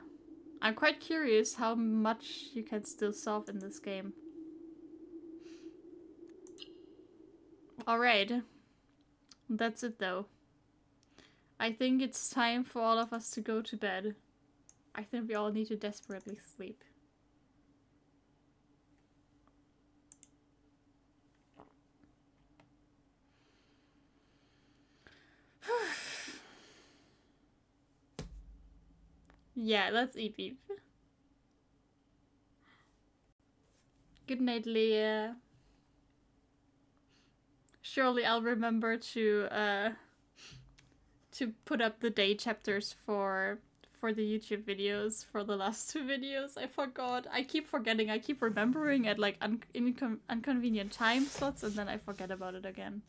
I'm quite curious how much you can still solve in this game. Alright, that's it though. I think it's time for all of us to go to bed. I think we all need to desperately sleep. Yeah, let's eat beef. Good night, Leah. Surely I'll remember to put up the day chapters for the YouTube videos, for the last two videos. I forgot. I keep forgetting. I keep remembering at like inconvenient time slots, and then I forget about it again.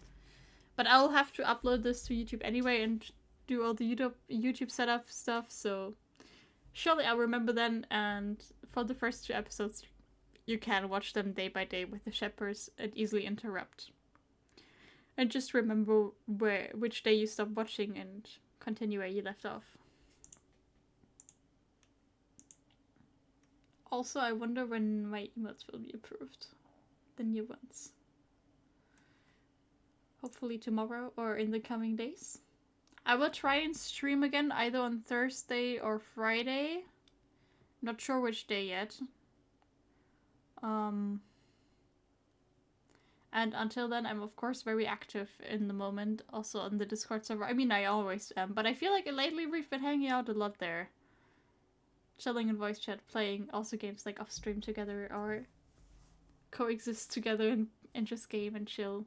But I'll have to upload this to YouTube anyway and do all the YouTube setup stuff, so surely I'll remember then, and for the first 2 episodes, you can watch them day by day with the Shepherds and easily interrupt. And just remember which day you stop watching and continue where you left off. Also, I wonder when my emotes will be approved. The new ones. Hopefully tomorrow or in the coming days. I will try and stream again either on Thursday or Friday. Not sure which day yet. And until then, I'm of course very active in the moment, also on the Discord server. I mean, I always am, but I feel like lately we've been hanging out a lot there. Chilling in voice chat, playing also games like off stream together or coexist together and just game and chill.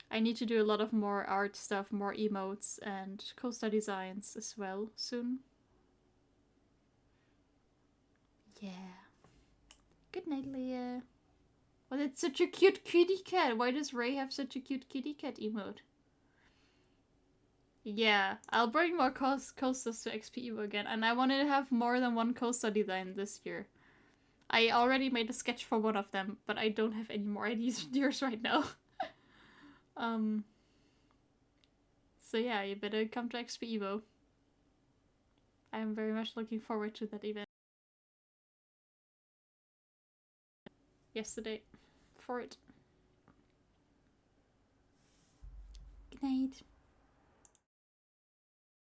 I need to do a lot of more art stuff, more emotes and coaster designs as well soon. Yeah. Good night, Leah. Well, it's such a cute kitty cat. Why does Ray have such a cute kitty cat emote? Yeah, I'll bring more coasters to XP Evo again, and I wanted to have more than one coaster design this year. I already made a sketch for one of them, but I don't have any more ideas right now. So yeah, you better come to XP Evo. I am very much looking forward to that event. Yesterday for it. Good night.